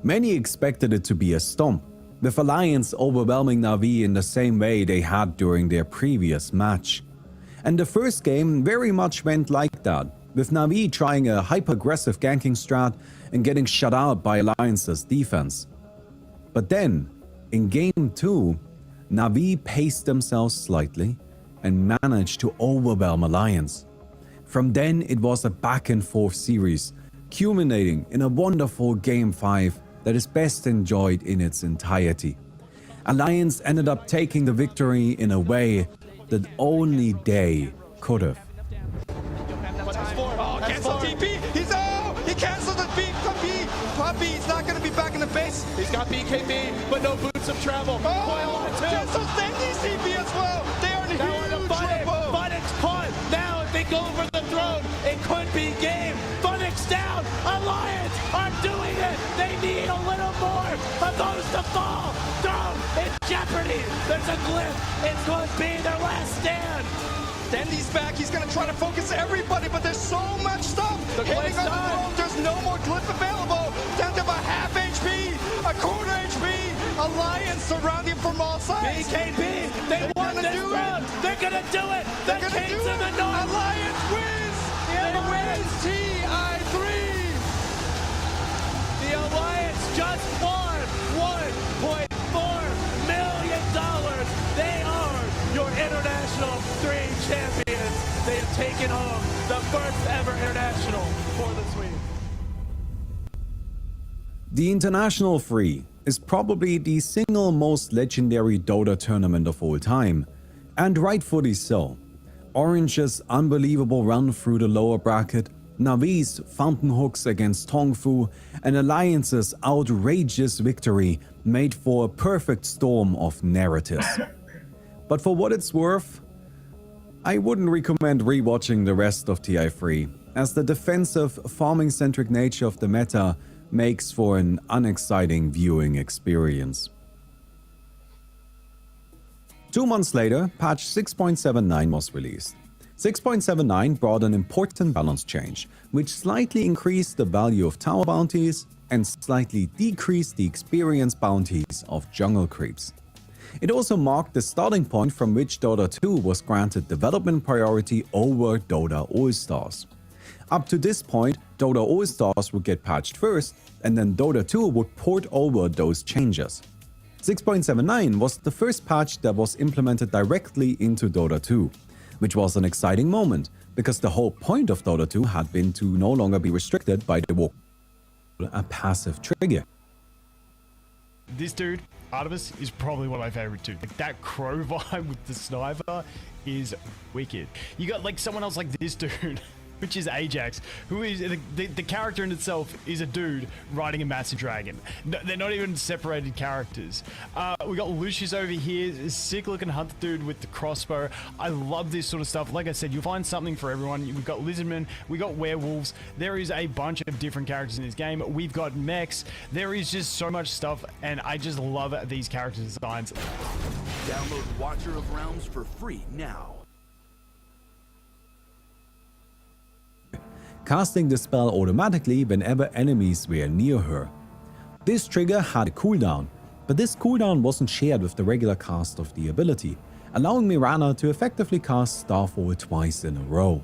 Many expected it to be a stomp, with Alliance overwhelming Na'Vi in the same way they had during their previous match. And the first game very much went like that, with Na'Vi trying a hyper-aggressive ganking strat and getting shut out by Alliance's defense. But then, in Game 2, Na'Vi paced themselves slightly and managed to overwhelm Alliance. From then it was a back and forth series, culminating in a wonderful Game 5 that is best enjoyed in its entirety. Alliance ended up taking the victory in a way that only they could have. Cancel TP! He canceled the beat from B! Puppy, he's not going to be back in the base! He's got BKB, but no boots of travel. Cancel Sandy's TP as well! They are in huge trouble! Funix caught! Now if they go for the throne, it could be game! Funix down! Alliance are doing it! They need a little more of those to fall! Throne in jeopardy! There's a glyph! It's going to be their last stand! Dandy's back, he's gonna try to focus everybody, but there's so much stuff hitting on the throne. There's no more glyph available. Down to about half HP, a quarter HP. Alliance surrounding from all sides. BKB, they won this round. They're gonna do it. The Kings of the North. Alliance wins. They win TI3. The Alliance just won $1.4 million. They are your International 3 champions. They have taken home the first ever International for the Swedes. The International 3 is probably the single most legendary Dota tournament of all time, and rightfully so. Orange's unbelievable run through the lower bracket, Na'Vi's fountain hooks against Tongfu, and Alliance's outrageous victory made for a perfect storm of narratives. But for what it's worth, I wouldn't recommend rewatching the rest of TI3, as the defensive, farming-centric nature of the meta makes for an unexciting viewing experience. 2 months later, patch 6.79 was released. 6.79 brought an important balance change, which slightly increased the value of tower bounties and slightly decreased the experience bounties of jungle creeps. It also marked the starting point from which Dota 2 was granted development priority over Dota All-Stars. Up to this point, Dota All-Stars would get patched first, and then Dota 2 would port over those changes. 6.79 was the first patch that was implemented directly into Dota 2, which was an exciting moment, because the whole point of Dota 2 had been to no longer be restricted by the walk, a passive trigger. This dude, Artemis, is probably one of my favorite too. Like that crow vibe with the sniper is wicked. You got like someone else like this dude, which is Ajax, who is the character in itself is a dude riding a massive dragon. No, they're not even separated characters. We got Lucius over here, a sick looking hunter dude with the crossbow. I love this sort of stuff. Like I said, you'll find something for everyone. We've got lizardmen, we got werewolves. There is a bunch of different characters in this game. We've got mechs. There is just so much stuff, and I just love these character designs. Download Watcher of Realms for free now. Casting the spell automatically whenever enemies were near her. This trigger had a cooldown, but this cooldown wasn't shared with the regular cast of the ability, allowing Mirana to effectively cast Starfall twice in a row.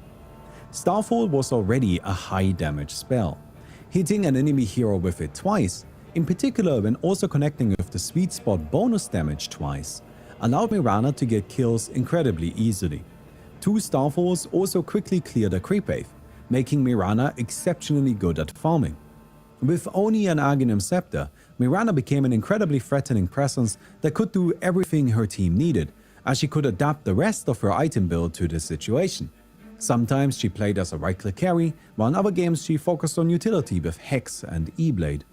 Starfall was already a high damage spell. Hitting an enemy hero with it twice, in particular when also connecting with the sweet spot bonus damage twice, allowed Mirana to get kills incredibly easily. 2 Starfalls also quickly cleared a creep wave, making Mirana exceptionally good at farming. With only an Aghanim Scepter, Mirana became an incredibly threatening presence that could do everything her team needed, as she could adapt the rest of her item build to the situation. Sometimes she played as a right-click carry, while in other games she focused on utility with Hex and E-Blade.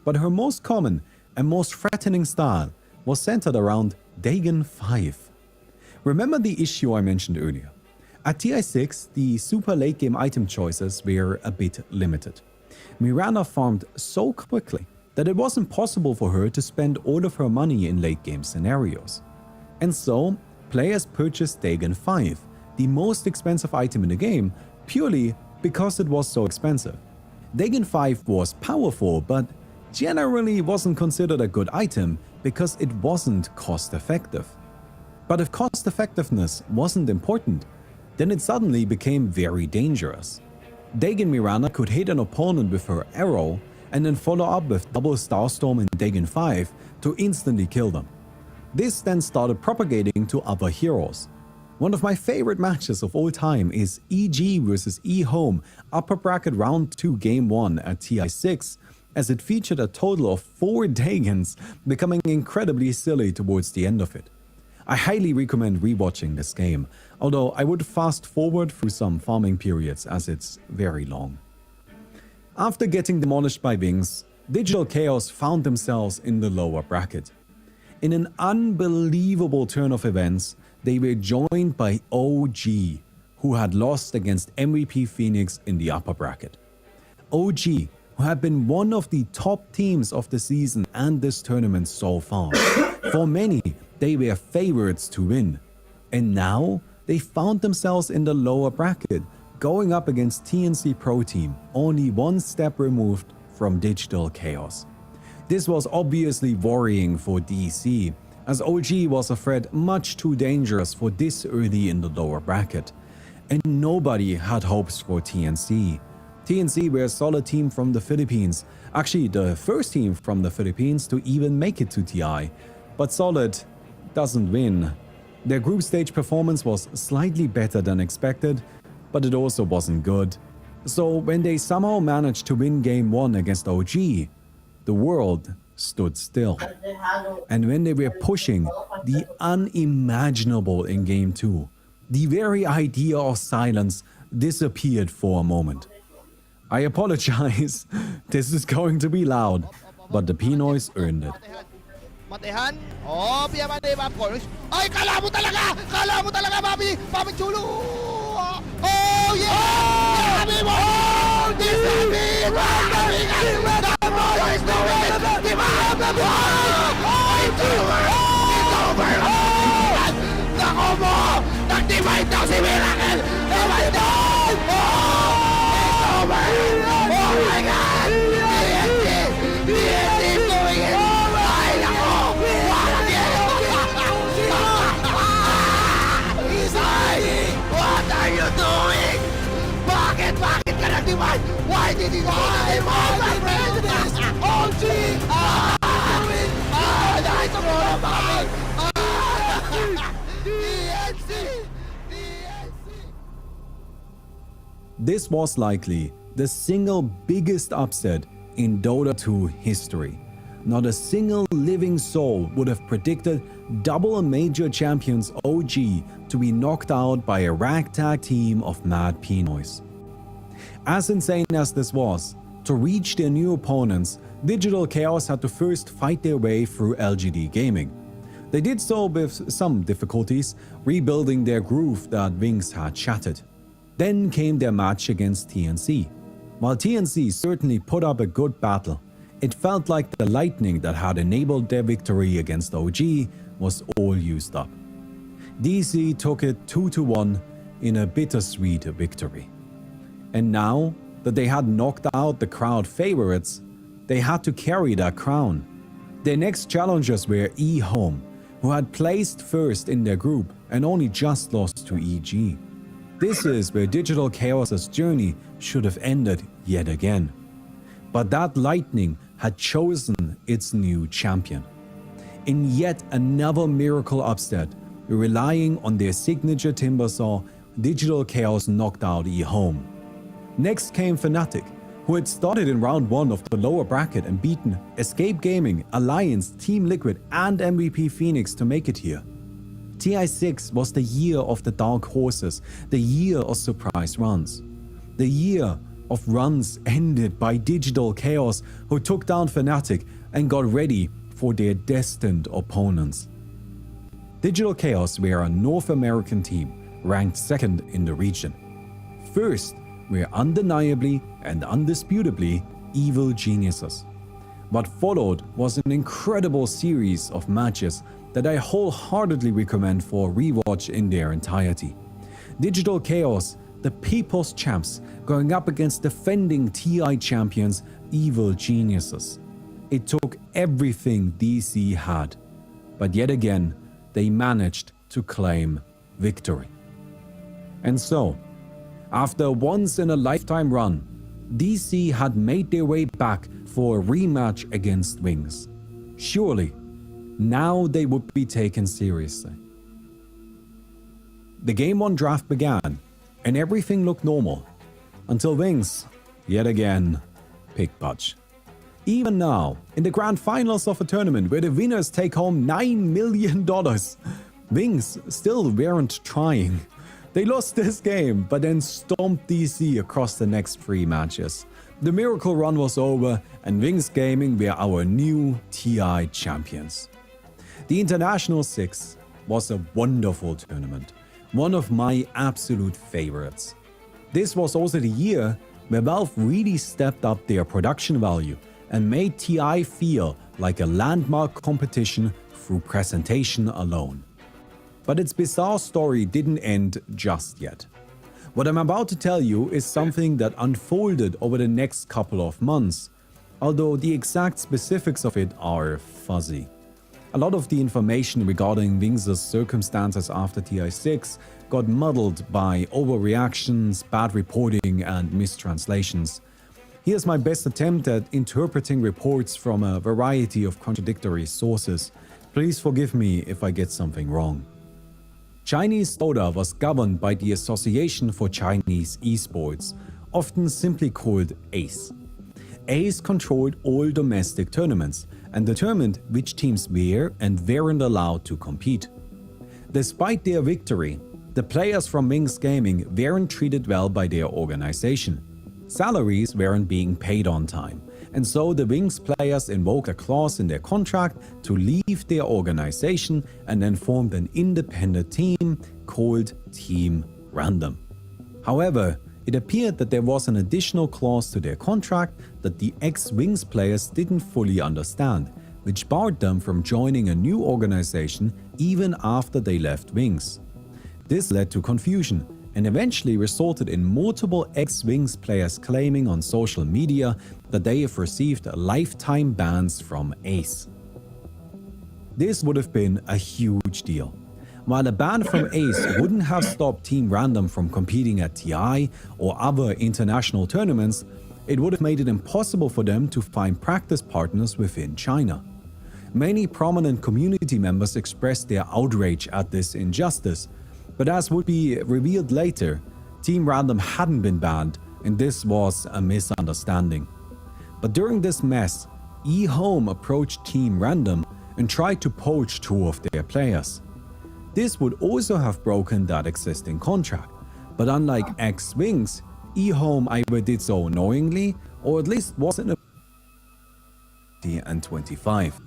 But her most common and most threatening style was centered around Dagon 5. Remember the issue I mentioned earlier? At TI6, the super late game item choices were a bit limited. Mirana farmed so quickly that it wasn't possible for her to spend all of her money in late game scenarios. And so, players purchased Dagon 5, the most expensive item in the game, purely because it was so expensive. Dagon 5 was powerful, but generally wasn't considered a good item because it wasn't cost effective. But if cost effectiveness wasn't important, then it suddenly became very dangerous. Dagon Mirana could hit an opponent with her arrow and then follow up with double Starstorm in Dagon 5 to instantly kill them. This then started propagating to other heroes. One of my favorite matches of all time is EG vs E-Home upper bracket round 2 game 1 at TI6, as it featured a total of 4 Dagons, becoming incredibly silly towards the end of it. I highly recommend rewatching this game, although I would fast forward through some farming periods as it's very long. After getting demolished by Wings, Digital Chaos found themselves in the lower bracket. In an unbelievable turn of events, they were joined by OG, who had lost against MVP Phoenix in the upper bracket. OG, who had been one of the top teams of the season and this tournament so far. For many, they were favorites to win. And now, they found themselves in the lower bracket, going up against TNC Pro Team, only one step removed from Digital Chaos. This was obviously worrying for DC, as OG was a threat much too dangerous for this early in the lower bracket. And nobody had hopes for TNC. TNC were a solid team from the Philippines, actually the first team from the Philippines to even make it to TI. But solid doesn't win. Their group stage performance was slightly better than expected, but it also wasn't good. So when they somehow managed to win game 1 against OG, the world stood still. And when they were pushing the unimaginable in game 2, the very idea of silence disappeared for a moment. I apologize, this is going to be loud, but the Pinoys earned it. Matehan. Oh, Piyamane, Ma'am Cornish. Ay, kala mo talaga! Kala mo talaga, Mami! Mami Chulo! Oh, yeah! Sabi mo! Oh, this is me! Mami! The boy is doing it! Di ba? The boy! Oh, it's over! It's over! Oh! Nako mo! Nag-divide daw si Miracle! Divide daw! Oh! It's over! Oh my God! TNT! TNT is doing it! Ay, nako! What are you doing? Bakit ka nag-divide? Why did you divide my prejudice? OG! Dahil sa mga bakit? DNC! This was likely the single biggest upset in Dota 2 history. Not a single living soul would have predicted double major champions OG to be knocked out by a ragtag team of mad Pinoys. As insane as this was, to reach their new opponents, Digital Chaos had to first fight their way through LGD Gaming. They did so with some difficulties, rebuilding their groove that Wings had shattered. Then came their match against TNC. While TNC certainly put up a good battle, it felt like the lightning that had enabled their victory against OG was all used up. DC took it 2-1 in a bittersweet victory. And now that they had knocked out the crowd favorites, they had to carry that crown. Their next challengers were E-Home, who had placed first in their group and only just lost to EG. This is where Digital Chaos's journey should have ended yet again. But that lightning had chosen its new champion. In yet another miracle upset, relying on their signature Timbersaw, Digital Chaos knocked out E-Home. Next came Fnatic, who had started in round 1 of the lower bracket and beaten Escape Gaming, Alliance, Team Liquid and MVP Phoenix to make it here. TI6 was the year of the dark horses, the year of surprise runs. The year of runs ended by Digital Chaos, who took down Fnatic and got ready for their destined opponents. Digital Chaos were a North American team, ranked second in the region. First were undeniably and undisputably evil geniuses. What followed was an incredible series of matches that I wholeheartedly recommend for a rewatch in their entirety. Digital Chaos, the people's champs, going up against defending TI champions, evil geniuses. It took everything DC had, but yet again, they managed to claim victory. And so, after a once-in-a-lifetime run, DC had made their way back for a rematch against Wings. Surely, now they would be taken seriously. The Game 1 draft began, and everything looked normal, until Wings, yet again, picked Budge. Even now, in the grand finals of a tournament where the winners take home $9 million, Wings still weren't trying. They lost this game, but then stomped DC across the next 3 matches. The miracle run was over, and Wings Gaming were our new TI champions. The International 6 was a wonderful tournament, one of my absolute favorites. This was also the year where Valve really stepped up their production value and made TI feel like a landmark competition through presentation alone. But its bizarre story didn't end just yet. What I'm about to tell you is something that unfolded over the next couple of months, although the exact specifics of it are fuzzy. A lot of the information regarding Wings' circumstances after TI6 got muddled by overreactions, bad reporting, and mistranslations. Here's my best attempt at interpreting reports from a variety of contradictory sources. Please forgive me if I get something wrong. Chinese dota was governed by the Association for Chinese Esports, often simply called ACE. ACE controlled all domestic tournaments and determined which teams were and weren't allowed to compete. Despite their victory, the players from Wings Gaming weren't treated well by their organization. Salaries weren't being paid on time, and so the Wings players invoked a clause in their contract to leave their organization and then formed an independent team called Team Random. However, it appeared that there was an additional clause to their contract that the ex-Wings players didn't fully understand, which barred them from joining a new organization even after they left Wings. This led to confusion and eventually resulted in multiple ex-Wings players claiming on social media that they have received lifetime bans from ACE. This would have been a huge deal. While a ban from ACE wouldn't have stopped Team Random from competing at TI or other international tournaments, it would have made it impossible for them to find practice partners within China. Many prominent community members expressed their outrage at this injustice, but as would be revealed later, Team Random hadn't been banned, and this was a misunderstanding. But during this mess, eHome approached Team Random and tried to poach 2 of their players. This would also have broken that existing contract, but unlike ex-Wings, eHome either did so knowingly or at least wasn't and 25.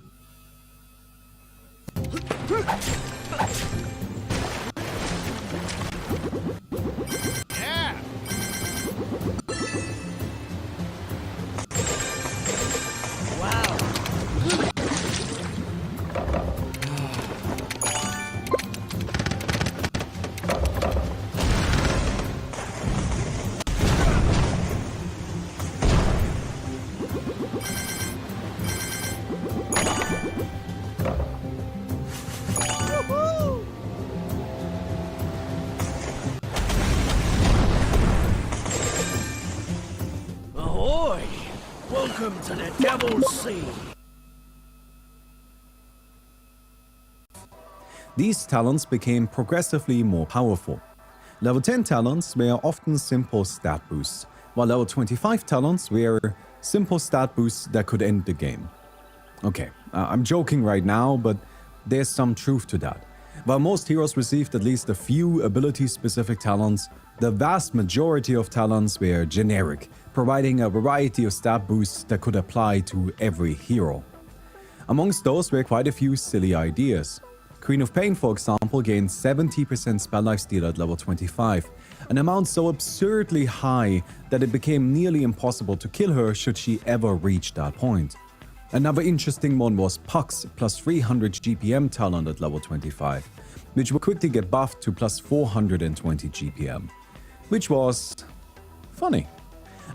Ahoy! Welcome to the Devil's Sea! These talents became progressively more powerful. Level 10 talents were often simple stat boosts, while level 25 talents were simple stat boosts that could end the game. Okay, I'm joking right now, but there's some truth to that. While most heroes received at least a few ability-specific talents, the vast majority of talents were generic, providing a variety of stat boosts that could apply to every hero. Amongst those were quite a few silly ideas. Queen of Pain, for example, gained 70% spell lifesteal at level 25, an amount so absurdly high that it became nearly impossible to kill her should she ever reach that point. Another interesting one was Puck's plus 300 GPM talent at level 25, which would quickly get buffed to plus 420 GPM, which was funny.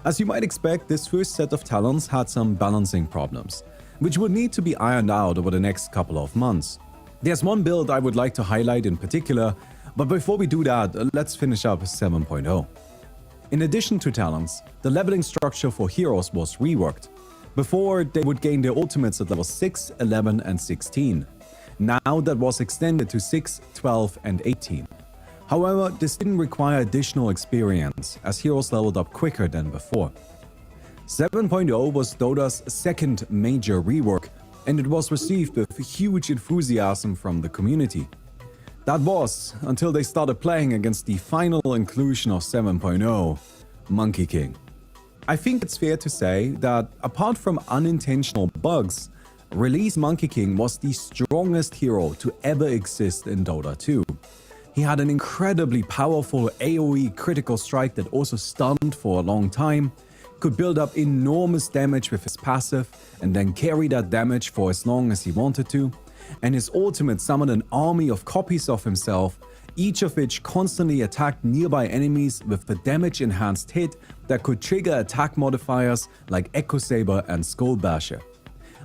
As you might expect, this first set of talents had some balancing problems, which would need to be ironed out over the next couple of months. There's one build I would like to highlight in particular, but before we do that, let's finish up 7.0. In addition to talents, the leveling structure for heroes was reworked. Before, they would gain their ultimates at level 6, 11 and 16. Now that was extended to 6, 12 and 18. However, this didn't require additional experience, as heroes leveled up quicker than before. 7.0 was Dota's second major rework, and it was received with huge enthusiasm from the community. That was until they started playing against the final inclusion of 7.0, Monkey King. I think it's fair to say that, apart from unintentional bugs, Release Monkey King was the strongest hero to ever exist in Dota 2. He had an incredibly powerful AoE critical strike that also stunned for a long time, could build up enormous damage with his passive and then carry that damage for as long as he wanted to, and his ultimate summoned an army of copies of himself, each of which constantly attacked nearby enemies with a damage-enhanced hit that could trigger attack modifiers like Echo Saber and Skull Basher.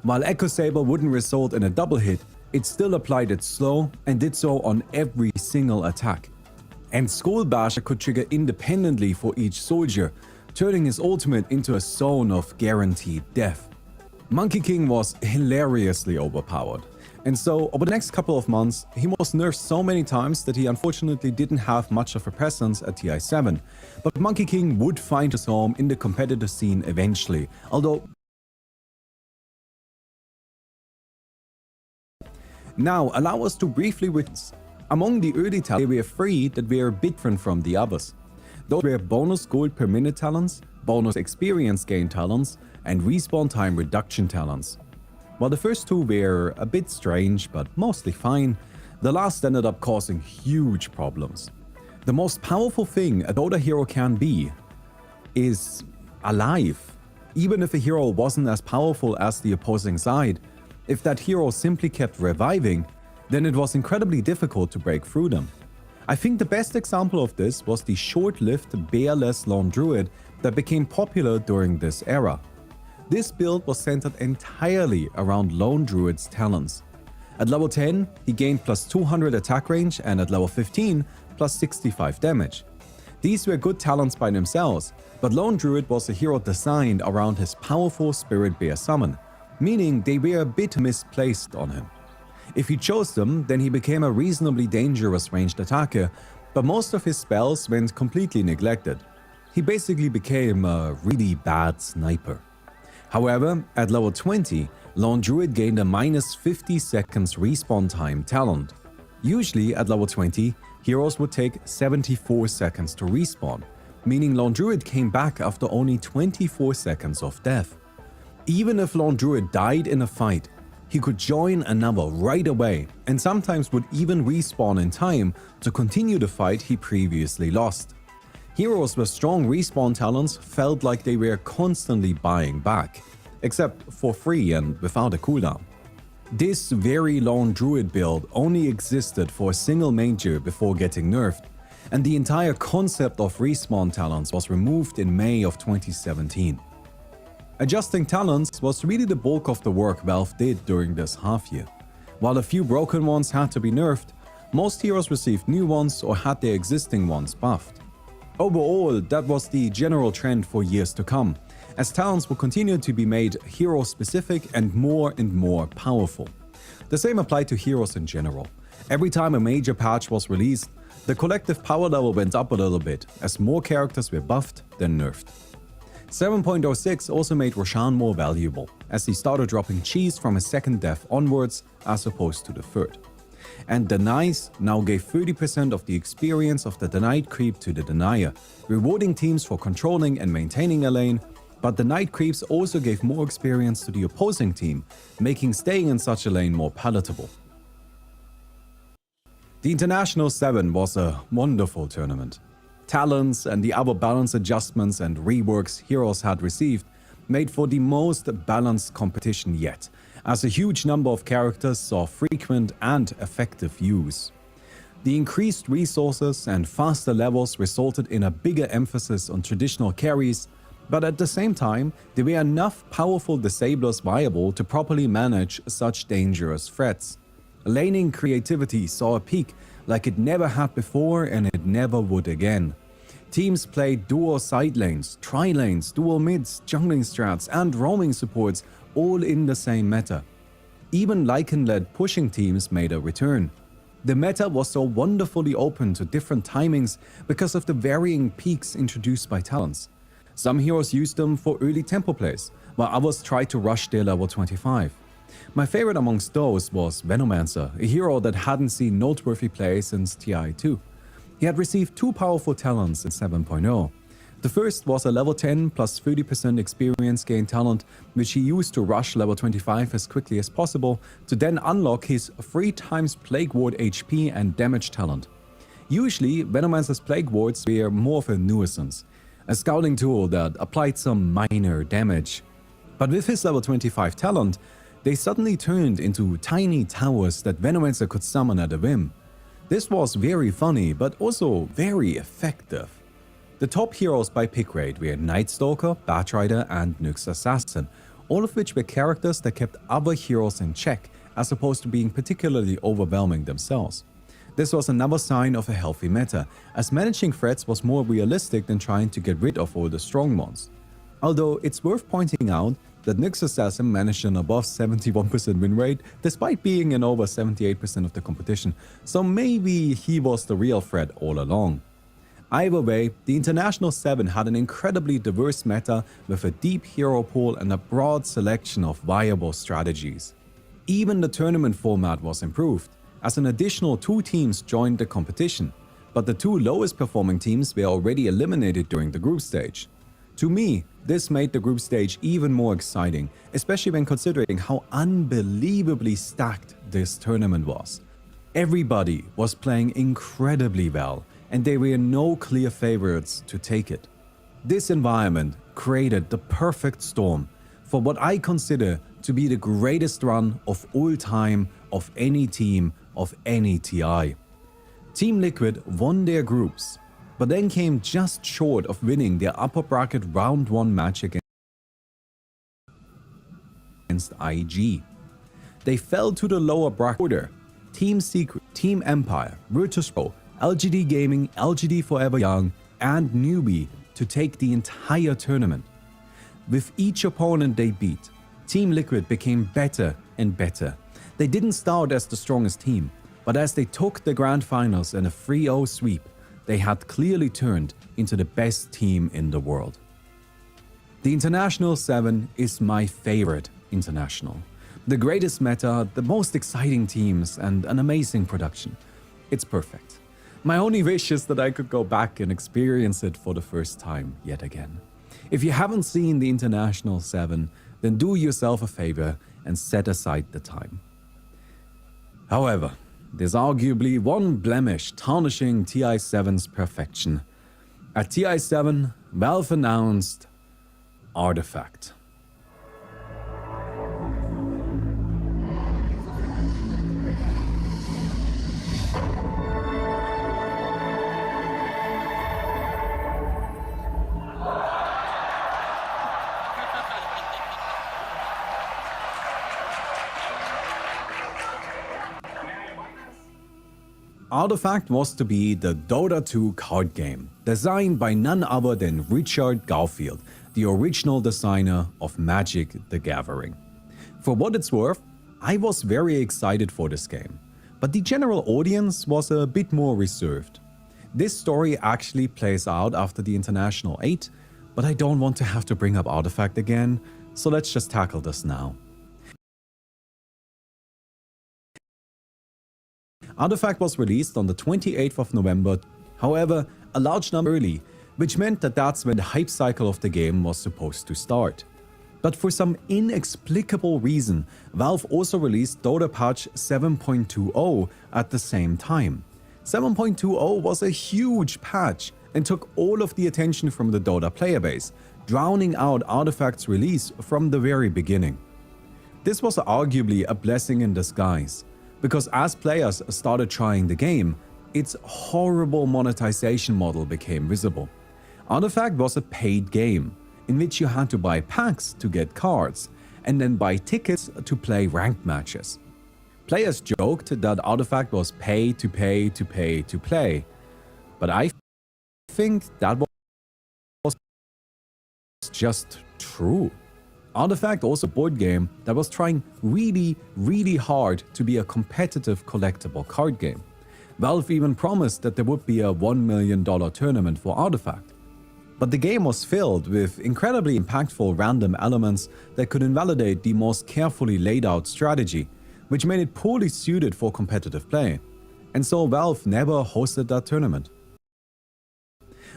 While Echo Saber wouldn't result in a double hit, it still applied it slow and did so on every single attack. And Skull Basher could trigger independently for each soldier, turning his ultimate into a zone of guaranteed death. Monkey King was hilariously overpowered. And so, over the next couple of months, he was nerfed so many times that he unfortunately didn't have much of a presence at TI7. But Monkey King would find his home in the competitive scene eventually, although... Now, allow us to briefly witness. Among the early talents, there were 3 that were a bit different from the others. Those were bonus gold per minute talents, bonus experience gain talents, and respawn time reduction talents. While the first 2 were a bit strange but mostly fine, the last ended up causing huge problems. The most powerful thing a Dota hero can be is alive. Even if a hero wasn't as powerful as the opposing side, if that hero simply kept reviving, then it was incredibly difficult to break through them. I think the best example of this was the short-lived bearless Lone Druid that became popular during this era. This build was centered entirely around Lone Druid's talents. At level 10, he gained plus 200 attack range, and at level 15, plus 65 damage. These were good talents by themselves, but Lone Druid was a hero designed around his powerful Spirit Bear summon, meaning they were a bit misplaced on him. If he chose them, then he became a reasonably dangerous ranged attacker, but most of his spells went completely neglected. He basically became a really bad sniper. However, at level 20, Lone Druid gained a minus 50 seconds respawn time talent. Usually at level 20, heroes would take 74 seconds to respawn, meaning Lone Druid came back after only 24 seconds of death. Even if Lone Druid died in a fight, he could join another right away and sometimes would even respawn in time to continue the fight he previously lost. Heroes with strong respawn talents felt like they were constantly buying back, except for free and without a cooldown. This very Lone Druid build only existed for a single major before getting nerfed, and the entire concept of respawn talents was removed in May of 2017. Adjusting talents was really the bulk of the work Valve did during this half year. While a few broken ones had to be nerfed, most heroes received new ones or had their existing ones buffed. Overall, that was the general trend for years to come, as talents will continue to be made hero-specific and more powerful. The same applied to heroes in general. Every time a major patch was released, the collective power level went up a little bit, as more characters were buffed than nerfed. 7.06 also made Roshan more valuable, as he started dropping cheese from his second death onwards as opposed to the third. and denies now gave 30% of the experience of the denied creep to the denier, rewarding teams for controlling and maintaining a lane, but denied creeps also gave more experience to the opposing team, making staying in such a lane more palatable. The International 7 was a wonderful tournament. Talents and the other balance adjustments and reworks heroes had received made for the most balanced competition yet, as a huge number of characters saw frequent and effective use. The increased resources and faster levels resulted in a bigger emphasis on traditional carries, but at the same time, there were enough powerful disablers viable to properly manage such dangerous threats. Laning creativity saw a peak like it never had before and it never would again. Teams played duo side lanes, tri-lanes, dual mids, jungling strats and roaming supports all in the same meta. Even Lycan-led pushing teams made a return. The meta was so wonderfully open to different timings because of the varying peaks introduced by talents. Some heroes used them for early tempo plays, while others tried to rush their level 25. My favorite amongst those was Venomancer, a hero that hadn't seen noteworthy play since TI2. He had received two powerful talents in 7.0. The first was a level 10 plus 30% experience gain talent, which he used to rush level 25 as quickly as possible to then unlock his 3 times Plague Ward HP and damage talent. Usually, Venomancer's Plague Wards were more of a nuisance, a scouting tool that applied some minor damage. But with his level 25 talent, they suddenly turned into tiny towers that Venomancer could summon at a whim. This was very funny, but also very effective. The top heroes by pick rate were Night Stalker, Batrider and Nyx Assassin, all of which were characters that kept other heroes in check, as opposed to being particularly overwhelming themselves. This was another sign of a healthy meta, as managing threats was more realistic than trying to get rid of all the strong ones. Although it's worth pointing out that Nyx Assassin managed an above 71% win rate despite being in over 78% of the competition, so maybe he was the real threat all along. Either way, the International 7 had an incredibly diverse meta with a deep hero pool and a broad selection of viable strategies. Even the tournament format was improved, as an additional 2 teams joined the competition, but the 2 lowest performing teams were already eliminated during the group stage. To me, this made the group stage even more exciting, especially when considering how unbelievably stacked this tournament was. Everybody was playing incredibly well, and there were no clear favorites to take it. This environment created the perfect storm for what I consider to be the greatest run of all time of any team of any TI. Team Liquid won their groups, but then came just short of winning their upper bracket round 1 match against IG. They fell to the lower bracket order. Team Secret, Team Empire, Virtus.pro, LGD Gaming, LGD Forever Young, and Newbie to take the entire tournament. With each opponent they beat, Team Liquid became better and better. They didn't start as the strongest team, but as they took the grand finals in a 3-0 sweep, they had clearly turned into the best team in the world. The International 7 is my favorite international. The greatest meta, the most exciting teams, and an amazing production. It's perfect. My only wish is that I could go back and experience it for the first time yet again. If you haven't seen the International 7, then do yourself a favor and set aside the time. However, there's arguably one blemish tarnishing TI7's perfection. At TI7, Valve announced Artifact. Artifact was to be the Dota 2 card game, designed by none other than Richard Garfield, the original designer of Magic the Gathering. For what it's worth, I was very excited for this game, but the general audience was a bit more reserved. This story actually plays out after the International 8, but I don't want to have to bring up Artifact again, so let's just tackle this now. Artifact was released on the 28th of November, however, a large number early, which meant that that's when the hype cycle of the game was supposed to start. But for some inexplicable reason, Valve also released Dota patch 7.20 at the same time. 7.20 was a huge patch and took all of the attention from the Dota player base, drowning out Artifact's release from the very beginning. This was arguably a blessing in disguise, because as players started trying the game, its horrible monetization model became visible. Artifact was a paid game, in which you had to buy packs to get cards, and then buy tickets to play ranked matches. Players joked that Artifact was pay to pay to pay to play, but I think that was just true. Artifact was a board game that was trying really hard to be a competitive collectible card game. Valve even promised that there would be a $1 million tournament for Artifact. But the game was filled with incredibly impactful random elements that could invalidate the most carefully laid out strategy, which made it poorly suited for competitive play. And so Valve never hosted that tournament.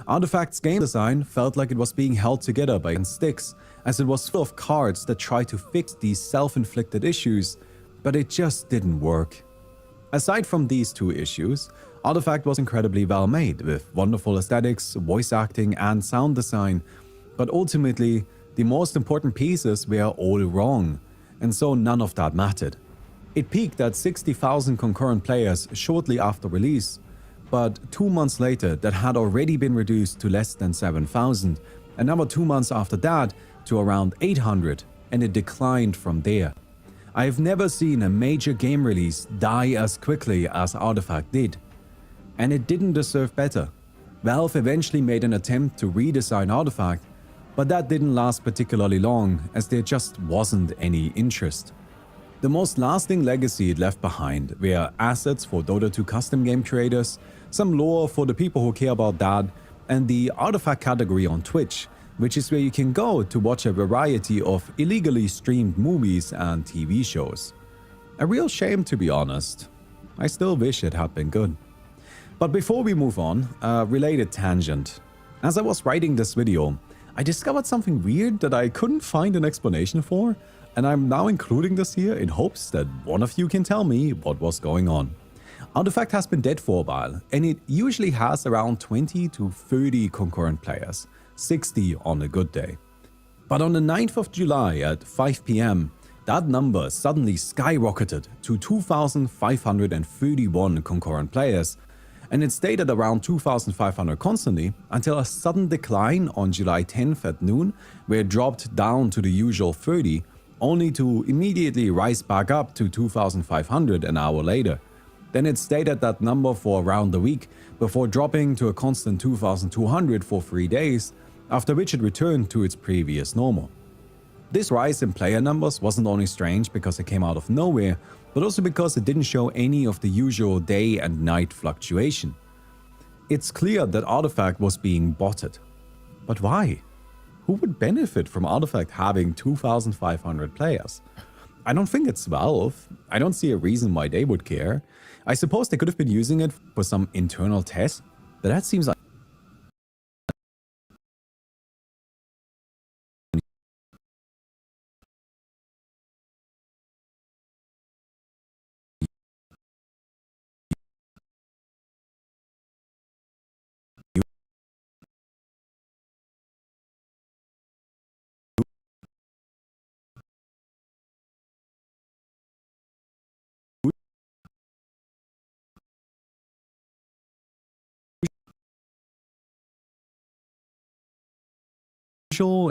Artifact's game design felt like it was being held together by sticks, as it was full of cards that tried to fix these self-inflicted issues, but it just didn't work. Aside from these two issues, Artifact was incredibly well made, with wonderful aesthetics, voice acting, and sound design, but ultimately, the most important pieces were all wrong, and so none of that mattered. It peaked at 60,000 concurrent players shortly after release, but 2 months later that had already been reduced to less than 7,000, another 2 months after that to around 800, and it declined from there. I have never seen a major game release die as quickly as Artifact did. And it didn't deserve better. Valve eventually made an attempt to redesign Artifact, but that didn't last particularly long as there just wasn't any interest. The most lasting legacy it left behind were assets for Dota 2 custom game creators, some lore for the people who care about that, and the Artifact category on Twitch, which is where you can go to watch a variety of illegally streamed movies and TV shows. A real shame, to be honest. I still wish it had been good. But before we move on, a related tangent. As I was writing this video, I discovered something weird that I couldn't find an explanation for, and I'm now including this here in hopes that one of you can tell me what was going on. Artifact has been dead for a while, and it usually has around 20 to 30 concurrent players, 60 on a good day. But on the 9th of July at 5 PM, that number suddenly skyrocketed to 2,531 concurrent players, and it stayed at around 2,500 constantly until a sudden decline on July 10th at noon, where it dropped down to the usual 30, only to immediately rise back up to 2,500 an hour later. Then it stayed at that number for around a week, before dropping to a constant 2,200 for 3 days, after which it returned to its previous normal. This rise in player numbers wasn't only strange because it came out of nowhere, but also because it didn't show any of the usual day and night fluctuation. It's clear that Artifact was being botted. But why? Who would benefit from Artifact having 2,500 players? I don't think it's Valve. I don't see a reason why they would care. I suppose they could have been using it for some internal test, but that seems like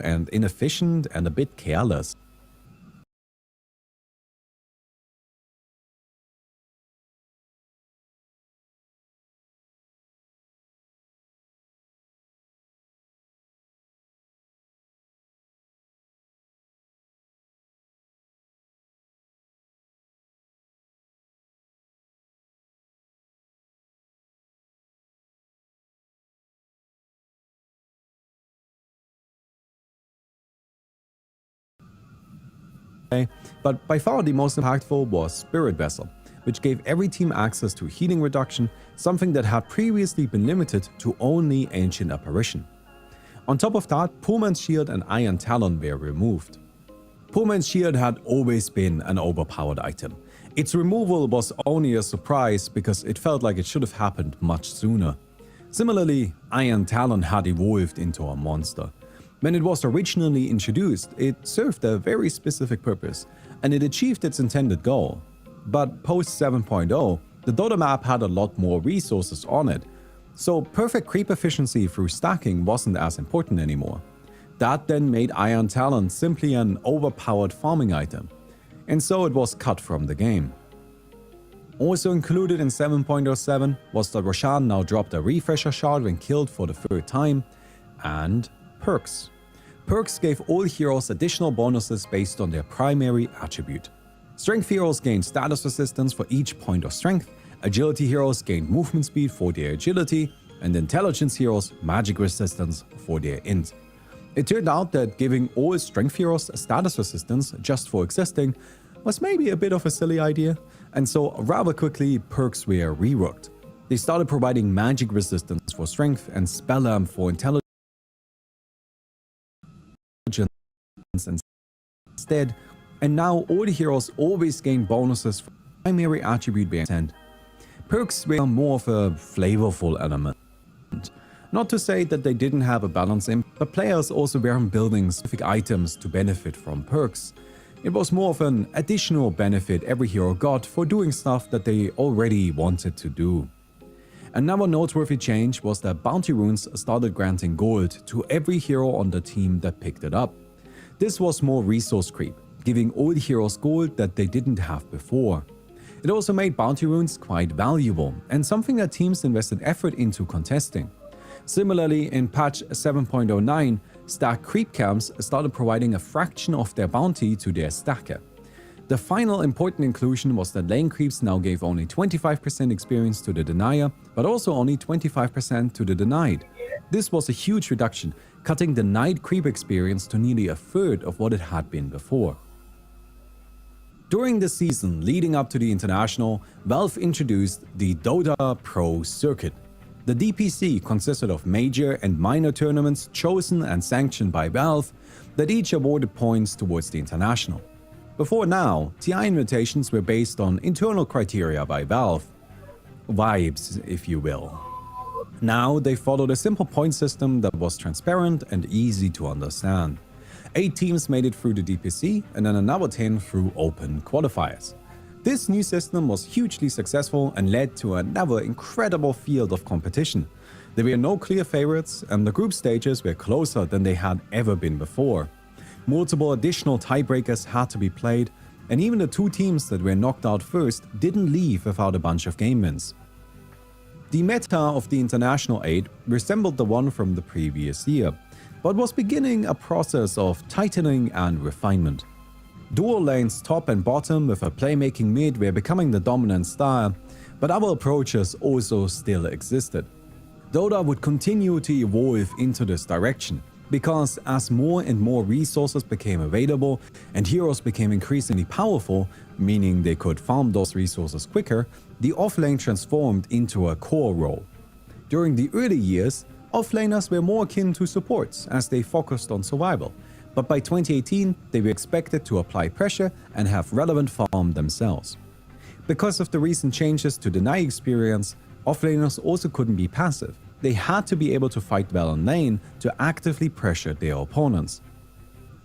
and inefficient and a bit careless. But by far the most impactful was Spirit Vessel. which gave every team access to healing reduction, something that had previously been limited to only Ancient Apparition. On top of that, Poor Man's Shield and Iron Talon were removed. Poor Man's Shield had always been an overpowered item. Its removal was only a surprise because it felt like it should have happened much sooner. Similarly, Iron Talon had evolved into a monster. When it was originally introduced, it served a very specific purpose, and it achieved its intended goal. But post 7.0, the Dota map had a lot more resources on it, so perfect creep efficiency through stacking wasn't as important anymore. That then made Iron Talon simply an overpowered farming item, and so it was cut from the game. Also included in 7.07 was that Roshan now dropped a refresher shard when killed for the third time, and perks. Perks gave all heroes additional bonuses based on their primary attribute. Strength heroes gained status resistance for each point of strength, agility heroes gained movement speed for their agility, and intelligence heroes magic resistance for their int. It turned out that giving all strength heroes status resistance just for existing was maybe a bit of a silly idea, and so rather quickly perks were reworked. They started providing magic resistance for strength and spell amp for intelligence instead, and now all the heroes always gain bonuses for primary attribute being intent. Perks were more of a flavorful element. Not to say that they didn't have a balance in, but players also weren't building specific items to benefit from perks. It was more of an additional benefit every hero got for doing stuff that they already wanted to do. Another noteworthy change was that bounty runes started granting gold to every hero on the team that picked it up. This was more resource creep, giving all the heroes gold that they didn't have before. It also made bounty runes quite valuable and something that teams invested effort into contesting. Similarly, in patch 7.09, stack creep camps started providing a fraction of their bounty to their stacker. The final important inclusion was that lane creeps now gave only 25% experience to the denier, but also only 25% to the denied. This was a huge reduction, cutting the denied creep experience to nearly a third of what it had been before. During the season leading up to the International, Valve introduced the Dota Pro Circuit. The DPC consisted of major and minor tournaments chosen and sanctioned by Valve that each awarded points towards the International. Before now, TI invitations were based on internal criteria by Valve. Vibes, if you will. Now they followed a simple point system that was transparent and easy to understand. 8 teams made it through the DPC and then another 10 through open qualifiers. This new system was hugely successful and led to another incredible field of competition. There were no clear favorites and the group stages were closer than they had ever been before. Multiple additional tiebreakers had to be played, and even the 2 teams that were knocked out first didn't leave without a bunch of game wins. The meta of the International 8 resembled the one from the previous year, but was beginning a process of tightening and refinement. Dual lanes top and bottom with a playmaking mid were becoming the dominant style, but other approaches also still existed. Dota would continue to evolve into this direction, because as more and more resources became available and heroes became increasingly powerful, meaning they could farm those resources quicker, the offlane transformed into a core role. During the early years, offlaners were more akin to supports as they focused on survival, but by 2018 they were expected to apply pressure and have relevant farm themselves. Because of the recent changes to deny experience, offlaners also couldn't be passive. They had to be able to fight well on lane to actively pressure their opponents.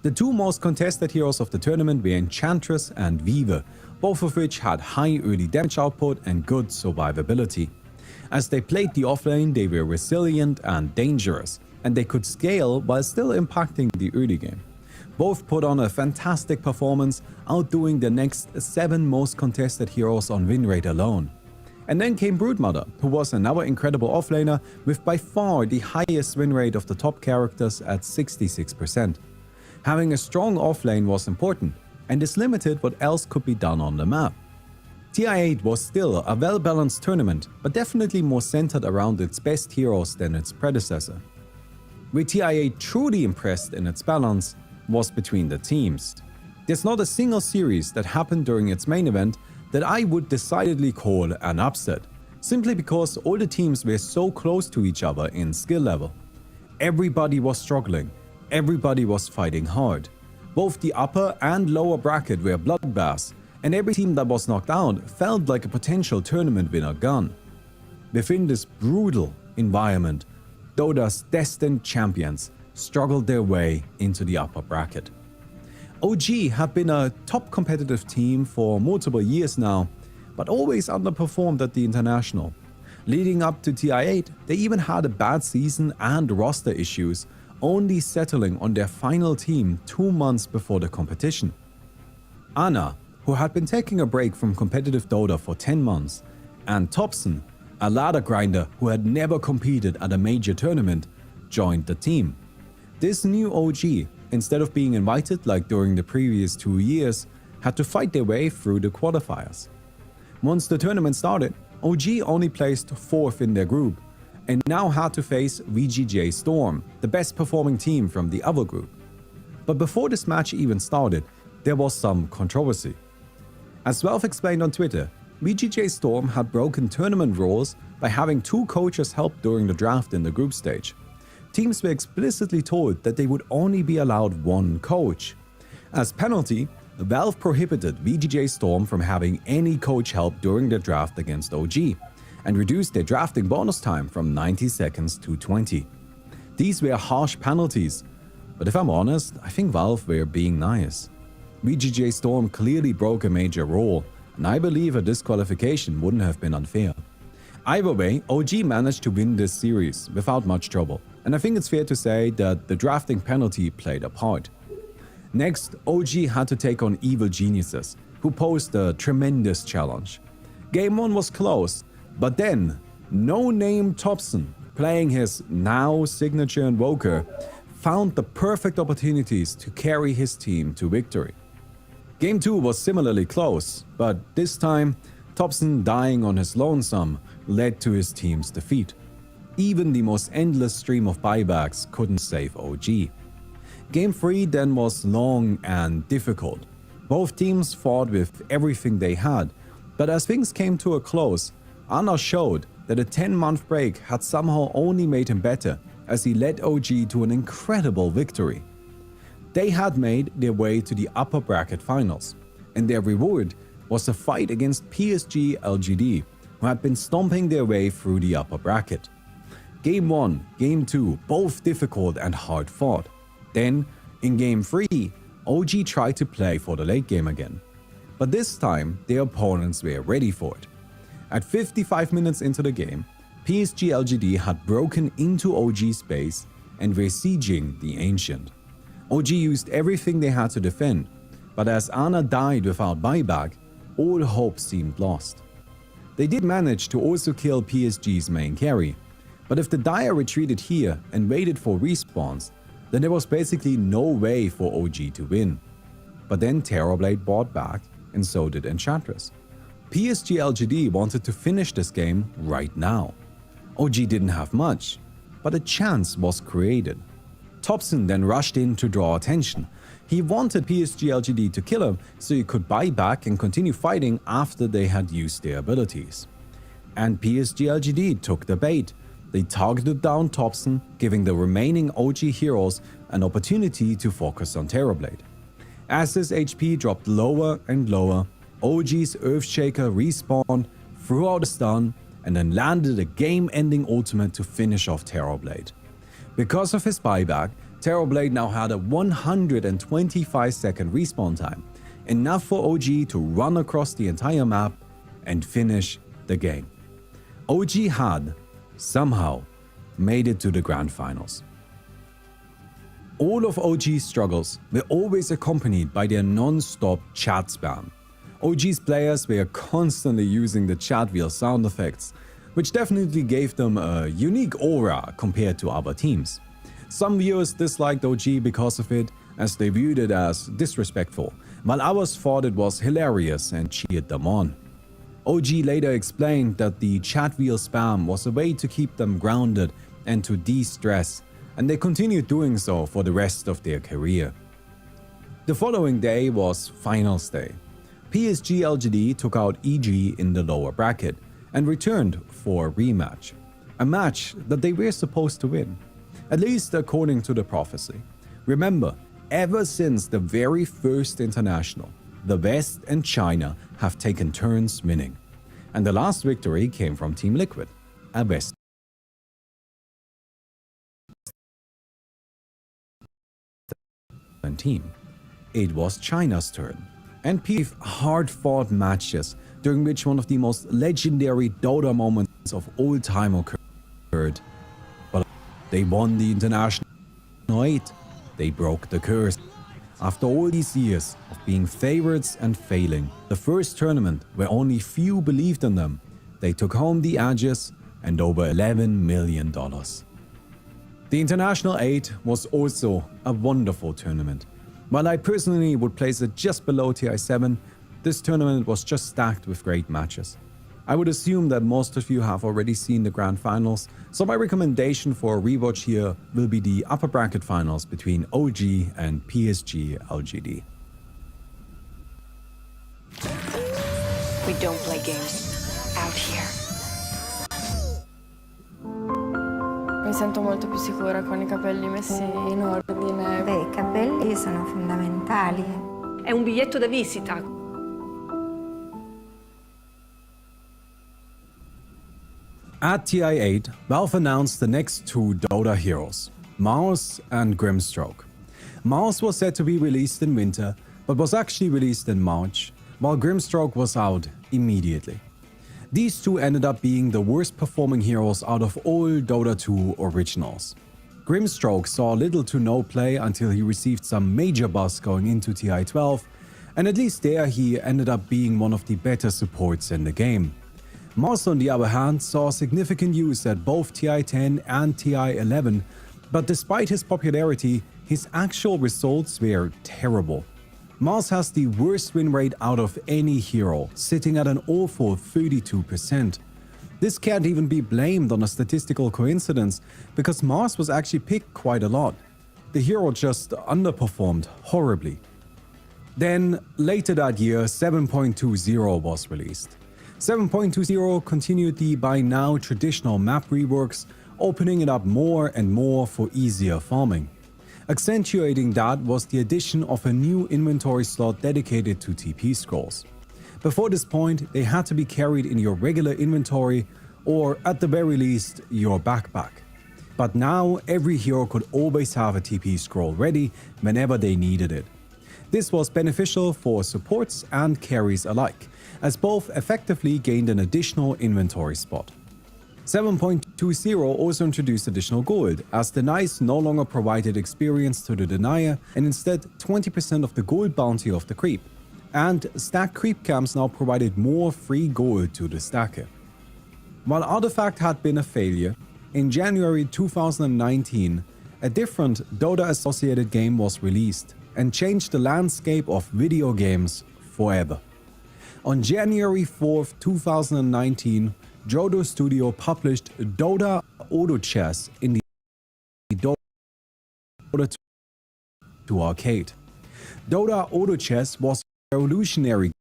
The 2 most contested heroes of the tournament were Enchantress and Vive, both of which had high early damage output and good survivability. As they played the offlane, they were resilient and dangerous, and they could scale while still impacting the early game. Both put on a fantastic performance, outdoing the next 7 most contested heroes on win rate alone. And then came Broodmother, who was another incredible offlaner with by far the highest win rate of the top characters at 66%. Having a strong offlane was important, and this limited what else could be done on the map. TI8 was still a well-balanced tournament, but definitely more centered around its best heroes than its predecessor. Where TI8 truly impressed in its balance was between the teams. There's not a single series that happened during its main event that I would decidedly call an upset, simply because all the teams were so close to each other in skill level. Everybody was struggling, everybody was fighting hard. Both the upper and lower bracket were bloodbaths, and every team that was knocked out felt like a potential tournament winner gone. Within this brutal environment, Dota's destined champions struggled their way into the upper bracket. OG had been a top competitive team for multiple years now, but always underperformed at the International. Leading up to TI8, they even had a bad season and roster issues, only settling on their final team 2 months before the competition. Anna, who had been taking a break from competitive Dota for 10 months, and Topson, a ladder grinder who had never competed at a major tournament, joined the team. This new OG, instead of being invited like during the previous 2 years, had to fight their way through the qualifiers. Once the tournament started, OG only placed 4th in their group, and now had to face VGJ Storm, the best performing team from the other group. But before this match even started, there was some controversy. As Valve explained on Twitter, VGJ Storm had broken tournament rules by having 2 coaches help during the draft in the group stage. Teams were explicitly told that they would only be allowed 1 coach. As penalty, Valve prohibited VGJ Storm from having any coach help during their draft against OG, and reduced their drafting bonus time from 90 seconds to 20. These were harsh penalties, but if I'm honest, I think Valve were being nice. VGJ Storm clearly broke a major rule, and I believe a disqualification wouldn't have been unfair. Either way, OG managed to win this series without much trouble, and I think it's fair to say that the drafting penalty played a part. Next, OG had to take on Evil Geniuses, who posed a tremendous challenge. Game 1 was close, but then, no-name Topson, playing his now signature invoker, found the perfect opportunities to carry his team to victory. Game 2 was similarly close, but this time, Topson dying on his lonesome led to his team's defeat. Even the most endless stream of buybacks couldn't save OG. Game 3 then was long and difficult. Both teams fought with everything they had, but as things came to a close, Anna showed that a 10-month break had somehow only made him better, as he led OG to an incredible victory. They had made their way to the upper bracket finals, and their reward was a fight against PSG LGD, who had been stomping their way through the upper bracket. Game 1, Game 2, both difficult and hard fought. Then, in Game 3, OG tried to play for the late game again. But this time, their opponents were ready for it. At 55 minutes into the game, PSG LGD had broken into OG's base and were sieging the Ancient. OG used everything they had to defend, but as Anna died without buyback, all hope seemed lost. They did manage to also kill PSG's main carry, but if the Dire retreated here and waited for respawns, then there was basically no way for OG to win. But then Terrorblade bought back, and so did Enchantress. PSG LGD wanted to finish this game right now. OG didn't have much, but a chance was created. Topson then rushed in to draw attention. He wanted PSG LGD to kill him so he could buy back and continue fighting after they had used their abilities. And PSG LGD took the bait. They targeted down Topson, giving the remaining OG heroes an opportunity to focus on Terrorblade. As his HP dropped lower and lower, OG's Earthshaker respawned, threw out a stun, and then landed a game-ending ultimate to finish off Terrorblade. Because of his buyback, Terrorblade now had a 125-second respawn time, enough for OG to run across the entire map and finish the game. OG had, somehow, made it to the grand finals. All of OG's struggles were always accompanied by their non-stop chat spam. OG's players were constantly using the chat wheel sound effects, which definitely gave them a unique aura compared to other teams. Some viewers disliked OG because of it, as they viewed it as disrespectful, while others thought it was hilarious and cheered them on. OG later explained that the chat wheel spam was a way to keep them grounded and to de-stress, and they continued doing so for the rest of their career. The following day was Finals Day. PSG LGD took out EG in the lower bracket and returned for a rematch. A match that they were supposed to win, at least according to the prophecy. Remember, ever since the very first international, the West and China have taken turns winning. And the last victory came from Team Liquid, a West team. It was China's turn, and hard-fought matches during which one of the most legendary Dota moments of all time occurred. But they won the International 8. They broke the curse. After all these years of being favorites and failing, the first tournament where only few believed in them, they took home the Edges and over $11 million. The International 8 was also a wonderful tournament. While I personally would place it just below TI7, this tournament was just stacked with great matches. I would assume that most of you have already seen the grand finals, so my recommendation for a rewatch here will be the upper bracket finals between OG and PSG LGD. We don't play games out here. Mi sento molto più sicura con I capelli messi in ordine. Beh, I capelli sono fondamentali. È un biglietto da visita. At TI8, Valve announced the next two Dota heroes, Mars and Grimstroke. Mars was said to be released in winter, but was actually released in March, while Grimstroke was out immediately. These two ended up being the worst performing heroes out of all Dota 2 originals. Grimstroke saw little to no play until he received some major buzz going into TI12, and at least there he ended up being one of the better supports in the game. Mars, on the other hand, saw significant use at both TI10 and TI11, but despite his popularity, his actual results were terrible. Mars has the worst win rate out of any hero, sitting at an awful 32%. This can't even be blamed on a statistical coincidence, because Mars was actually picked quite a lot. The hero just underperformed horribly. Then, later that year, 7.20 was released. 7.20 continued the by now traditional map reworks, opening it up more and more for easier farming. Accentuating that was the addition of a new inventory slot dedicated to TP scrolls. Before this point, they had to be carried in your regular inventory or, at the very least, your backpack. But now every hero could always have a TP scroll ready whenever they needed it. This was beneficial for supports and carries alike, as both effectively gained an additional inventory spot. 7.20 also introduced additional gold, as denies no longer provided experience to the denier and instead 20% of the gold bounty of the creep. And stack creep camps now provided more free gold to the stacker. While Artifact had been a failure, in January 2019, a different Dota-associated game was released and changed the landscape of video games forever. On January 4th, 2019, Jodo Studio published Dota Auto Chess in the Dota 2 arcade. Dota Auto Chess was a revolutionary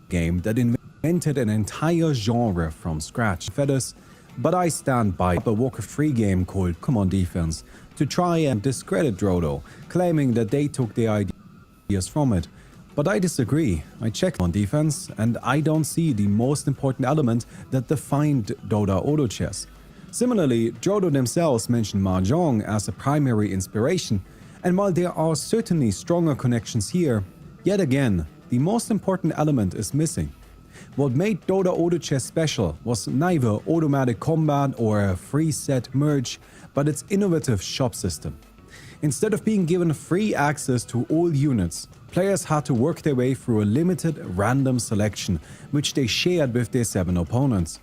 game that invented an entire genre from scratch. Feathers, but I stand by a Warcraft 3 game called Command Defense to try and discredit Jodo, claiming that they took their ideas from it. But I disagree. I checked on defense and I don't see the most important element that defined Dota Auto Chess. Similarly, Jodo themselves mentioned Mahjong as a primary inspiration, and while there are certainly stronger connections here, yet again, the most important element is missing. What made Dota Auto Chess special was neither automatic combat or a free set merge, but its innovative shop system. Instead of being given free access to all units, players had to work their way through a limited random selection, which they shared with their 7 opponents.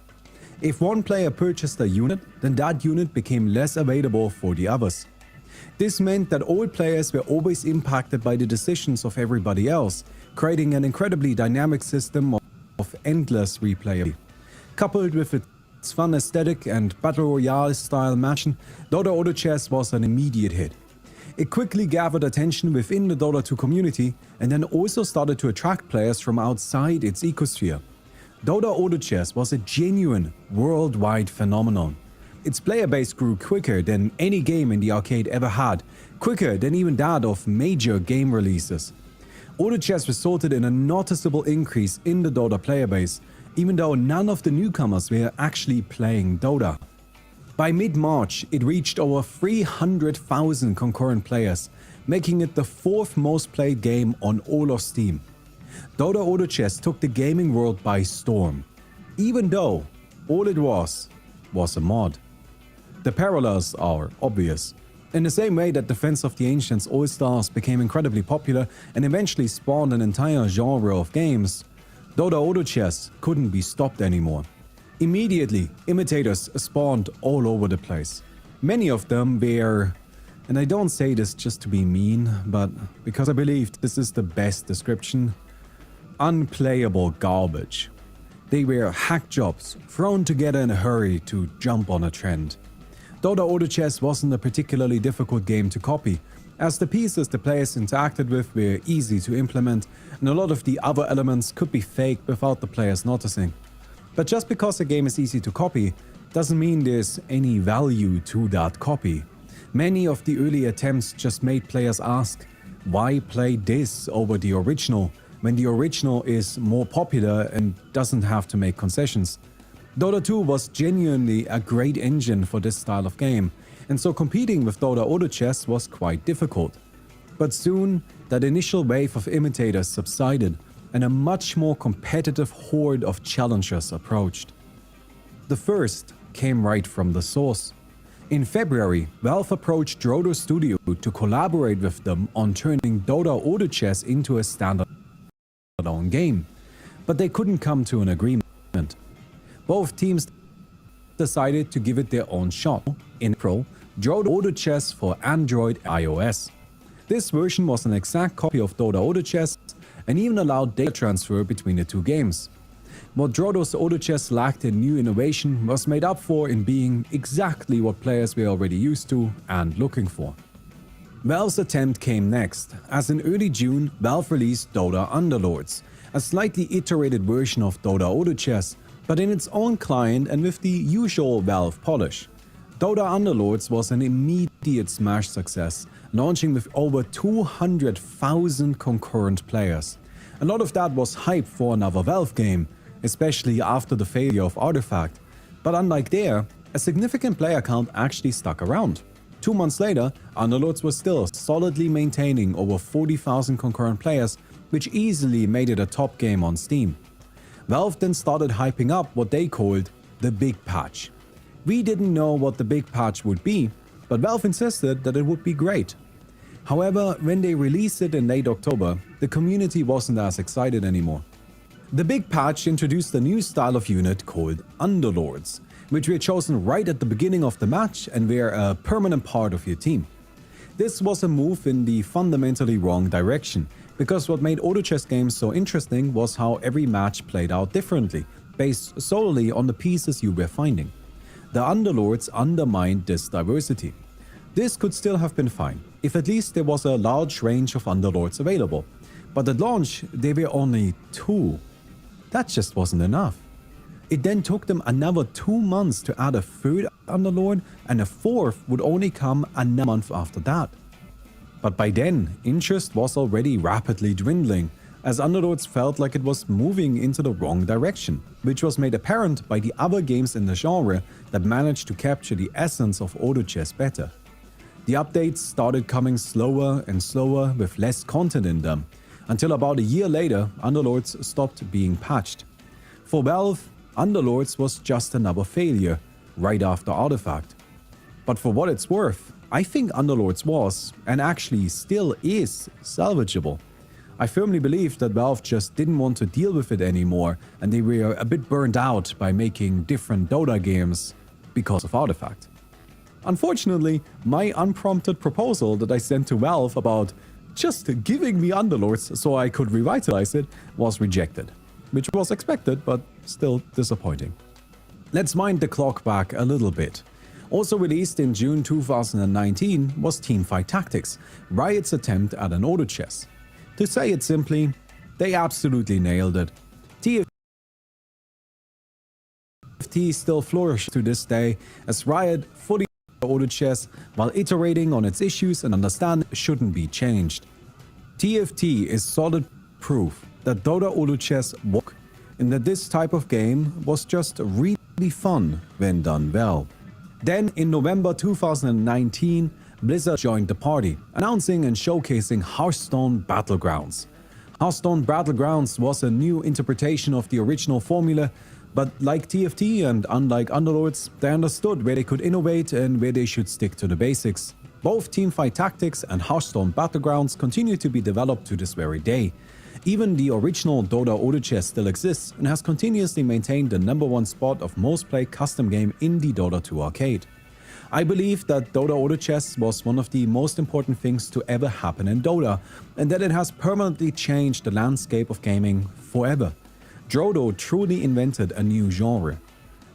If one player purchased a unit, then that unit became less available for the others. This meant that all players were always impacted by the decisions of everybody else, creating an incredibly dynamic system of endless replay. Coupled with its fun aesthetic and battle royale style matching, Dota Auto Chess was an immediate hit. It quickly gathered attention within the Dota 2 community and then also started to attract players from outside its ecosphere. Dota Auto Chess was a genuine worldwide phenomenon. Its player base grew quicker than any game in the arcade ever had, quicker than even that of major game releases. Auto Chess resulted in a noticeable increase in the Dota player base, even though none of the newcomers were actually playing Dota. By mid-March, it reached over 300,000 concurrent players, making it the 4th most played game on all of Steam. Dota Auto Chess took the gaming world by storm, even though all it was a mod. The parallels are obvious. In the same way that Defense of the Ancients All-Stars became incredibly popular and eventually spawned an entire genre of games, Dota Auto Chess couldn't be stopped anymore. Immediately, imitators spawned all over the place. Many of them were, and I don't say this just to be mean, but because I believe this is the best description, unplayable garbage. They were hack jobs thrown together in a hurry to jump on a trend. Dota Auto Chess wasn't a particularly difficult game to copy, as the pieces the players interacted with were easy to implement and a lot of the other elements could be faked without the players noticing. But just because a game is easy to copy doesn't mean there's any value to that copy. Many of the early attempts just made players ask, why play this over the original when the original is more popular and doesn't have to make concessions? Dota 2 was genuinely a great engine for this style of game, and so competing with Dota Auto Chess was quite difficult. But soon, that initial wave of imitators subsided, and a much more competitive horde of challengers approached. The first came right from the source. In February, Valve approached Drodo Studio to collaborate with them on turning Dota Auto Chess into a standalone game, but they couldn't come to an agreement. Both teams decided to give it their own shot. In April, Drodo Auto Chess for Android and iOS. This version was an exact copy of Dota Auto Chess and even allowed data transfer between the two games. What Drodo's Auto Chess lacked in new innovation was made up for in being exactly what players were already used to and looking for. Valve's attempt came next, as in early June, Valve released Dota Underlords, a slightly iterated version of Dota Auto Chess, but in its own client and with the usual Valve polish. Dota Underlords was an immediate smash success, launching with over 200,000 concurrent players. A lot of that was hype for another Valve game, especially after the failure of Artifact, but unlike there, a significant player count actually stuck around. 2 months later, Underlords was still solidly maintaining over 40,000 concurrent players, which easily made it a top game on Steam. Valve then started hyping up what they called the Big Patch. We didn't know what the Big Patch would be, but Valve insisted that it would be great. However, when they released it in late October, the community wasn't as excited anymore. The Big Patch introduced a new style of unit called Underlords, which were chosen right at the beginning of the match and were a permanent part of your team. This was a move in the fundamentally wrong direction, because what made auto chess games so interesting was how every match played out differently, based solely on the pieces you were finding. The Underlords undermined this diversity. This could still have been fine, if at least there was a large range of Underlords available, but at launch there were only 2. That just wasn't enough. It then took them another 2 months to add a 3rd Underlord, and a 4th would only come another month after that. But by then, interest was already rapidly dwindling, as Underlords felt like it was moving into the wrong direction, which was made apparent by the other games in the genre that managed to capture the essence of auto chess better. The updates started coming slower and slower with less content in them, until about a year later, Underlords stopped being patched. For Valve, Underlords was just another failure, right after Artifact. But for what it's worth, I think Underlords was, and actually still is, salvageable. I firmly believe that Valve just didn't want to deal with it anymore, and they were a bit burned out by making different Dota games because of Artifact. Unfortunately, my unprompted proposal that I sent to Valve about just giving me Underlords so I could revitalize it was rejected, which was expected but still disappointing. Let's wind the clock back a little bit. Also released in June 2019 was Teamfight Tactics, Riot's attempt at an auto chess. To say it simply, they absolutely nailed it. TFT still flourishes to this day as Riot fully auto chess while iterating on its issues and understand shouldn't be changed. TFT is solid proof that Dota auto chess works and that this type of game was just really fun when done well. Then in November 2019, Blizzard joined the party, announcing and showcasing Hearthstone Battlegrounds. Hearthstone Battlegrounds was a new interpretation of the original formula, but like TFT and unlike Underlords, they understood where they could innovate and where they should stick to the basics. Both Teamfight Tactics and Hearthstone Battlegrounds continue to be developed to this very day. Even the original Dota auto chess still exists and has continuously maintained the #1 spot of most played custom game in the Dota 2 arcade. I believe that Dota auto chess was one of the most important things to ever happen in Dota, and that it has permanently changed the landscape of gaming forever. Drodo truly invented a new genre.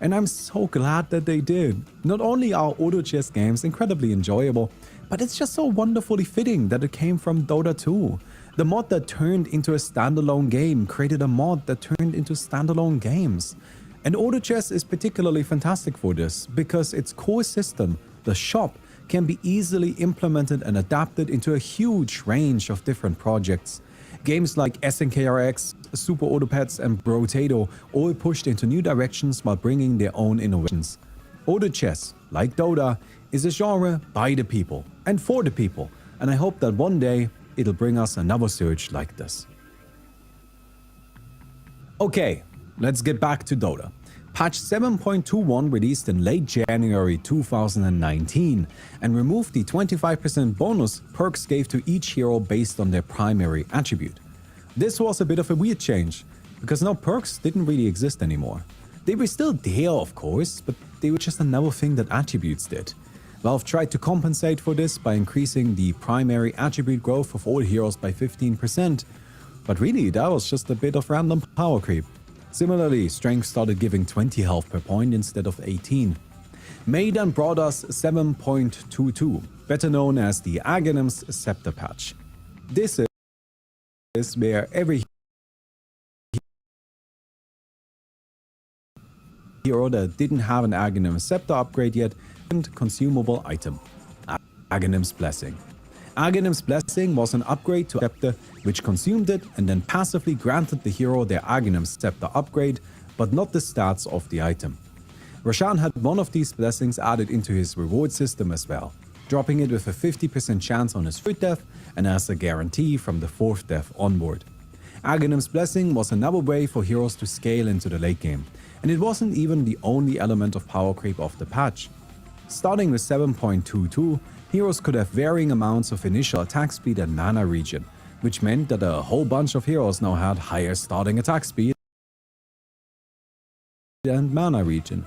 And I'm so glad that they did. Not only are auto chess games incredibly enjoyable, but it's just so wonderfully fitting that it came from Dota 2. The mod that turned into a standalone game created a mod that turned into standalone games. And auto chess is particularly fantastic for this, because its core system, the shop, can be easily implemented and adapted into a huge range of different projects. Games like SNKRX, Super Autopets and Brotato all pushed into new directions while bringing their own innovations. Auto chess, like Dota, is a genre by the people and for the people, and I hope that one day it'll bring us another surge like this. Okay, let's get back to Dota. Patch 7.21 released in late January 2019 and removed the 25% bonus perks gave to each hero based on their primary attribute. This was a bit of a weird change, because now perks didn't really exist anymore. They were still there of course, but they were just another thing that attributes did. Valve tried to compensate for this by increasing the primary attribute growth of all heroes by 15%, but really that was just a bit of random power creep. Similarly, Strength started giving 20 health per point instead of 18. May then brought us 7.22, better known as the Aghanim's Scepter patch. This is where every hero that didn't have an Aghanim's Scepter upgrade yet and consumable item, Aghanim's Blessing. Aghanim's Blessing was an upgrade to Scepter which consumed it and then passively granted the hero their Aghanim's Scepter upgrade, but not the stats of the item. Roshan had one of these blessings added into his reward system as well, dropping it with a 50% chance on his 3rd death and as a guarantee from the 4th death onward. Aghanim's Blessing was another way for heroes to scale into the late game, and it wasn't even the only element of power creep of the patch. Starting with 7.22, heroes could have varying amounts of initial attack speed and mana regen, which meant that a whole bunch of heroes now had higher starting attack speed and mana regen.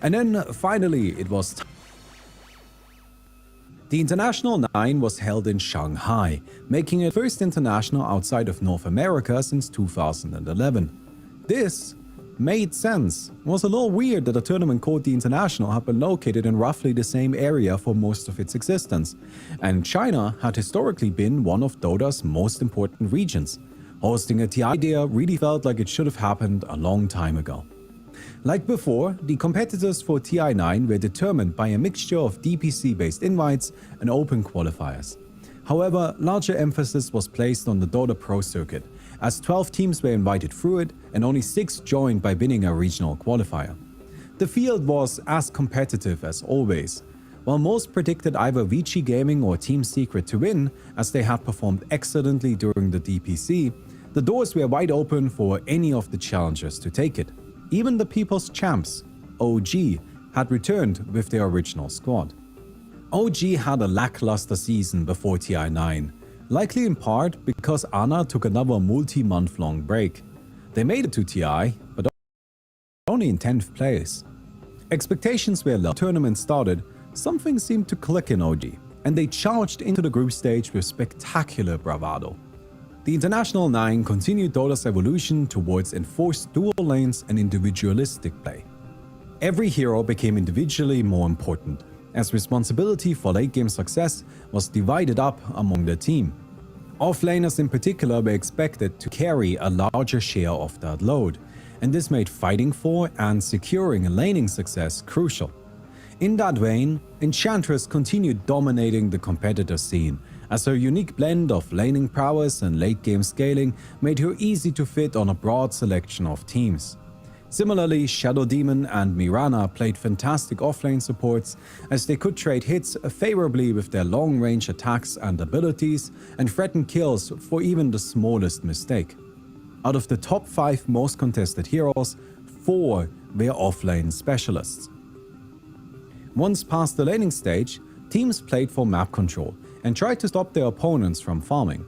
And then finally it was time. The International 9 was held in Shanghai, making it first international outside of North America since 2011. This made sense. It was a little weird that a tournament called the International had been located in roughly the same area for most of its existence, and China had historically been one of Dota's most important regions. Hosting a TI there really felt like it should have happened a long time ago. Like before, the competitors for TI9 were determined by a mixture of DPC-based invites and open qualifiers. However, larger emphasis was placed on the Dota Pro circuit, as 12 teams were invited through it and only 6 joined by winning a regional qualifier. The field was as competitive as always. While most predicted either Vici Gaming or Team Secret to win, as they had performed excellently during the DPC, the doors were wide open for any of the challengers to take it. Even the People's Champs, OG, had returned with their original squad. OG had a lackluster season before TI9, likely in part because Ana took another multi-month-long break. They made it to TI, but only in 10th place. Expectations were low. The tournament started, something seemed to click in OG, and they charged into the group stage with spectacular bravado. The International 9 continued Dota's evolution towards enforced dual lanes and individualistic play. Every hero became individually more important, as responsibility for late game success was divided up among the team. Offlaners in particular were expected to carry a larger share of that load, and this made fighting for and securing a laning success crucial. In that vein, Enchantress continued dominating the competitor scene, as her unique blend of laning prowess and late-game scaling made her easy to fit on a broad selection of teams. Similarly, Shadow Demon and Mirana played fantastic offlane supports, as they could trade hits favorably with their long-range attacks and abilities and threaten kills for even the smallest mistake. Out of the top 5 most contested heroes, 4 were offlane specialists. Once past the laning stage, teams played for map control and tried to stop their opponents from farming.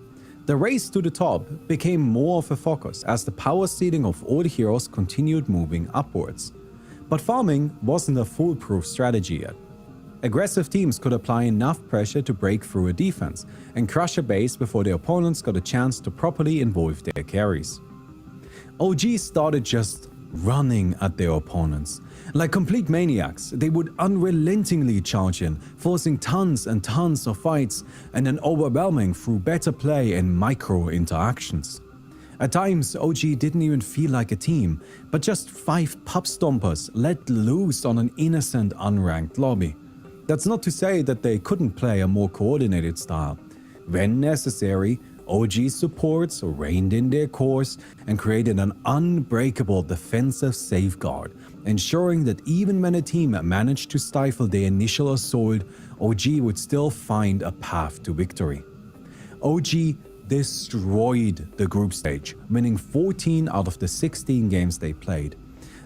The race to the top became more of a focus as the power ceiling of all the heroes continued moving upwards. But farming wasn't a foolproof strategy yet. Aggressive teams could apply enough pressure to break through a defense and crush a base before their opponents got a chance to properly involve their carries. OG started just running at their opponents. Like complete maniacs, they would unrelentingly charge in, forcing tons and tons of fights and then overwhelming through better play and micro interactions. At times, OG didn't even feel like a team, but just 5 pub stompers let loose on an innocent unranked lobby. That's not to say that they couldn't play a more coordinated style. When necessary, OG supports reined in their course and created an unbreakable defensive safeguard, ensuring that even when a team managed to stifle their initial assault, OG would still find a path to victory. OG destroyed the group stage, winning 14 out of the 16 games they played.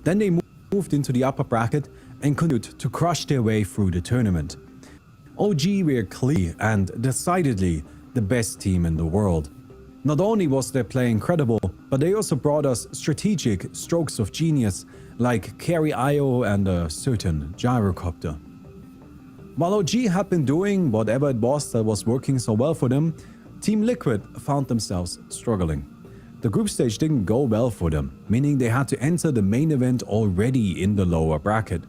Then they moved into the upper bracket and continued to crush their way through the tournament. OG were clear and decidedly the best team in the world. Not only was their play incredible, but they also brought us strategic strokes of genius like carry IO and a certain gyrocopter. While OG had been doing whatever it was that was working so well for them, Team Liquid found themselves struggling. The group stage didn't go well for them, meaning they had to enter the main event already in the lower bracket.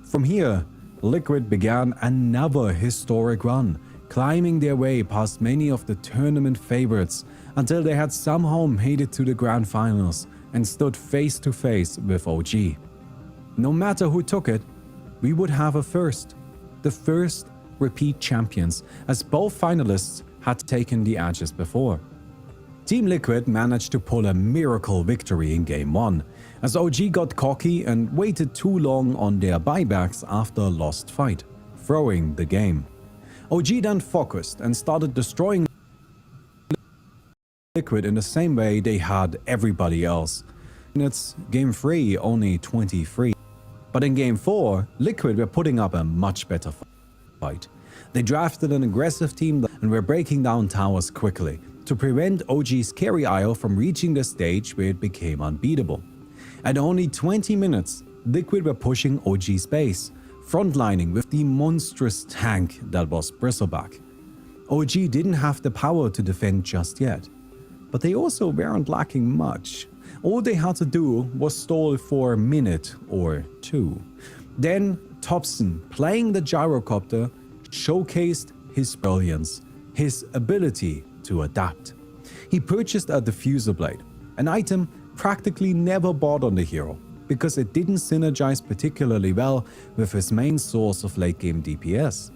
From here, Liquid began another historic run, climbing their way past many of the tournament favorites until they had somehow made it to the grand finals and stood face to face with OG. No matter who took it, we would have a first. The first repeat champions, as both finalists had taken the edges before. Team Liquid managed to pull a miracle victory in Game 1, as OG got cocky and waited too long on their buybacks after a lost fight, throwing the game. OG then focused and started destroying Liquid in the same way they had everybody else. In its Game 3, only 23. But in Game 4, Liquid were putting up a much better fight. They drafted an aggressive team and were breaking down towers quickly to prevent OG's carry IO from reaching the stage where it became unbeatable. At only 20 minutes, Liquid were pushing OG's base, frontlining with the monstrous tank that was Bristleback. OG didn't have the power to defend just yet, but they also weren't lacking much. All they had to do was stall for a minute or 2. Then Thompson, playing the gyrocopter, showcased his brilliance, his ability to adapt. He purchased a diffuser blade, an item practically never bought on the hero, because it didn't synergize particularly well with his main source of late-game DPS.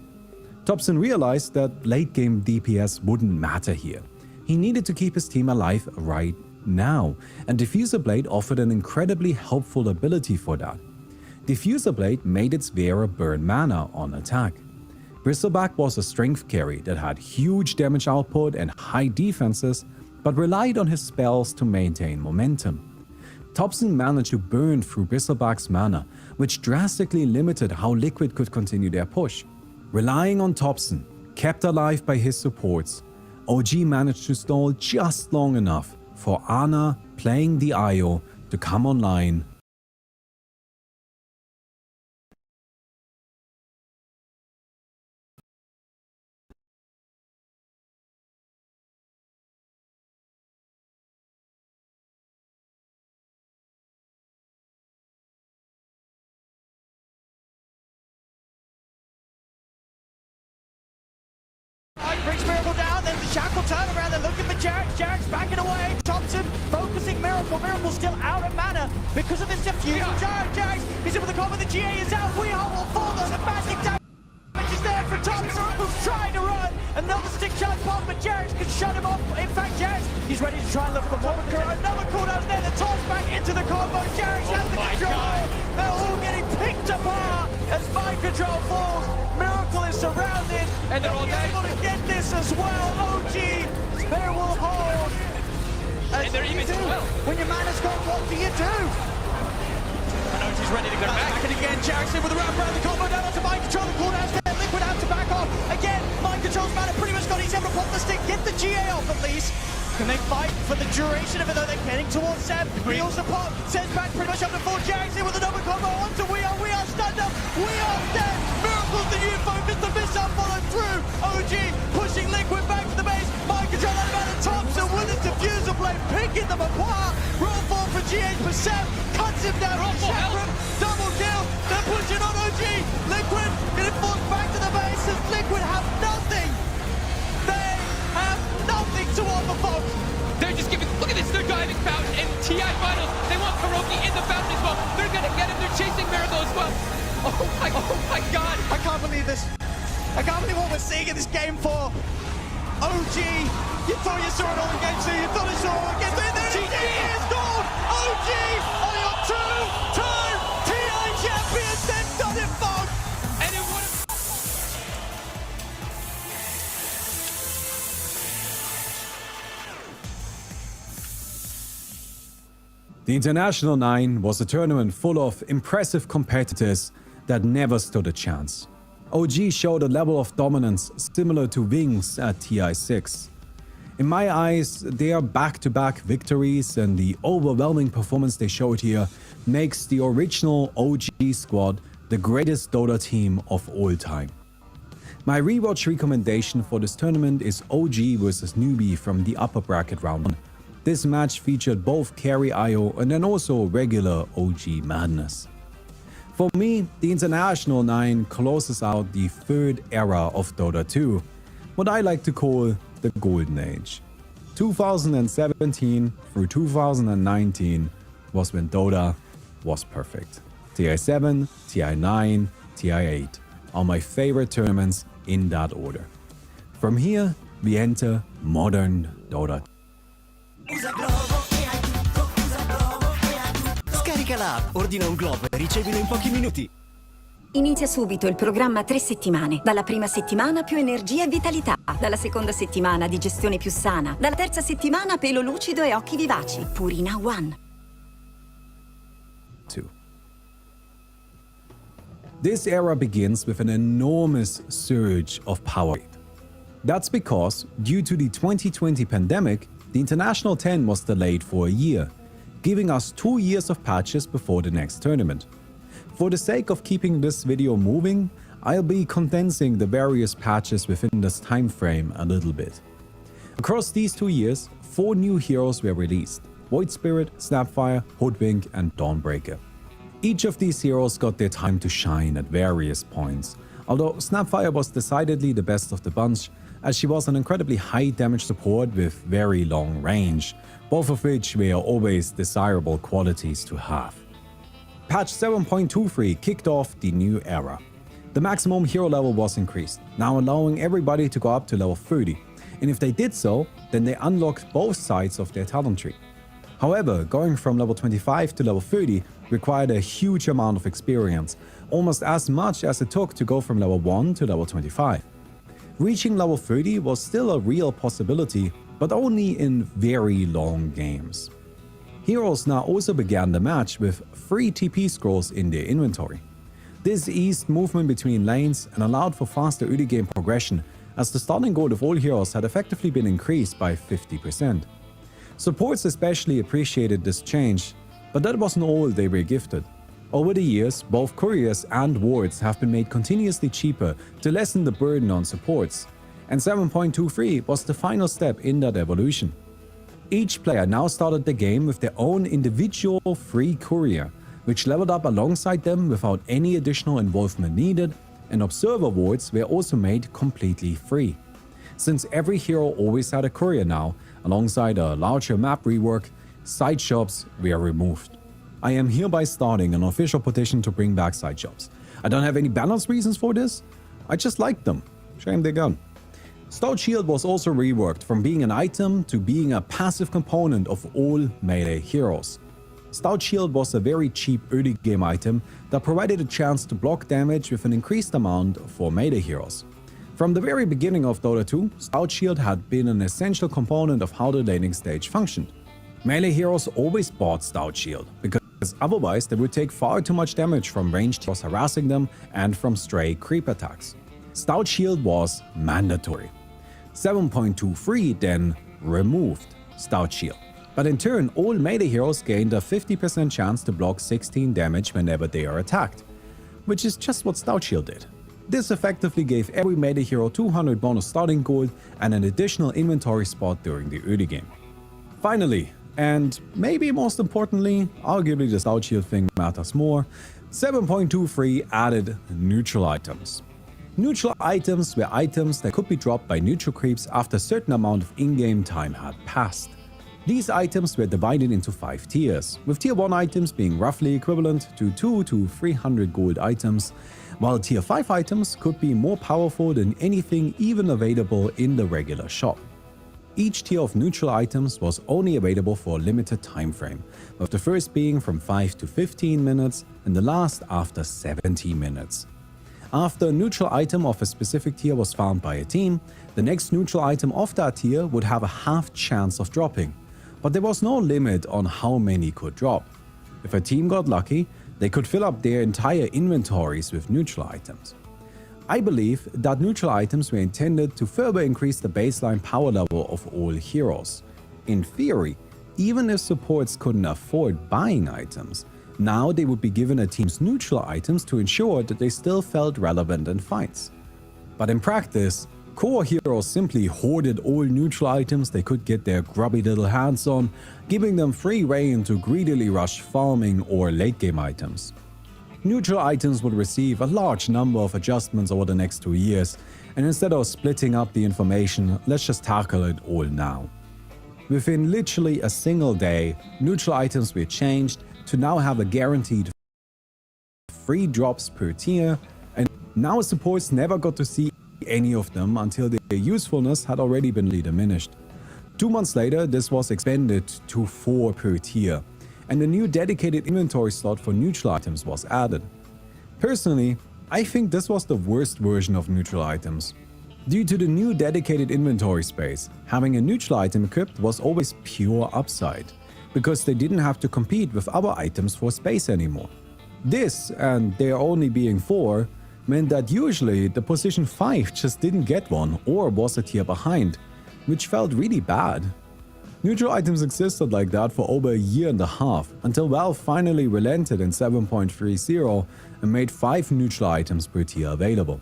Thompson realized that late-game DPS wouldn't matter here. He needed to keep his team alive right now, and Diffuser Blade offered an incredibly helpful ability for that. Diffuser Blade made its wearer burn mana on attack. Bristleback was a strength carry that had huge damage output and high defenses, but relied on his spells to maintain momentum. Thompson managed to burn through Bristleback's mana, which drastically limited how Liquid could continue their push. Relying on Thompson, kept alive by his supports, OG managed to stall just long enough for Ana playing the IO to come online brings Miracle down, then the Shackle turn around, they're looking for Jarek. Jarek's backing away. Thompson focusing Miracle. Miracle still out of mana because of his diffusion. Jarek, he's in with the combo, the GA is out. We are will fall though, the massive damage is there for Thompson, who's trying to run. Another stick charge pop, but Jarek can shut him off. In fact, Jarek, he's ready to try and look for the Monaco. Another cooldown there, the toss back into the combo. Jarek has the control. They're all getting picked apart as mind control falls. Miracle is surrounded, and they're all able to get this as well. OG, Spare will hold. And they're even well. When your mana's gone, what do you do? And OG's ready to go back. And again, Jarek's in with the wrap around the combo down onto mind control. The cooldown's there. Liquid out to back off. Again, mind control's mana pretty much got. He's able to pop the stick, get the GA off at least. Can they fight for the duration of it though? They're getting towards Seb. Wheels the pop. Sends back pretty much up to 4. Jarek's in with another combo onto We Are. We Are stunned up. We Are dead. Miracle's the new focus. The missile followed through. OG pushing Liquid back to the base. Mind control out of mana. Thompson with his diffuser blade picking them apart. Roll fall for GH for Seb. Cuts him down. Shepard. Double kill. They're pushing on OG. Liquid getting forced back to the base as Liquid have nothing. They have nothing to offer, folks. They're just giving, look at this, they're diving Fountain and TI Finals. They want Kuroki in the Fountain as well. They're gonna get him, they're chasing Miracle as well. Oh my god. I can't believe this. I can't believe what we're seeing in this game for OG. You thought you saw it all in game 2, you thought you saw it all in game 3, there it is, gold! OG are your two-time TI champions, they've done it, folks! And it would have... The International 9 was a tournament full of impressive competitors that never stood a chance. OG showed a level of dominance similar to Wings at TI6. In my eyes, their back-to-back victories and the overwhelming performance they showed here makes the original OG squad the greatest Dota team of all time. My rewatch recommendation for this tournament is OG vs Newbie from the upper bracket round 1. This match featured both carry IO and then also regular OG madness. For me, the International 9 closes out the third era of Dota 2, what I like to call the Golden Age. 2017 through 2019 was when Dota was perfect. TI7, TI9, TI8 are my favorite tournaments in that order. From here, we enter modern Dota. Scarica l'app, ordina un globo e ricevilo in pochi minuti. Inizia subito il programma 3 settimane. Dalla prima settimana più energia e vitalità. Dalla seconda settimana digestione più sana. Dalla terza settimana pelo lucido e occhi vivaci. Purina One. 2. This era begins with an enormous surge of power. That's because, due to the 2020 pandemic, the International 10 was delayed for a year, giving us 2 years of patches before the next tournament. For the sake of keeping this video moving, I'll be condensing the various patches within this time frame a little bit. Across these 2 years, 4 new heroes were released: Void Spirit, Snapfire, Hoodwink and Dawnbreaker. Each of these heroes got their time to shine at various points, although Snapfire was decidedly the best of the bunch, as she was an incredibly high damage support with very long range, both of which were always desirable qualities to have. Patch 7.23 kicked off the new era. The maximum hero level was increased, now allowing everybody to go up to level 30, and if they did so, then they unlocked both sides of their talent tree. However, going from level 25 to level 30 required a huge amount of experience, almost as much as it took to go from level 1 to level 25. Reaching level 30 was still a real possibility, but only in very long games. Heroes now also began the match with 3 TP scrolls in their inventory. This eased movement between lanes and allowed for faster early game progression, as the starting gold of all heroes had effectively been increased by 50%. Supports especially appreciated this change, but that wasn't all they were gifted. Over the years, both couriers and wards have been made continuously cheaper to lessen the burden on supports, and 7.23 was the final step in that evolution. Each player now started the game with their own individual free courier, which leveled up alongside them without any additional involvement needed, and observer wards were also made completely free. Since every hero always had a courier now, alongside a larger map rework, side shops were removed. I am hereby starting an official petition to bring back side shops. I don't have any balanced reasons for this, I just like them. Shame they're gone. Stout Shield was also reworked from being an item to being a passive component of all melee heroes. Stout Shield was a very cheap early game item that provided a chance to block damage with an increased amount for melee heroes. From the very beginning of Dota 2, Stout Shield had been an essential component of how the laning stage functioned. Melee heroes always bought Stout Shield, because otherwise they would take far too much damage from ranged heroes harassing them and from stray creep attacks. Stout Shield was mandatory. 7.23 then removed Stout Shield. But in turn, all melee heroes gained a 50% chance to block 16 damage whenever they are attacked, which is just what Stout Shield did. This effectively gave every melee hero 200 bonus starting gold and an additional inventory spot during the early game. Finally, and maybe most importantly, arguably the Stout Shield thing matters more, 7.23 added neutral items. Neutral items were items that could be dropped by neutral creeps after a certain amount of in-game time had passed. These items were divided into 5 tiers, with tier 1 items being roughly equivalent to 2 to 300 gold items, while tier 5 items could be more powerful than anything even available in the regular shop. Each tier of neutral items was only available for a limited time frame, with the first being from 5 to 15 minutes and the last after 70 minutes. After a neutral item of a specific tier was found by a team, the next neutral item of that tier would have a half chance of dropping, but there was no limit on how many could drop. If a team got lucky, they could fill up their entire inventories with neutral items. I believe that neutral items were intended to further increase the baseline power level of all heroes. In theory, even if supports couldn't afford buying items, now they would be given a team's neutral items to ensure that they still felt relevant in fights. But in practice, core heroes simply hoarded all neutral items they could get their grubby little hands on, giving them free rein to greedily rush farming or late game items. Neutral items would receive a large number of adjustments over the next 2 years, and instead of splitting up the information, let's just tackle it all now. Within literally a single day, neutral items were changed to now have a guaranteed 3 drops per tier, and now supports never got to see any of them until their usefulness had already been diminished. 2 months later, this was expanded to 4 per tier, and a new dedicated inventory slot for neutral items was added. Personally, I think this was the worst version of neutral items. Due to the new dedicated inventory space, having a neutral item equipped was always pure upside, because they didn't have to compete with other items for space anymore. This, and there only being 4, meant that usually the position 5 just didn't get one or was a tier behind, which felt really bad. Neutral items existed like that for over a year and a half, until Valve finally relented in 7.30 and made 5 neutral items per tier available.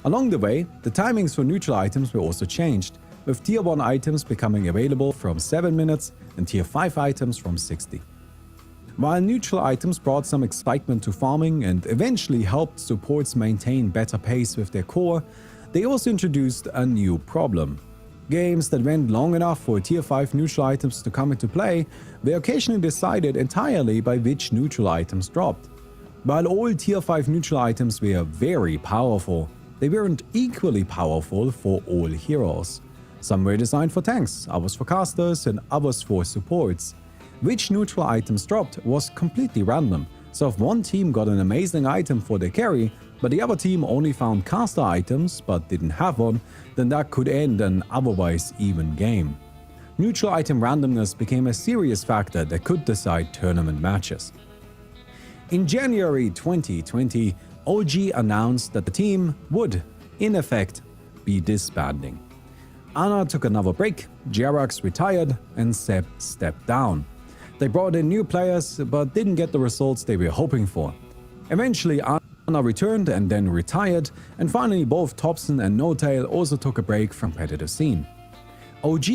Along the way, the timings for neutral items were also changed, with tier 1 items becoming available from 7 minutes and tier 5 items from 60. While neutral items brought some excitement to farming and eventually helped supports maintain better pace with their core, they also introduced a new problem. Games that went long enough for tier 5 neutral items to come into play were occasionally decided entirely by which neutral items dropped. While all tier 5 neutral items were very powerful, they weren't equally powerful for all heroes. Some were designed for tanks, others for casters, and others for supports. Which neutral items dropped was completely random, so if one team got an amazing item for their carry, but the other team only found caster items but didn't have one, then that could end an otherwise even game. Neutral item randomness became a serious factor that could decide tournament matches. In January 2020, OG announced that the team would, in effect, be disbanding. Ana took another break, Jerax retired, and Seb stepped down. They brought in new players, but didn't get the results they were hoping for. Eventually, Ana returned and then retired, and finally both Thompson and No-Tail also took a break from competitive scene. OG,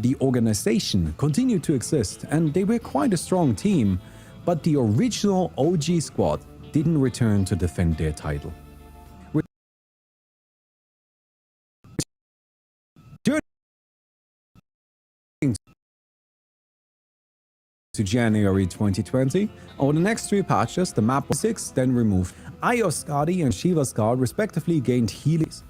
the organization, continued to exist, and they were quite a strong team, but the original OG squad didn't return to defend their title. to January 2020. Over the next 3 patches, the map was 6, then removed. Ioskadi and Shivaskar respectively gained healings.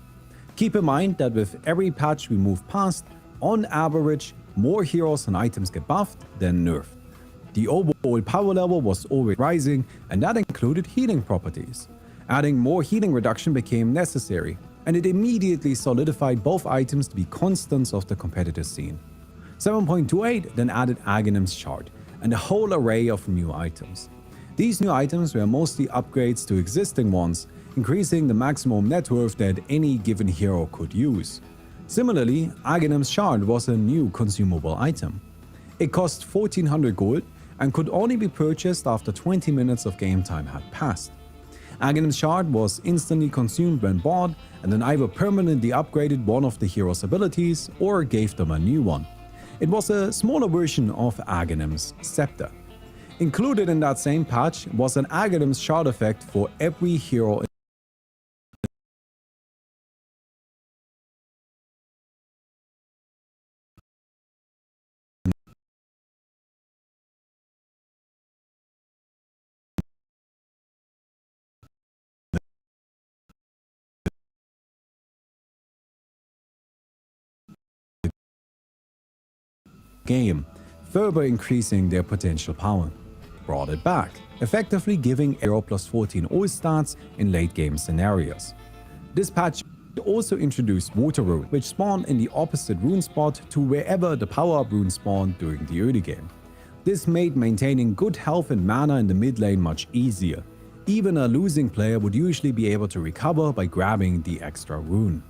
Keep in mind that with every patch we move past, on average, more heroes and items get buffed than nerfed. The overall power level was always rising, and that included healing properties. Adding more healing reduction became necessary, and it immediately solidified both items to be constants of the competitive scene. 7.28 then added Aghanim's Shard, and a whole array of new items. These new items were mostly upgrades to existing ones, increasing the maximum net worth that any given hero could use. Similarly, Aghanim's Shard was a new consumable item. It cost 1400 gold and could only be purchased after 20 minutes of game time had passed. Aghanim's Shard was instantly consumed when bought and then either permanently upgraded one of the hero's abilities or gave them a new one. It was a smaller version of Aghanim's Scepter. Included in that same patch was an Aghanim's Shard effect for every hero game, further increasing their potential power. Brought it back, effectively giving hero plus 14 all stats in late game scenarios. This patch also introduced Water Rune, which spawned in the opposite rune spot to wherever the power-up rune spawned during the early game. This made maintaining good health and mana in the mid lane much easier. Even a losing player would usually be able to recover by grabbing the extra rune.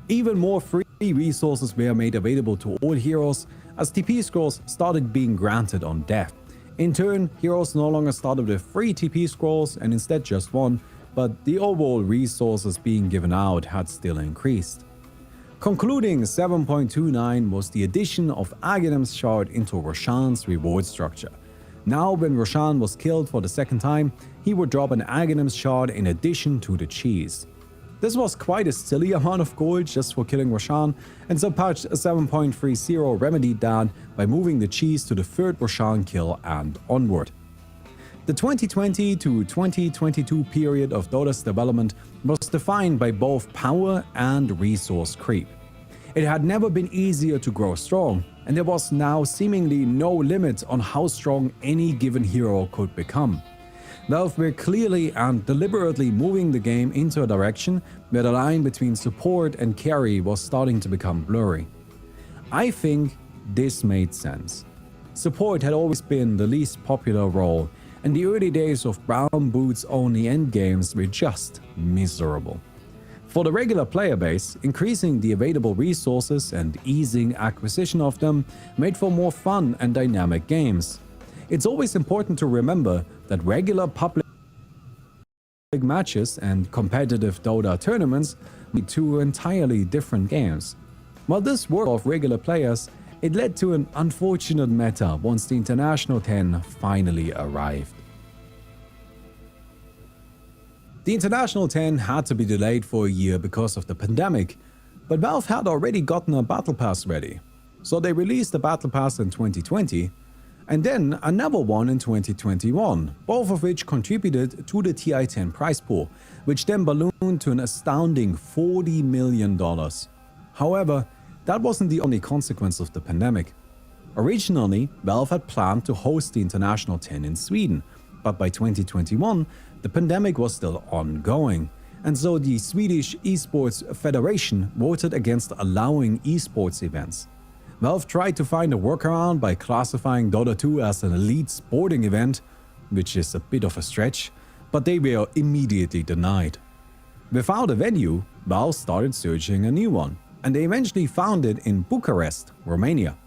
Even more free resources were made available to all heroes, as TP scrolls started being granted on death. In turn, heroes no longer started with 3 TP scrolls and instead just 1, but the overall resources being given out had still increased. Concluding 7.29 was the addition of Aghanim's Shard into Roshan's reward structure. Now when Roshan was killed for the second time, he would drop an Aghanim's Shard in addition to the cheese. This was quite a silly amount of gold just for killing Roshan, and so patch 7.30 remedied that by moving the cheese to the 3rd Roshan kill and onward. The 2020 to 2022 period of Dota's development was defined by both power and resource creep. It had never been easier to grow strong, and there was now seemingly no limit on how strong any given hero could become. Valve were clearly and deliberately moving the game into a direction where the line between support and carry was starting to become blurry. I think this made sense. Support had always been the least popular role, and the early days of brown boots only endgames were just miserable. For the regular player base, increasing the available resources and easing acquisition of them made for more fun and dynamic games. It's always important to remember that regular public matches and competitive Dota tournaments lead to entirely different games. While this worked off regular players, it led to an unfortunate meta once the International 10 finally arrived. The International 10 had to be delayed for a year because of the pandemic, but Valve had already gotten a Battle Pass ready. So they released the Battle Pass in 2020, and then another one in 2021, both of which contributed to the TI-10 prize pool, which then ballooned to an astounding $40 million. However, that wasn't the only consequence of the pandemic. Originally, Valve had planned to host the International 10 in Sweden, but by 2021, the pandemic was still ongoing, and so the Swedish Esports Federation voted against allowing esports events. Valve tried to find a workaround by classifying Dota 2 as an elite sporting event, which is a bit of a stretch, but they were immediately denied. Without a venue, Valve started searching a new one, and they eventually found it in Bucharest, Romania.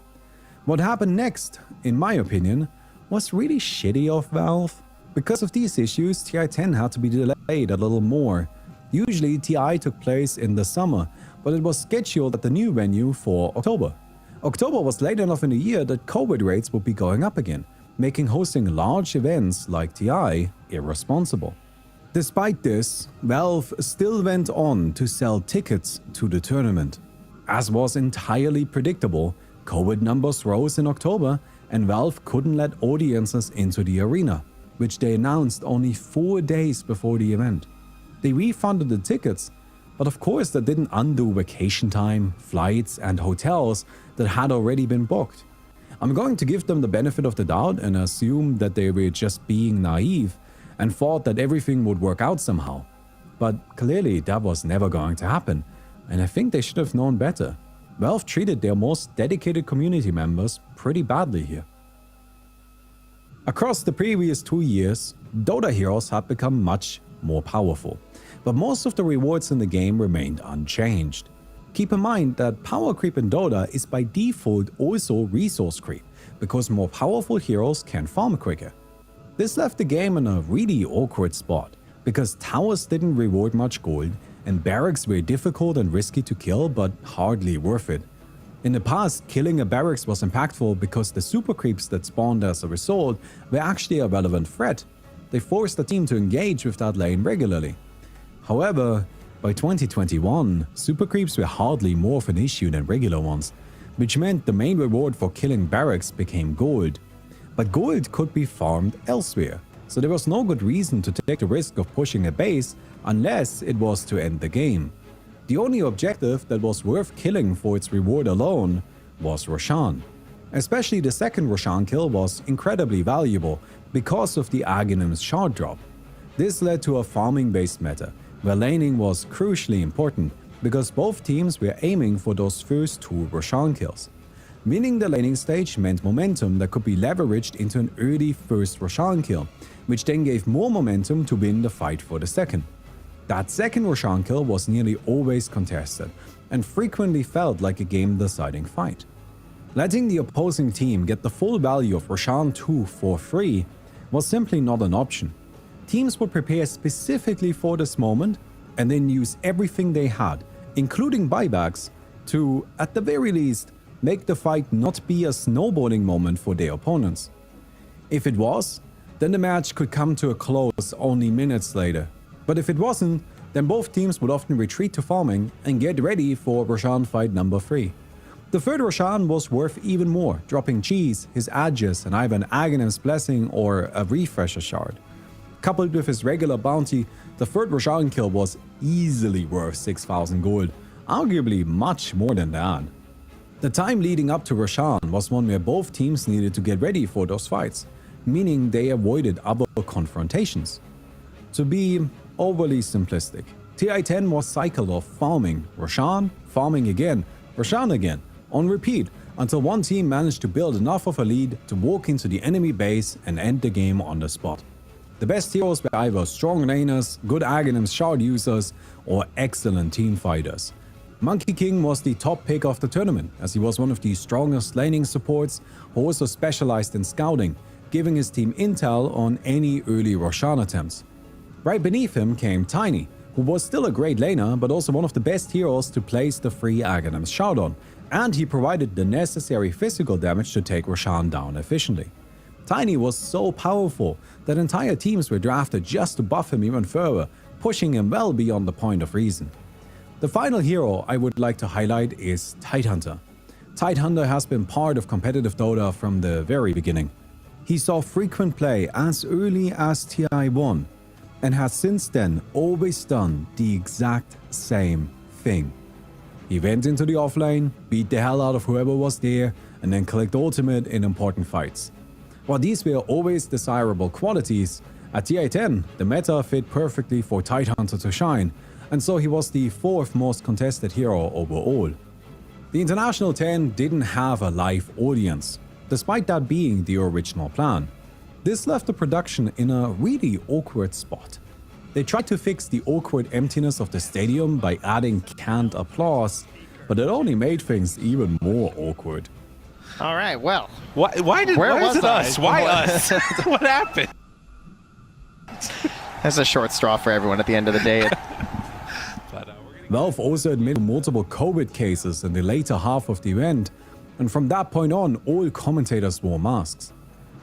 What happened next, in my opinion, was really shitty of Valve. Because of these issues, TI-10 had to be delayed a little more. Usually TI took place in the summer, but it was scheduled at the new venue for October. October was late enough in the year that COVID rates would be going up again, making hosting large events like TI irresponsible. Despite this, Valve still went on to sell tickets to the tournament. As was entirely predictable, COVID numbers rose in October, and Valve couldn't let audiences into the arena, which they announced only 4 days before the event. They refunded the tickets, but of course that didn't undo vacation time, flights, and hotels that had already been booked. I'm going to give them the benefit of the doubt and assume that they were just being naive and thought that everything would work out somehow. But clearly that was never going to happen, and I think they should have known better. Valve treated their most dedicated community members pretty badly here. Across the previous 2 years, Dota heroes had become much more powerful, but most of the rewards in the game remained unchanged. Keep in mind that power creep in Dota is by default also resource creep, because more powerful heroes can farm quicker. This left the game in a really awkward spot, because towers didn't reward much gold, and barracks were difficult and risky to kill but hardly worth it. In the past, killing a barracks was impactful because the super creeps that spawned as a result were actually a relevant threat. They forced the team to engage with that lane regularly. However, by 2021, super creeps were hardly more of an issue than regular ones, which meant the main reward for killing barracks became gold. But gold could be farmed elsewhere, so there was no good reason to take the risk of pushing a base unless it was to end the game. The only objective that was worth killing for its reward alone was Roshan. Especially the second Roshan kill was incredibly valuable because of the Aghanim's shard drop. This led to a farming-based meta, where laning was crucially important because both teams were aiming for those first 2 Roshan kills. Winning the laning stage meant momentum that could be leveraged into an early first Roshan kill, which then gave more momentum to win the fight for the second. That second Roshan kill was nearly always contested and frequently felt like a game-deciding fight. Letting the opposing team get the full value of Roshan 2 for free was simply not an option. Teams would prepare specifically for this moment and then use everything they had, including buybacks, to, at the very least, make the fight not be a snowballing moment for their opponents. If it was, then the match could come to a close only minutes later. But if it wasn't, then both teams would often retreat to farming and get ready for Roshan fight number 3. The third Roshan was worth even more, dropping Cheese, his Aegis, and either an Aghanim's Blessing or a Refresher Shard. Coupled with his regular bounty, the third Roshan kill was easily worth 6,000 gold, arguably much more than that. The time leading up to Roshan was one where both teams needed to get ready for those fights, meaning they avoided other confrontations. To be overly simplistic, TI-10 was cycle of farming Roshan, farming again, Roshan again, on repeat, until one team managed to build enough of a lead to walk into the enemy base and end the game on the spot. The best heroes were either strong laners, good Aghanim's shard users, or excellent team fighters. Monkey King was the top pick of the tournament, as he was one of the strongest laning supports who also specialized in scouting, giving his team intel on any early Roshan attempts. Right beneath him came Tiny, who was still a great laner but also one of the best heroes to place the free Aghanim's shard on, and he provided the necessary physical damage to take Roshan down efficiently. Tiny was so powerful that entire teams were drafted just to buff him even further, pushing him well beyond the point of reason. The final hero I would like to highlight is Tidehunter. Tidehunter has been part of competitive Dota from the very beginning. He saw frequent play as early as TI1 and has since then always done the exact same thing. He went into the offlane, beat the hell out of whoever was there, and then clicked ultimate in important fights. While these were always desirable qualities, at TI10 the meta fit perfectly for Tidehunter to shine, and so he was the 4th most contested hero overall. The International 10 didn't have a live audience, despite that being the original plan. This left the production in a really awkward spot. They tried to fix the awkward emptiness of the stadium by adding canned applause, but it only made things even more awkward. All right, well. Why is it us? Why us? What happened? That's a short straw for everyone at the end of the day. Valve also admitted multiple COVID cases in the later half of the event, and from that point on, all commentators wore masks.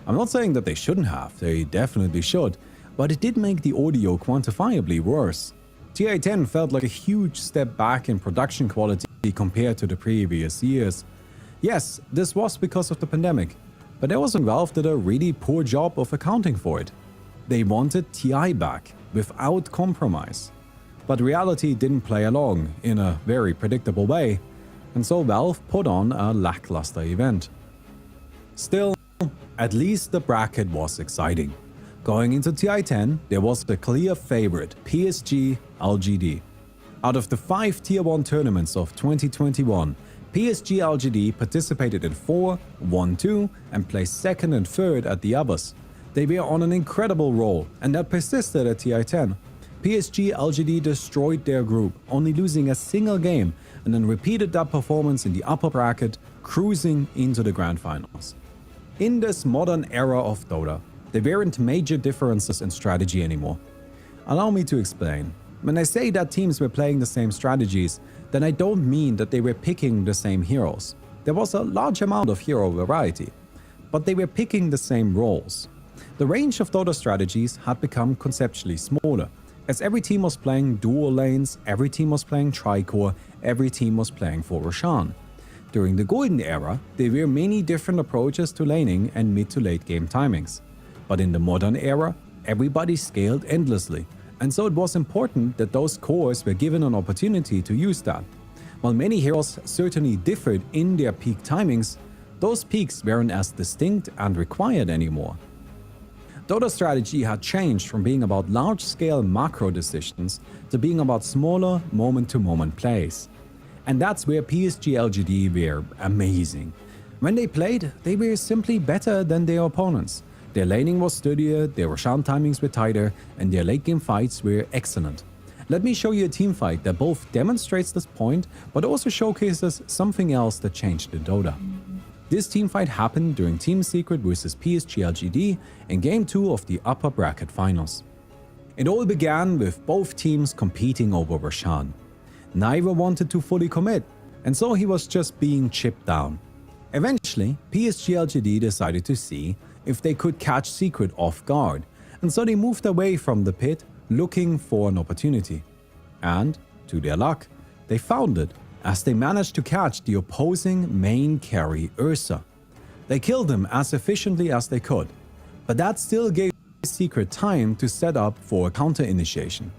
I'm not saying that they shouldn't have, they definitely should, but it did make the audio quantifiably worse. TI10 felt like a huge step back in production quality compared to the previous years. Yes, this was because of the pandemic, but also Valve did a really poor job of accounting for it. They wanted TI back, without compromise. But reality didn't play along in a very predictable way, and so Valve put on a lackluster event. Still, at least the bracket was exciting. Going into TI10, there was the clear favorite, PSG LGD. Out of the 5 Tier 1 tournaments of 2021, PSG LGD participated in 4, won 2, and placed 2nd and 3rd at the others. They were on an incredible roll, and that persisted at TI10. PSG LGD destroyed their group, only losing a single game, and then repeated that performance in the upper bracket, cruising into the grand finals. In this modern era of Dota, there weren't major differences in strategy anymore. Allow me to explain. When I say that teams were playing the same strategies, then I don't mean that they were picking the same heroes. There was a large amount of hero variety, but they were picking the same roles. The range of Dota strategies had become conceptually smaller, as every team was playing dual lanes, every team was playing Tricore, every team was playing for Roshan. During the Golden Era, there were many different approaches to laning and mid to late game timings. But in the Modern Era, everybody scaled endlessly, and so it was important that those cores were given an opportunity to use that. While many heroes certainly differed in their peak timings, those peaks weren't as distinct and required anymore. Dota strategy had changed from being about large-scale macro decisions to being about smaller moment-to-moment plays. And that's where PSG LGD were amazing. When they played, they were simply better than their opponents. Their laning was sturdier, their Roshan timings were tighter, and their late-game fights were excellent. Let me show you a team fight that both demonstrates this point, but also showcases something else that changed in Dota. This teamfight happened during Team Secret vs PSG LGD in Game 2 of the upper bracket finals. It all began with both teams competing over Roshan. Neither wanted to fully commit, and so he was just being chipped down. Eventually, PSG LGD decided to see if they could catch Secret off guard, and so they moved away from the pit looking for an opportunity. And, to their luck, they found it, as they managed to catch the opposing main carry Ursa. They killed him as efficiently as they could, but that still gave Secret time to set up for a counter-initiation.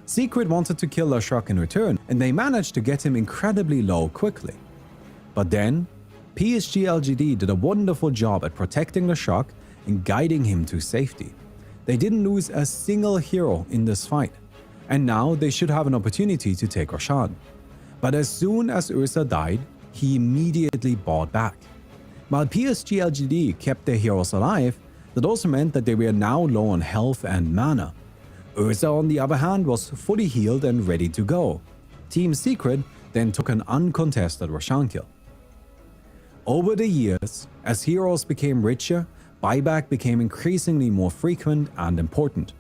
Secret wanted to kill Lashak in return, and they managed to get him incredibly low quickly. But then, PSG LGD did a wonderful job at protecting Lashak and guiding him to safety. They didn't lose a single hero in this fight, and now they should have an opportunity to take Roshan. But as soon as Ursa died, he immediately bought back. While PSG LGD kept their heroes alive, that also meant that they were now low on health and mana. Ursa, on the other hand, was fully healed and ready to go. Team Secret then took an uncontested Roshan kill. Over the years, as heroes became richer, buyback became increasingly more frequent and important.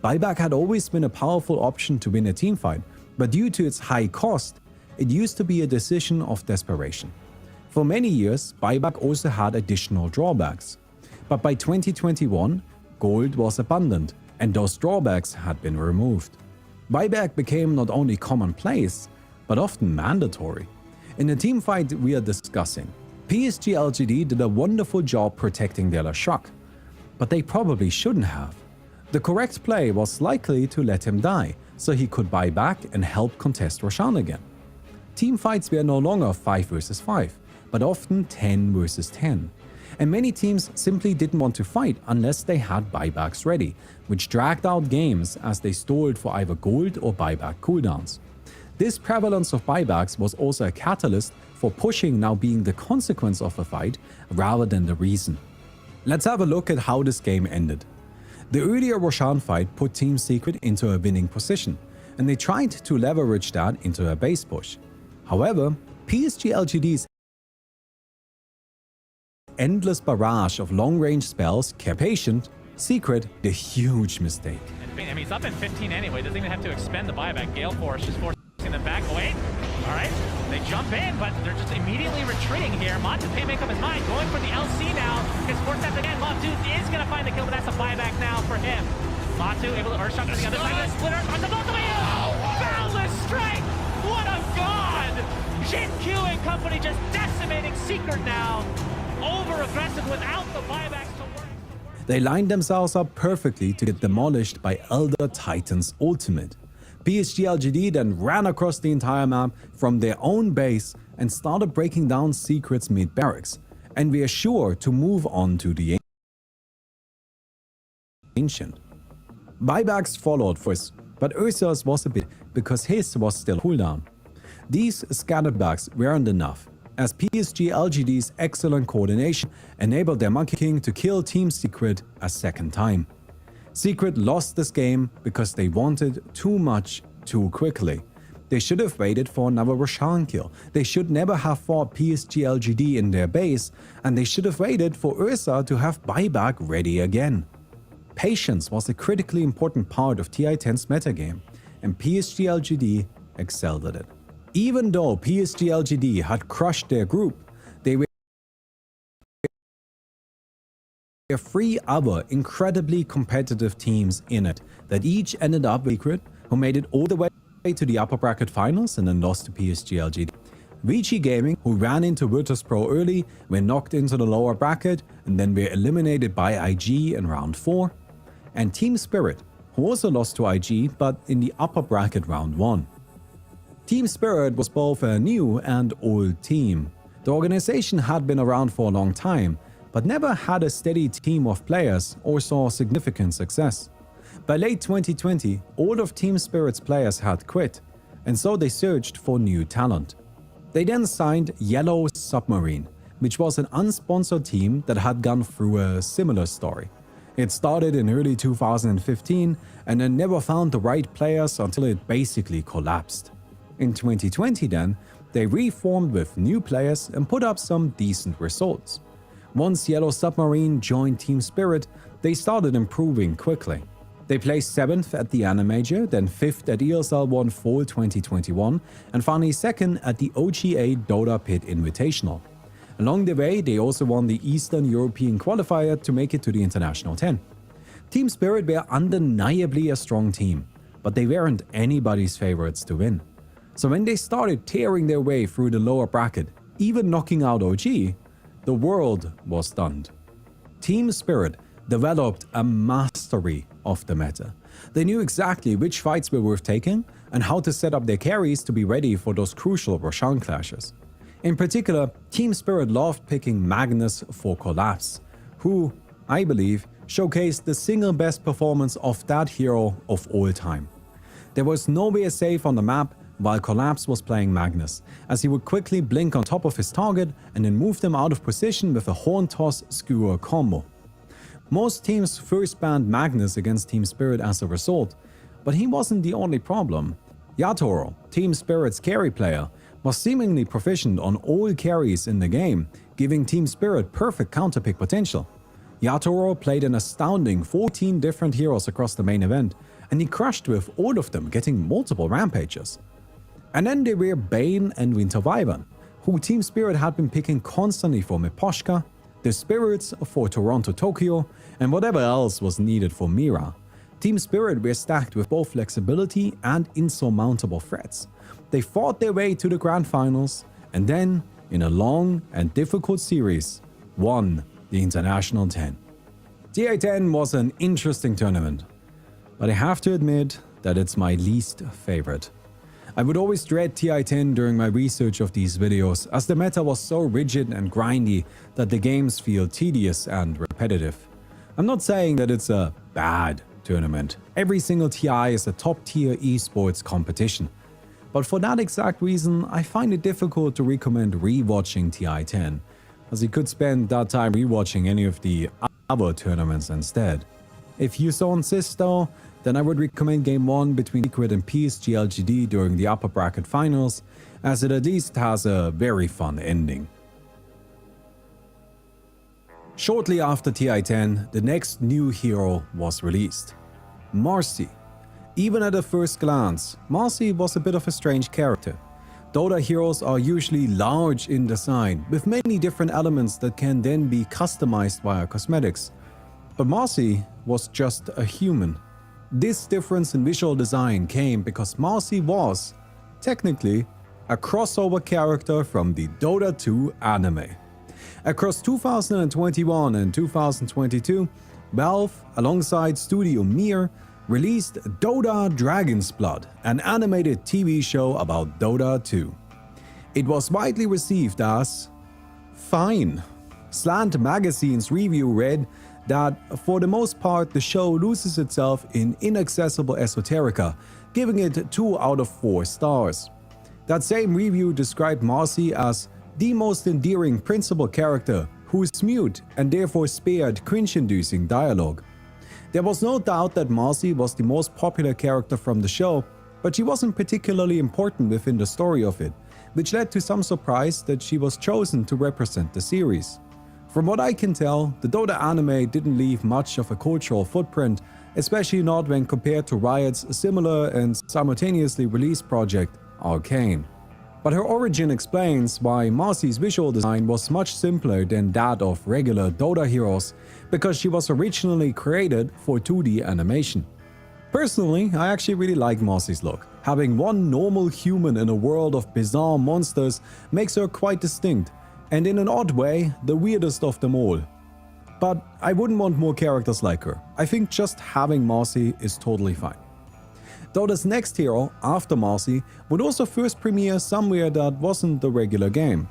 Buyback had always been a powerful option to win a teamfight, but due to its high cost, it used to be a decision of desperation. For many years, buyback also had additional drawbacks. But by 2021, gold was abundant, and those drawbacks had been removed. Buyback became not only commonplace, but often mandatory. In the teamfight we are discussing, PSG LGD did a wonderful job protecting their Lashak, but they probably shouldn't have. The correct play was likely to let him die, so he could buy back and help contest Roshan again. Teamfights were no longer 5 vs 5, but often 10 vs 10. And many teams simply didn't want to fight unless they had buybacks ready, which dragged out games as they stalled for either gold or buyback cooldowns. This prevalence of buybacks was also a catalyst for pushing now being the consequence of a fight rather than the reason. Let's have a look at how this game ended. The earlier Roshan fight put Team Secret into a winning position, and they tried to leverage that into a base push. However, PSG LGD's endless barrage of long-range spells kept patient. Secret did a huge mistake. I mean, he's up in 15 anyway, doesn't even have to expend the buyback. Gale Force just forcing them back. Oh, wait. All right. They jump in, but they're just immediately retreating here. Matu can't make up his mind. Going for the LC now. Gets forced out again. Matu is going to find the kill, but that's a buyback now for him. Matu able to Earthshock to the other side of the splitter. On the both of you! Boundless strike! What a god! Jin queuing company just decimating Secret now. Over-aggressive without the buybacks to work. They lined themselves up perfectly to get demolished by Elder Titan's ultimate. PSG LGD then ran across the entire map from their own base and started breaking down Secret's mid barracks, and we are sure to move on to the Ancient. Buybacks followed first, but Ursa's was a bit because his was still cooldown. These scattered backs weren't enough, as PSG LGD's excellent coordination enabled their Monkey King to kill Team Secret a second time. Secret lost this game because they wanted too much too quickly. They should have waited for another Roshan kill, they should never have fought PSG LGD in their base, and they should have waited for Ursa to have buyback ready again. Patience was a critically important part of TI10's metagame, and PSG LGD excelled at it. Even though PSG LGD had crushed their group, they were three other incredibly competitive teams in it that each ended up with Secret, who made it all the way to the upper bracket finals and then lost to PSG LGD. Vici Gaming, who ran into Virtus.pro early, were knocked into the lower bracket and then were eliminated by IG in round 4. And Team Spirit, who also lost to IG but in the upper bracket round 1. Team Spirit was both a new and old team. The organization had been around for a long time, but never had a steady team of players or saw significant success. By late 2020, all of Team Spirit's players had quit, and so they searched for new talent. They then signed Yellow Submarine, which was an unsponsored team that had gone through a similar story. It started in early 2015 and then never found the right players until it basically collapsed. In 2020 then, they reformed with new players and put up some decent results. Once Yellow Submarine joined Team Spirit, they started improving quickly. They placed 7th at the ANA Major, then 5th at ESL 1 Fall 2021, and finally 2nd at the OGA Dota Pit Invitational. Along the way, they also won the Eastern European qualifier to make it to the International 10. Team Spirit were undeniably a strong team, but they weren't anybody's favorites to win. So when they started tearing their way through the lower bracket, even knocking out OG, the world was stunned. Team Spirit developed a mastery of the meta. They knew exactly which fights were worth taking and how to set up their carries to be ready for those crucial Roshan clashes. In particular, Team Spirit loved picking Magnus for Collapse, who, I believe, showcased the single best performance of that hero of all time. There was nowhere safe on the map while Collapse was playing Magnus, as he would quickly blink on top of his target and then move them out of position with a Horn Toss Skewer combo. Most teams first banned Magnus against Team Spirit as a result, but he wasn't the only problem. Yatoro, Team Spirit's carry player, was seemingly proficient on all carries in the game, giving Team Spirit perfect counterpick potential. Yatoro played an astounding 14 different heroes across the main event, and he crushed with all of them, getting multiple rampages. And then there were Bane and Winter Wyvern, who Team Spirit had been picking constantly for Miposhka, the Spirits for Toronto Tokyo, and whatever else was needed for Mira. Team Spirit were stacked with both flexibility and insurmountable threats. They fought their way to the grand finals, and then, in a long and difficult series, won the International 10. TI10 was an interesting tournament, but I have to admit that it's my least favorite. I would always dread TI10 during my research of these videos, as the meta was so rigid and grindy that the games feel tedious and repetitive. I'm not saying that it's a bad tournament. Every single TI is a top-tier esports competition. But for that exact reason, I find it difficult to recommend rewatching TI10, as you could spend that time rewatching any of the other tournaments instead. If you so insist though, then I would recommend Game 1 between Secret and PSG LGD during the upper bracket finals, as it at least has a very fun ending. Shortly after TI10, the next new hero was released, Marcy. Even at a first glance, Marcy was a bit of a strange character. Dota heroes are usually large in design, with many different elements that can then be customized via cosmetics. But Marcy was just a human. This difference in visual design came because Marcy was, technically, a crossover character from the Dota 2 anime. Across 2021 and 2022, Valve, alongside Studio Mir, released Dota Dragon's Blood, an animated TV show about Dota 2. It was widely received as fine. Slant Magazine's review read that for the most part the show loses itself in inaccessible esoterica, giving it 2 out of 4 stars. That same review described Marcy as the most endearing principal character who is mute and therefore spared cringe-inducing dialogue. There was no doubt that Marcy was the most popular character from the show, but she wasn't particularly important within the story of it, which led to some surprise that she was chosen to represent the series. From what I can tell, the Dota anime didn't leave much of a cultural footprint, especially not when compared to Riot's similar and simultaneously released project, Arcane. But her origin explains why Marcy's visual design was much simpler than that of regular Dota heroes, because she was originally created for 2D animation. Personally, I actually really like Marcy's look. Having one normal human in a world of bizarre monsters makes her quite distinct, and in an odd way, the weirdest of them all. But I wouldn't want more characters like her. I think just having Marcy is totally fine. Dota's next hero, after Marcy, would also first premiere somewhere that wasn't the regular game.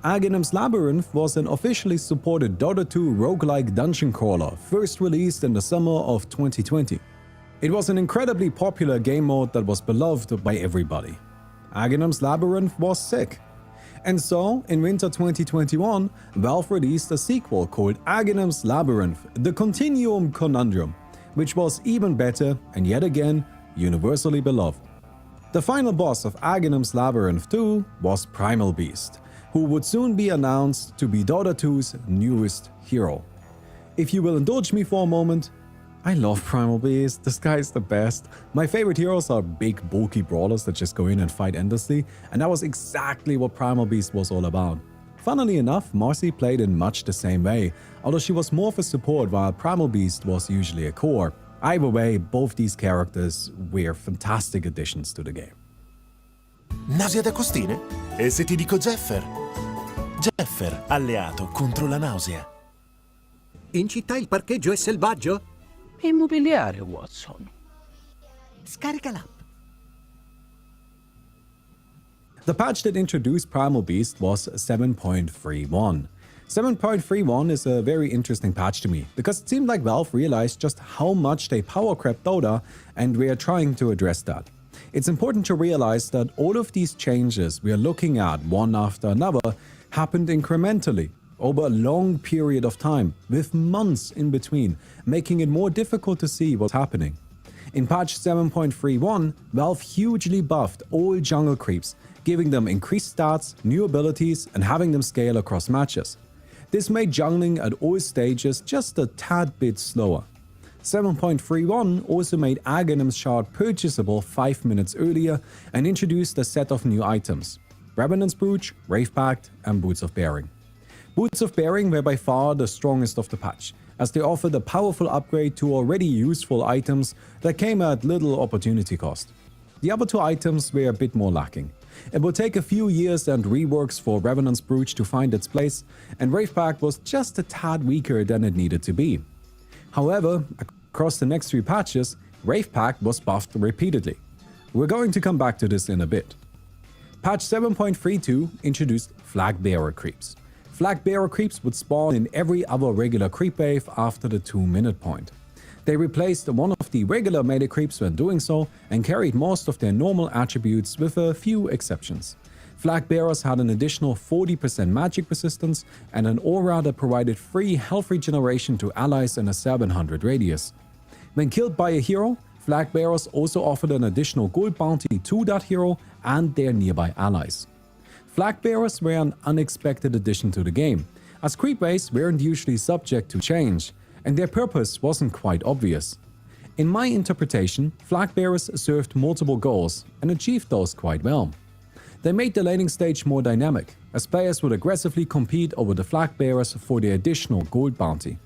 Aghanim's Labyrinth was an officially supported Dota 2 roguelike dungeon crawler, first released in the summer of 2020. It was an incredibly popular game mode that was beloved by everybody. Aghanim's Labyrinth was sick. And so, in winter 2021, Valve released a sequel called Aghanim's Labyrinth: The Continuum Conundrum, which was even better and yet again universally beloved. The final boss of Aghanim's Labyrinth 2 was Primal Beast, who would soon be announced to be Dota 2's newest hero. If you will indulge me for a moment, I love Primal Beast, this guy is the best. My favorite heroes are big bulky brawlers that just go in and fight endlessly, and that was exactly what Primal Beast was all about. Funnily enough, Marcy played in much the same way, although she was more for support while Primal Beast was usually a core. Either way, both these characters were fantastic additions to the game. Nausea da costine? E se ti dico Jeffer? Jeffer, alleato contro la nausea. In città il parcheggio è selvaggio? Immobiliare, Watson. Scarica l'app. The patch that introduced Primal Beast was 7.31. 7.31 is a very interesting patch to me, because it seemed like Valve realized just how much they power crept Dota, and we are trying to address that. It's important to realize that all of these changes we are looking at one after another happened incrementally, over a long period of time, with months in between, making it more difficult to see what's happening. In patch 7.31, Valve hugely buffed all jungle creeps, giving them increased stats, new abilities, and having them scale across matches. This made jungling at all stages just a tad bit slower. 7.31 also made Aghanim's Shard purchasable 5 minutes earlier and introduced a set of new items: Revenant's Brooch, Wraith Pact, and Boots of Bearing. Boots of Bearing were by far the strongest of the patch, as they offered a powerful upgrade to already useful items that came at little opportunity cost. The other two items were a bit more lacking. It will take a few years and reworks for Revenant's Brooch to find its place, and Wraith Pact was just a tad weaker than it needed to be. However, across the next 3 patches, Wraith Pact was buffed repeatedly. We're going to come back to this in a bit. Patch 7.32 introduced Flag Bearer creeps. Flag Bearer creeps would spawn in every other regular creep wave after the 2-minute point. They replaced one of the regular melee creeps when doing so, and carried most of their normal attributes with a few exceptions. Flag Bearers had an additional 40% magic resistance and an aura that provided free health regeneration to allies in a 700 radius. When killed by a hero, Flag Bearers also offered an additional gold bounty to that hero and their nearby allies. Flag Bearers were an unexpected addition to the game, as creep waves weren't usually subject to change, and their purpose wasn't quite obvious. In my interpretation, Flag Bearers served multiple goals and achieved those quite well. They made the laning stage more dynamic, as players would aggressively compete over the Flag Bearers for their additional gold bounty.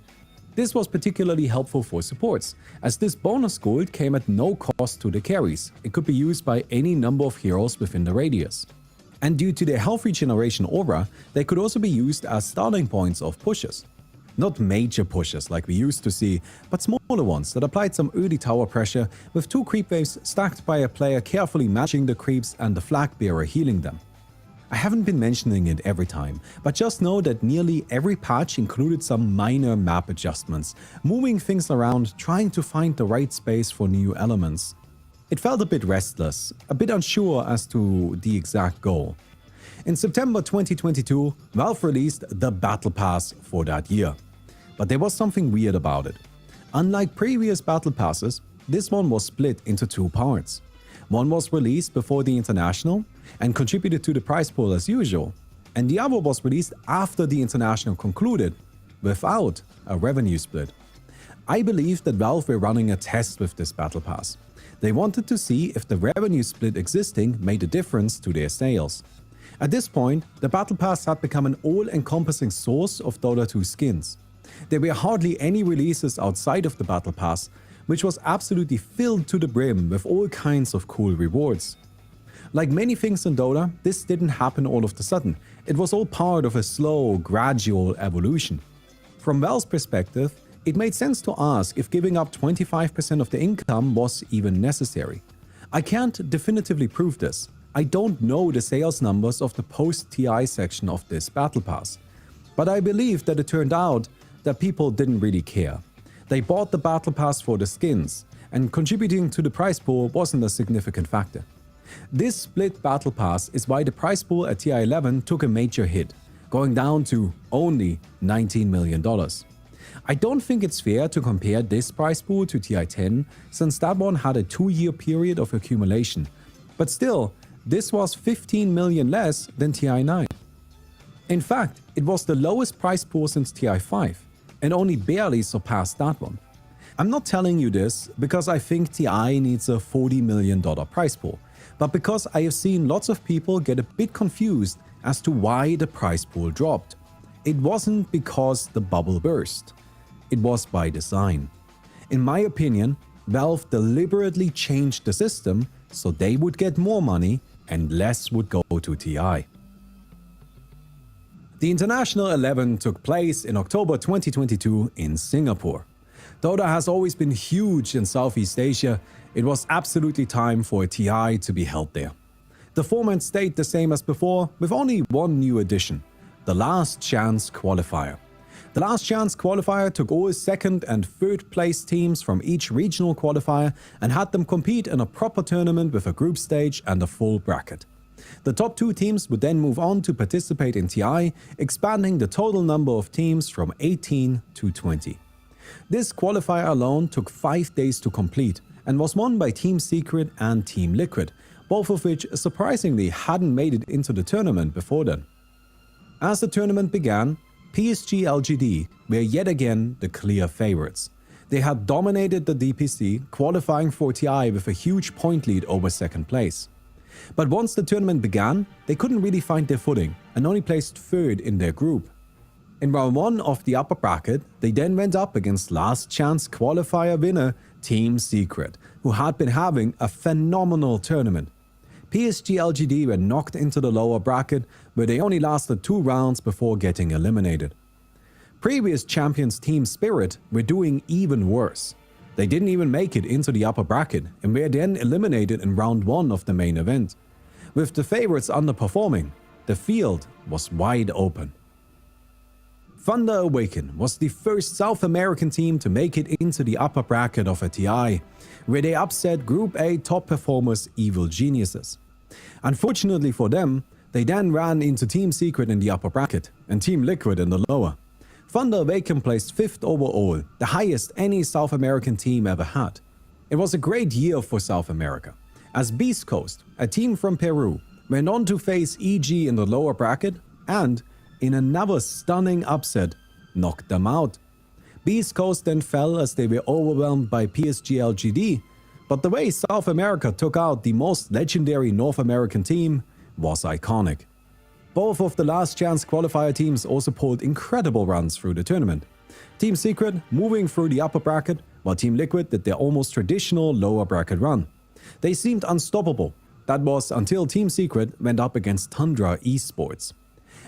This was particularly helpful for supports, as this bonus gold came at no cost to the carries. It could be used by any number of heroes within the radius. And due to their health regeneration aura, they could also be used as starting points of pushes. Not major pushes like we used to see, but smaller ones that applied some early tower pressure with 2 creep waves stacked by a player carefully matching the creeps and the flag bearer healing them. I haven't been mentioning it every time, but just know that nearly every patch included some minor map adjustments, moving things around, trying to find the right space for new elements. It felt a bit restless, a bit unsure as to the exact goal. In September 2022, Valve released the Battle Pass for that year. But there was something weird about it. Unlike previous Battle Passes, this one was split into 2 parts. One was released before the International and contributed to the prize pool as usual, and the other was released after the International concluded, without a revenue split. I believe that Valve were running a test with this Battle Pass. They wanted to see if the revenue split existing made a difference to their sales. At this point, the Battle Pass had become an all-encompassing source of Dota 2 skins. There were hardly any releases outside of the Battle Pass, which was absolutely filled to the brim with all kinds of cool rewards. Like many things in Dota, this didn't happen all of a sudden. It was all part of a slow, gradual evolution. From Valve's perspective, it made sense to ask if giving up 25% of the income was even necessary. I can't definitively prove this. I don't know the sales numbers of the post-TI section of this Battle Pass, but I believe that it turned out that people didn't really care. They bought the Battle Pass for the skins, and contributing to the prize pool wasn't a significant factor. This split Battle Pass is why the prize pool at TI 11 took a major hit, going down to only $19 million. I don't think it's fair to compare this prize pool to TI 10, since that one had a 2-year period of accumulation, but still, this was 15 million less than TI 9. In fact, it was the lowest prize pool since TI 5, and only barely surpassed that one. I'm not telling you this because I think TI needs a $40 million prize pool, but because I have seen lots of people get a bit confused as to why the prize pool dropped. It wasn't because the bubble burst. It was by design. In my opinion, Valve deliberately changed the system so they would get more money and less would go to TI. The International 11 took place in October 2022 in Singapore. Dota has always been huge in Southeast Asia. It was absolutely time for a TI to be held there. The format stayed the same as before, with only one new addition: the Last Chance Qualifier. The Last Chance Qualifier took all second and third place teams from each regional qualifier and had them compete in a proper tournament with a group stage and a full bracket. The top 2 teams would then move on to participate in TI, expanding the total number of teams from 18 to 20. This qualifier alone took 5 days to complete and was won by Team Secret and Team Liquid, both of which surprisingly hadn't made it into the tournament before then. As the tournament began, PSG LGD were yet again the clear favorites. They had dominated the DPC, qualifying for TI with a huge point lead over second place. But once the tournament began, they couldn't really find their footing and only placed third in their group. In round 1 of the upper bracket, they then went up against Last Chance Qualifier winner Team Secret, who had been having a phenomenal tournament. PSG LGD were knocked into the lower bracket, where they only lasted 2 rounds before getting eliminated. Previous champions Team Spirit were doing even worse. They didn't even make it into the upper bracket and were then eliminated in round 1 of the main event. With the favorites underperforming, the field was wide open. Thunder Awaken was the first South American team to make it into the upper bracket of a TI, where they upset Group A top performers Evil Geniuses. Unfortunately for them, they then ran into Team Secret in the upper bracket and Team Liquid in the lower. Thunder Awaken placed 5th overall, the highest any South American team ever had. It was a great year for South America, as Beast Coast, a team from Peru, went on to face EG in the lower bracket and, in another stunning upset, knocked them out. Beast Coast then fell as they were overwhelmed by PSG LGD, but the way South America took out the most legendary North American team was iconic. Both of the Last Chance Qualifier teams also pulled incredible runs through the tournament. Team Secret moving through the upper bracket, while Team Liquid did their almost traditional lower bracket run. They seemed unstoppable, That was until Team Secret went up against Tundra Esports.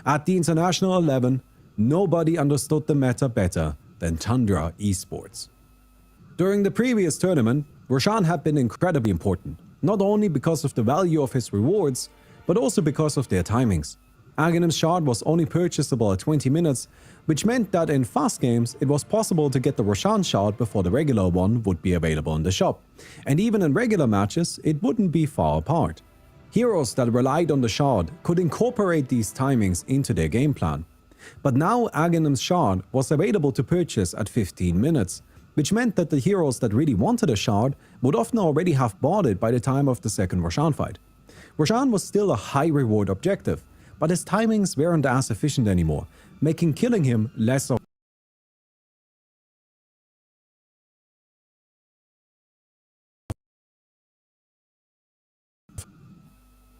At the International 11, nobody understood the meta better than Tundra Esports. During the previous tournament, Roshan had been incredibly important, not only because of the value of his rewards, but also because of their timings. Aghanim's shard was only purchasable at 20 minutes, which meant that in fast games it was possible to get the Roshan shard before the regular one would be available in the shop. And even in regular matches, it wouldn't be far apart. Heroes that relied on the shard could incorporate these timings into their game plan. But now Aghanim's shard was available to purchase at 15 minutes, which meant that the heroes that really wanted a shard would often already have bought it by the time of the second Roshan fight. Roshan was still a high reward objective, but his timings weren't as efficient anymore, making killing him less of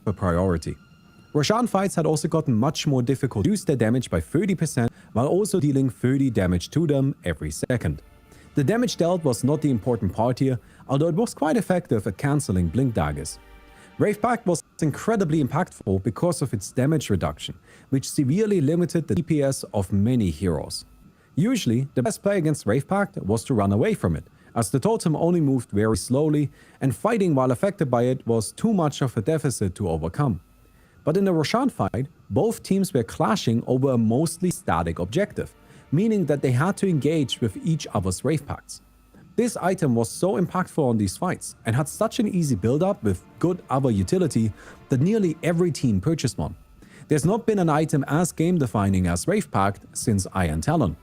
a priority. Roshan fights had also gotten much more difficult to reduce their damage by 30% while also dealing 30 damage to them every second. The damage dealt was not the important part here, although it was quite effective at cancelling blink daggers. Wraith Pact was incredibly impactful because of its damage reduction, which severely limited the DPS of many heroes. Usually, the best play against Wraith Pact was to run away from it, as the totem only moved very slowly, and fighting while affected by it was too much of a deficit to overcome. But in the Roshan fight, both teams were clashing over a mostly static objective, meaning that they had to engage with each other's Wraith Pacts. This item was so impactful on these fights and had such an easy build-up with good other utility that nearly every team purchased one. There's not been an item as game-defining as Wraith Pact since Iron Talon.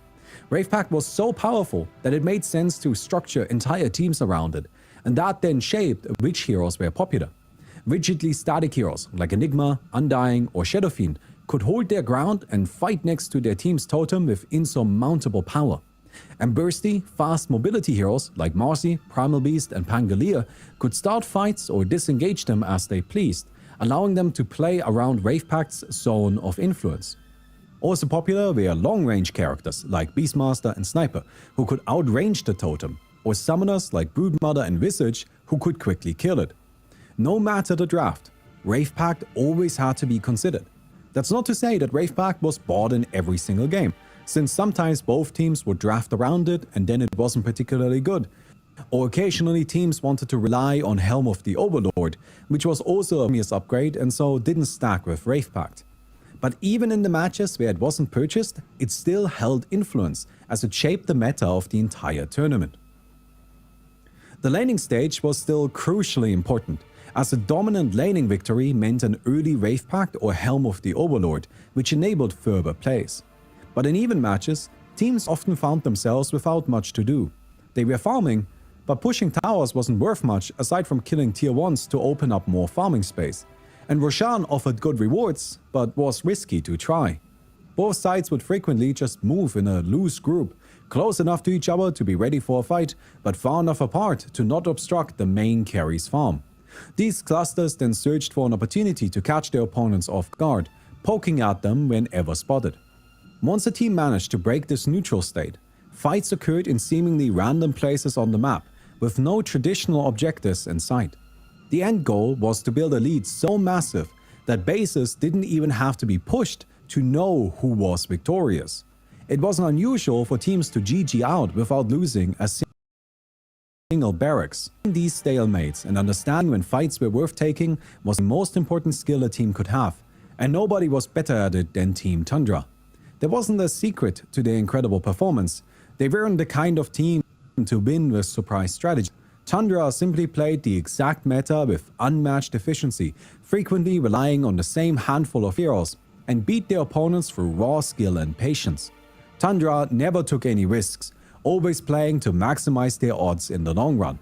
Wraith Pact was so powerful that it made sense to structure entire teams around it, and that then shaped which heroes were popular. Rigidly static heroes like Enigma, Undying or Shadow Fiend could hold their ground and fight next to their team's totem with insurmountable power. And bursty, fast mobility heroes like Marcy, Primal Beast and Pangolier could start fights or disengage them as they pleased, allowing them to play around Wraith Pact's zone of influence. Also popular were long-range characters like Beastmaster and Sniper, who could outrange the totem, or summoners like Broodmother and Visage, who could quickly kill it. No matter the draft, Wraith Pact always had to be considered. That's not to say that Wraith Pact was bought in every single game, since sometimes both teams would draft around it and then it wasn't particularly good. Or occasionally teams wanted to rely on Helm of the Overlord, which was also a obvious upgrade and so didn't stack with Wraith Pact. But even in the matches where it wasn't purchased, it still held influence as it shaped the meta of the entire tournament. The laning stage was still crucially important, as a dominant laning victory meant an early Wraith Pact or Helm of the Overlord, which enabled further plays. But in even matches, teams often found themselves without much to do. They were farming, but pushing towers wasn't worth much aside from killing tier 1s to open up more farming space. And Roshan offered good rewards, but was risky to try. Both sides would frequently just move in a loose group, close enough to each other to be ready for a fight, but far enough apart to not obstruct the main carry's farm. These clusters then searched for an opportunity to catch their opponents off guard, poking at them whenever spotted. Once a team managed to break this neutral state, fights occurred in seemingly random places on the map, with no traditional objectives in sight. The end goal was to build a lead so massive that bases didn't even have to be pushed to know who was victorious. It wasn't unusual for teams to GG out without losing a single barracks. These stalemates and understanding when fights were worth taking was the most important skill a team could have, and nobody was better at it than Team Tundra. There wasn't a secret to their incredible performance. They weren't the kind of team to win with surprise strategy. Tundra simply played the exact meta with unmatched efficiency, frequently relying on the same handful of heroes, and beat their opponents through raw skill and patience. Tundra never took any risks, always playing to maximize their odds in the long run.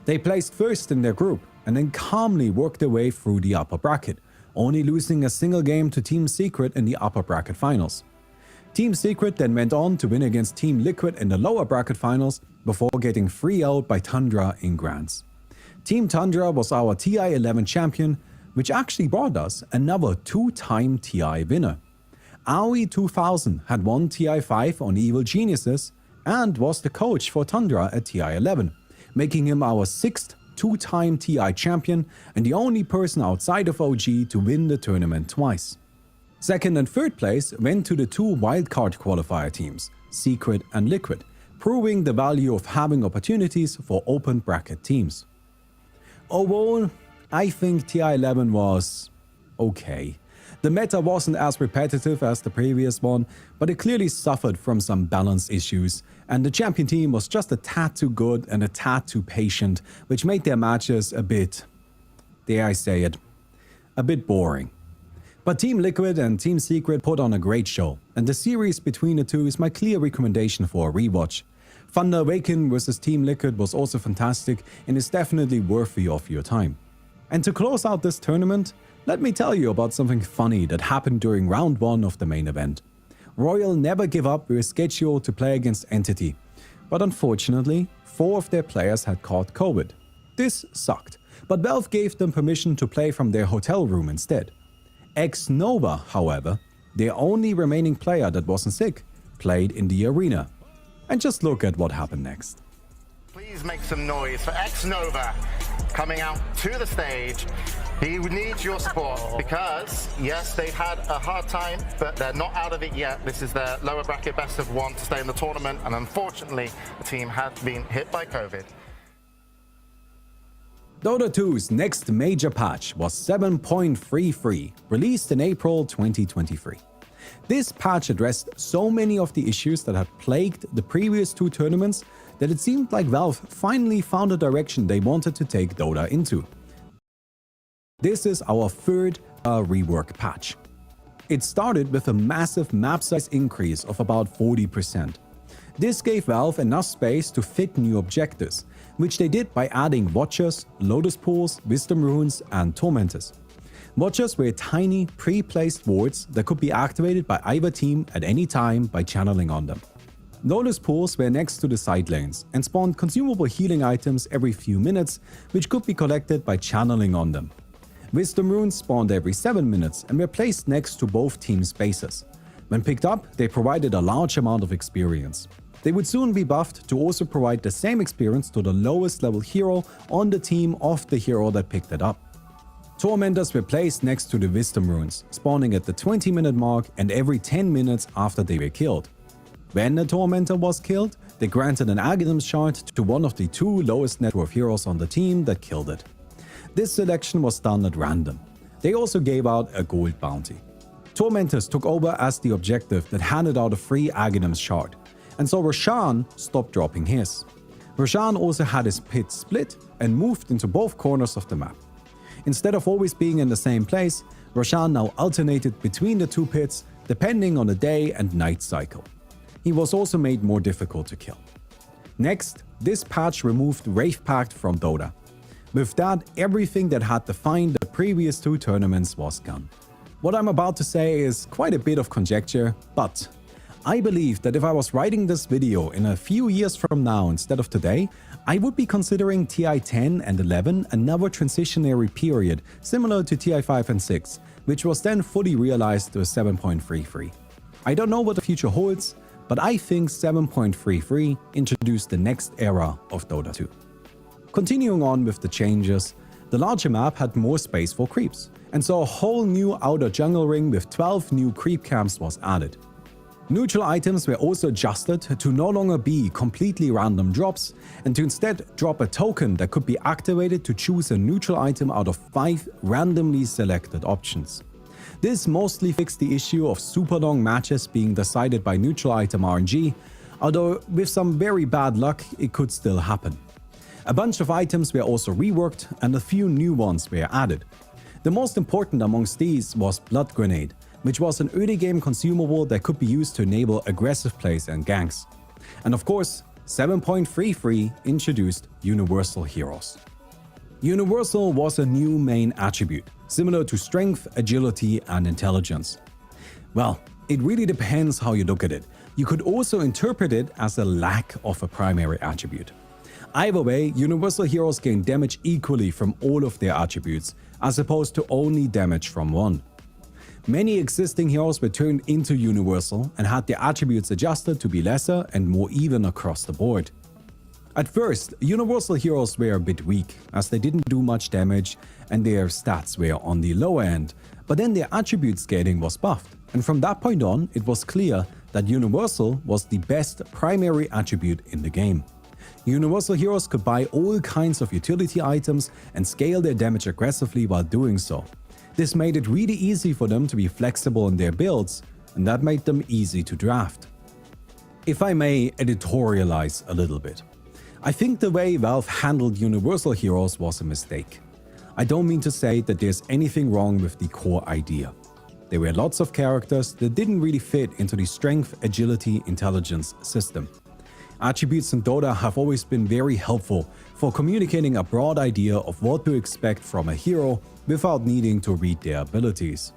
They placed first in their group and then calmly worked their way through the upper bracket, only losing a single game to Team Secret in the upper bracket finals. Team Secret then went on to win against Team Liquid in the lower bracket finals before getting 3-0'd by Tundra in Grands. Team Tundra was our TI 11 champion, which actually brought us another 2-time TI winner. Aoi 2000 had won TI 5 on Evil Geniuses and was the coach for Tundra at TI 11, making him our 6th two-time TI champion and the only person outside of OG to win the tournament twice. Second and third place went to the two wildcard qualifier teams, Secret and Liquid, proving the value of having opportunities for open bracket teams. Overall, I think TI11 was okay. The meta wasn't as repetitive as the previous one, but it clearly suffered from some balance issues, and the champion team was just a tad too good and a tad too patient, which made their matches a bit, dare I say it, a bit boring. But Team Liquid and Team Secret put on a great show, and the series between the two is my clear recommendation for a rewatch. Thunder Awaken vs Team Liquid was also fantastic and is definitely worthy of your time. And to close out this tournament, let me tell you about something funny that happened during round 1 of the main event. Royal never give up were scheduled to play against Entity, but unfortunately, 4 of their players had caught COVID. This sucked, but Valve gave them permission to play from their hotel room instead. X-Nova, however, their only remaining player that wasn't sick, played in the arena. And just look at what happened next. Please make some noise for X-Nova coming out to the stage. He needs your support because, yes, they've had a hard time, but they're not out of it yet. This is their lower bracket best of 1 to stay in the tournament, and unfortunately, the team has been hit by COVID. Dota 2's next major patch was 7.33, released in April 2023. This patch addressed so many of the issues that had plagued the previous 2 tournaments that it seemed like Valve finally found a direction they wanted to take Dota into. This is our third rework patch. It started with a massive map size increase of about 40%. This gave Valve enough space to fit new objectives, which they did by adding Watchers, Lotus Pools, Wisdom Runes, and Tormentors. Watchers were tiny, pre-placed wards that could be activated by either team at any time by channeling on them. Lotus Pools were next to the side lanes and spawned consumable healing items every few minutes, which could be collected by channeling on them. Wisdom Runes spawned every 7 minutes and were placed next to both teams' bases. When picked up, they provided a large amount of experience. They would soon be buffed to also provide the same experience to the lowest level hero on the team of the hero that picked it up. Tormentors were placed next to the Wisdom Runes, spawning at the 20-minute mark and every 10 minutes after they were killed. When a Tormentor was killed, they granted an Aghanim shard to one of the 2 lowest net worth heroes on the team that killed it. This selection was done at random. They also gave out a gold bounty. Tormentors took over as the objective that handed out a free Aghanim shard, and so Roshan stopped dropping his. Roshan also had his pit split and moved into both corners of the map. Instead of always being in the same place, Roshan now alternated between the 2 pits depending on the day and night cycle. He was also made more difficult to kill. Next, this patch removed Wraith Pact from Dota. With that, everything that had defined the previous 2 tournaments was gone. What I'm about to say is quite a bit of conjecture, but I believe that if I was writing this video in a few years from now instead of today, I would be considering TI10 and 11 another transitionary period similar to TI5 and 6, which was then fully realized to a 7.33. I don't know what the future holds, but I think 7.33 introduced the next era of Dota 2. Continuing on with the changes, the larger map had more space for creeps, and so a whole new outer jungle ring with 12 new creep camps was added. Neutral items were also adjusted to no longer be completely random drops, and to instead drop a token that could be activated to choose a neutral item out of 5 randomly selected options. This mostly fixed the issue of super long matches being decided by neutral item RNG, although with some very bad luck it could still happen. A bunch of items were also reworked and a few new ones were added. The most important amongst these was Blood Grenade, which was an early game consumable that could be used to enable aggressive plays and ganks. And of course, 7.33 introduced Universal Heroes. Universal was a new main attribute, similar to Strength, Agility, and Intelligence. Well, it really depends how you look at it. You could also interpret it as a lack of a primary attribute. Either way, Universal Heroes gain damage equally from all of their attributes, as opposed to only damage from one. Many existing heroes were turned into Universal and had their attributes adjusted to be lesser and more even across the board. At first, Universal Heroes were a bit weak, as they didn't do much damage and their stats were on the lower end, but then their attribute scaling was buffed, and from that point on, it was clear that Universal was the best primary attribute in the game. Universal Heroes could buy all kinds of utility items and scale their damage aggressively while doing so. This made it really easy for them to be flexible in their builds, and that made them easy to draft. If I may editorialize a little bit, I think the way Valve handled Universal Heroes was a mistake. I don't mean to say that there's anything wrong with the core idea. There were lots of characters that didn't really fit into the strength, agility, intelligence system. Attributes in Dota have always been very helpful for communicating a broad idea of what to expect from a hero without needing to read their abilities.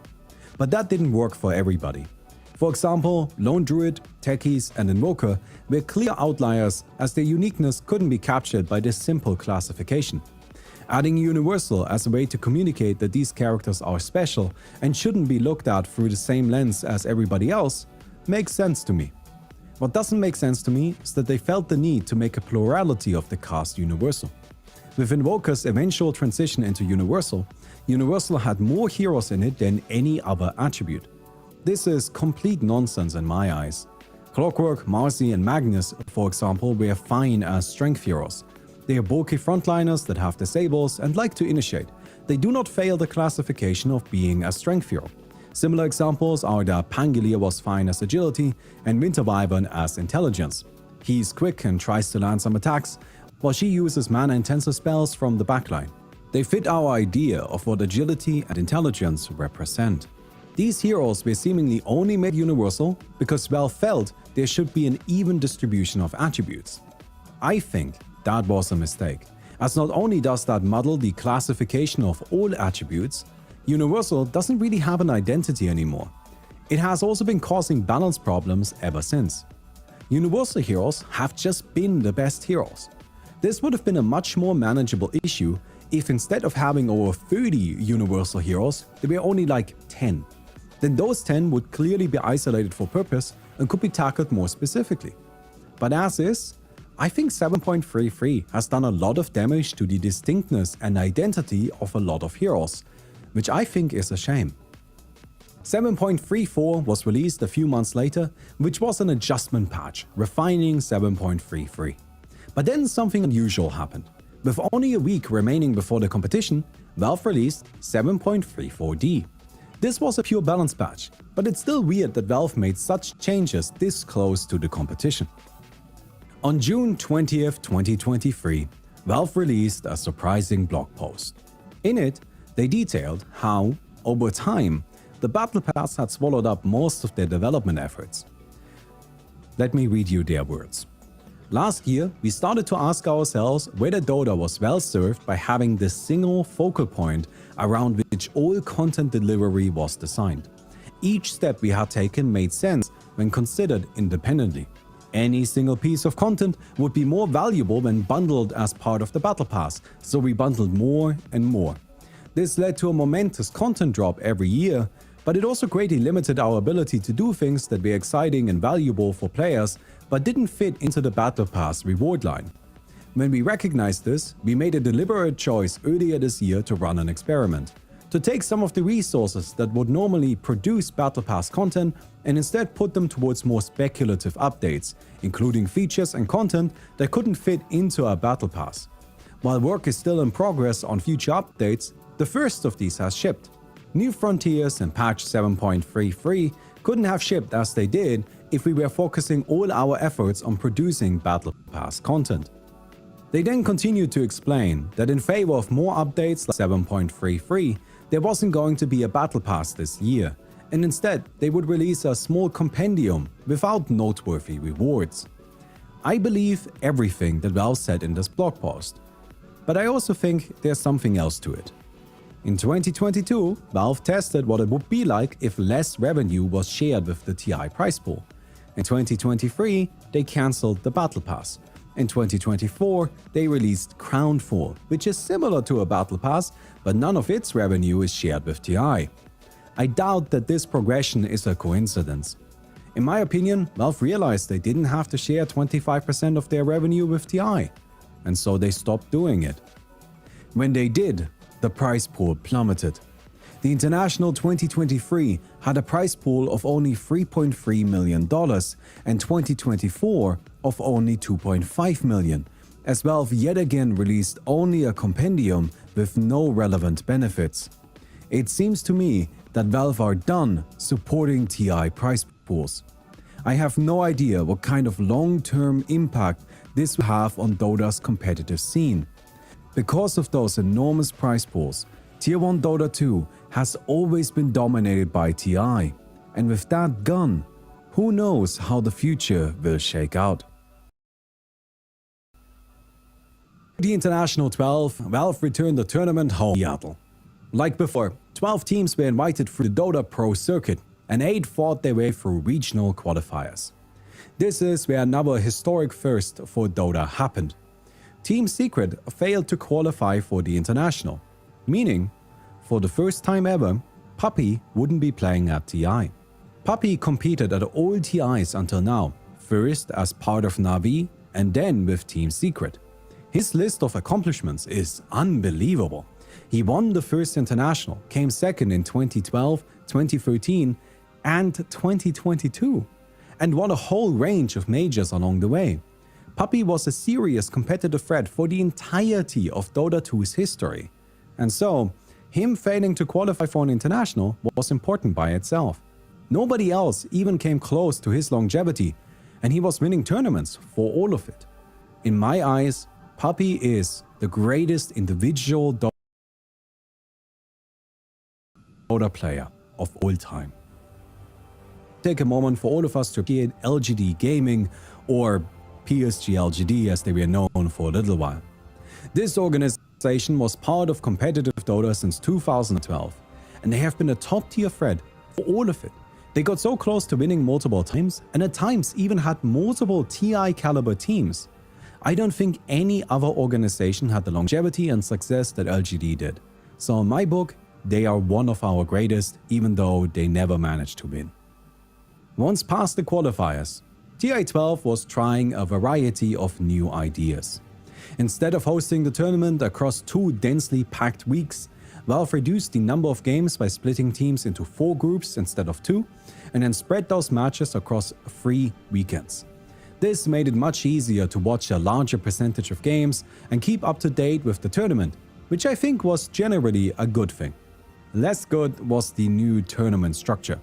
But that didn't work for everybody. For example, Lone Druid, Techies, and Invoker were clear outliers as their uniqueness couldn't be captured by this simple classification. Adding Universal as a way to communicate that these characters are special and shouldn't be looked at through the same lens as everybody else makes sense to me. What doesn't make sense to me is that they felt the need to make a plurality of the cast Universal. With Invoker's eventual transition into Universal, Universal had more heroes in it than any other attribute. This is complete nonsense in my eyes. Clockwork, Marcy, and Magnus, for example, were fine as strength heroes. They are bulky frontliners that have disables and like to initiate. They do not fail the classification of being a strength hero. Similar examples are that Pangolier was fine as agility and Winter Wyvern as intelligence. He's quick and tries to land some attacks, while she uses mana-intensive spells from the backline. They fit our idea of what agility and intelligence represent. These heroes were seemingly only made universal because Valve felt there should be an even distribution of attributes. I think that was a mistake, as not only does that muddle the classification of all attributes, Universal doesn't really have an identity anymore. It has also been causing balance problems ever since. Universal heroes have just been the best heroes. This would have been a much more manageable issue if instead of having over 30 Universal heroes, there were only like 10. Then those 10 would clearly be isolated for purpose and could be tackled more specifically. But as is, I think 7.33 has done a lot of damage to the distinctness and identity of a lot of heroes, which I think is a shame. 7.34 was released a few months later, which was an adjustment patch, refining 7.33. But then something unusual happened. With only a week remaining before the competition, Valve released 7.34D. This was a pure balance patch, but it's still weird that Valve made such changes this close to the competition. On June 20th, 2023, Valve released a surprising blog post. In it, they detailed how, over time, the Battle Pass had swallowed up most of their development efforts. Let me read you their words. Last year, we started to ask ourselves whether Dota was well served by having this single focal point around which all content delivery was designed. Each step we had taken made sense when considered independently. Any single piece of content would be more valuable when bundled as part of the Battle Pass, so we bundled more and more. This led to a momentous content drop every year, but it also greatly limited our ability to do things that were exciting and valuable for players but didn't fit into the Battle Pass reward line. When we recognized this, we made a deliberate choice earlier this year to run an experiment. To take some of the resources that would normally produce Battle Pass content and instead put them towards more speculative updates, including features and content that couldn't fit into a Battle Pass. While work is still in progress on future updates, the first of these has shipped. New Frontiers and patch 7.33 couldn't have shipped as they did if we were focusing all our efforts on producing Battle Pass content. They then continued to explain that in favor of more updates like 7.33, there wasn't going to be a Battle Pass this year, and instead they would release a small compendium without noteworthy rewards. I believe everything that Valve said in this blog post, but I also think there's something else to it. In 2022, Valve tested what it would be like if less revenue was shared with the TI prize pool. In 2023, they cancelled the Battle Pass. In 2024, they released Crownfall, which is similar to a Battle Pass, but none of its revenue is shared with TI. I doubt that this progression is a coincidence. In my opinion, Valve realized they didn't have to share 25% of their revenue with TI. and so they stopped doing it. When they did, the prize pool plummeted. The International 2023 had a prize pool of only $3.3 million and 2024 of only $2.5 million, as Valve yet again released only a compendium with no relevant benefits. It seems to me that Valve are done supporting TI prize pools. I have no idea what kind of long-term impact this will have on Dota's competitive scene. Because of those enormous prize pools, Tier 1 Dota 2 has always been dominated by TI, and with that gone, who knows how the future will shake out. The International 12, Valve returned the tournament home in Seattle. Like before, 12 teams were invited through the Dota Pro circuit, and 8 fought their way through regional qualifiers. This is where another historic first for Dota happened. Team Secret failed to qualify for the International, meaning, for the first time ever, Puppey wouldn't be playing at TI. Puppey competed at all TIs until now, first as part of Na'Vi and then with Team Secret. His list of accomplishments is unbelievable. He won the first International, came second in 2012, 2013 and 2022, and won a whole range of majors along the way. Puppey was a serious competitive threat for the entirety of Dota 2's history. And so, him failing to qualify for an International was important by itself. Nobody else even came close to his longevity, and he was winning tournaments for all of it. In my eyes, Puppey is the greatest individual Dota player of all time. Take a moment for all of us to appreciate LGD Gaming, or PSG LGD as they were known for a little while. This organization was part of competitive Dota since 2012, and they have been a top-tier threat for all of it. They got so close to winning multiple times, and at times even had multiple TI caliber teams. I don't think any other organization had the longevity and success that LGD did. So in my book, they are one of our greatest, even though they never managed to win. Once past the qualifiers, TI12 was trying a variety of new ideas. Instead of hosting the tournament across 2 densely packed weeks, Valve reduced the number of games by splitting teams into 4 groups instead of 2, and then spread those matches across 3 weekends. This made it much easier to watch a larger percentage of games and keep up to date with the tournament, which I think was generally a good thing. Less good was the new tournament structure.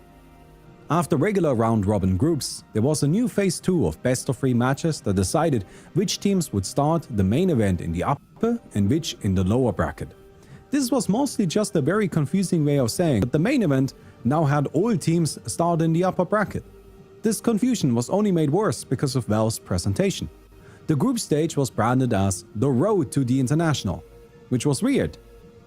After regular round-robin groups, there was a new Phase 2 of best-of-3 matches that decided which teams would start the main event in the upper and which in the lower bracket. This was mostly just a very confusing way of saying that the main event now had all teams start in the upper bracket. This confusion was only made worse because of Valve's presentation. The group stage was branded as the road to the International, which was weird,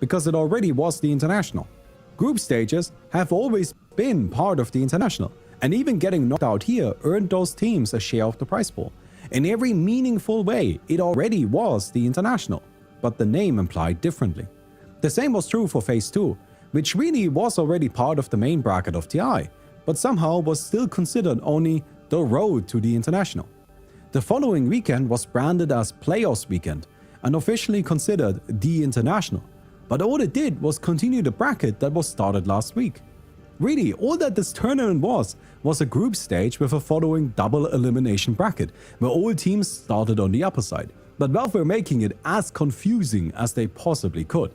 because it already was the International. Group stages have always been part of the International, and even getting knocked out here earned those teams a share of the prize pool. In every meaningful way, it already was the International, but the name implied differently. The same was true for Phase 2, which really was already part of the main bracket of TI, but somehow was still considered only the road to the International. The following weekend was branded as Playoffs Weekend and officially considered the International, but all it did was continue the bracket that was started last week. Really, all that this tournament was a group stage with a following double elimination bracket, where all teams started on the upper side, but Valve were making it as confusing as they possibly could.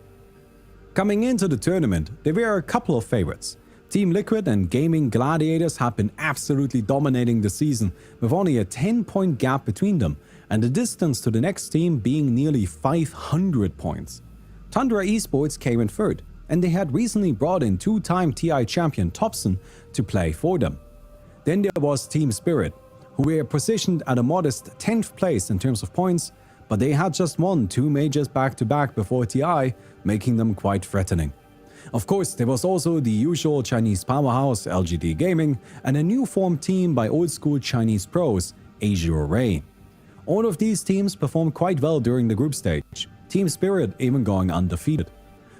Coming into the tournament, there were a couple of favorites. Team Liquid and Gaming Gladiators have been absolutely dominating the season, with only a 10-point gap between them, and the distance to the next team being nearly 500 points. Tundra Esports came in third, and they had recently brought in 2-time TI champion Topson to play for them. Then there was Team Spirit, who were positioned at a modest 10th place in terms of points, but they had just won 2 majors back-to-back before TI, making them quite threatening. Of course, there was also the usual Chinese powerhouse LGD Gaming and a new formed team by old-school Chinese pros, Azure Ray. All of these teams performed quite well during the group stage, Team Spirit even going undefeated.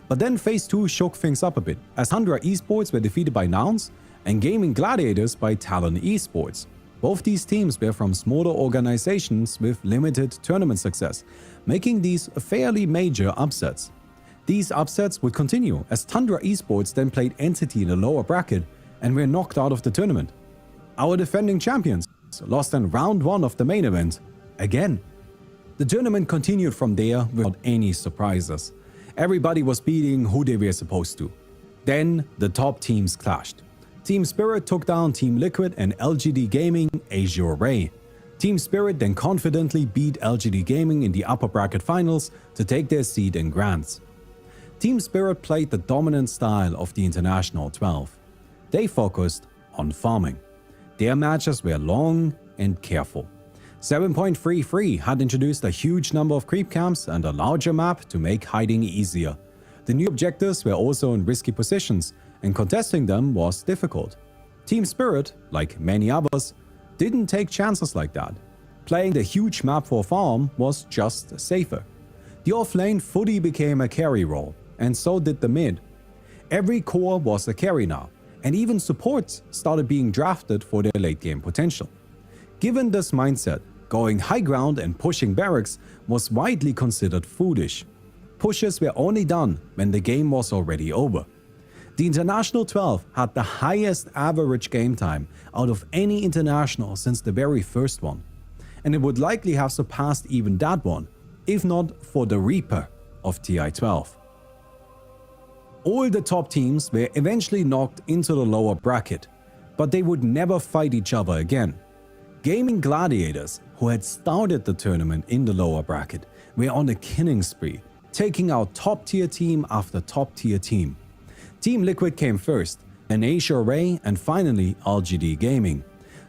But then Phase 2 shook things up a bit, as Tundra Esports were defeated by Nouns and Gaming Gladiators by Talon Esports, Both these teams were from smaller organizations with limited tournament success, making these fairly major upsets. These upsets would continue as Tundra Esports then played Entity in the lower bracket and were knocked out of the tournament. Our defending champions lost in round 1 of the main event again. The tournament continued from there without any surprises. Everybody was beating who they were supposed to. Then the top teams clashed. Team Spirit took down Team Liquid and LGD Gaming Azure Ray. Team Spirit then confidently beat LGD Gaming in the upper bracket finals to take their seat in Grands. Team Spirit played the dominant style of the International 12. They focused on farming. Their matches were long and careful. 7.33 had introduced a huge number of creep camps and a larger map to make hiding easier. The new objectives were also in risky positions, and contesting them was difficult. Team Spirit, like many others, didn't take chances like that. Playing the huge map for farm was just safer. The off-lane fully became a carry role, and so did the mid. Every core was a carry now, and even supports started being drafted for their late-game potential. Given this mindset, going high ground and pushing barracks was widely considered foolish. Pushes were only done when the game was already over. The International 12 had the highest average game time out of any international since the very first one, and it would likely have surpassed even that one, if not for the Reaper of TI12. All the top teams were eventually knocked into the lower bracket, but they would never fight each other again. Gaming Gladiators, who had started the tournament in the lower bracket, were on a killing spree, taking out top-tier team after top-tier team. Team Liquid came first, then Azure Ray, and finally LGD Gaming.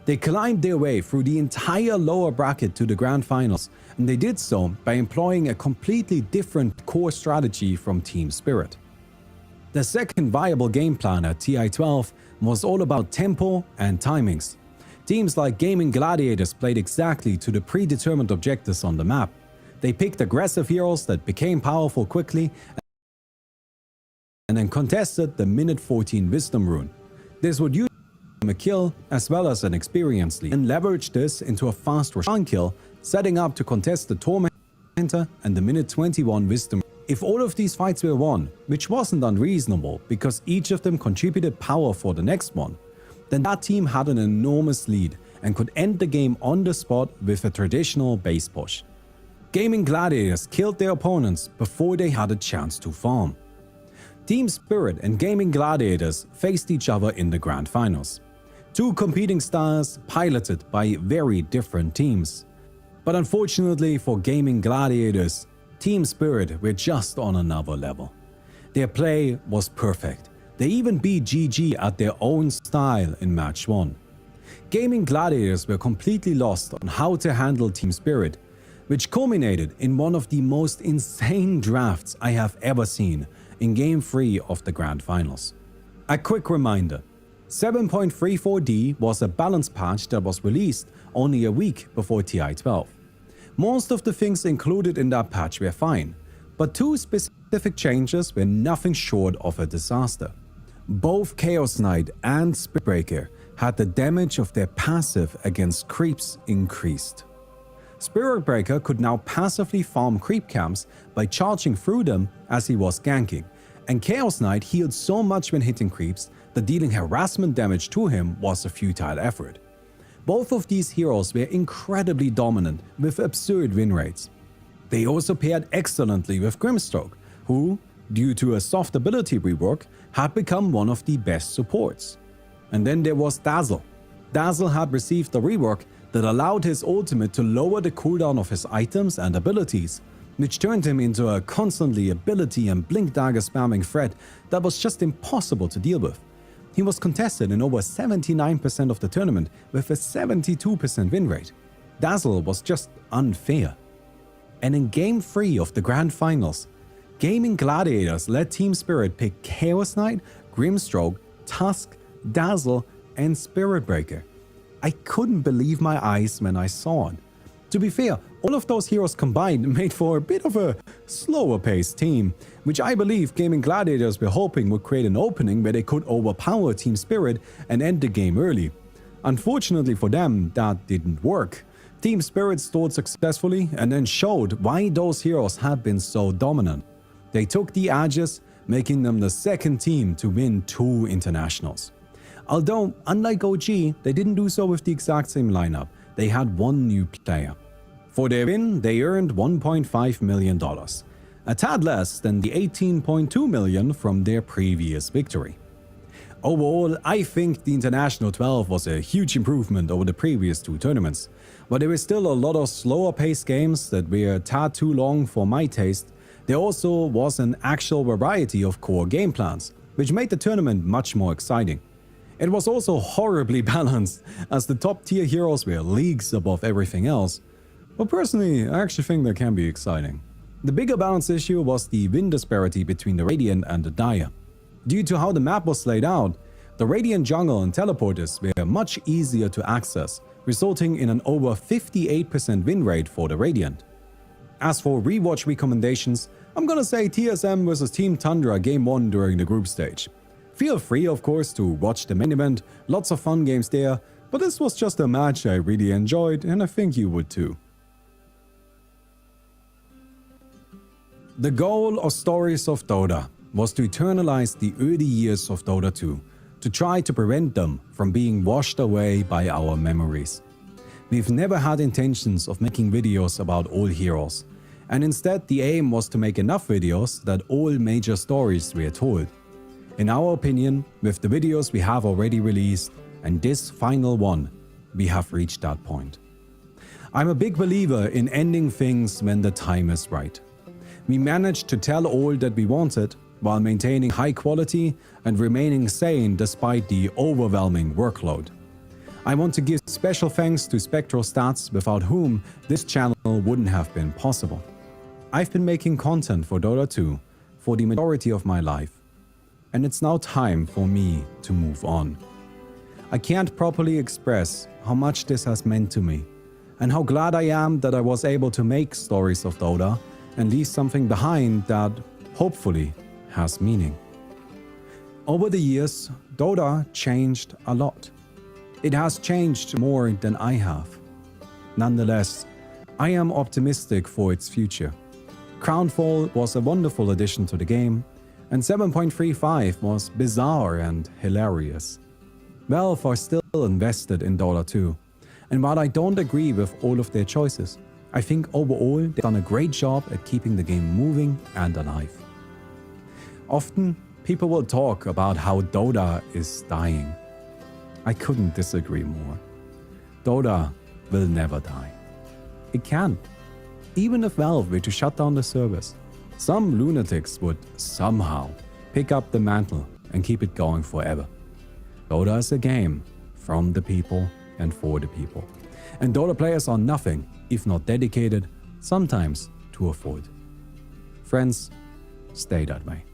They climbed their way through the entire lower bracket to the grand finals, and they did so by employing a completely different core strategy from Team Spirit. The second viable game plan at TI12 was all about tempo and timings. Teams like Gaming Gladiators played exactly to the predetermined objectives on the map. They picked aggressive heroes that became powerful quickly and then contested the minute 14 Wisdom rune. This would use a kill as well as an experience lead and leverage this into a fast Roshan kill, setting up to contest the Tormentor and the minute 21 Wisdom. If all of these fights were won, which wasn't unreasonable because each of them contributed power for the next one, then that team had an enormous lead and could end the game on the spot with a traditional base push. Gaming Gladiators killed their opponents before they had a chance to farm. Team Spirit and Gaming Gladiators faced each other in the grand finals. Two competing styles piloted by very different teams. But unfortunately for Gaming Gladiators, Team Spirit were just on another level. Their play was perfect. They even beat GG at their own style in match 1. Gaming Gladiators were completely lost on how to handle Team Spirit, which culminated in one of the most insane drafts I have ever seen in Game 3 of the Grand Finals. A quick reminder, 7.34D was a balance patch that was released only a week before TI12. Most of the things included in that patch were fine, but two specific changes were nothing short of a disaster. Both Chaos Knight and Spiritbreaker had the damage of their passive against creeps increased. Spiritbreaker could now passively farm creep camps by charging through them as he was ganking, and Chaos Knight healed so much when hitting creeps that dealing harassment damage to him was a futile effort. Both of these heroes were incredibly dominant with absurd win rates. They also paired excellently with Grimstroke, who, due to a soft ability rework, had become one of the best supports. And then there was Dazzle. Dazzle had received a rework that allowed his ultimate to lower the cooldown of his items and abilities, which turned him into a constantly ability and blink dagger spamming threat that was just impossible to deal with. He was contested in over 79% of the tournament with a 72% win rate. Dazzle was just unfair. And in Game 3 of the Grand Finals, Gaming Gladiators let Team Spirit pick Chaos Knight, Grimstroke, Tusk, Dazzle, and Spiritbreaker. I couldn't believe my eyes when I saw it. To be fair, all of those heroes combined made for a bit of a slower paced team, which I believe Gaming Gladiators were hoping would create an opening where they could overpower Team Spirit and end the game early. Unfortunately for them, that didn't work. Team Spirit stalled successfully and then showed why those heroes had been so dominant. They took the edges, making them the second team to win 2 internationals. Although, unlike OG, they didn't do so with the exact same lineup. They had one new player. For their win, they earned $1.5 million, a tad less than the $18.2 million from their previous victory. Overall, I think the International 12 was a huge improvement over the previous 2 tournaments, but there were still a lot of slower paced games that were a tad too long for my taste. There also was an actual variety of core game plans, which made the tournament much more exciting. It was also horribly balanced, as the top tier heroes were leagues above everything else, but personally I actually think that can be exciting. The bigger balance issue was the win disparity between the Radiant and the Dire. Due to how the map was laid out, the Radiant jungle and teleporters were much easier to access, resulting in an over 58% win rate for the Radiant. As for rewatch recommendations, I'm gonna say TSM vs Team Tundra Game 1 during the group stage. Feel free, of course, to watch the main event, lots of fun games there, but this was just a match I really enjoyed and I think you would too. The goal of Stories of Dota was to eternalize the early years of Dota 2, to try to prevent them from being washed away by our memories. We've never had intentions of making videos about all heroes, and instead the aim was to make enough videos that all major stories were told. In our opinion, with the videos we have already released and this final one, we have reached that point. I'm a big believer in ending things when the time is right. We managed to tell all that we wanted while maintaining high quality and remaining sane despite the overwhelming workload. I want to give special thanks to Spectral Stats, without whom this channel wouldn't have been possible. I've been making content for Dota 2 for the majority of my life, and it's now time for me to move on. I can't properly express how much this has meant to me, and how glad I am that I was able to make Stories of Dota and leave something behind that, hopefully, has meaning. Over the years, Dota changed a lot. It has changed more than I have. Nonetheless, I am optimistic for its future. Crownfall was a wonderful addition to the game, and 7.35 was bizarre and hilarious. Valve are still invested in Dota 2, and while I don't agree with all of their choices, I think overall they've done a great job at keeping the game moving and alive. Often, people will talk about how Dota is dying. I couldn't disagree more. Dota will never die. It can't. Even if Valve were to shut down the service, some lunatics would somehow pick up the mantle and keep it going forever. Dota is a game from the people and for the people. And Dota players are nothing if not dedicated, sometimes to a fault. Friends, stay that way.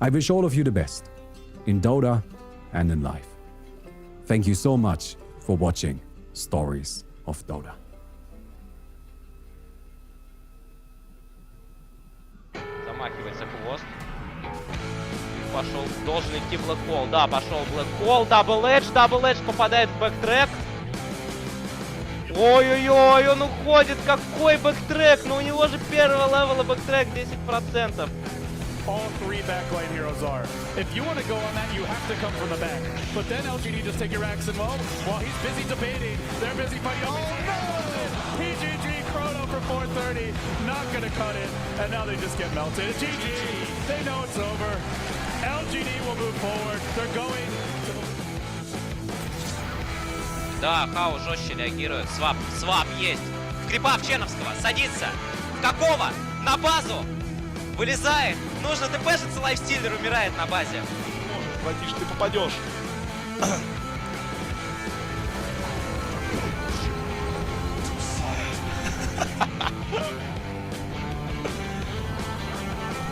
I wish all of you the best, in Dota and in life. Thank you so much for watching Stories of Dota. Замахивается хвост. Пошел, должен идти Black Hole. Да, пошел Black Hole. Double Edge попадает в бэктрек. Ой-ой-ой, он уходит. Какой бэктрек? Но у него же первого левела бэктрек 10%. All 3 backline heroes are. If you want to go on that, you have to come from the back. But then LGD just take your axe and well, while he's busy debating, they're busy fighting. Oh no! PGG Chrono for 430, not gonna cut it, and now they just get melted. GG, they know it's over. LGD will move forward. They're going. Да, Хау жестче реагирует. Свап есть. Крипа Овченовского садится. Какого? На базу. Вылезает. Нужно ТПшиться, лайфстиллер умирает на базе. Братиш, ты попадешь.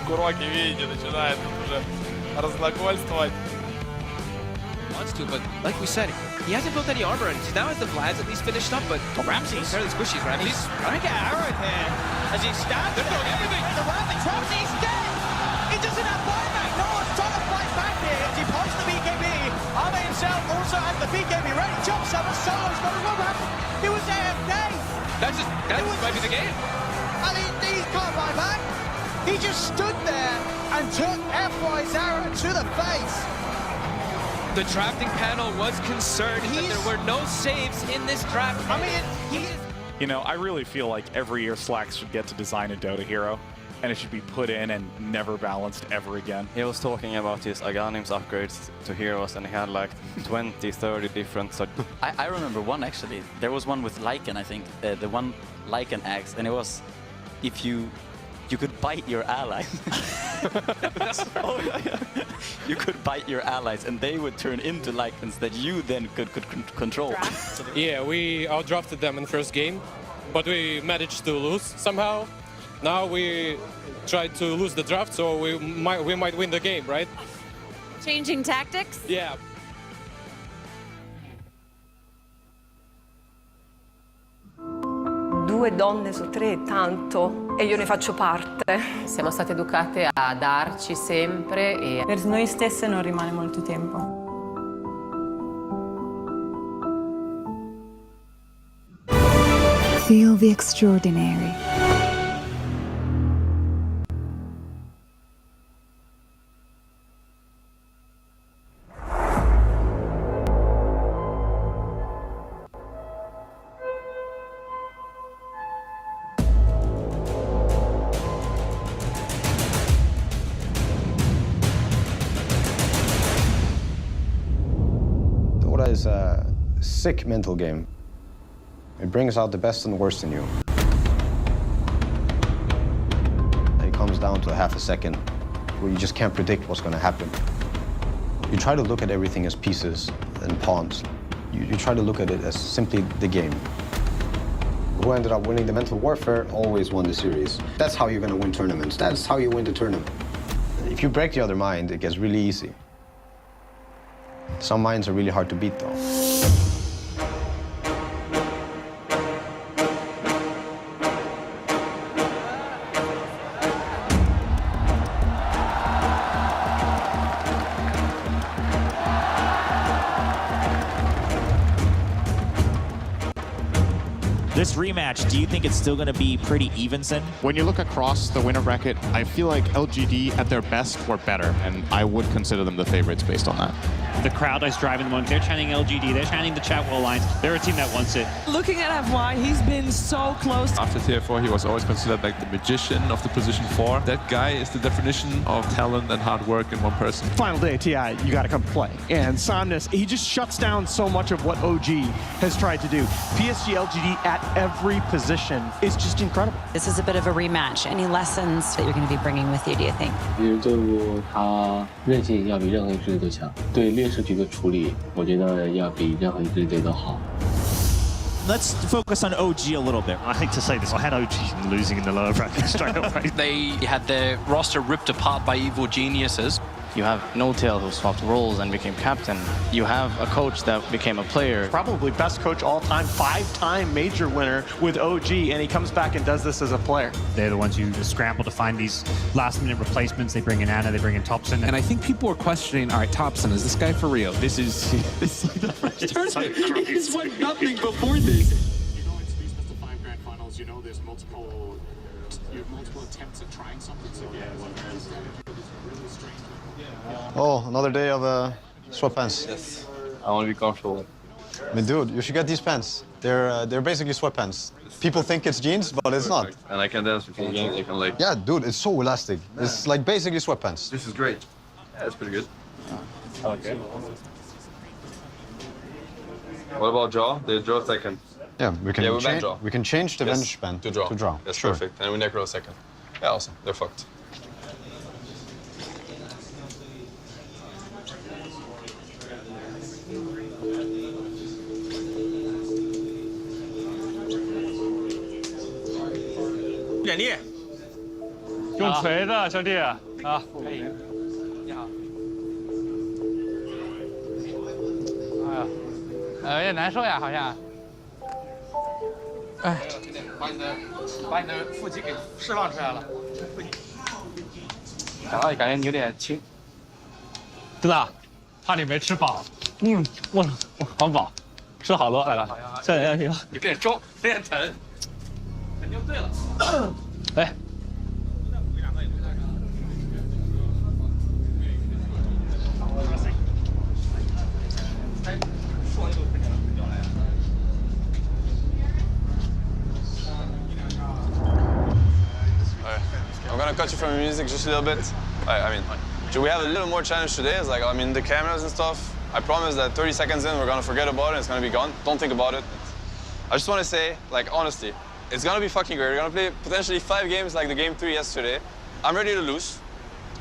Куроки, видите, начинает уже разглагольствовать. Wants to, but like we said, he hasn't built any armor, and now has the Vlad's at least finished up, but Ramsey's fairly squishy. Ramsey's trying to get arrow in hand as he stabs him. Everything. The Ramsey's dead! He doesn't have buyback! No one's trying to fight back here as he punches the BKB. Ame himself, also at the big game, he ready, jumps up, and Solo's got his rubber. It was AFK. That might be the game. I mean, he can't buy back. He just stood there and took FY Zara to the face. The drafting panel was concerned that there were no saves in this draft. I mean, You know, I really feel like every year Slacks should get to design a Dota hero, and it should be put in and never balanced ever again. He was talking about his Aghanims upgrades to heroes, and he had like 20, 30 different. I remember one actually. There was one with Lycan, I think, the one Lycan axe, and it was if you could bite your allies. Oh, yeah. You could bite your allies, and they would turn into Lycans that you then could control. Yeah, we outdrafted them in the first game, but we managed to lose somehow. Now we tried to lose the draft, so we might win the game, right? Changing tactics? Yeah. Due donne su tre è tanto e io ne faccio parte. Siamo state educate a darci sempre e Per noi stesse non rimane molto tempo. Feel the extraordinary. Dota is a sick mental game. It brings out the best and the worst in you. It comes down to half a second where you just can't predict what's going to happen. You try to look at everything as pieces and pawns. You try to look at it as simply the game. Who ended up winning the mental warfare always won the series. That's how you're going to win tournaments. That's how you win the tournament. If you break the other mind, it gets really easy. Some minds are really hard to beat, though. This rematch, do you think it's still going to be pretty even-son? When you look across the winner bracket, I feel like LGD at their best were better, and I would consider them the favorites based on that. The crowd is driving them on. They're chanting LGD. They're chanting the Chatwell Alliance. They're a team that wants it. Looking at FY, he's been so close. After tier 4, he was always considered like the magician of the position 4. That guy is the definition of talent and hard work in one person. Final day, TI, you got to come play. And Somnus, he just shuts down so much of what OG has tried to do. PSG LGD at every position is just incredible. This is a bit of a rematch. Any lessons that you're going to be bringing with you, do you think? 其实队伍他韧性要比任何一支队都强，对劣势局的处理，我觉得要比任何一支队都好。 Let's focus on OG a little bit. I hate to say this, I had OG losing in the lower bracket straight away. They had their roster ripped apart by evil geniuses. You have No-Tail who swapped roles and became captain. You have a coach that became a player. Probably best coach all time, 5-time major winner with OG, and he comes back and does this as a player. They're the ones who scramble to find these last-minute replacements. They bring in Anna, they bring in Thompson. And I think people are questioning, all right, Thompson, is this guy for real? This is like the first tournament. It's won nothing before this. You know it's these best of 5 grand finals, you know there's multiple attempts at trying something, so yeah, it's really strange. Oh, another day of sweatpants. Yes. I want to be comfortable. I mean, dude, you should get these pants. They're basically sweatpants. People think it's jeans, but it's not. And I can dance between games. I can like. Yeah, dude, it's so elastic. It's like basically sweatpants. This is great. Yeah, that's pretty good. Okay. What about draw? They draw second. Yeah, we can draw. We can change the bench span to draw. To draw. That's sure. perfect. And we necro second. Yeah, awesome. They're fucked. Nhận đi. 用锤的兄弟啊！可以。你好。哎呀，有点难受呀，好像。哎，把你的腹肌给释放出来了。讲到感觉你有点轻。对吧？怕你没吃饱。哇，好饱，吃了好多，大哥。下去。你练重练沉，肯定对了。来。I'm gonna cut you from your music just a little bit. I mean, should we have a little more challenge today? It's like, I mean, the cameras and stuff. I promise that 30 seconds in, we're gonna forget about it. It's gonna be gone. Don't think about it. I just want to say, like, honestly, it's gonna be fucking great. We're gonna play potentially 5 games like the game 3 yesterday. I'm ready to lose.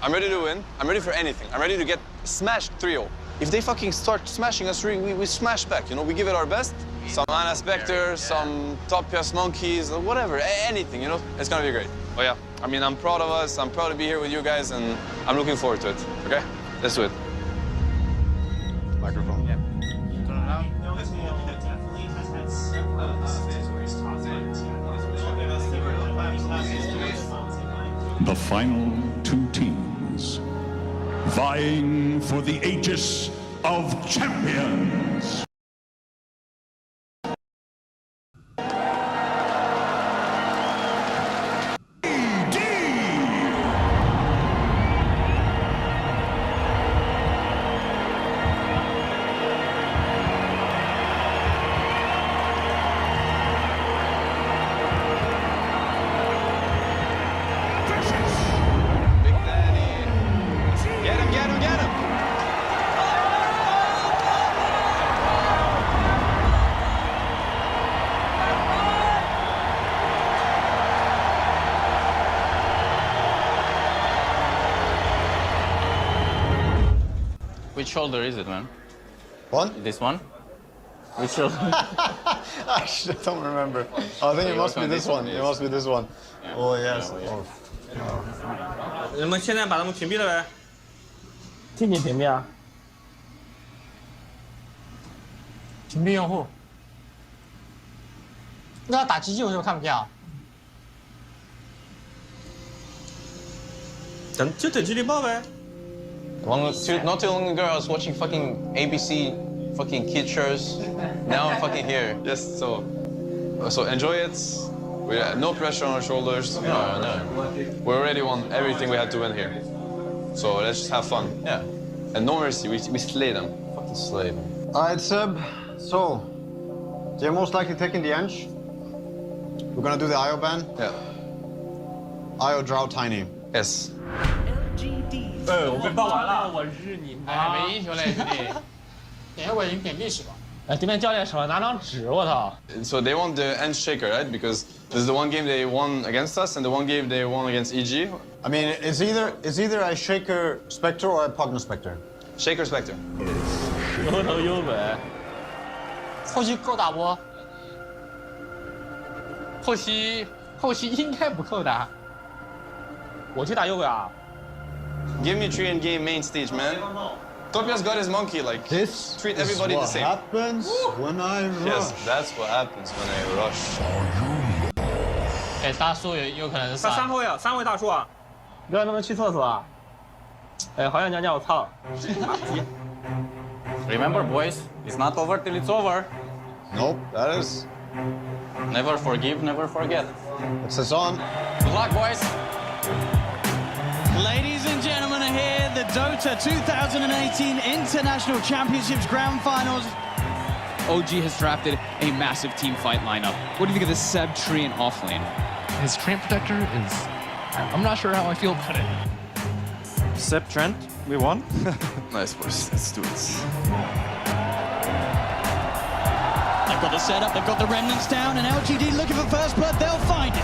I'm ready to win. I'm ready for anything. I'm ready to get smashed 3-0. If they fucking start smashing us, we smash back. You know, we give it our best. Some Anna Spectre, some Top PS Monkeys, whatever, anything. You know, it's gonna be great. Oh yeah. I mean, I'm proud of us. I'm proud to be here with you guys, and I'm looking forward to it. Okay? Let's do it. Microphone. Yeah. The final 2 teams vying for the Aegis of Champions. Which shoulder is it, man? What? This one? Which shoulder? I actually don't remember. I think it must be this one. It must be this one. Yeah. Oh, yes. Oh. 你们现在把他们屏蔽了呗？禁止屏蔽啊！屏蔽用户。那他打机器我是不是看不见啊？咱就等机器爆呗。 Not too long ago, I was watching fucking ABC, fucking kid shows. Now I'm fucking here. Yes, so enjoy it. We have no pressure on our shoulders. No. We already won everything we had to win here. So let's just have fun. Yeah. And no mercy. We slay them. Fucking slay them. All right, Seb. So, they're most likely taking the Ench. We're gonna do the IO ban. Yeah. IO Drow Tiny. Yes. 我被爆完了，我日你妈！没英雄嘞，兄弟。点我已经点历史了。哎，对面教练手上拿张纸，我操。So they want the Ench Shaker, right? Because this is the one game they won against us, and the one game they won against EG. I mean, it's either a Shaker Spectre or a Pugna Spectre. Shaker Spectre. 有头有尾。后期够打不？后期应该不够打。我去打右尾啊。 Give me 3 in game main stage, man. Topia's got his monkey, like, treat everybody the same. Happens when I rush. Yes, that's what happens when I rush. 哎，大树有可能是3后卫啊，3位大树啊，让他们去厕所啊。哎，好想讲讲我操。Remember, boys, it's not over till it's over. Nope, that is. Never forgive, never forget. It's his on. Good luck, boys. Ladies and gentlemen, are here the Dota 2018 International Championships Grand Finals. OG has drafted a massive team fight lineup. What do you think of this Seb tree and offlane? His Tramp Protector is... I'm not sure how I feel about it. Seb Trent, we won. Nice, boys. Let's do it. They've got the setup, they've got the remnants down, and LGD looking for first blood, they'll find it.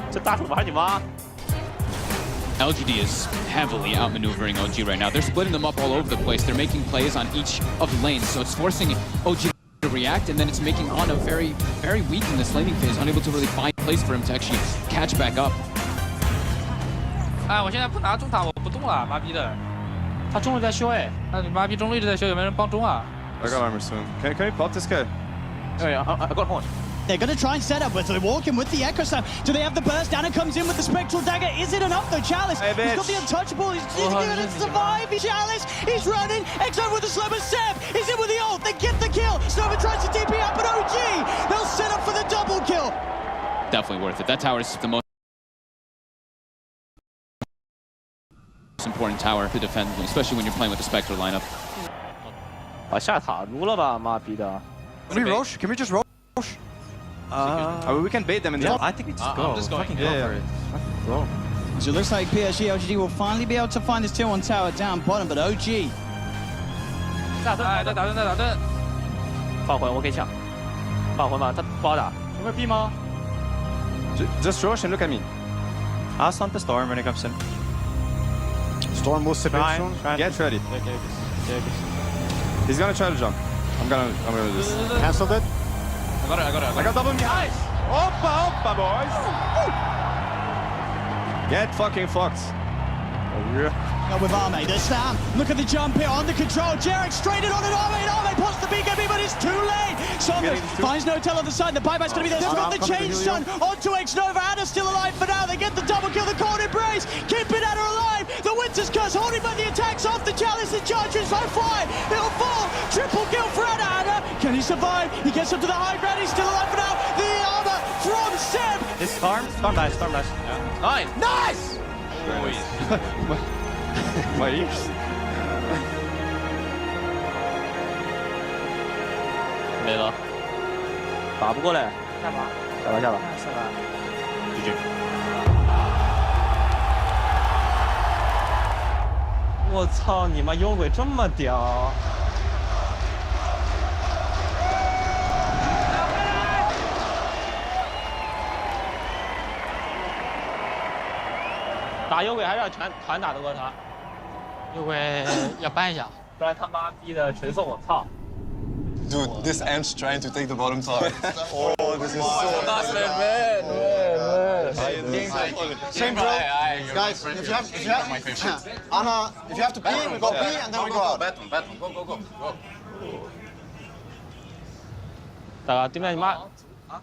这大手把你妈！ LGD is heavily outmaneuvering OG right now. They're splitting them up all over the place. They're making plays on each of the lanes, so it's forcing OG to react, and then it's making Ana very, very weak in this laning phase, unable to really find place for him to actually catch back up. 哎，我现在不拿中塔，我不动了，妈逼的！他中路在修哎，那你妈逼中路一直在修，有没有人帮中啊 I got armor soon. Can we plot this guy? Oh yeah, I got horn. They're going to try and set up, but they're walking with the Echo Slam. Do they have the burst? Anna comes in with the Spectral Dagger. Is it enough, though? Chalice, he's got the Untouchable. He's going to survive. Chalice, he's running. X-Over with the Slumber. Seb, he's in with the ult. They get the kill. Snowman tries to TP up, but OG, they'll set up for the double kill. Definitely worth it. That tower is the most important tower to defend, especially when you're playing with the Spectre lineup. 下塔卢了吧，妈逼的！ Can we rosh? Can we just rosh? We can bait them in the. I think we just go. I'm just going. Fucking go for it. Go. So it looks like PSG LGD will finally be able to find this tier 1 tower down bottom, but OG. 打盾，放魂我可以抢，放魂吧，他不好打，有没有 B 吗？ Just rosh and look at me. I'll stun the storm when it comes in. Storm will sit down. Get ready. He's gonna try to jump. I'm gonna do this. Cancelled it. I got double. Nice. Oppa, boys. Get fucking fucked. Now with Arme, the slam. Look at the jump here, under control. Jarek straight in on it. Arme pops the BKB, but it's too late. Somers finds no tell on the side. The buyback's going to be there. They've got the chain stun onto X-Nova. Anna's still alive for now. They get the double kill, the cold embrace. Keeping Anna alive. The Winter's Curse holding by the attacks off the Chalice. The Chargers so fly. It'll fall. Triple kill for Anna. Anna, can he survive? He gets up to the high ground. He's still alive for now. The armor from Seb. This storm dice. Yeah. Nice! My ears. 没了，打不过来。下吧。下吧。GG。我操你妈，幽鬼这么屌！打幽鬼还是要全团打得过他。幽鬼要搬一下，不然他妈逼的纯送我操！ Dude, this Ant's trying to take the bottom tower. Oh, this is so nice, man. Same bro. Guys, if you have Anna, if you have to pee, we go pee and then we go out. Go. 大哥，对面你妈，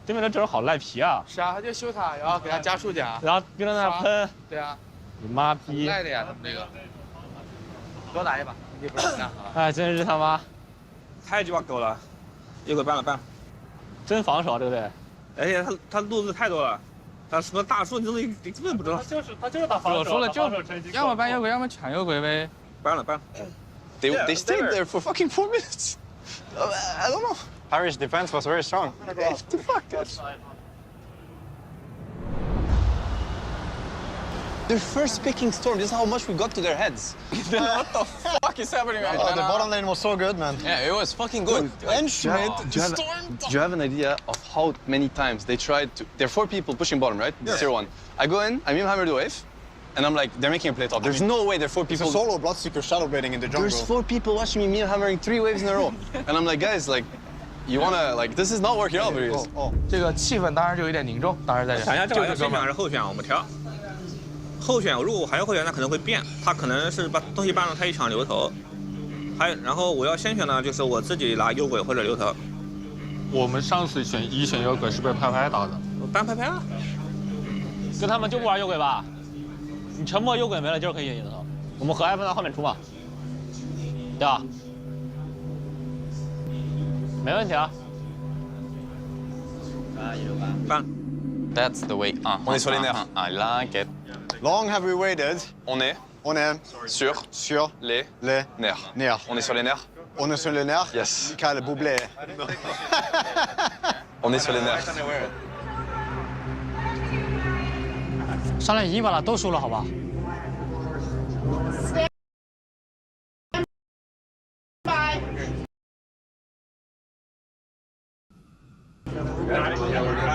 对面的阵容好赖皮啊！是啊，他就修塔，然后给他加数甲，然后盯着那喷。对啊，你妈逼！赖的呀，他们这个。多打一把，你不是这样啊？哎，真是他妈！ 太鸡巴狗了，一会办了，真防守对不对？而且他路子太多了，他什么大树你根本不知道。他就是打防守。我说了就要么搬幽鬼，要么抢幽鬼呗。搬了。They stayed there for fucking 4 minutes. I don't know. Irish defense was very strong. What the fuck? They're first picking Storm. This is how much we got to their heads. What the fuck is happening right now? The bottom lane was so good, man. Yeah, it was fucking good. And Schmidt, Storm. Do you have an idea of how many times they tried to? There are 4 people pushing bottom, right? Yeah. Tier 1. I go in, I meme hammer the wave, and I'm like, they're making a play top. There's no way there are 4 people. It's a solo Bloodseeker shadow baiting in the jungle. There's 4 people watching me meme hammering 3 waves in a row, and I'm like, guys, like. You wanna like this is not working out, but it is. 这个气氛当然就有点凝重，当然在这。想一下，这把先选还是后选？我们挑。后选，如果我还要后选，那可能会变。他可能是把东西搬了，他一抢流头。然后我要先选呢，就是我自己拿幽鬼或者流头。我们上次选幽鬼是被拍拍打的。我搬拍拍啊。跟他们就不玩幽鬼吧？你沉默幽鬼没了，就是可以选流头。我们和艾芬到后面出嘛，对吧？ 没问题啊。搬。 That's the way. On est sur les nerfs. I like it. Long have we waited? On est sur les nerfs. On est sur les nerfs. On est sur les nerfs. Yes. Michael Bublé. On est sur les nerfs. 上来已经把他都输了，好吧？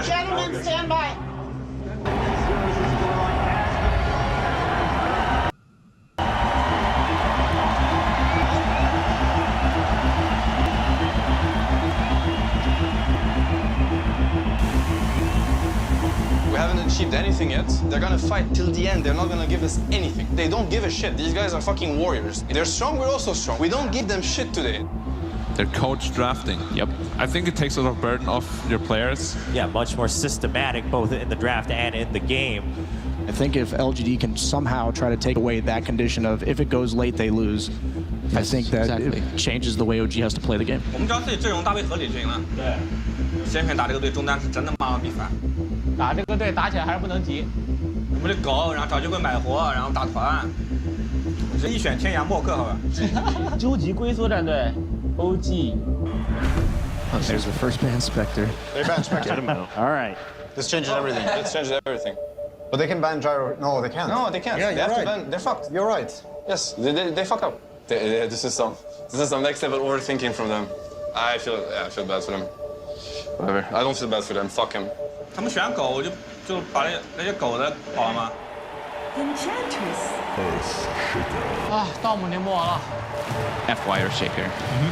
Gentlemen, stand by. We haven't achieved anything yet. They're gonna fight till the end. They're not gonna give us anything. They don't give a shit. These guys are fucking warriors. They're strong, we're also strong. We don't give them shit today. their coach drafting. Yep. I think it takes a lot of burden off your players. Yeah, much more systematic both in the draft and in the game. I think if LGD can somehow try to take away that condition of if it goes late, they lose, I think that it changes the way OG has to play the game. 我们只要自己阵容搭配合理就赢了。对。先选打这个队中单是真的骂完比赛。打这个队打起来还是不能急。我们的狗，然后找机会买活，然后打团。是一选天涯默克，好吧？究极龟缩战队 ，OG。Oh, there's the first ban Spectre. They ban Spectre. All right. This changes everything. This changes everything. But they can ban Gyro. No, they can't. No, they can't. Yeah, they have right. to ban. They're fucked. You're right. Yes, they fuck up. This is some next level overthinking from them. I feel bad for them. Whatever. I don't feel bad for them. Fuck him. 他们选狗就把那些狗的跑了吗？ 啊，到我们年末了。 FY or Shaker.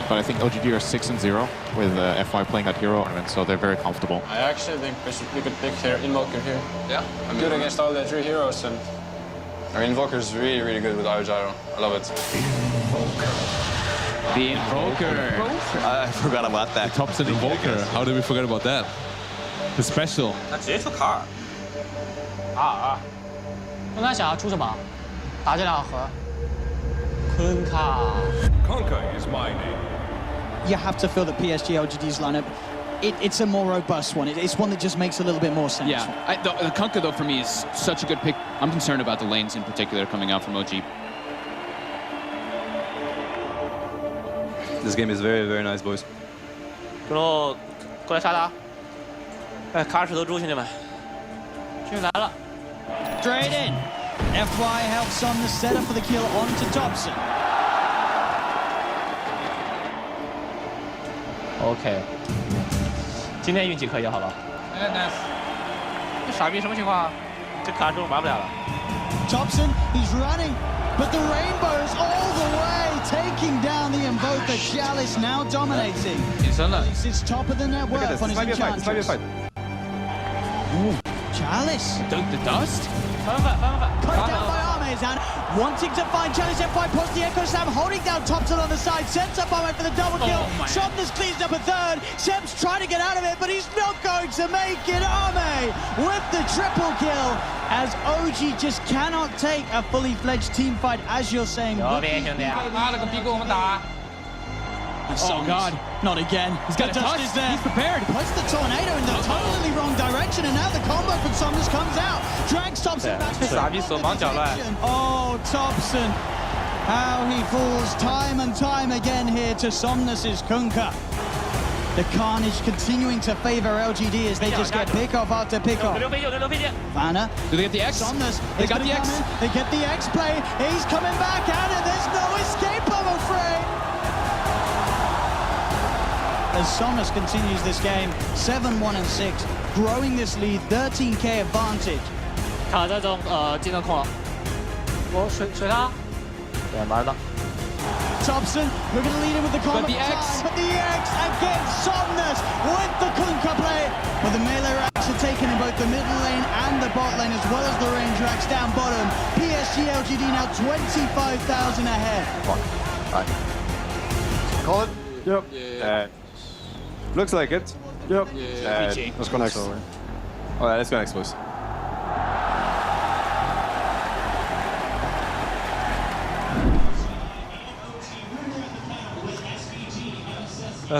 But I think OGD are 6-0 with FY playing that hero tournament, so they're very comfortable. I actually think we could pick here Invoker here. Yeah, I'm good against all the 3 heroes, and our Invoker is really, really good with our Gyro. I love it. The Invoker. I forgot about that. The Thompson Invoker. How did we forget about that? The special. 他直接出卡尔。刚才想要出什么？打这两盒。昆卡。Conquer is my name. You have to feel that PSG LGD's lineup, it's a more robust one. It's one that just makes a little bit more sense. Yeah, the Kunkka though for me is such a good pick. I'm concerned about the lanes in particular coming out from OG. This game is very, very nice, boys. 然后过来杀他！哎，卡尔石头猪，兄弟们！兄弟来了。 Straight in. FY helps on the setup for the kill onto Thompson. OK， 今天运气可以好了。哎 ，nice。这傻逼什么情况？这卡中玩不了了。Thompson, he's running, but the rainbows all the way, taking down the Invoker. Chalice now dominating. 隐身了。It's top of the net worth on his Enchantress. Chalice. The dust? 翻。 Cut down by Armezan, wanting to find Chalice. FY posts the Echo Slam, holding down Thompson on the side, sets up Arme for the double kill. Somnus cleans up a third. Seb's trying to get out of it, but he's not going to make it. Arme with the triple kill, as OG just cannot take a fully fledged team fight, as you're saying. 有别兄弟，妈了个逼给我们打。 Oh God, not again. He's got a touch. He's prepared. Puts the tornado in the totally wrong direction, and now the combo from Somnus comes out. Drags Thompson back. 傻逼手忙脚乱。 Oh, Thompson. How he falls time and time again here to Somnus's Kunkka. The carnage continuing to favor LGD as they just get pick off after pick off. Vanna. Do they get the X? Somnus. They got the X. They get the X play. He's coming back out, and there's no escape, I'm afraid. As Somnus continues this game, 7-1-6, growing this lead, 13k advantage. 卡在这种技能控了，我水他，对，玩到。 Thompson, we're going to lead him with the combo. But the X. But the X again, Somnus with the Kunkka play. But the melee racks are taken in both the middle lane and the bot lane, as well as the range racks down bottom. PSG LGD now 25,000 ahead. Right. Call it? Yep. Looks like it. Yep. Let's go next. Alright, let's go next, boys. ”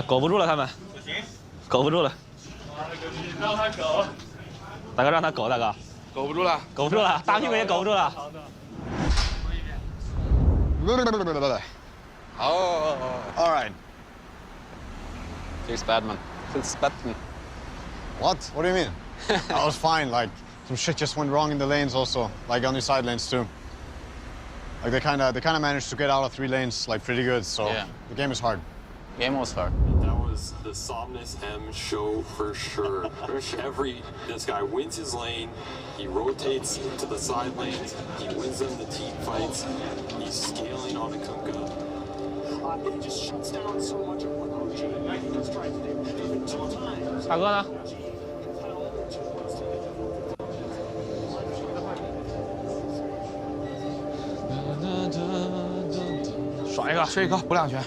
苟不住了，他们，苟不住了。让他苟，大哥让他苟，大哥。苟不住了，苟不住了，大屁股也苟不住了。All right. Feels bad, man. Feels bad. What? What do you mean? I was fine. Like some shit just went wrong in the lanes also, like on the side lanes too. Like they kind of managed to get out of 3 lanes like pretty good. So yeah. The game is hard. Game was hard. That was the Somnus M show for sure. This guy wins his lane, he rotates to the side lanes, he wins them the team fights, he's scaling on the Kunkka. It just shuts down so much of what OG is trying to do. Even 2 times. 大哥呢？爽一个，吃一个，补2拳。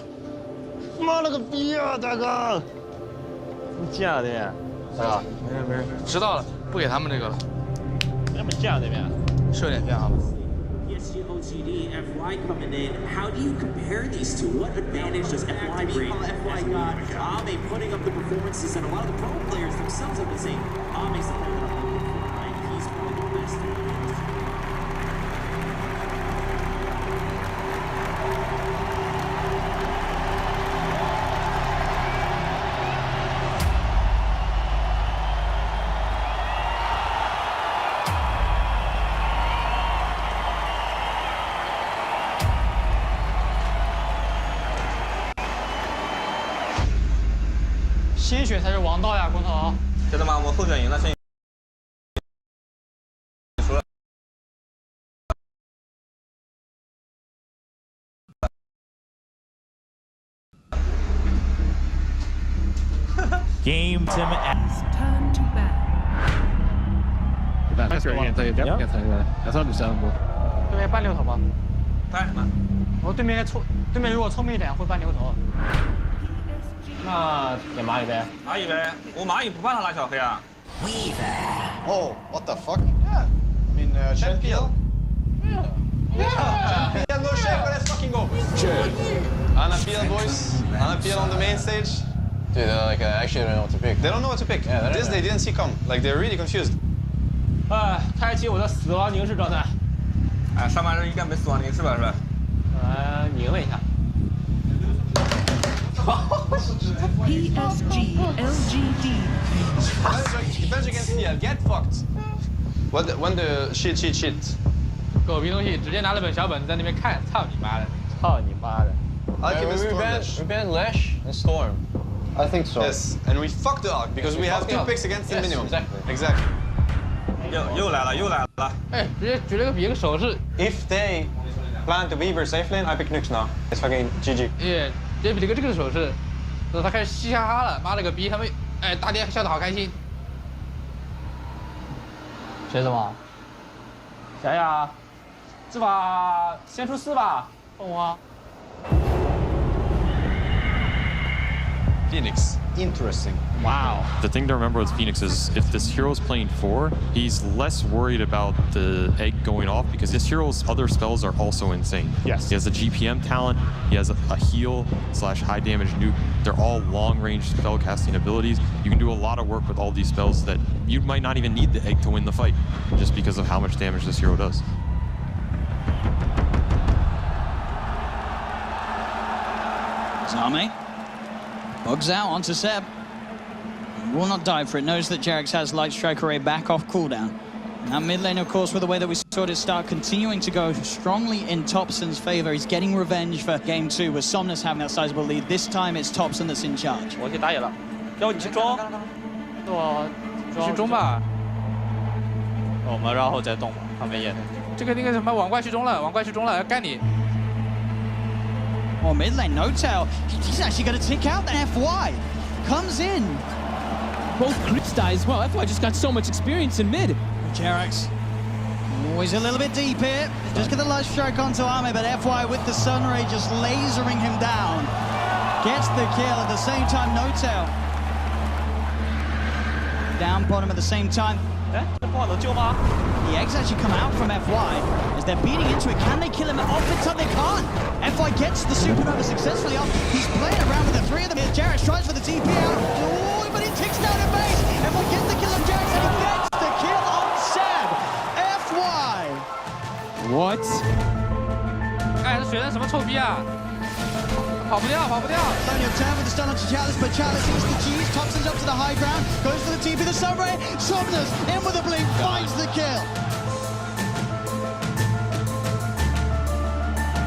妈了个逼啊，大哥！你假的呀？大哥，没事没事，知道了，不给他们这个了。那么假的呀？射点变好了。 PSG OGD, FY coming in. How do you compare these two? What advantage does FY bring? FY got Ame putting up the performances that a lot of the pro players themselves have been saying. Ame's the player that I'm looking for, right? He's probably the best. 鲜血才是王道呀，光头。真的吗？我后选赢了，先输了。 Game Tim Turn to bat. 開始完，再睇有三條上喎。對面搬牛頭嗎？搬什麼？我對面如果聰明一點會搬牛頭。那點螞蟻唄？螞蟻唄，我螞蟻不怕他拉小黑啊。Oh, what the fuck? Yeah. I mean, champion. Yeah, no shake, but let's fucking go. Anna Peel, boys. Anna Peel on the main stage. Dude, actually don't know what to pick. They don't know what to pick. Yeah, this they didn't see come. Like they're really confused. 开启我的死亡凝视状态。哎，上半人应该没死亡凝视吧？是吧？拧了一下。 PSG LGD. Defense against PL, get fucked. When the shit. 狗逼东西，直接拿了本小本子在那边看，操你妈的！操你妈的！ We banned Lash and Storm. I think so. Yes, and we fucked the Arc because we have 2 picks against the minimum. Exactly. 又来了。哎，直接举了个比个手势。 If they plan to Weaver safe lane, I pick Nux now. It's fucking GG. 耶，直接比了个这个手势，他开始嘻哈哈了，妈了个逼，他们哎大爹笑得好开心。学什么？谁呀？这把先出4吧，凤凰。 Phoenix. Interesting. Wow. The thing to remember with Phoenix is if this hero's playing 4, he's less worried about the egg going off because this hero's other spells are also insane. Yes. He has a GPM talent, he has a heal / high damage nuke. They're all long range spell casting abilities. You can do a lot of work with all these spells that you might not even need the egg to win the fight just because of how much damage this hero does. Zame bugs out onto Seb. He will not dive for it. Knows that Jarex has Light Strike Array back off cooldown. Now mid lane, of course, with the way that we saw it start, continuing to go strongly in Topson's favor. He's getting revenge for game 2 with Somnus having that sizable lead. This time it's Topson that's in charge. 我去打野了，要你去中，我去中吧。我们然后再动吧，他没野。这个那个什么，网怪去中了，要干你。 Oh, mid lane, No Tail. He's actually going to tick out the FY. Comes in. Both creeps die as well. FY just got so much experience in mid. Jarex. Always a little bit deep here. Just get the light strike onto Ame, but FY with the Sunray just lasering him down. Gets the kill at the same time, No Tail. Down bottom at the same time. The eggs actually come out from FY as they're beating into it. Can they kill him off in time? They can't. FY gets the supernova successfully off. He's playing around with the 3 of them here. Jarex tries for the TP out. Oh, but he ticks down in base. FY gets the kill on Jarex and he gets the kill on Seb. FY. What? 哎，这雪人什么臭逼啊！跑不掉。Only a turn with the stun onto Chalice, but Chalice eats the cheese. Thompson's up to the high ground. Goes for the TP, the Sunray. Somnus in with a blink, finds the kill.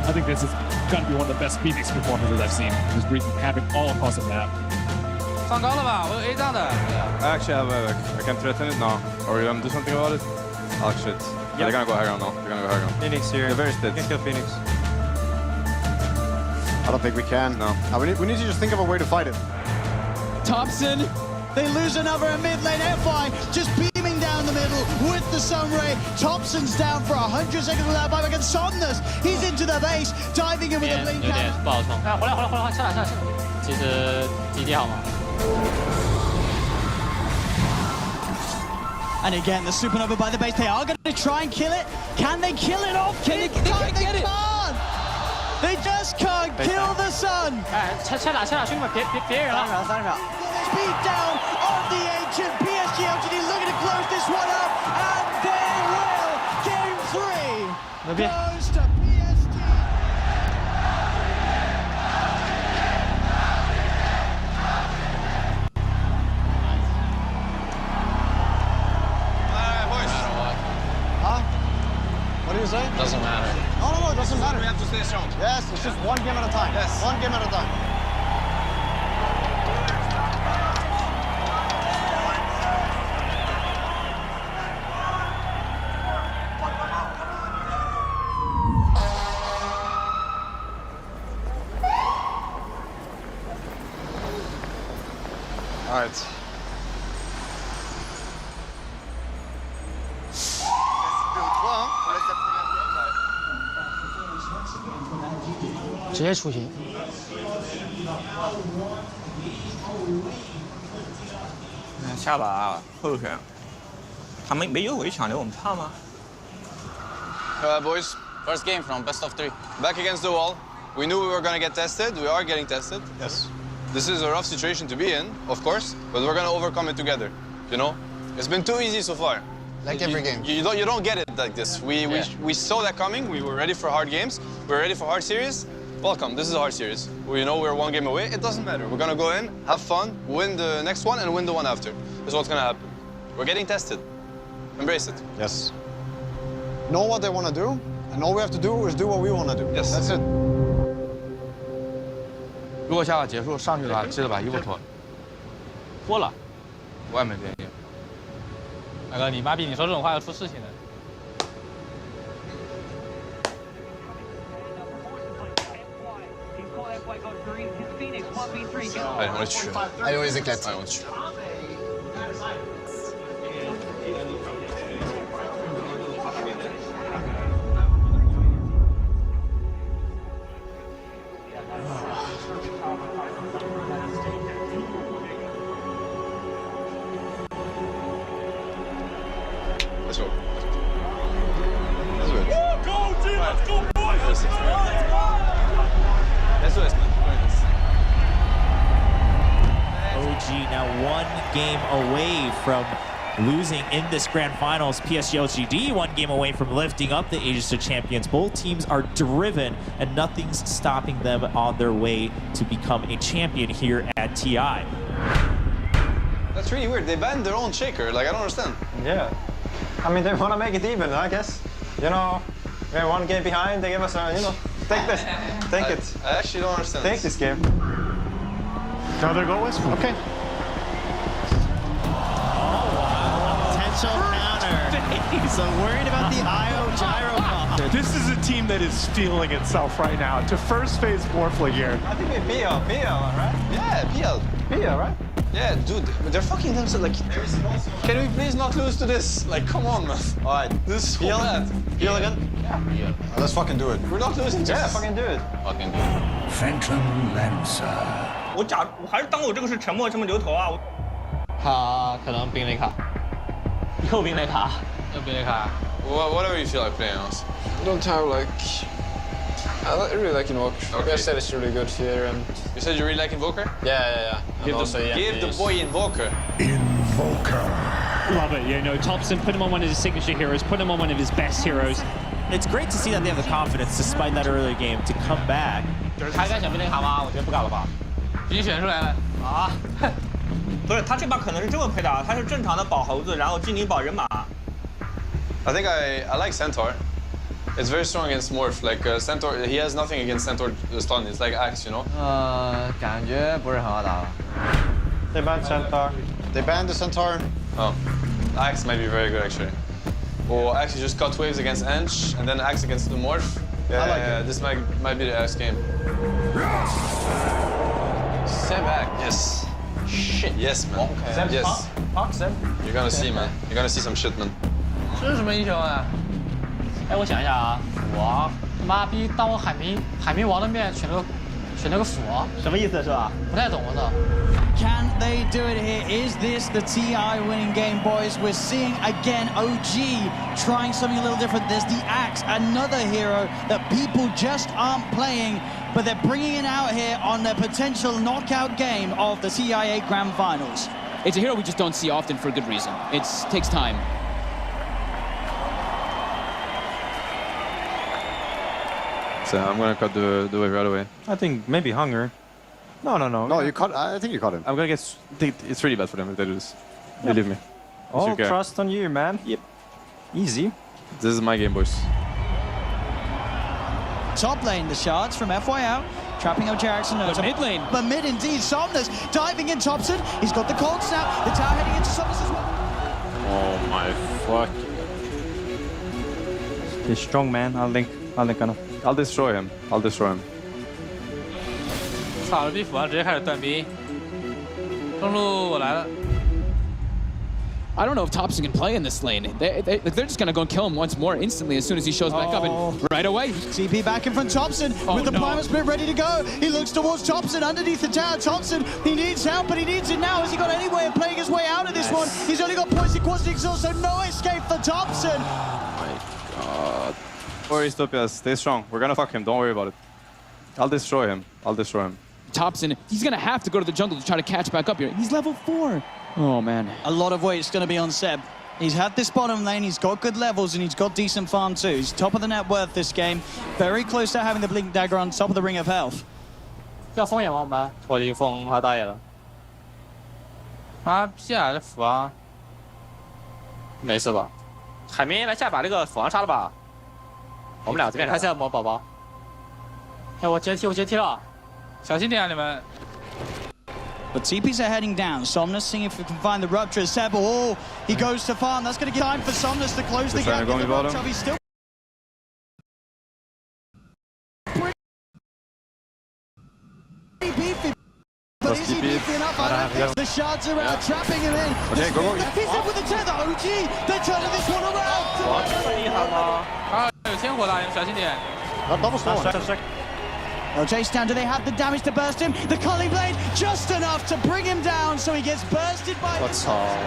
I think this is got to be one of the best Phoenix performances I've seen. Just wreaking havoc all across the map. 上高了吧？我有 A 仗的。 I actually have I can threaten it now. Or you gonna do something about it? Oh shit. Yeah, they're gonna go high ground now. They're gonna go high ground. Phoenix here. They're very steady. You can kill Phoenix. I don't think we can. No. We need to just think of a way to fight it. Thompson, they lose another in mid lane. FY just beaming down the middle with the Sunray. Thompson's down for 100 seconds without buyback, and Somnus, he's into the base, diving in with a blink. 有点不好冲。哎，回来，下来。其实基地好吗？ And again, the supernova by the base. They are going to try and kill it. Can they kill it off? They can't get it. They just can't kill the sun. 哎，拆打，兄弟们，别人了。30秒。Speed down of the ancient PSG LGD looking to close this one up, and they will. Game 3 goes to PSG. What do you say? Doesn't matter. No, it doesn't matter. We have to stay strong. Yes, it's just one game at a time. Yes. One game at a time. All right. 直接出行。下把后选，他们没有围抢的，我们怕吗？ Alright, boys. First game from best of 3. Back against the wall. We knew we were going to get tested. We are getting tested. Yes. This is a rough situation to be in, of course, but we're going to overcome it together. You know? It's been too easy so far. Like every game. You don't get it like this. We saw that coming. We were ready for hard games. We were ready for hard series. Welcome. This is a hard series. We know we're one game away. It doesn't matter. We're going to go in, have fun, win the next one, and win the one after. This is what's going to happen. We're getting tested. Embrace it. Yes. Know what they want to do, and all we have to do is do what we want to do. Yes. That's it. 如果下把结束上去的话，记得把衣服脱了。脱了。我也没变硬。大哥，你妈逼，你说这种话要出事情的。 Allez, on les tue. Allez, on les éclate. Allez, on les tue. Let's go. Let's do it. Go, team! Let's go, boys! Let's do this, man. OG now 1 game away from losing in this grand finals. PSG LGD 1 game away from lifting up the Aegis to champions. Both teams are driven and nothing's stopping them on their way to become a champion here at TI. That's really weird. They banned their own shaker. Like, I don't understand. Yeah. I mean, they want to make it even, I guess. You know, we're 1 game behind. They give us a, you know, take this. Take it. I actually don't understand. Take this game. Another goal is okay. Potential counter. So worried about the IO gyro pop. This is a team that is feeling itself right now. To first phase Morphling here. I think we PL, right? Yeah, PL. PL, right? Yeah, dude, they're fucking themselves. Like, can we please not lose to this? Like, come on, man. All right. This is so PL? bad. PL again? Yeah. Let's fucking do it. We're not losing. Yeah, fucking do it. Fucking do it. Phantom Lancer. 我还是当我这个是沉默这么牛头啊！他可能冰雷卡，又冰雷卡，又冰雷卡。Whatever you feel like playing, us. Don't have like. I really like Invoker. Okay. I said it's really good here and. You said you really like Invoker? Yeah. Give the boy Invoker. Love it. You know, Thompson put him on one of his signature heroes, put him on one of his best heroes. It's great to see that they have the confidence, despite that earlier game, to come back. 还敢选冰雷卡吗？我觉得不敢了吧。已经选出来了啊！不是，他这把可能是这么配的啊，他是正常的保猴子，然后精灵保人马。I think I like Centaur. It's very strong against Morph. Like Centaur, he has nothing against Centaur stun. It's like Axe, you know. 感觉不是很好打。They banned Centaur. They banned the Centaur. Oh, Axe might be very good actually. Or Axe just cut waves against Ench, and then Axe against the Morph. Yeah, this might be the Axe game. Seb back. Yes. Shit. Yes, man. Seb, yes. Fuck Seb. You're gonna see, man. You're gonna see some shit, man. 这是什么英雄啊？哎，我想一下啊，我他妈逼当我海明王的面选选了个辅，什么意思是吧？不太懂我操。Can they do it here? Is this the TI winning game, boys? We're seeing again OG trying something a little different. There's the Axe, another hero that people just aren't playing, but they're bringing it out here on their potential knockout game of the TI Grand Finals. It's a hero we just don't see often for a good reason. It takes time. So I'm gonna cut the wave right away. I think maybe hunger. No. No, you cut. I think you cut him. I'm gonna get. It's really bad for them if they do this. Believe me. All trust on you, man. Yep. Easy. This is my game, boys. Top lane, the shards from FY out, trapping up Jackson. But mid lane. But mid indeed, Somnus diving in Thompson. He's got the cold snap. The tower heading into Somnus as well. Oh my fuck. He's strong, man. I'll link on him. I'll destroy him. I'll destroy him. 草了地府啊，直接开始断兵。中路我来了。 I don't know if Thompson can play in this lane. They're just gonna go and kill him once more instantly as soon as he shows back up and right away. TP back in from Thompson with the primal split ready to go. He looks towards Thompson underneath the tower. Thompson, he needs help, but he needs it now. Has he got any way of playing his way out of this one? He's only got points equals exhaust, so no escape for Thompson. Oh my god. Don't worry, Stopias. Stay strong. We're gonna fuck him. Don't worry about it. I'll destroy him. I'll destroy him. Thompson, he's gonna have to go to the jungle to try to catch back up here. He's level 4. Oh man. A lot of weight's going to be on Seb. He's had this bottom lane, he's got good levels, and he's got decent farm too. He's top of the net worth this game. Very close to having the Blink Dagger on top of the Ring of Health. 要封眼吗？我们我已经封他大爷了。啊，下来的斧王，没事吧？海明来下把这个斧王杀了吧？我们俩这边开下魔宝宝。哎，我接踢了，小心点啊你们。 But TPs are heading down. Somnus seeing if he can find the rupture. Seb, oh, he goes to farm. That's going to give time for Somnus to close the gap. He's still beefy. But is he beefy enough? I don't think the shards are out, trapping him in. Okay, go. He's in with the tether. OG, they're turning this one around. 厉害吗？啊，有千火了，你们小心点。Double storm. Oh, chase down. Do they have the damage to burst him? The Culling Blade just enough to bring him down, so he gets bursted by. What's all?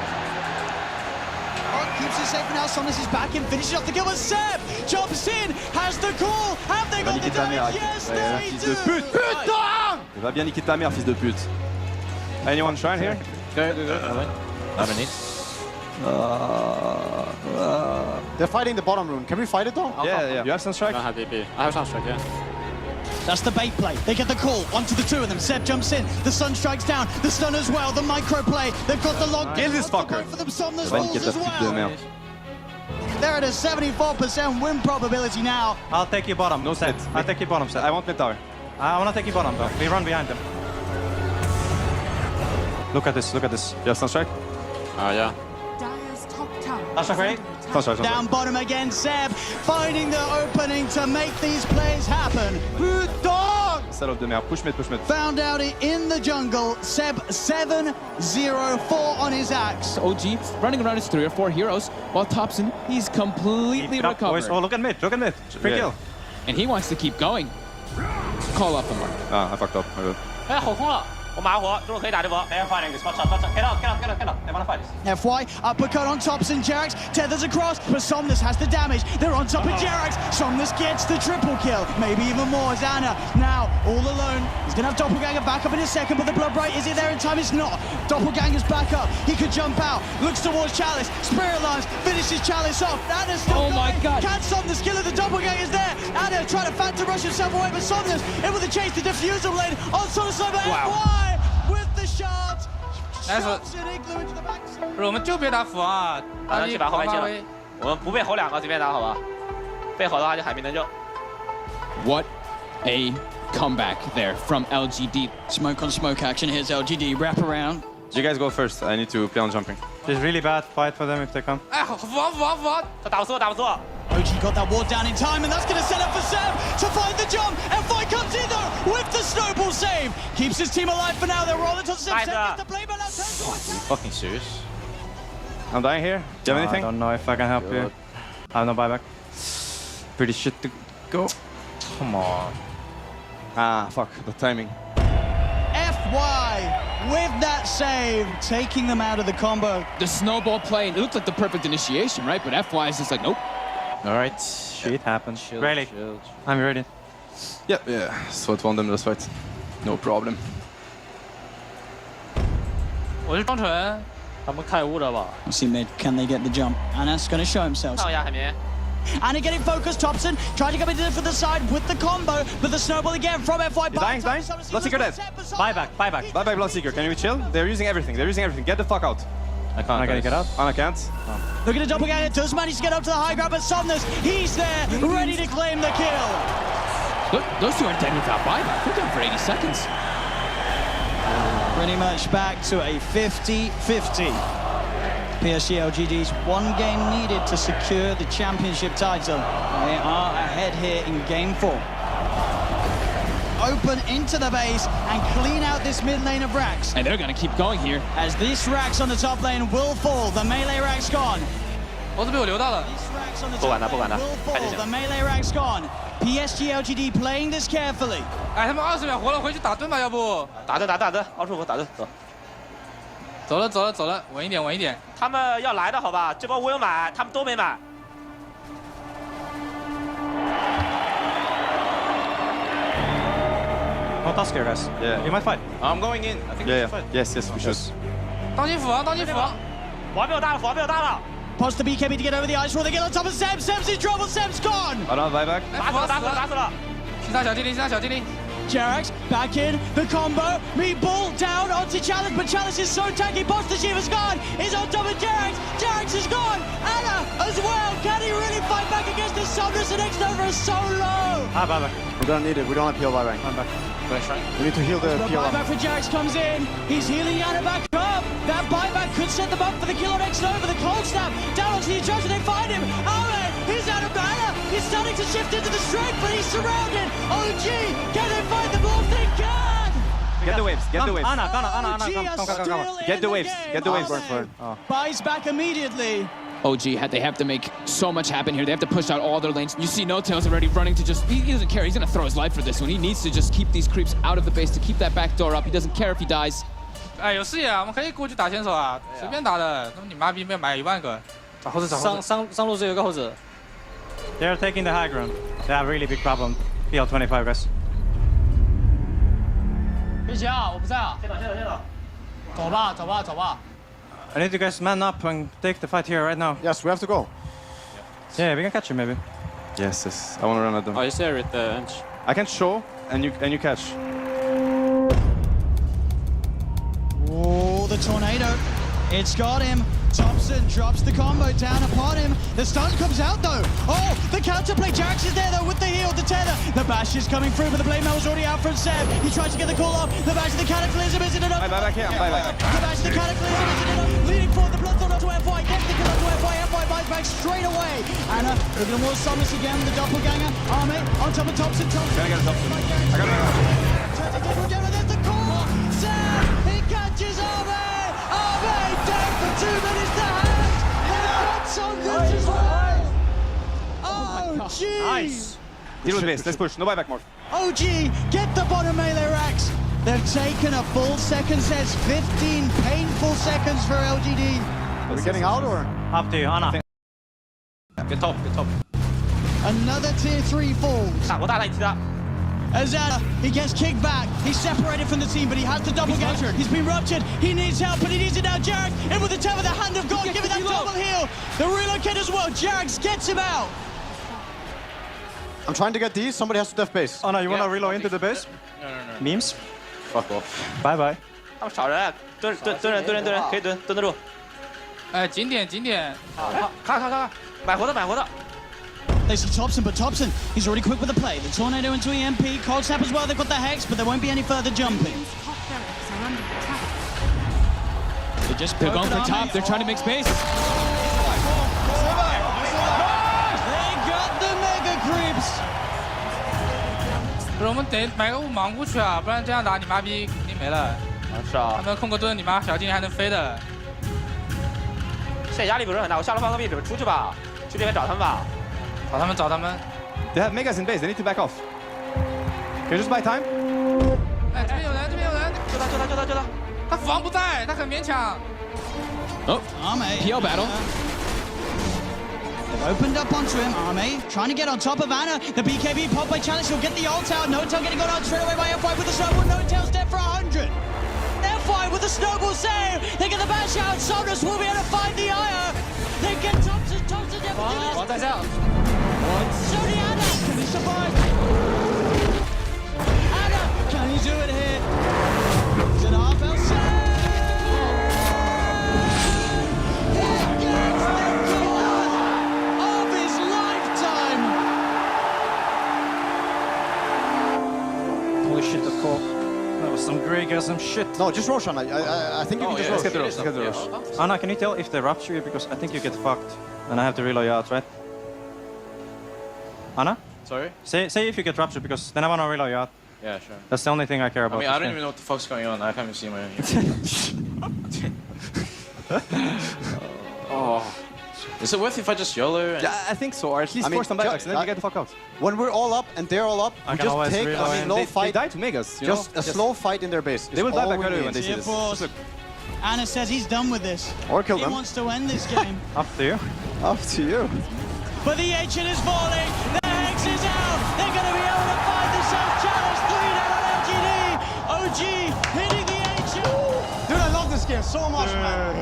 Oh, keeps it safe for now. Somnus is back and finishes off the kill with Seb. Jumps in, has the call. Have they got the damage? Yes, they do. Putain! Il va bien niquer ta mère, fils de pute. Anyone trying here? I don't need. They're fighting the bottom rune. Can we fight it though? Yeah. You have Sunstrike? I have DP. I have Sunstrike, yeah. That's the bait play. They get the call onto the two of them. Seb jumps in. The sun strikes down. The stun as well. The micro play. They've got the log. Kill this fucker. For them. Somnus Va falls niquer ta as pute de well. merde. They're at a 74% win probability now. I'll take your bottom. No set. I'll take your bottom set. I want mid tower. I want to take your bottom though. We run behind them. Look at this. Look at this. You have Sunstrike? Yeah. Dire's top tower. That's great. Sunstrike. Down bottom again. Seb finding the opening to make these plays happen. Putain! Salope de merde. Push mid. Found out it in the jungle. Seb 7-0-4 on his axe. OG running around his 3 or 4 heroes, while Thompson, he's completely recovered. Oh, look at mid. Free kill. And he wants to keep going. Call up the mark. Ah, I fucked up. My bad. 哎，好空了，我马上活，中路可以打这波。They are fighting this. Watch out. Get out. They wanna fight this. FY, uppercut on Thompson, Jerax tethers across, but Somnus has the damage. They're on top of Jerax. Somnus gets the triple kill, maybe even more. Zana now all alone. He's gonna have Doppelganger back up in a second, but the Blood Bright, is it there in time? It's not. Doppelganger's back up. He could jump out, looks towards Chalice. Spirit Lines finishes Chalice off. Anna's still going. My God. Can Somnus kill it? The Doppelganger's there. Anna trying to phantom rush himself away, but Somnus able to chase the diffuser blade on Somnus over FY with the shards. 不是，我们就别打斧啊！打去把后面接了。我们不被吼2个，随便打好吧？被吼的话就海明能救。What a comeback there from LGD. Smoke on smoke action. Here's LGD. Wrap around. You guys go first. I need to play on jumping. It's really bad fight for them if they come. 哎，斧王！他打不错。 OG got that ward down in time, and that's going to set up for Seb to find the jump. FY comes in though with the snowball save. Keeps his team alive for now. They're rolling to Seb. Seb the blade now turns Fucking serious? I'm dying here. Do you have anything? I don't know if I can help you. I have no buyback. Pretty shit to go. Come on. Ah, fuck, the timing. FY with that save, taking them out of the combo. The snowball play, it looked like the perfect initiation, right? But FY is just like, nope. All right, shit happens. Chill, Really? chill. I'm ready. Yep, yeah, that's what won them this fight. No problem. 我是庄纯，他们开悟了吧？ See mid, can they get the jump? Anna's going to show himself. 看一下海绵。 Anna getting focused, Thompson trying to come into for the side with the combo, but the snowball again from FY. He's dying. Bloodseeker dead. Buyback. Bye bye, Bloodseeker. Can you chill? They're using everything. Get the fuck out. I can't. Am I gonna get out? Anna can't. Look at the doppelganger, does manage to get up to the high ground, but Somnus, he's there, ready to claim the kill. Look, those two are dead without buyback. They're done for 80 seconds. Pretty much back to a 50-50. PSG LGD's one game needed to secure the championship title. They are ahead here in game 4. Open into the base and clean out this mid lane of Rax. And they're gonna keep going here. As this Rax on the top lane will fall, the melee Rax gone. 脖子被我留到了。 不管他，the melee Rax gone. PSG LGD playing this carefully. 哎，他们20秒活了，回去打盾吧，要不？打盾，奥数打盾，走。走了，稳一点。他们要来的好吧？这波我有买，他们都没买。No task here, guys. Yeah. You might fight. I'm going in. I think we should fight. Yes, we should. 当心斧王！王被我大了。 Pause the BKB to get over the ice wall. They get on top of Sebs. Sebs in trouble. Sebs gone. I don't have buyback. 打死了。其他小精灵。 Jerax back in the combo. Meatball down onto Chalice, but Chalice is so tanky. Boss the Shiva's gone. He's on top of Jerax. Jerax is gone. Anna as well. Can he really fight back against the Somnus? The next over is so low. Ah, buyback. We're gonna need it. We don't have heal buyback. I'm back. We need to heal the The PL. buyback for Jerax comes in. He's healing Anna back up. That buyback could set them up for the kill on X Nova. The cold snap down onto the attraction. They find him. Ahmed, he's out of mana. He's starting to shift into the strength, but he's surrounded. OG, can they find the ball? They can. Get the waves. Anna, come. Get the waves. Buys back immediately. OG, they have to make so much happen here. They have to push out all their lanes. You see No Tails already running to just, he doesn't care. He's gonna throw his life for this one. He needs to just keep these creeps out of the base to keep that back door up. He doesn't care if he dies. 哎，有视野啊，我们可以过去打先手啊，随便打的。那么你妈逼没有买10000个，找猴子。上路只有一个猴子。 They're taking the high ground. They have a really big problem. PL25, guys. 别急啊，我不在啊。先走。走吧。 I need you guys man up and take the fight here right now. Yes, we have to go. Yeah, we can catch him maybe. Yes. I want to run at them. Oh, he's there with the bench. I can show and you catch. Oh, the tornado. It's got him. Thompson drops the combo down upon him. The stun comes out though. Oh, the counterplay. Jerax is there though with the heal, the tether. The bash is coming through, but the blade mail was already out from Seb. He tries to get the call off. The bash of the cataclysm isn't enough. Buyback here. Buyback. The bash of the cataclysm isn't enough. Leading forward, the bloodthorn onto FY. Gets the kill onto FY. FY buys back straight away. Anna looking at more Somnus again. The doppelganger. Arme on top of Thompson. Gonna get a Thompson. I got it. Tries to get one down. There's the call. Seb, he catches Arme. Arme dead for 2 minutes to hand. Somnus as well. Oh, jeez. Nice. Deal with this. Let's push. No buyback more. OG, get the bottom melee Rax. They've taken a full second set. 15 painful seconds for LGD. Are we getting out or? Up to you, Anna. Get top. Another tier 3 falls. 我打你其他。 As Anna, he gets kicked back. He's separated from the team, but he has to double gauge. He's been ruptured. He needs help, but he needs it now. Jerax in with the tether, the hand of God, giving that double heal. The relocate as well. Jerax gets him out. I'm trying to get these. Somebody has to def base. Oh no, you wanna reload into the base? No. Memes? Fuck off. Bye bye. 他们少人，蹲人，可以蹲得住。哎，景点。看，买活的。 They see Thompson, but Thompson, he's already quick with the play. The tornado into EMP, cold snap as well. They've got the hex, but there won't be any further jumping. They're going for top. They're trying to make space. They got the mega creeps. 不是，我们得买个盲过去啊，不然这样打你妈逼肯定没了。是啊。他们控个盾，你妈小精灵还能飞的。现在压力不是很大，我下路放个壁纸出去吧，去这边找他们吧。找他们。 They have megas in base. They need to back off. Can you just buy time? 哎，这边有人，这边有人，救他！他斧王不在，他很勉强。Oh, PL battle. They've opened up onto him. Arme trying to get on top of Anna. The BKB pop by challenge. He'll get the ult out. No-Tail getting got out straight away by F5 with the snowball. No-Tail's dead for 100. F5 with the snowball save. They get the bash out. Somnus will be able to find the ire. They get Thompson dead. 王在下。 So the Anna. Can he survive? Anna, can he do it here? It's an RFL save. Holy shit, the call. That was some Greg or some shit. No, just Roshan. I think you can just Let's get Rosh. the rush. Anna, can you tell if they rupture you? Because I think you get fucked. And I have to reload you out, right? Anna? Sorry? Say if you get ruptured, because then I want to reload you out. Yeah, sure. That's the only thing I care about. I mean, I don't even know what the fuck's going on. I can't even see my Oh. Is it worth if I just YOLO? And... Yeah, I think so, or at least force some buybacks, and then you get the fuck out. When we're all up and they're all up, we just take a slow fight. They die to make us. Just a slow fight in their base. They will die back early when they see this. Look. Anna says he's done with this. Or kill them. He wants to end this game. Up to you. Up to you. But the ancient is falling. The Hex is out. They're going to be able to find the South Challenge 3 down on LGD. OG hitting the ancient. Dude, I love this game so much, man.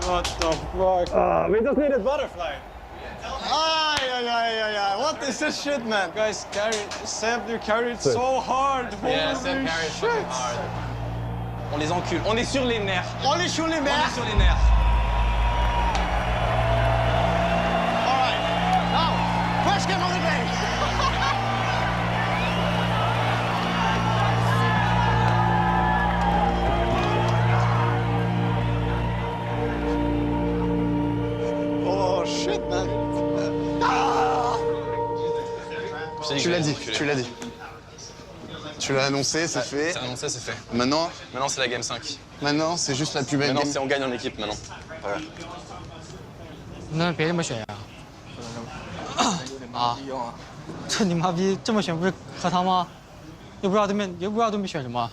What the fuck? We just needed butterfly. What is this shit, man? Guys, Seb, you carried so hard. Yeah, Seb carried fucking hard. On les encule. On est sur les nerfs. On est sur les nerfs. On est sur les nerfs. All right. Now, first game of the day. Oh shit, man. Tu l'as dit, tu l'as dit. Tu l'as annoncé, c'est fait. C'est annoncé, c'est fait. Maintenant, c'est la game 5. maintenant, c'est juste la plus belle Maintenant, game. c'est on gagne en équipe maintenant. Ouais. 那别这么选呀！啊！这你妈逼这么选不是喝汤吗？又不知道对面选什么。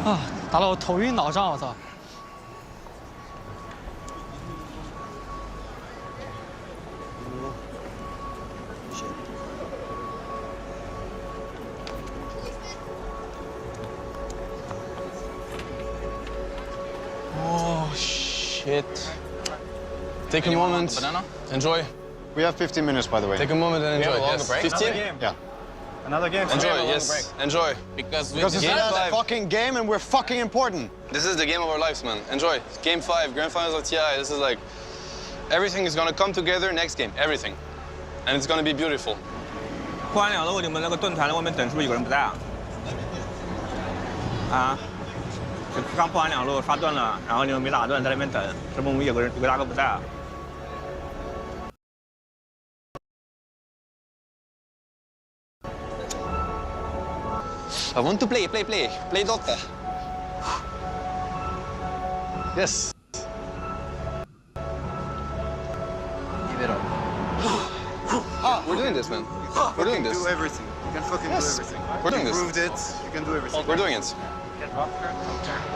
啊！打得我头晕脑胀，我操！ Oh shit. Take a moment. Banana? Enjoy. We have 15 minutes, by the way. Take a moment and We have enjoy. a longer Yes. break? 15? Yeah. Another game. Enjoy, We have a yes. longer break. Enjoy. Because Because it's Game not a five. fucking game and we're fucking important. This is the game of our lives, man. Enjoy. Game 5, Grand Finals of TI. This is like, everything is gonna come together next game. Everything. And it's gonna be beautiful. 破完2路，你们那个盾团在外面等，是不是有个人不在啊？啊？就刚破完2路刷盾了，然后你们没打盾，在那边等，是不是有个大哥不在啊？ I want to play dota. Yes. Give it up. We're doing this, man. We're doing this. Do everything. You can fucking do everything. We're doing You this. proved it. You can do everything. We're doing it.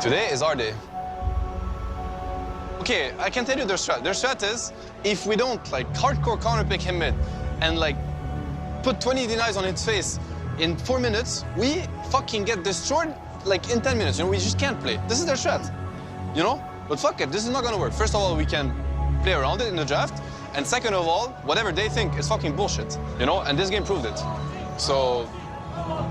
Today is our day. Okay, I can tell you their strat. Their strat is, if we don't like hardcore counterpick him mid and like put 20 denies on his face in 4 minutes, we fucking get destroyed like in 10 minutes. You know, we just can't play. This is their strat, you know? But fuck it, this is not gonna work. First of all, we can play around it in the draft. And second of all, whatever they think is fucking bullshit, you know? And this game proved it. So,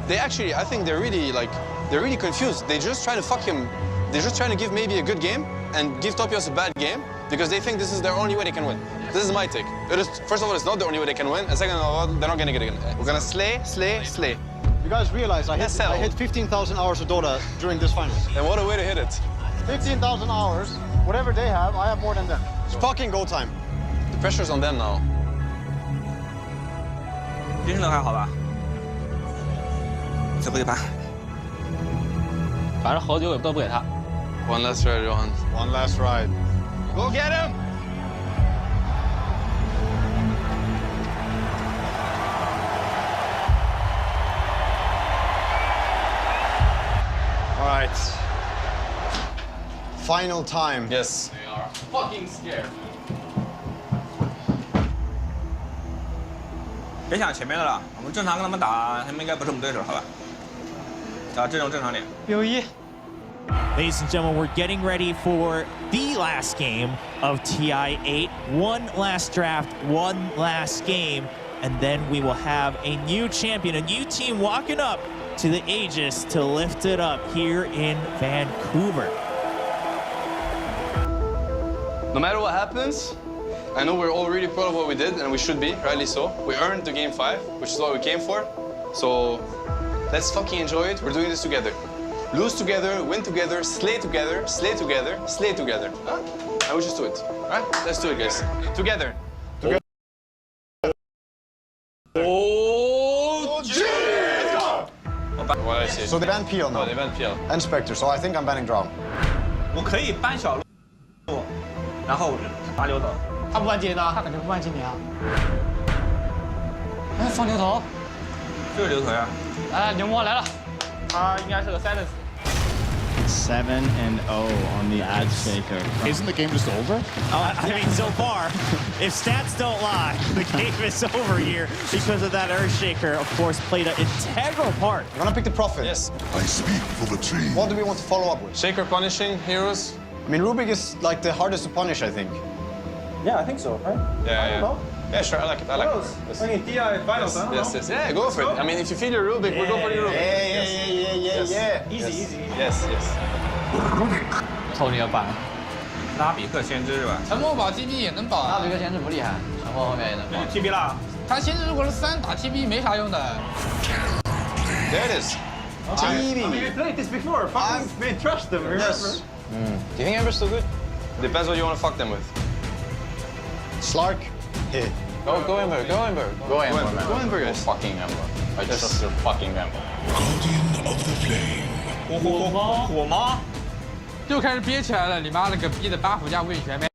they actually, I think they're really confused. They just trying to fuck him. They're just trying to give maybe a good game and give Topios a bad game because they think this is their only way they can win. This is my take. It is, first of all, it's not the only way they can win. And second of all, they're not gonna get it again. We're gonna slay. You guys realize I hit 15,000 hours of Dota during this finals. And what a way to hit it. 15,000 hours, whatever they have, I have more than them. It's fucking go time. The pressure's on them now. 精神头还好吧？这不给办，反正猴酒也都不给他。 One last ride, Johan. One last ride. Go get him! right. Final time. Yes. They are fucking scared. 别想前面的了，我们正常跟他们打，他们应该不是我们对手，好吧？打阵容正常点。Ladies and gentlemen, we're getting ready for the last game of TI8. One last draft, one last game, and then we will have a new champion, a new team walking up to the Aegis to lift it up here in Vancouver. No matter what happens, I know we're all really proud of what we did, and we should be, rightly so. We earned the game 5, which is what we came for. So let's fucking enjoy it. We're doing this together. Lose together, win together, slay together, slay together, slay together. Huh? And we just do it. All right? Let's do it, guys. Together. Together. Oh, Let's go! What did I say? So they ban PL now. Oh, they ban PL. And Spectre, so I think I'm banning Drow. 我可以搬小路，然后打牛头。他不玩今年的，他肯定不玩今年啊。哎，放牛头，就是牛头呀。哎，牛魔来了。他应该是个 silence。 7-0 on the ad shaker. Isn't the game just over? I mean, so far, if stats don't lie, the game is over here because of that Earthshaker, of course, played an integral part. We're gonna pick the Prophet. Yes. I speak for the team. What do we want to follow up with? Shaker punishing heroes. I mean, Rubik is like the hardest to punish, I think. Yeah, I think so, right? Yeah. Yeah, sure. I like it. I like it. Yes. I mean, TI finals, huh? Yes. Yeah, go for it. I mean, if you feel your Rubik, we'll go for your Rubik. Yeah. Easy. Yes. 抽你要办。拉比克先知是吧？沉默保 TB 也能保啊。拉比克先知不厉害，沉默后面也能保。 TB 了。他先知如果是3打 TB 没啥用的。 There it is. TB. I mean, we played this before. Fucking made trust them, remember? Yes. Do you think Ember's still good? Depends what you want to fuck them with. Slark. Yeah. Go Ember. Go Ember. Go Ember, man. Go Ember, guys. Fucking Ember. I trust your fucking Ember. Guardian of the Flame. 火猫。又开始憋起来了，你妈了个逼的buff加无影拳没？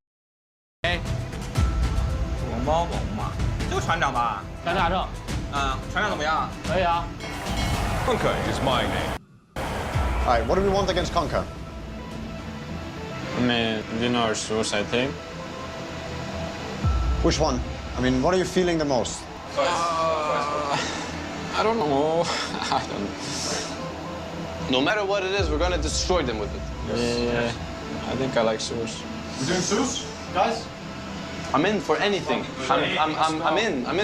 哎，火猫嘛，就船长吧。船长正。船长怎么样？可以啊。 Conquer is my name. All right, what do we want against Conquer? I mean, win our suicide team. Which one? I mean, what are you feeling the most? I don't know. I don't. No matter what it is, we're gonna destroy them with it. Yeah. I think I like Zeus. We're doing Zeus, guys. I'm in for anything. I'm in. I'm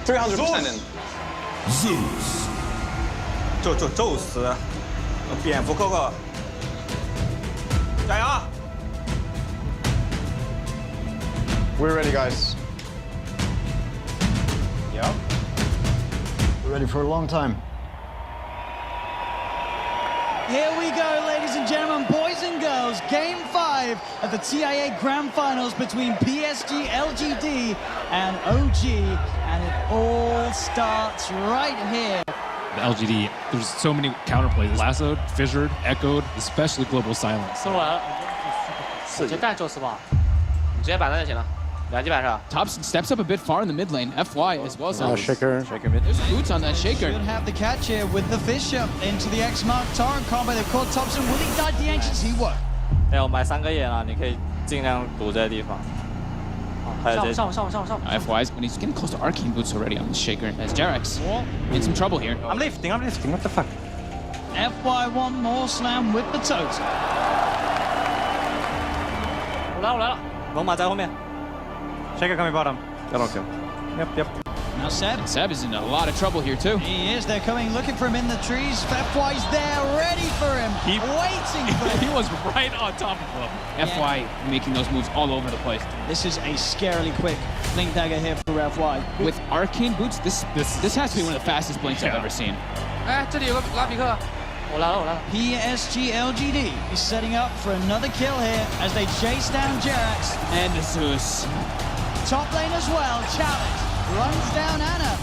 300% in. Zeus. 宙斯，蝙蝠Coco，加油！ We're ready, guys. Yep. We're ready for a long time. Here we go, ladies and gentlemen, boys and girls. Game 5 of the TI8 Grand Finals between PSG LGD and OG. And it all starts right here. The LGD, there's so many counterplays. Lassoed, fissured, echoed, especially global silence. 说完了，直接干宙斯吧，你直接板凳就行了。 2级板上 Thompson steps up a bit far in the mid lane. FY as well. So Shaker mid. There's boots on that shaker. Should have the catch here with the Fisher into the X-Mark Torrent combo. They've caught Thompson. Will he guide the Ancients? He won't. 哎，我买3个眼了，你可以尽量堵这地方。上。 FY's when he's getting close to arcane boots already on the shaker as Jarex in some trouble here. I'm lifting. What the fuck? FY one more slam with the totem. 我来了，龙马在后面。 Shaker coming bottom. Yellow kill. Yep. Now Seb. And Seb is in a lot of trouble here too. He is. They're coming, looking for him in the trees. FY's there, ready for him. Waiting for him. He was right on top of him. FY making those moves all over the place. This is a scarily quick blink dagger here for FY. With arcane boots, this has to be one of the fastest blinks I've ever seen. 哎，这里有个拉比克，我来了。 PSG LGD is setting up for another kill here as they chase down Jarex. And Zeus. Top lane as well, challenge, runs down Anna.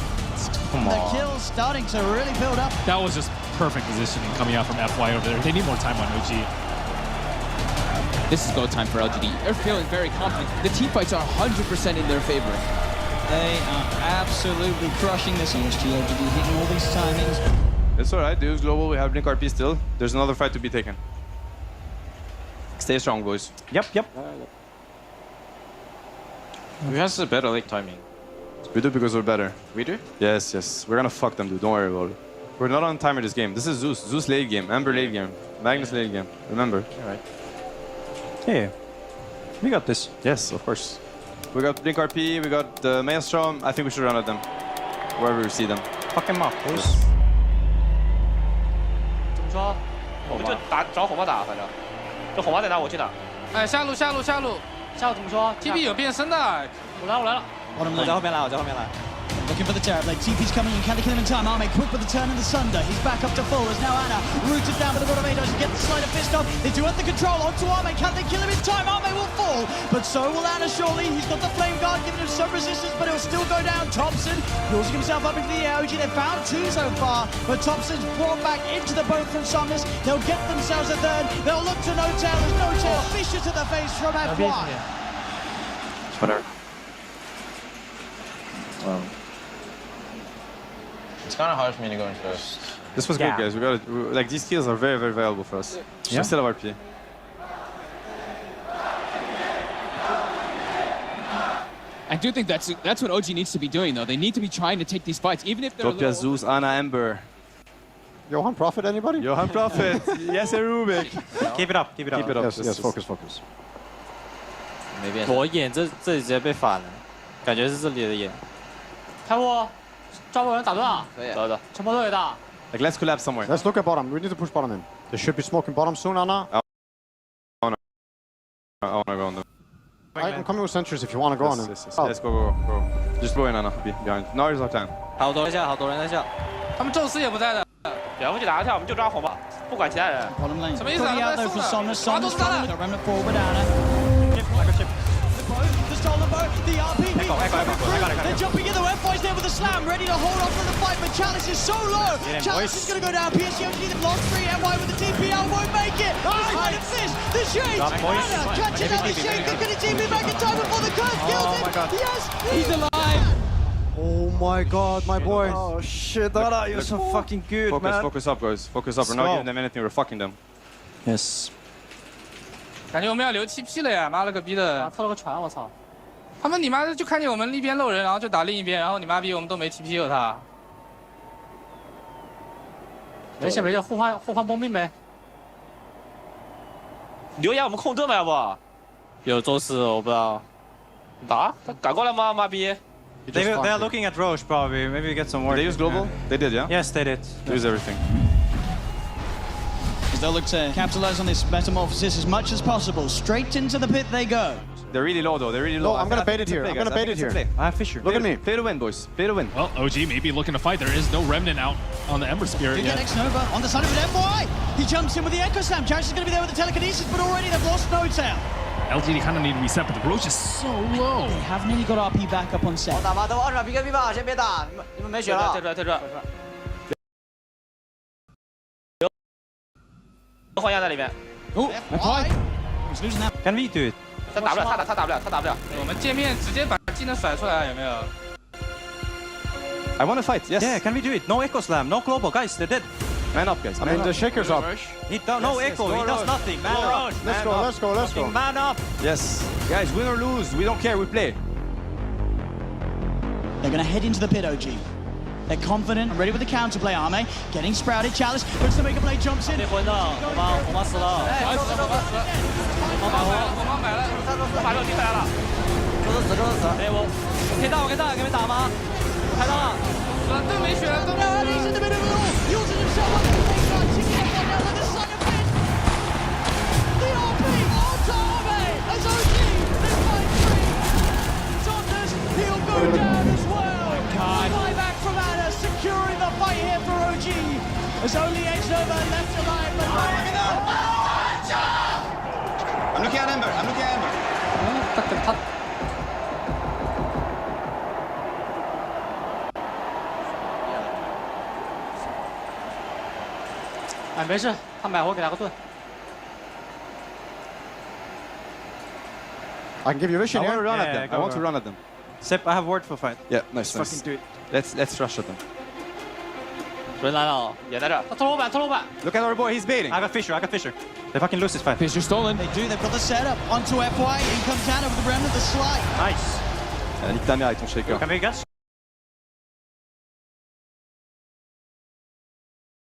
The kill's starting to really build up. That was just perfect positioning coming out from FY over there. They need more time on OG. This is go time for LGD. They're feeling very confident. The team fights are 100% in their favor. They are absolutely crushing this. PSG LGD hitting all these timings. It's alright. Deus global. We have Blink RP still. There's another fight to be taken. Stay strong, boys. Yep. Who has a better late timing? We do because we're better. We do? Yes. We're gonna fuck them, dude. Don't worry about it. We're not on timer this game. This is Zeus. Zeus late game. Ember late game. Magnus late game. Remember. Alright. Hey, we got this. Yes, of course. We got Blink RP. We got Maelstrom. I think we should run at them. Wherever we see them. Fuck him up, boys. 怎么说？我们就找火炮打，反正这火炮在哪我去哪。哎，下路下路下路下路怎么说 ？TP 有变身的，我来了。我在后面来。Looking for the Terror Blade. TP's coming in. Can they kill him in time? Arme quick with the turn and the Sunder. He's back up to full as now Anna rooted down by the Automatos to get the Slider Fist off. They do have the control onto Arme. Can they kill him in time? Arme will fall, but so will Anna surely. He's got the Flame Guard giving him some resistance, but he'll still go down. Thompson losing himself up into the air. OG, they've found two so far, but Thompson's brought back into the boat from Somnus. They'll get themselves a third. They'll look to No-Tail. There's No-Tail. Fisher to the face from F1. Whatever. It's kind of hard for me to go in first. This was good, guys. We got it. Like these kills are very, very valuable for us. Yeah. We still have RP. I do think that's what OG needs to be doing, though. They need to be trying to take these fights, even if they're Topia, Zeus, Anna, Ember. Johan Prophet, anybody? Johan Prophet. Yes, Rubik. Keep it up. Yes, focus. 左眼这里直接被反了，感觉是这里的眼。开火，抓不人打断。走，全部都有打。 Like let's collapse somewhere. Let's look at bottom. We need to push bottom in. They should be smoking bottom soon, Anna. I wanna go on them. I'm coming with sentries if you wanna go on them. Yes, go. Just go in, Anna. Be behind. Now is our time. 好多人在下。他们宙斯也不在的。不去打他，我们就抓红吧，不管其他人。Bottom lane. 什么意思啊？ Out though for Somnus. 把都 Somnus 是他 following 的。 the remnant forward, Anna. The stolen bow, the RP. They're jumping in. The F5's there with a slam, ready to hold on for the fight, but Chalice is so low. Chalice is going to go down. PSG they've lost 3. NY with the TPL won't make it. Slider Fist, the Shades. Anna catching out the Shades. They're going to TP back in time before the curse kills him. Yes, he's alive. Oh my god, my boy. Oh shit, Anna, you're so fucking good, man. Focus up, guys. Focus up. We're not giving them anything. We're fucking them. Yes. 感觉我们要留 TP 了呀！妈了个逼的！凑了个船，我操！他们你妈的就看见我们一边漏人，然后就打另一边，然后你妈逼我们都没 TP 有他。没事，互换bom兵呗。留言我们控盾吧，要不？有宙斯，我不知道。打？他赶过来吗？妈逼！ They are looking at Roche probably. Maybe get some more. Did they use global? They did, yeah? Yes, they did. They use everything. As they'll look to capitalize on this metamorphosis as much as possible. Straight into the pit they go. They're really low, though. They're really low. No, I'm gonna bait it here. I'm gonna bait it here. I have Fisher. Look at me. Play to win, boys. Play to win. Well, OG may be looking to fight. There is no remnant out on the Ember Spirit You yet. get X-Nova on the side of an FY. He jumps in with the Echo Slam. Chalice is going to be there with the telekinesis, but already they've lost No-Tail. LGD kind of need to reset, but the Roach is so low. They have nearly got RP back up on set. 打吧，都2B 吧，先别打，你们没血了。退出。换压在里面。 Oh, FY. He's losing that. Can we do it? 他打不了。我们见面直接把技能甩出来，有没有？ I want to fight, yes. Yeah, can we do it? No Echo Slam, no Global. Guys, they're dead. Man up, guys. I mean, the Shaker's up. No Echo, he does nothing. Man up. Let's go. Man up. Yes. Guys, win or lose, we don't care. We play. They're going to head into the pit, OG. They're confident, ready with the counterplay. Arme getting sprouted. Chalice looks to make a play, jumps in. 被昏的，红妈死了。红妈买了，把肉踢回来了。宙斯死。哎，我可以打，给你打吗？开到了。都没血了，都没血了。 He's in the middle of it all. Using himself up the big shot. She gets one down with the Sun of Pit. The RP onto Arme as OG. They fight free. Saunders, he'll go down as well. Buyback from Anna, securing the fight here for OG. There's only X-Nova left alive. I'm looking at Ember.他 哎，没事，他买火给他个盾。 I can give you vision I want to here. run at them. I want to run at them. Sep, I have word for fight. Yeah, nice. Fucking do it. Let's rush at them. 人来了，也在这儿。他偷楼板，偷楼板。 Look at our boy, he's baiting. I got Fisher. They fucking lose this fight. Fisher stolen. They do, they've got the setup onto FY. In comes Hannah with the remnant of the slide. Nice. Nique ta mère avec ton shaker. Come here, guys.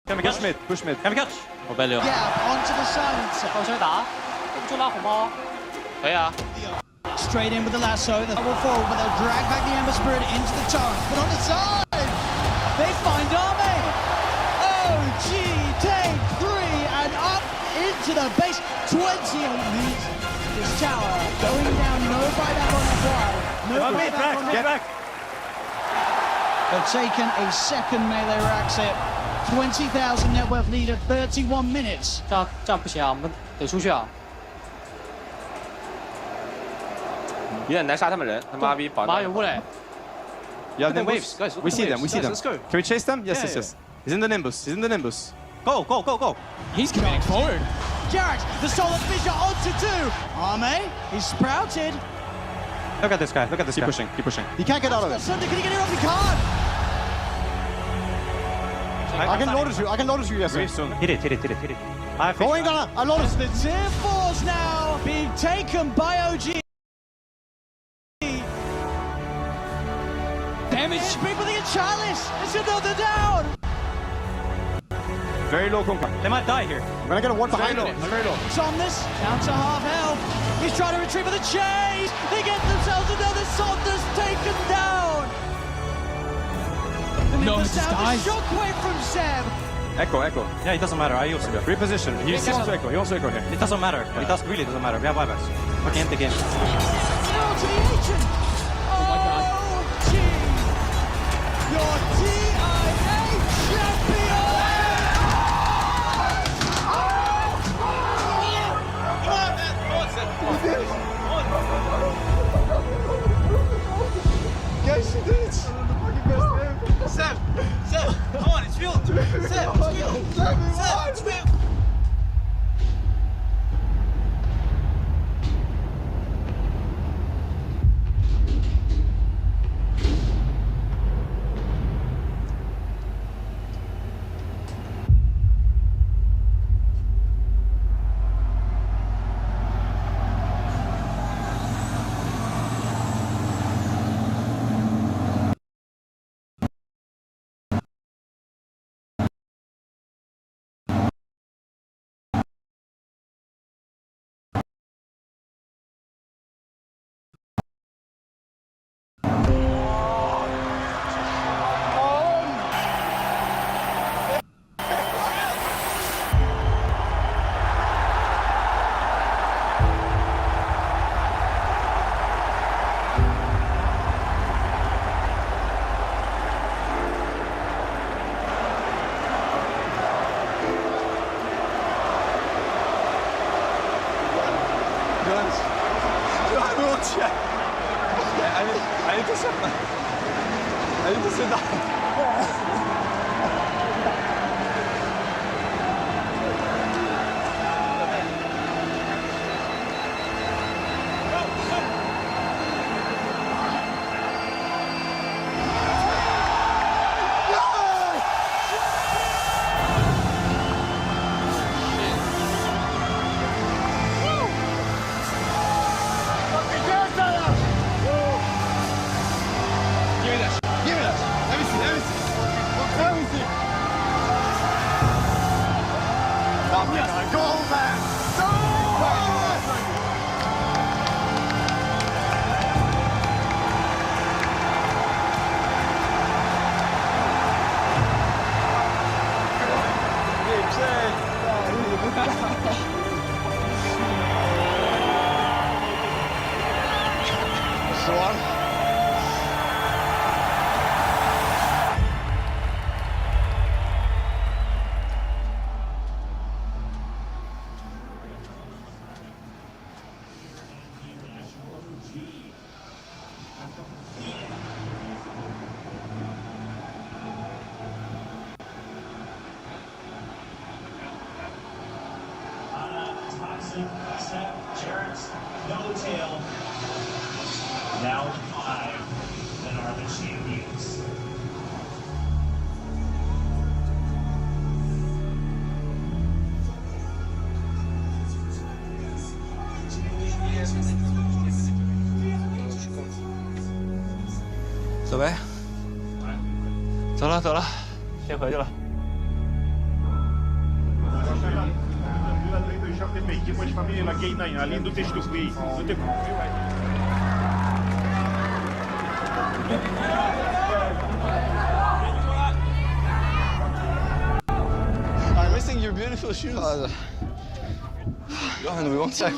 Come here, Push mid, push mid. Come here, catch. 我被溜。 Yeah, onto the silencer. 我先打，就拉红包。可以啊。 Straight in with the lasso. The double forward, but they'll drag back the Ember Spirit into the torrent. But on the side, they find Arme. OG take 3 and up into the base. 28 meters. This tower going down. No buyback on FY. No buyback on Get back. They've taken a second melee rack set. 20,000 net worth lead at 31 minutes. 这样不行啊，我们得出去啊。有点难杀他们人，他妈逼保。马有乌嘞。 Yeah, then waves, guys. We see them. We see them. Let's go. Can we chase them? Yes, yes. He's in the Nimbus. He's in the Nimbus. Go. He's committing forward. Jarrett, the Solar Fissure onto 2. Arme, he's sprouted. Look at this guy. Keep pushing. He can't get out of it. Sunday, can he get it off? He can't. I can notice you, yes. Very soon. Hit it. Going down. I noticed. The tier 4's now being taken by OG. Damage. People think it's Chalice. It's another down. Very low contact. They might die here. I'm gonna get a one behind him. Very low. Somnus down to half health. He's trying to retrieve for the chase. They get themselves another Somnus taken down. And No, the it's sound dies. of shockwave from Seb. Echo. Yeah, it doesn't matter. I use it. Reposition. He wants to echo. He wants to echo here. It doesn't matter. It really doesn't matter. We have buybacks. Fucking end the game. Now to the agent. Oh my god. OG. Your TIA champion. Yes, you did. Seb, come on, it's real. Seb, it's real. I need to sit down. No tail. Now 5 and are the champions. 走了，先回去了。 I'm missing your beautiful shoes. Johan, we won't check.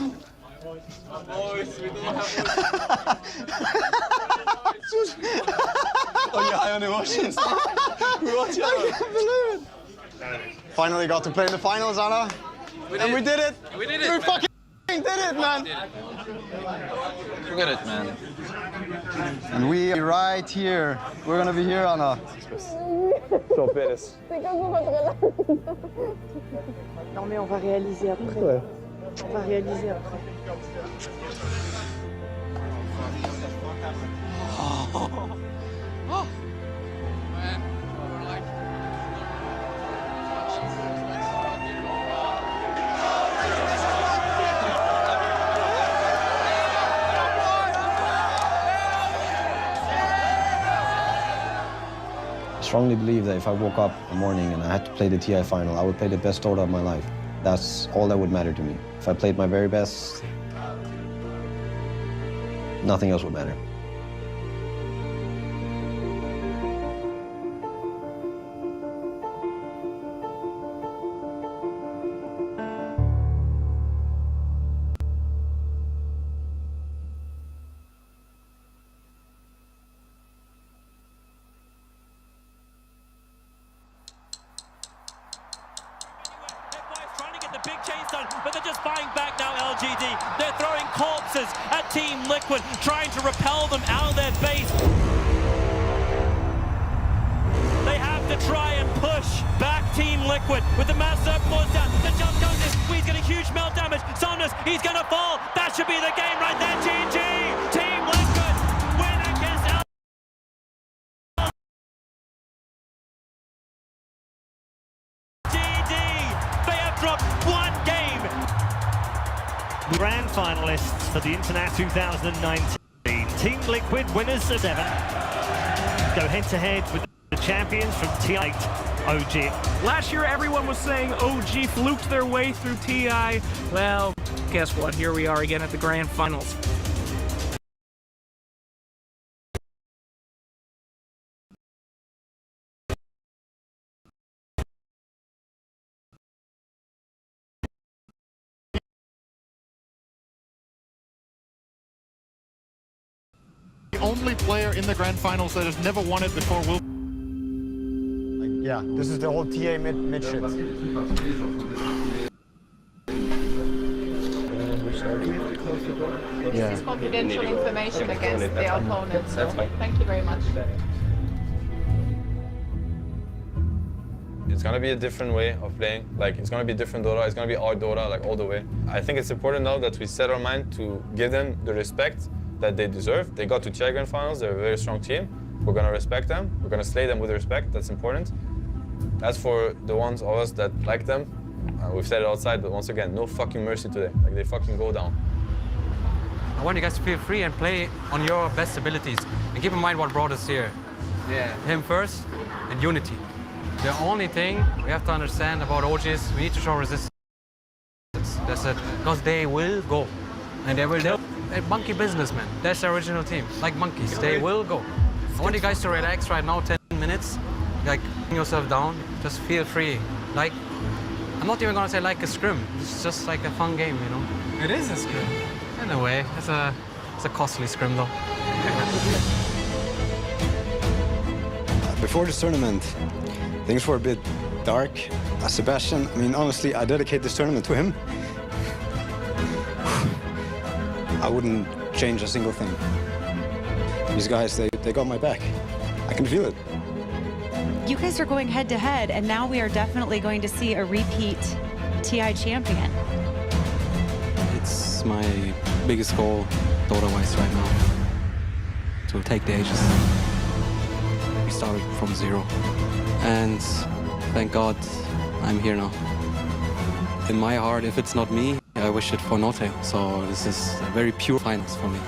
Oh, you're high on emotions. We won't check. I can't believe it. Finally got to play in the finals, Anna. And we did it. We did We it. fucking did it, man. Forget it, man. And we right here. We're gonna be here, Anna. So Pérez. Non mais on va réaliser après. Ouais. On va réaliser après. Oh. Man. I strongly believe that if I woke up in the morning and I had to play the TI final, I would play the best Dota of my life. That's all that would matter to me. If I played my very best, nothing else would matter. Big change done, but they're just buying back now, LGD. They're throwing corpses at Team Liquid, trying to repel them out of their base. They have to try and push back Team Liquid with the mass surplus down. The jump goes in, he's getting huge melt damage. Somnus, he's gonna fall. That should be the game right there, GG! Team Liquid win against LGD. They have dropped one game. Grand finalists for the Internet 2019. Team Liquid winners of 7. Go head-to-head with the champions from T8 OG. Last year, everyone was saying OG fluked their way through TI. Well, guess what? Here we are again at the grand finals. The only player in the grand finals that has never won it before will. Yeah, this is the whole TA mid shit. This is confidential information against the opponents. So thank you very much. It's gonna be a different way of playing. Like, it's gonna be different Dota. It's gonna be our Dota, like, all the way. I think it's important now that we set our mind to give them the respect that they deserve. They got to TI Grand Finals. They're a very strong team. We're gonna respect them. We're gonna slay them with respect. That's important. As for the ones of us that like them, we've said it outside, but once again, no fucking mercy today. Like, they fucking go down. I want you guys to feel free and play on your best abilities. And keep in mind what brought us here. Yeah. Him first and unity. The only thing we have to understand about OG is we need to show resistance. That's it. Because they will go. And they will. They're monkey businessmen. That's the original team. Like monkeys. They will go. I want you guys to relax right now, 10 minutes. Like, bring yourself down. Just feel free. Like, I'm not even gonna say like a scrim. It's just like a fun game, you know? It is a scrim. In a way. It's a costly scrim, though. Before this tournament, things were a bit dark. Sebastian, I mean, honestly, I dedicate this tournament to him. I wouldn't change a single thing. These guys, they got my back. I can feel it. You guys are going head-to-head, and now we are definitely going to see a repeat TI champion. It's my biggest goal, Dota-wise, right now, to take the Aegis. We started from 0, and thank God I'm here now. In my heart, if it's not me, I wish it for Nortail, so this is a very pure finals for me.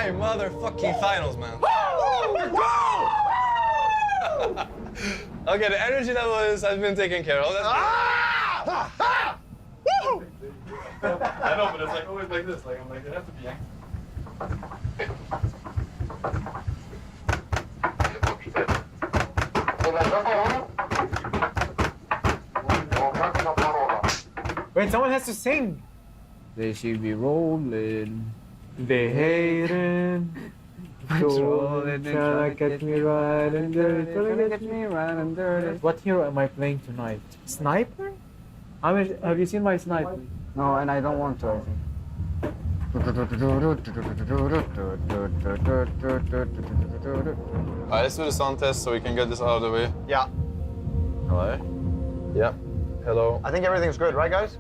TI motherfucking finals, man. Okay, the energy level has been taken care of. That's I know, but it's like always like this. Like I'm like, it has to be angry. Wait, someone has to sing. They should be rolling. They hating. Rolling, trying to catch me right and dirty. Trying to catch me right and dirty. What hero am I playing tonight? Sniper? Have you seen my sniper? No, and I don't want to, I think. Alright, let's do the sound test so we can get this out of the way. Yeah. Hello? Yeah. Hello. I think everything's good, right, guys?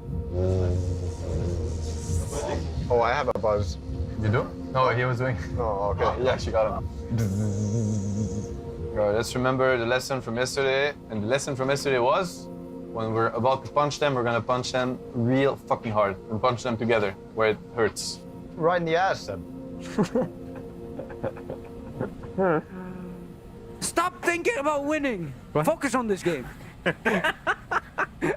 Oh, I have a buzz. You do? No, he was doing. Oh, okay. Yeah, she got him. Alright, let's remember the lesson from yesterday. And the lesson from yesterday was when we're about to punch them, we're gonna punch them real fucking hard and punch them together where it hurts. Right in the ass, then. Stop thinking about winning. Focus on this game. You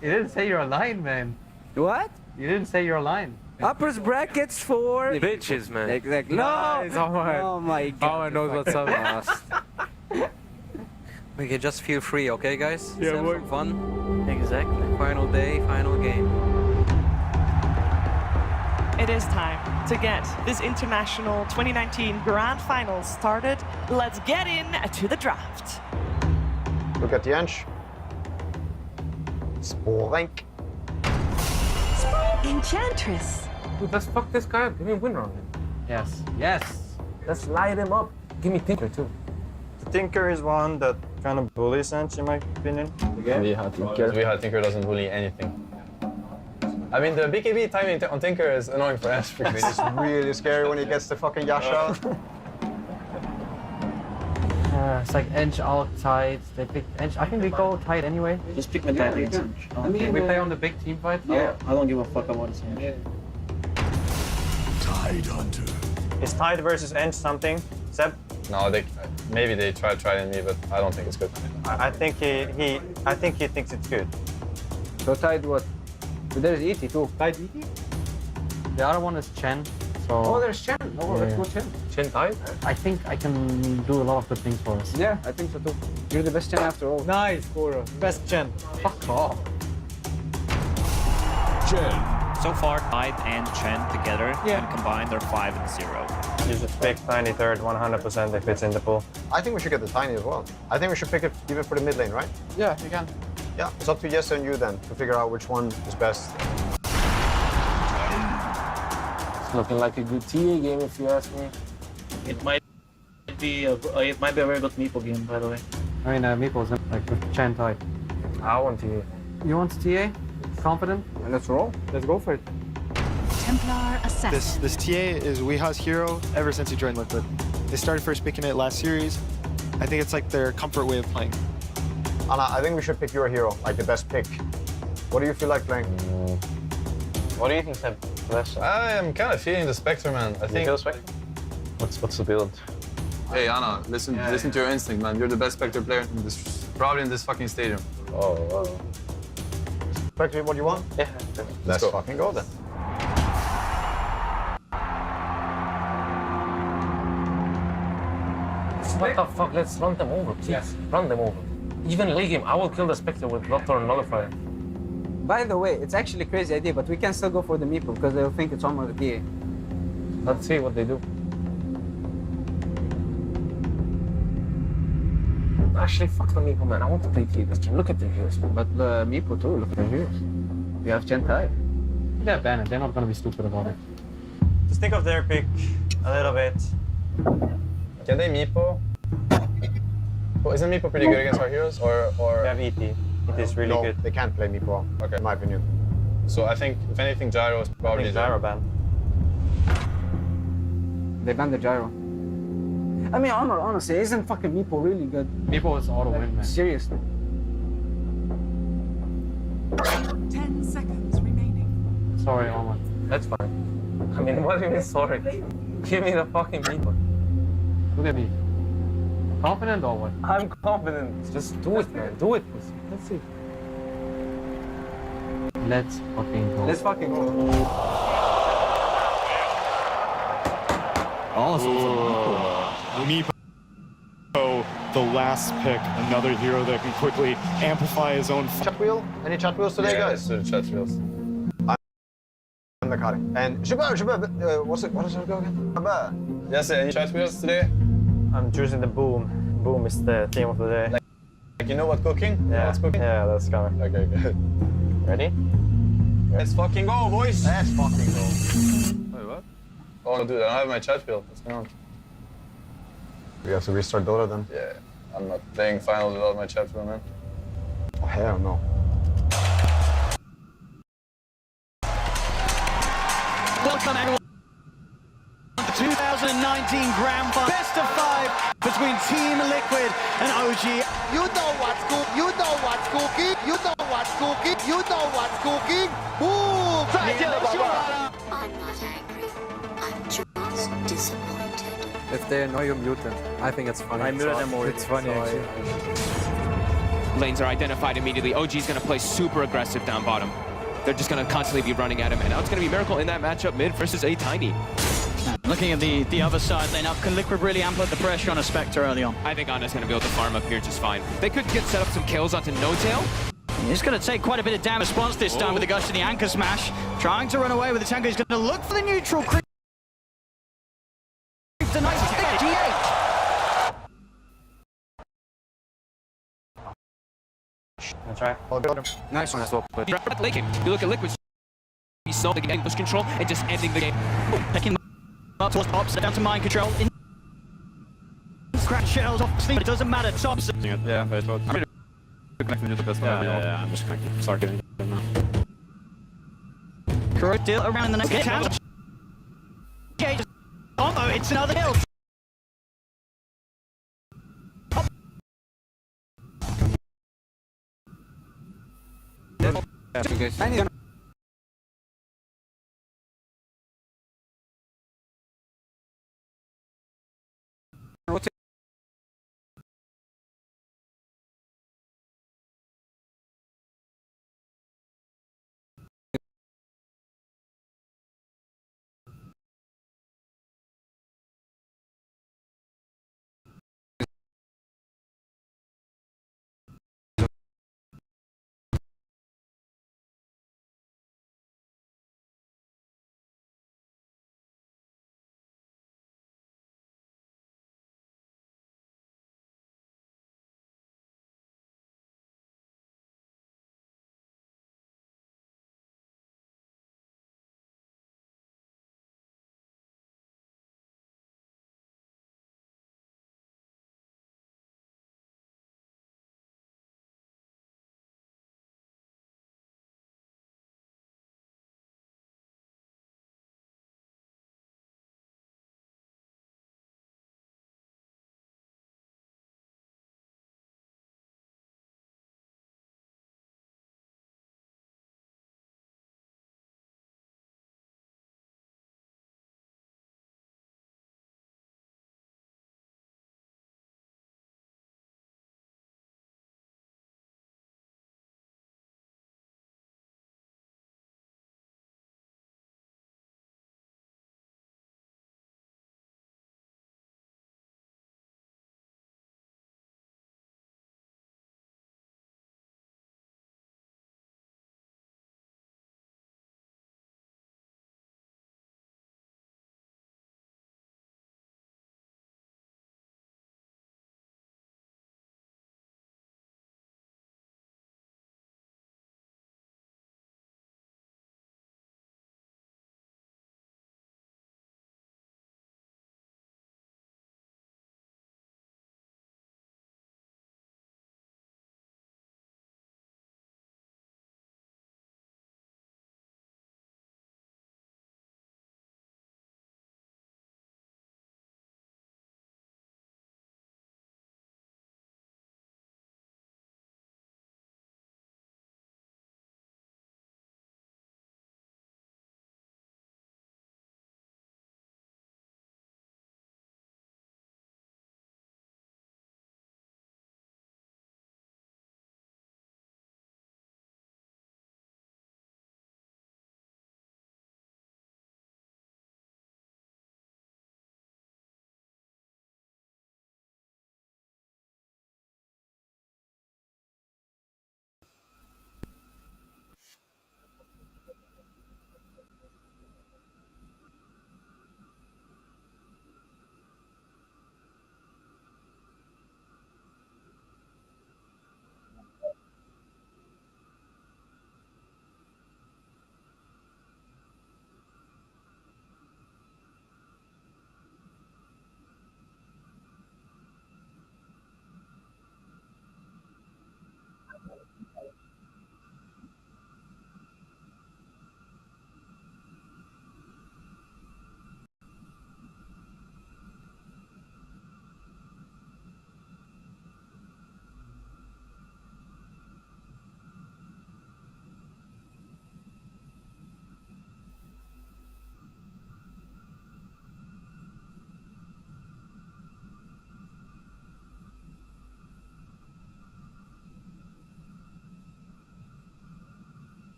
didn't say your line, man. What? You didn't say your line. Uppers brackets for Bitches, man. Exactly. No. Nice, Omar. Oh my god. Omar knows what's up. We can just feel free, okay, guys? Yeah, Have boy. some fun. Exactly. Final day, final game. It is time to get this international 2019 Grand Finals started. Let's get into the draft. Look at the inch. Sporenk. Enchantress. Dude, let's fuck this guy up. Give me a winner on him. Yes. Yes. Let's light him up. Give me Tinker, too. The Tinker is one that kind of bullies Ench, in my opinion. Tinker doesn't bully anything. I mean, the BKB timing on Tinker is annoying for Ash because It's really scary when he gets the fucking Yash out. It's like Ench all tight. They pick Ench. I think we go tight anyway. Just pick my dad against Ench. I mean, we play on the big team fight. Yeah, I don't give a fuck about his hand. Tide Hunter. Is Tide versus Ench something? Seb? no, maybe they tried in me, but I don't think it's good. I think he thinks it's good. So Tide what? But there's E.T. too. Tide E.T.? The other one is Chen. So Oh, there's Chen. Oh, let's go Chen. Chen Tide? I think I can do a lot of good things for us. Yeah, I think so too. You're the best Chen after all. Nice, Goro. Best Chen. Fuck off. Chen. So far, Tide and Chen together and combined are 5-0. You should pick Tiny third 100% if it's in the pool. I think we should get the Tiny as well. I think we should pick it even for the mid lane, right? Yeah, you can. Yeah, it's up to Jesse and you then to figure out which one is best. It's looking like a good TA game if you ask me. It might be a very good Meeple game, by the way. I mean, Meeple's like with Chen Tide. I want TA. You want TA? Confident? And let's roll. Let's go for it. Templar Assassin. This TA is Weeha's hero ever since he joined Liquid. They started first picking it last series. I think it's like their comfort way of playing. Anna, I think we should pick your hero, like the best pick. What do you feel like playing? What do you think, Seb? I am kind of feeling the Spectre, man. I think. What's the build? Hey, Anna, listen to your instinct, man. You're the best Spectre player in this, probably in this fucking stadium. Oh. Spectre, what do you want? Yeah. Let's go. fucking go then. What the fuck? Let's run them over, please. Yes. Run them over. Even late game, I will kill the Spectre with Doctor and Nullifier. By the way, it's actually a crazy idea, but we can still go for the Meeple because they'll think it's Omar the TA. Let's see what they do. Actually, fuck the Meeple, man. I want to play TA this game. Look at their heroes. But the Meeple too, look at their heroes. We have Chen Tide. Yeah, ban it. They're not gonna be stupid about it. Just think of their pick a little bit. Can they Meepo? Oh, isn't Meepo pretty good against our heroes? Or We have E.T. It is really good. They can't play Meepo, in my opinion. So I think, if anything, Gyro is probably Gyro ban. They banned the Gyro. I mean, Omar, honestly, isn't fucking Meeple really good? Meeple is auto win, man. Seriously. 10 seconds remaining. Sorry, Omar. That's fine. I mean, what do you mean sorry? Give me the fucking meatball. Look at me. Confident or what? I'm confident. Just do it, man. Do it. Let's see. Let's fucking go. Let's fucking go. Oh, Meepo, the last pick, another hero that can quickly amplify his own. Chat wheel? Any chat wheels today, guys? Chat wheels. I'm the cutting. And what does it go again? Yes, any chat wheels today? I'm choosing the boom. Boom is the theme of the day. Like you know what cooking? Yeah, You know what's cooking? Yeah, that's coming. Okay, good. Ready? Let's fucking go, boys! Let's fucking go. Wait, what? Oh, dude, I don't have my chat wheel. What's going on? We have to restart Dota then? Yeah, I'm not playing finals without my chat wheel, man. Oh, hell no. Welcome everyone to the 2019 Grand Final. Best of 5 between Team Liquid and OG. You know what's cooking. You know what's cooking. You know what's cooking. You know what's cooking. Boom! I'm not angry. I'm just disappointed. If they annoy you, mute them. I think it's funny. I muted them already. It's funny, actually. Lanes are identified immediately. OG's going to play super aggressive down bottom. They're just going to constantly be running at him. And now it's going to be Miracle in that matchup, mid versus A Tiny. Looking at the other side lane up, can Liquid really amp up the pressure on a Spectre early on? I think Ana's going to be able to farm up here just fine. They could set up some kills onto No Tail. He's going to take quite a bit of damage response this time with the gush to the anchor smash. Trying to run away with the tanker. He's going to look for the neutral creep. That's right. Nice one as well. But late game. You look at Liquid. He saw the game push control and just ending the game. Picking up towards Pops, down to mind control. Crack shells off sleep, it doesn't matter. Tops. Yeah, I thought. I'm connecting to the best one. Yeah, I'm just connecting. Start getting them now. Correct deal around the next game. Oh, it's another kill. Guys.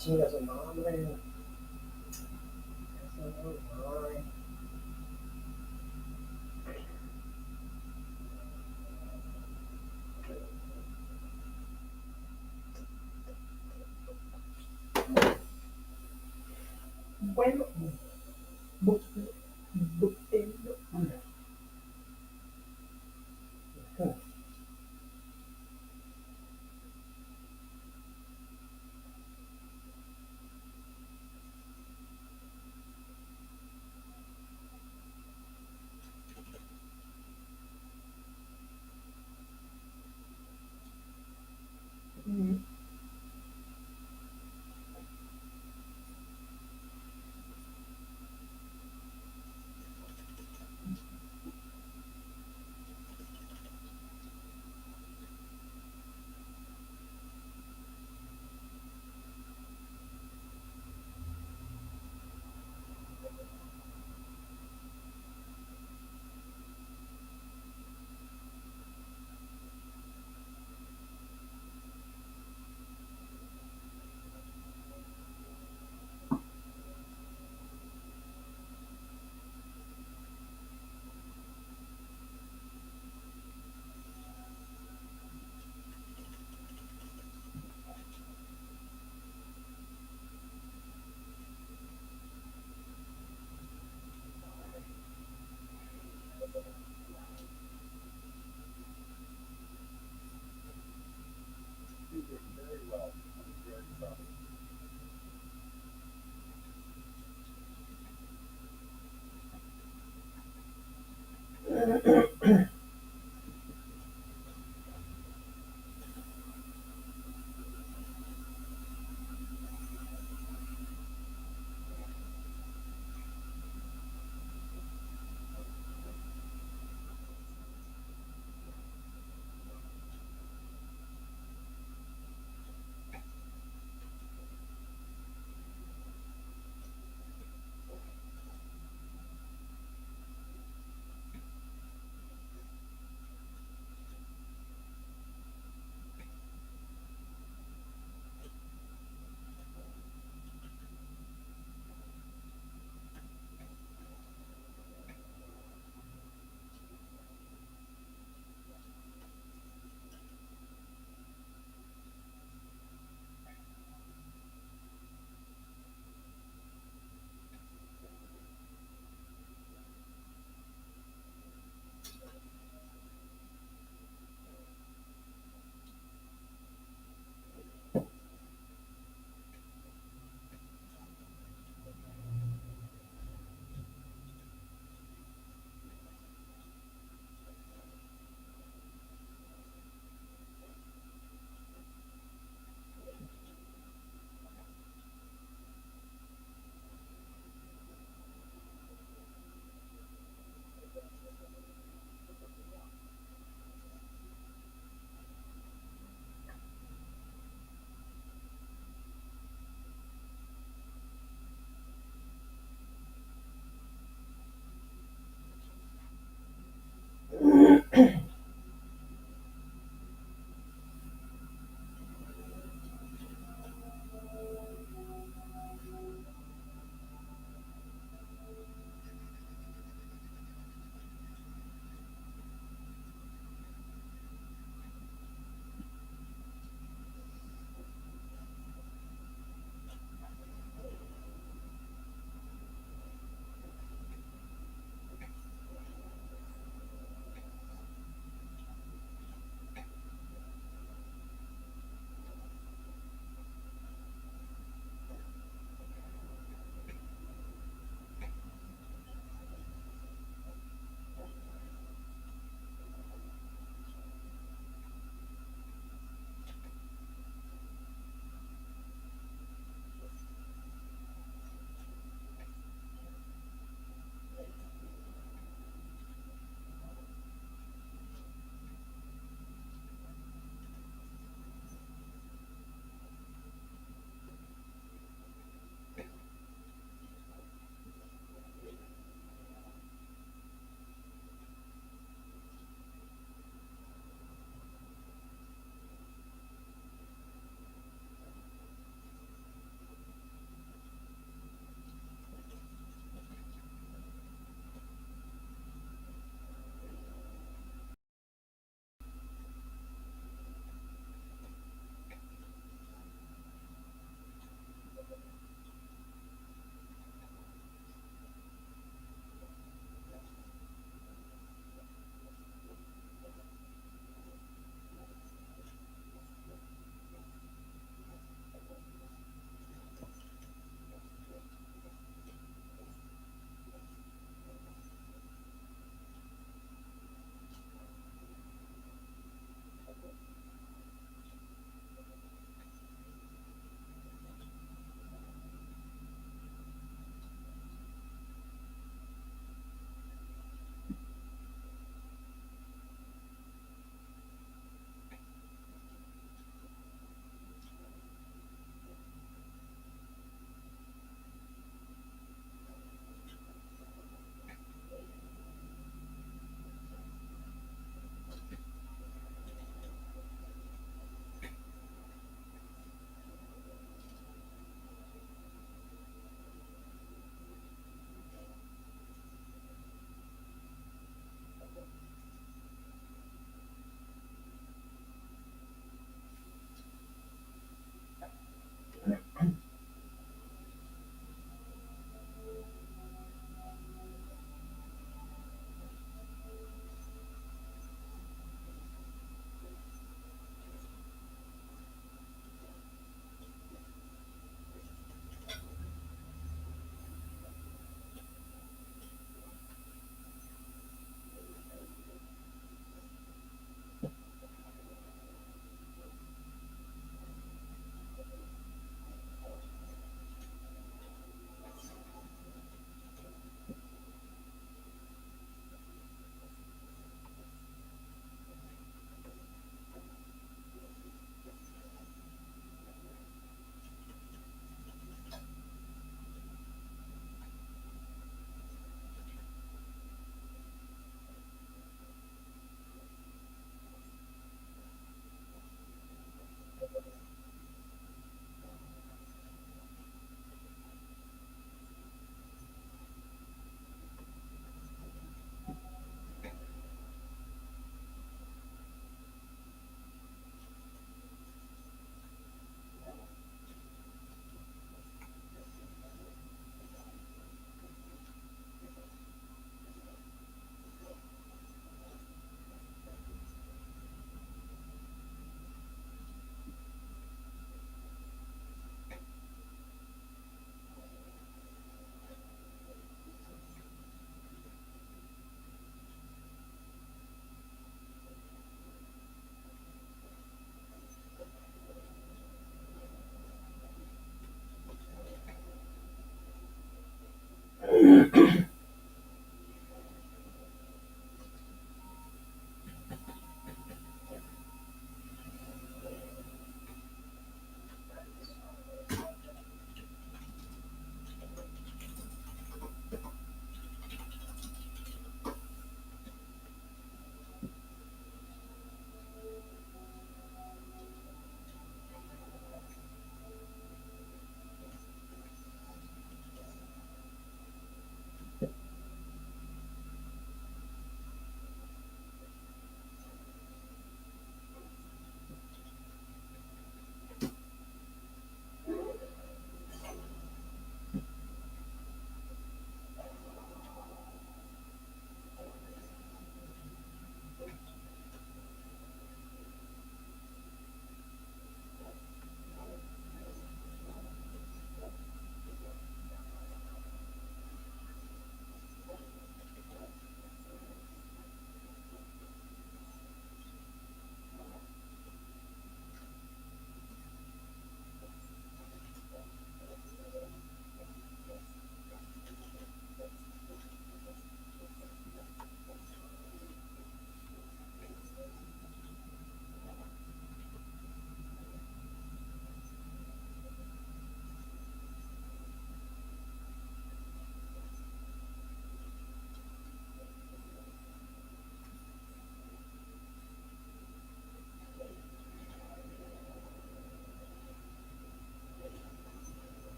Chinga su madre. Bueno,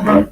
Ay,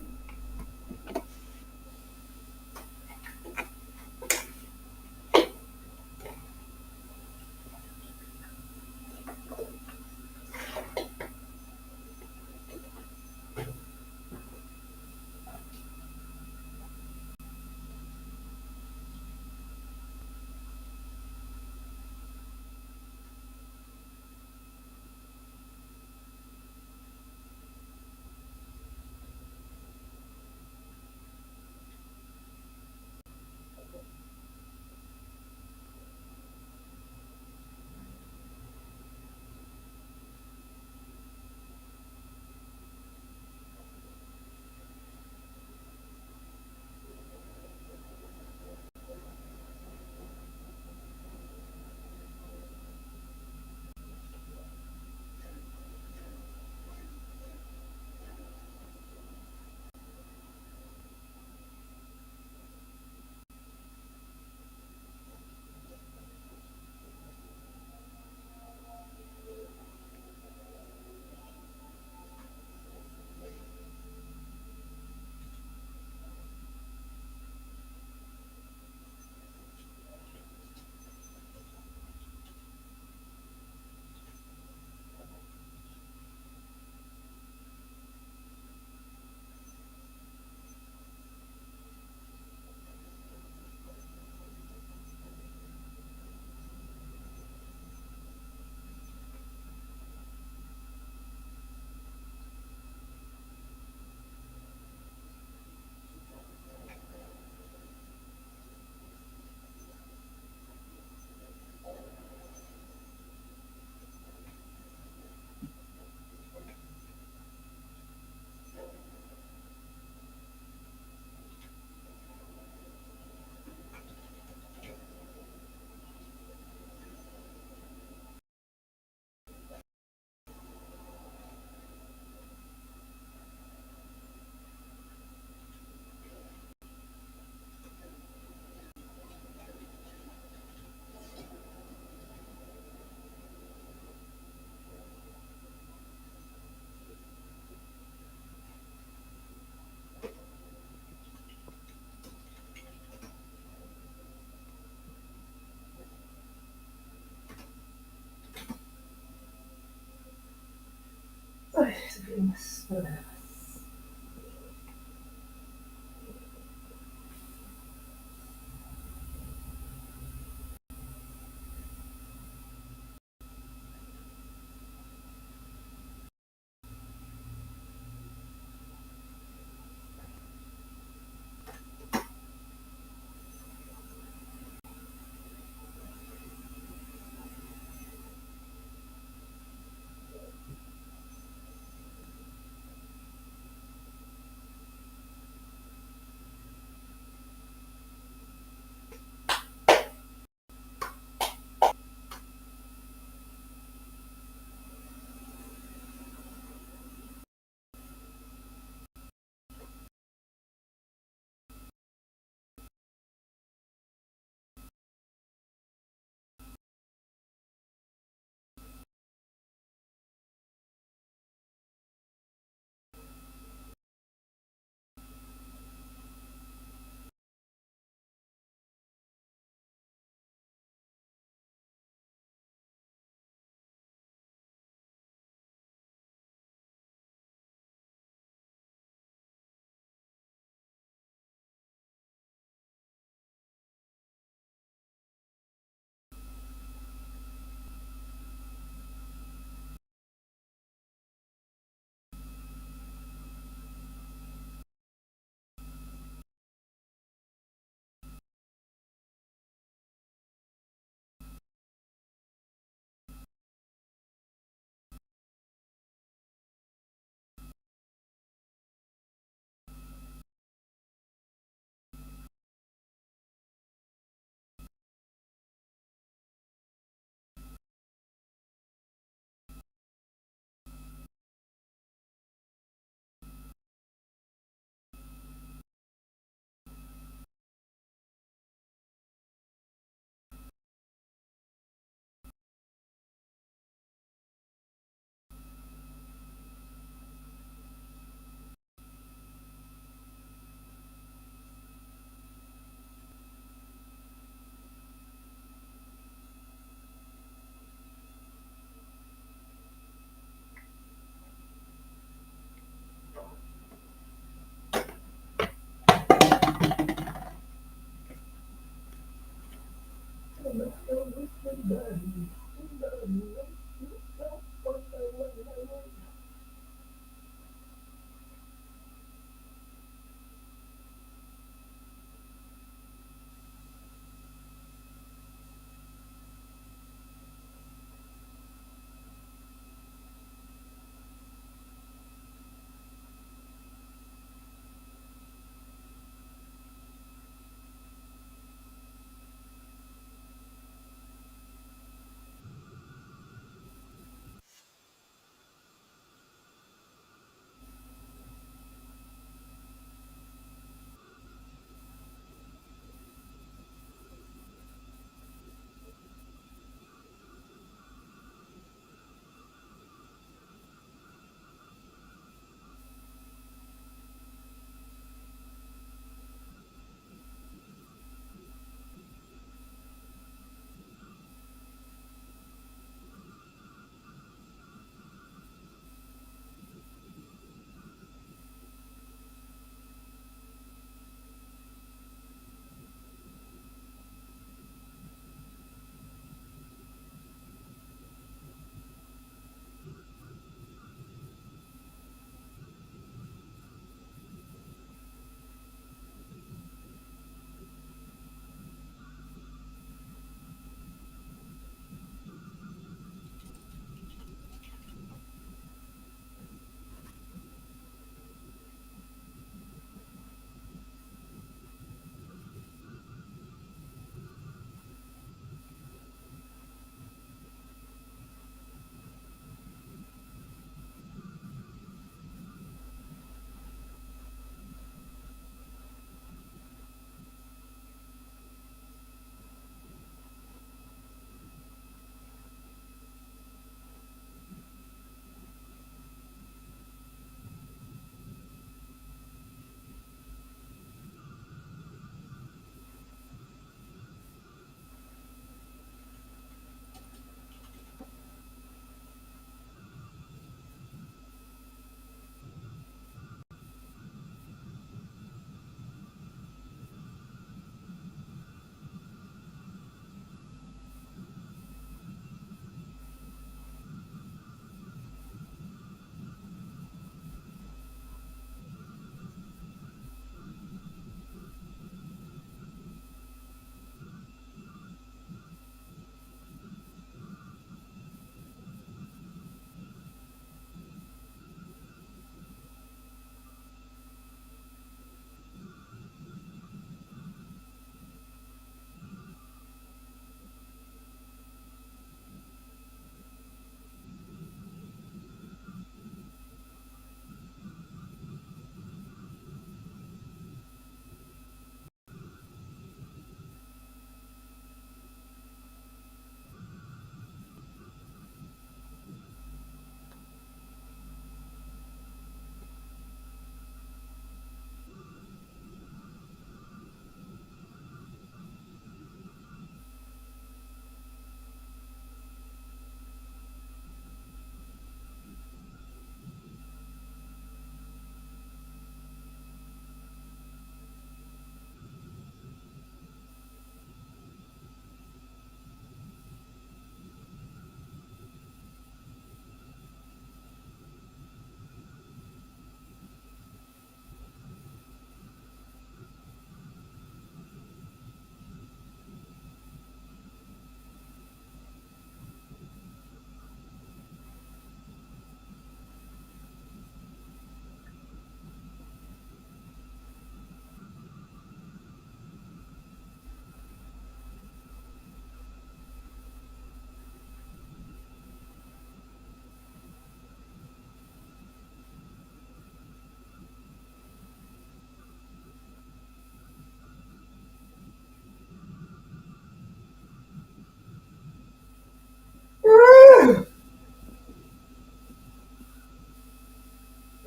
sufrimos.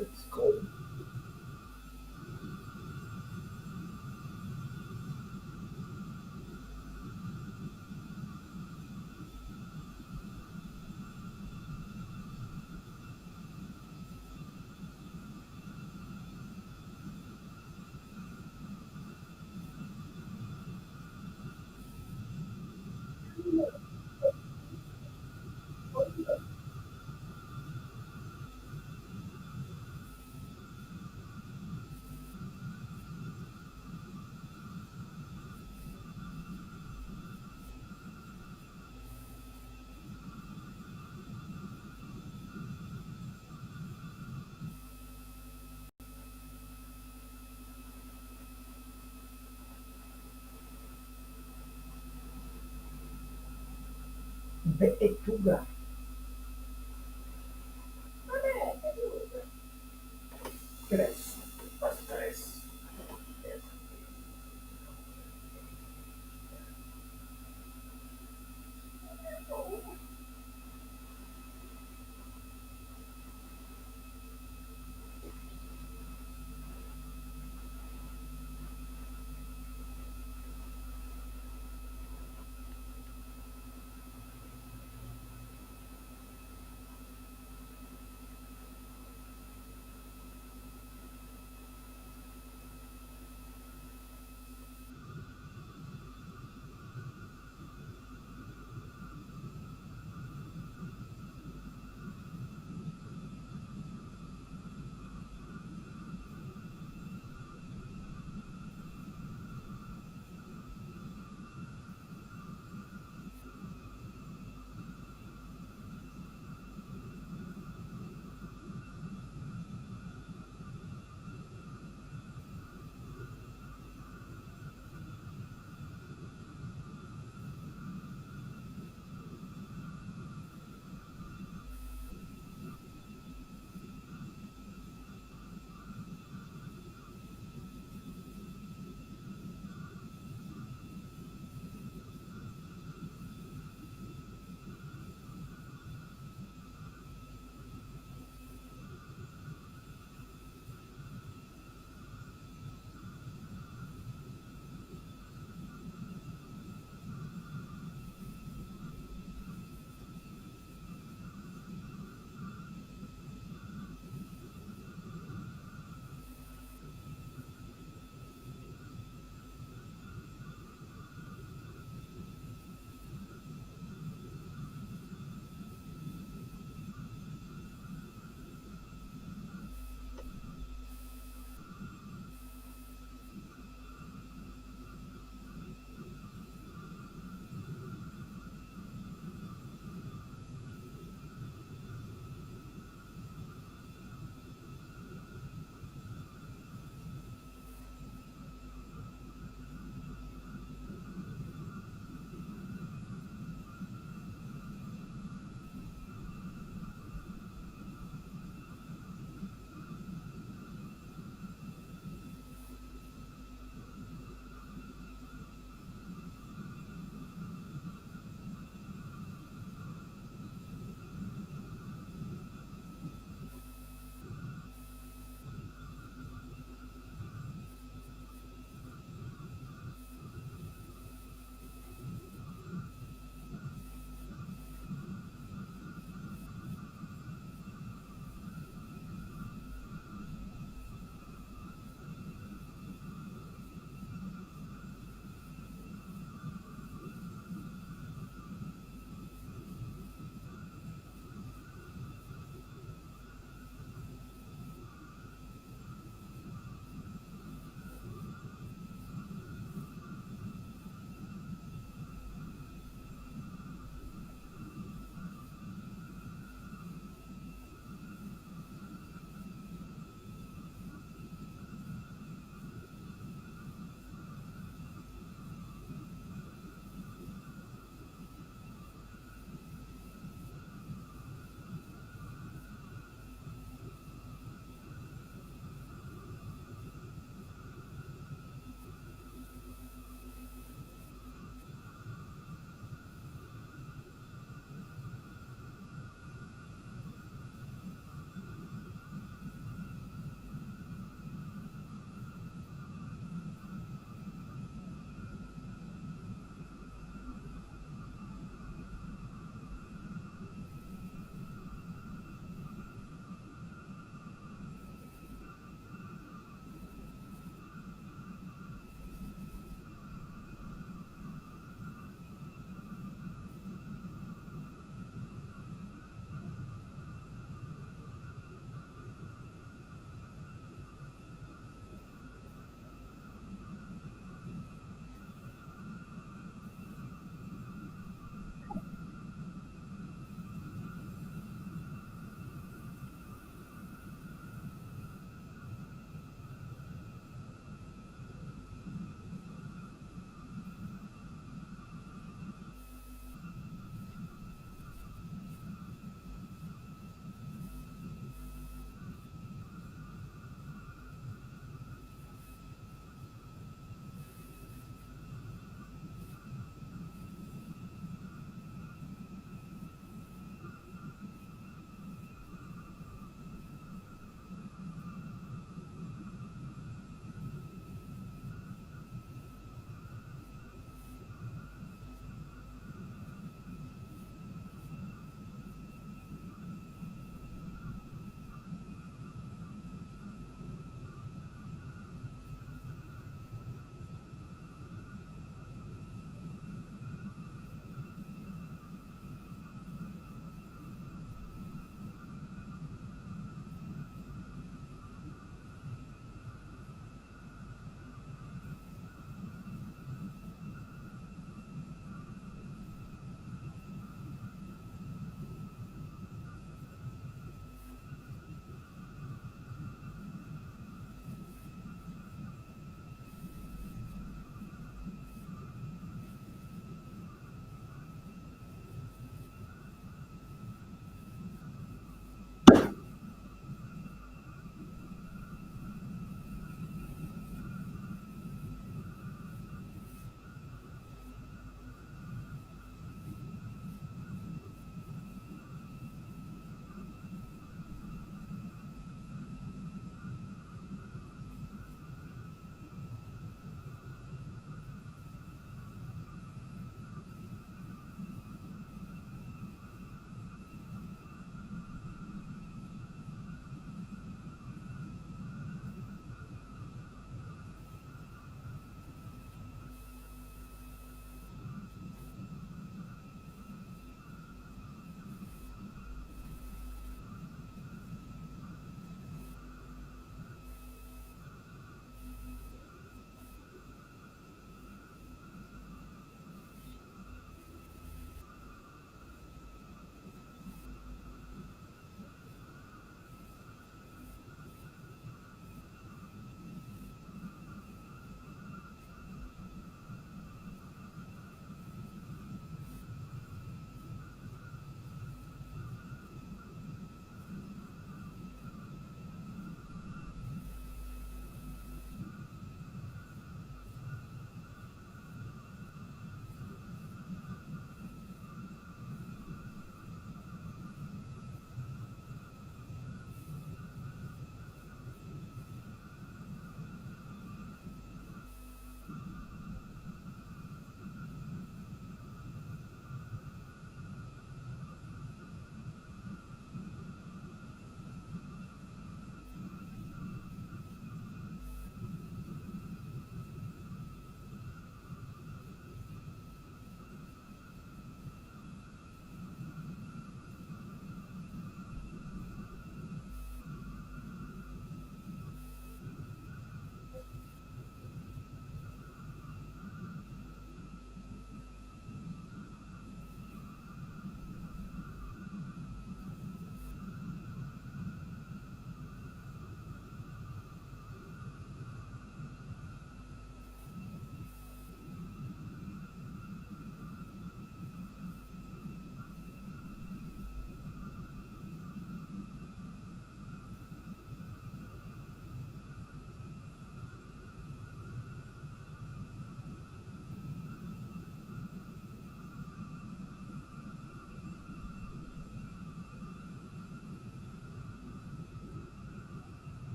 It's cold. Betuga. Tres. Más tres.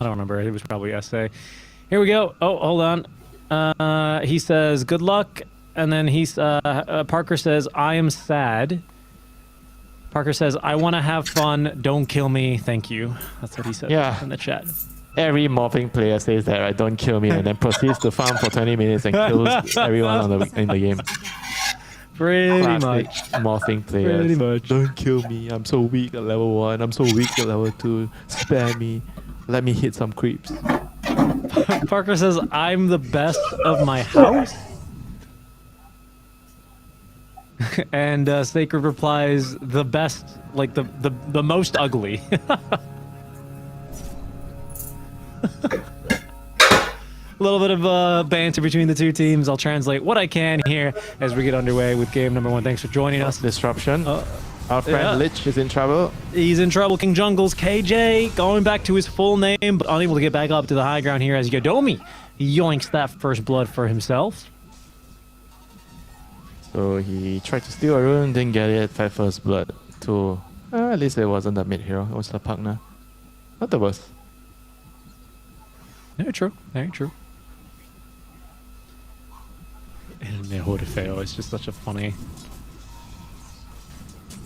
I don't remember. It was probably essay. Here we go. Oh, hold on. He says, good luck. And then Parker says, I am sad. Parker says, I want to have fun. Don't kill me. Thank you. That's what he said in the chat. Every morphing player says that, right? Don't kill me, and then proceeds to farm for 20 minutes and kills everyone in the game. Pretty Classic much. Morphing players. Pretty much. Don't kill me. I'm so weak at level 1. I'm so weak at level 2. Spare me. Let me hit some creeps. Parker says, I'm the best of my house. And Sacred replies, the best, like the most ugly. A little bit of banter between the two teams. I'll translate what I can here as we get underway with game number 1. Thanks for joining us. Disruption. Our friend Lich is in trouble. He's in trouble. King Jungle's KJ going back to his full name, but unable to get back up to the high ground here as Yodomi yoinks that first blood for himself. So he tried to steal a rune, didn't get it. Fed first blood to... at least it wasn't the mid hero. It was the partner. Not the worst. Very true. Very true. And Hortefeo is just such a funny...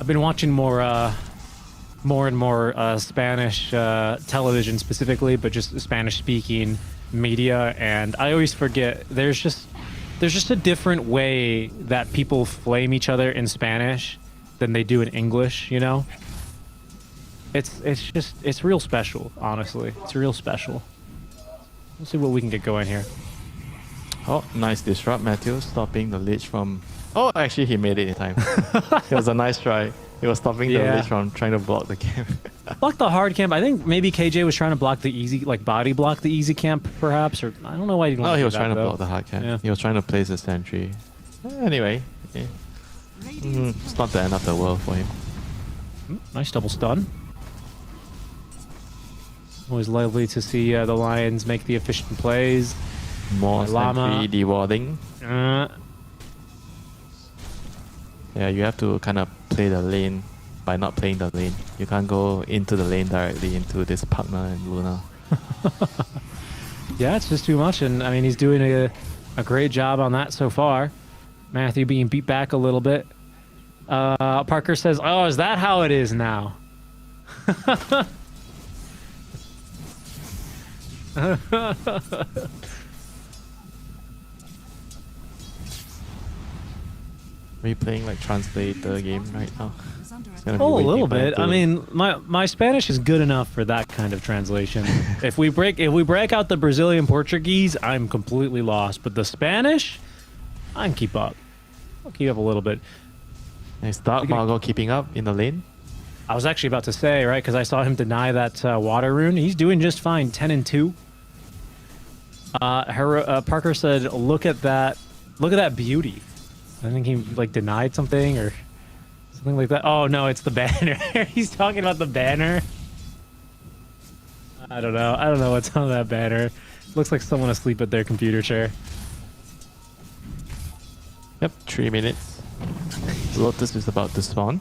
I've been watching more and more Spanish television specifically, but just Spanish-speaking media, and I always forget there's just a different way that people flame each other in Spanish than they do in English, you know? It's real special, honestly. It's real special. Let's see what we can get going here. Oh, nice disrupt, Matthew, stopping the Lich from... Oh, actually, he made it in time. It was a nice try. He was stopping the Lich from trying to block the camp. Block the hard camp. I think maybe KJ was trying to block the easy, like body block the easy camp, perhaps, or I don't know why he didn't. No, he was trying to block the hard camp. Yeah. He was trying to place a sentry. Anyway, it's not the end of the world for him. Nice double stun. Always lovely to see the Lions make the efficient plays. More sentry dewarding. Yeah, you have to kind of play the lane by not playing the lane. You can't go into the lane directly into this partner and Luna. Yeah, it's just too much, and I mean he's doing a great job on that so far. Matthew being beat back a little bit. Parker says, "Oh, is that how it is now?" Are you playing like translator game right now? Oh, a little bit. I mean, my Spanish is good enough for that kind of translation. if we break out the Brazilian Portuguese, I'm completely lost. But the Spanish, I can keep up. I'll keep up a little bit. Is Dark Margot keeping up in the lane? I was actually about to say, right, because I saw him deny that water rune. He's doing just fine, 10 and 2. Parker said, "Look at that beauty." I think he like denied something or something like that. Oh no, it's the banner. He's talking about the banner. I don't know what's on that banner. Looks like someone asleep at their computer chair. Yep, 3 minutes. Lotus is about to spawn.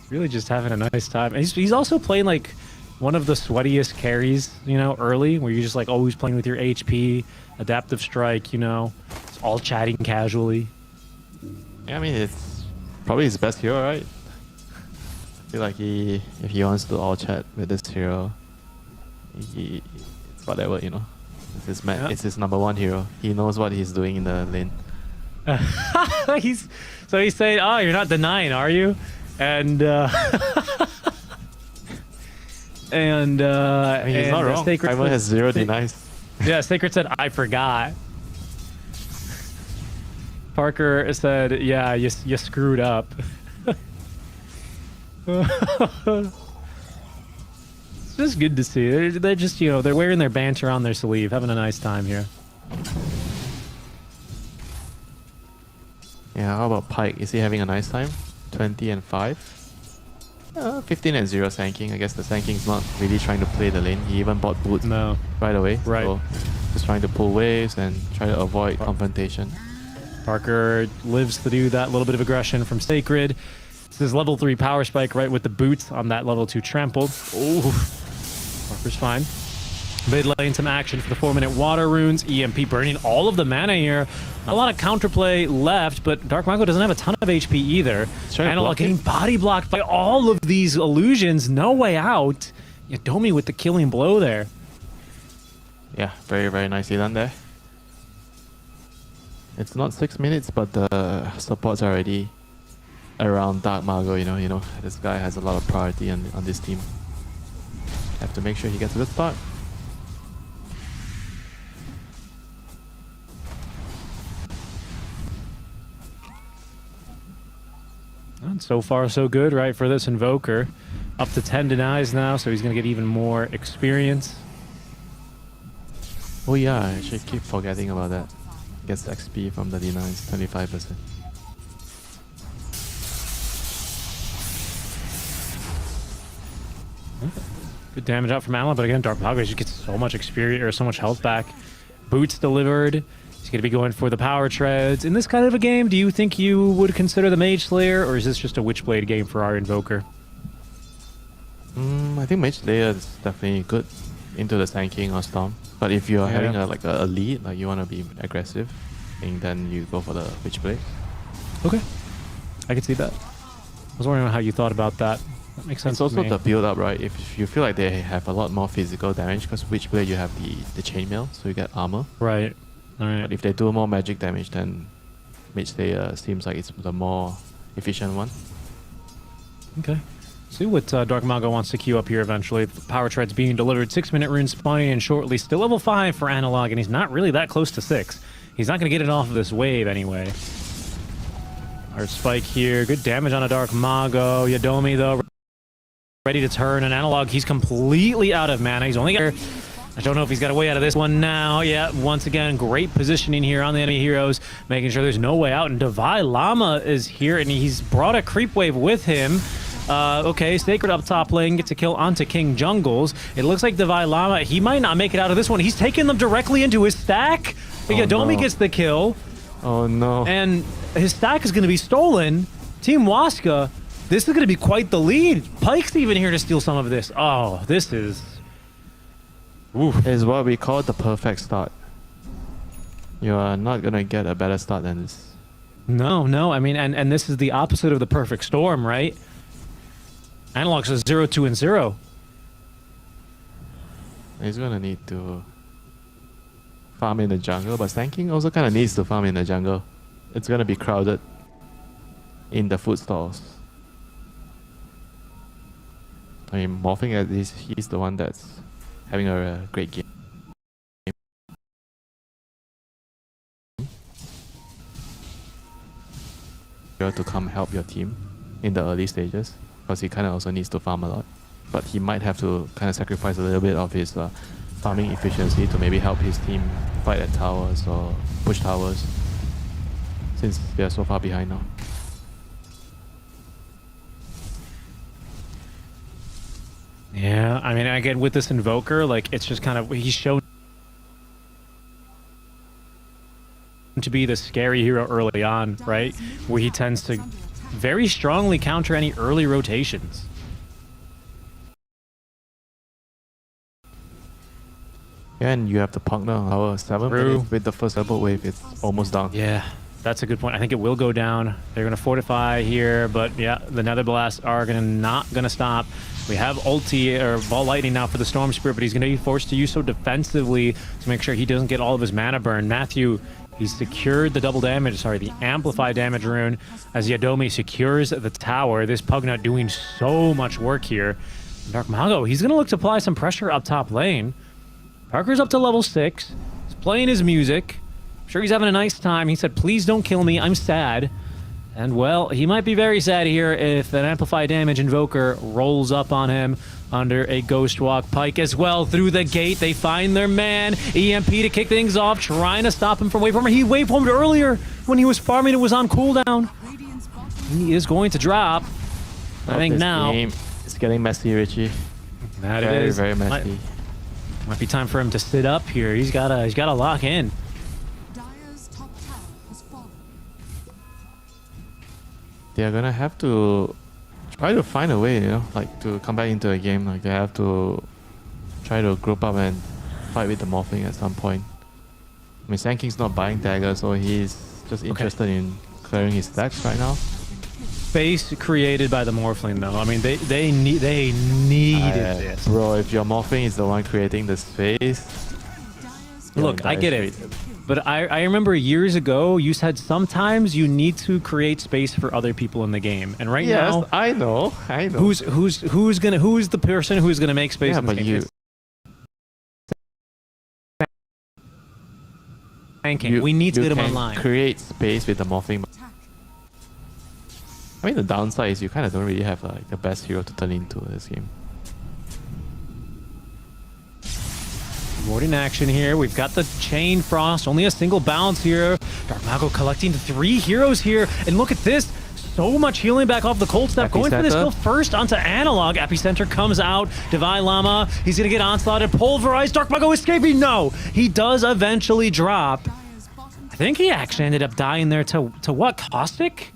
Really just having a nice time. He's also playing like one of the sweatiest carries, you know, early, where you're just like always playing with your HP, adaptive strike, you know, it's all chatting casually. Yeah, I mean, it's probably his best hero, right? I feel like if he wants to all chat with this hero, it's whatever, you know. It's his number 1 hero. He knows what he's doing in the lane. He's saying, "Oh, you're not denying, are you?" And I mean, he's not wrong. Primal has 0 denies. Yeah, Sacred said, "I forgot." Parker said, "Yeah, you screwed up." It's just good to see. They're just, you know, they're wearing their banter on their sleeve, having a nice time here. Yeah, how about Pike? Is he having a nice time? 20 and 5? 15 and 0 Sanking. I guess the Sanking's not really trying to play the lane. He even bought boots right away. Right. So just trying to pull waves and try to avoid confrontation. Parker lives to do that little bit of aggression from Sacred. It's his level 3 power spike right with the boots on that level 2 trample. Oh, Parker's fine. Mid lane, some action for the 4-minute water runes. EMP burning all of the mana here. Not a lot of counterplay left, but Dark Mago doesn't have a ton of HP either. Analog getting body blocked by all of these illusions. No way out. Yadomi with the killing blow there. Yeah, very, very nicely done there. It's not 6 minutes, but the support's already around Dark Mago, you know, this guy has a lot of priority on this team. Have to make sure he gets a good start. And so far, so good, right, for this Invoker. Up to 10 denies now, so he's going to get even more experience. Oh yeah, I actually keep forgetting about that. Gets XP from the denies, 25%. Good damage out from Alan, but again, Dark Mago just gets so much experience, or so much health back. Boots delivered. He's going to be going for the power treads. In this kind of a game, do you think you would consider the Mage Slayer, or is this just a Witchblade game for our Invoker? I think Mage Slayer is definitely good into the Sanking or Storm. But if you're having a lead, like you want to be aggressive, I think then you go for the Witchblade. Okay. I can see that. I was wondering how you thought about that. That makes sense. It's also to me. the build up, right? If you feel like they have a lot more physical damage, because Witchblade you have the chainmail, so you get armor. Right. Alright. But if they do more magic damage, then Mage Slayer seems like it's the more efficient one. Okay. See what Dark Mago wants to queue up here eventually. Power Tread's being delivered. 6-minute rune spawning in shortly. Still level 5 for Analog, and he's not really that close to 6. He's not going to get it off of this wave anyway. Our spike here. Good damage on a Dark Mago. Yadomi, though, ready to turn. An Analog, he's completely out of mana. He's only got... I don't know if he's got a way out of this one now. Yeah, once again, great positioning here on the enemy heroes, making sure there's no way out. And Divine Llama is here, and he's brought a creep wave with him. Okay, Sacred up top lane gets a kill onto King Jungles. It looks like Divine Llama, he might not make it out of this one. He's taking them directly into his stack. Yadomi gets the kill. Oh no. And his stack is going to be stolen. Team Waska, this is going to be quite the lead. Pike's even here to steal some of this. Oh, this is... Is what we call the perfect start. You are not gonna get a better start than this. No. I mean, and this is the opposite of the perfect storm, right? Analog's a 0, 2, and 0. He's gonna need to farm in the jungle, but Sanking also kind of needs to farm in the jungle. It's gonna be crowded in the food stalls. I mean, Morphing at least, he's the one that's having a great game. To come help your team in the early stages, because he kind of also needs to farm a lot, but he might have to kind of sacrifice a little bit of his farming efficiency to maybe help his team fight at towers or push towers, since they're so far behind now. Yeah, I mean, again, with this Invoker, like, it's just kind of, he's shown to be the scary hero early on, right? Where he tends to very strongly counter any early rotations. Yeah, and you have the Pugna our 7 minutes with the first double wave, it's almost down. Yeah, that's a good point. I think it will go down. They're going to fortify here, but yeah, the Nether Blasts are not going to stop. We have ulti, or Ball Lightning now for the Storm Spirit, but he's going to be forced to use so defensively to make sure he doesn't get all of his mana burn. Matthew, he's secured the the amplified damage rune as Yadomi secures the tower. This Pugna doing so much work here. Dark Mago, he's going to look to apply some pressure up top lane. Parker's up to level 6. He's playing his music. I'm sure he's having a nice time. He said, please don't kill me. I'm sad. And well, he might be very sad here if an Amplify Damage Invoker rolls up on him under a Ghost Walk. Pyke as well through the gate. They find their man. EMP to kick things off, trying to stop him from waveforming. He waveformed earlier when he was farming. It was on cooldown. He is going to drop. I think now it's getting messy, Richie. That very, it is. very messy. Might be time for him to sit up here. He's gotta lock in. They're gonna have to try to find a way, you know, like to come back into a game. Like they have to try to group up and fight with the Morphling at some point. I mean, Sand King's not buying dagger, so he's just interested in clearing his stacks right now. Space created by the Morphling, though. I mean, they needed this. Bro, if your Morphling is the one creating the space... Look, I get it. But I remember years ago, you said sometimes you need to create space for other people in the game. And right now... I know. Who's the person who's gonna make space in this game? We need to get him online. Create space with the Morphling. I mean, the downside is you kind of don't really have like the best hero to turn into this game. Ward in action here. We've got the Chain Frost, only a single bounce here. Dark Mago collecting 3 heroes here. And look at this. So much healing back off the Cold Step. Going for this kill first onto Analog. Epicenter comes out. Divine Llama. He's going to get onslaughted. Pulverized. Dark Mago escaping. No. He does eventually drop. I think he actually ended up dying there to what? Caustic?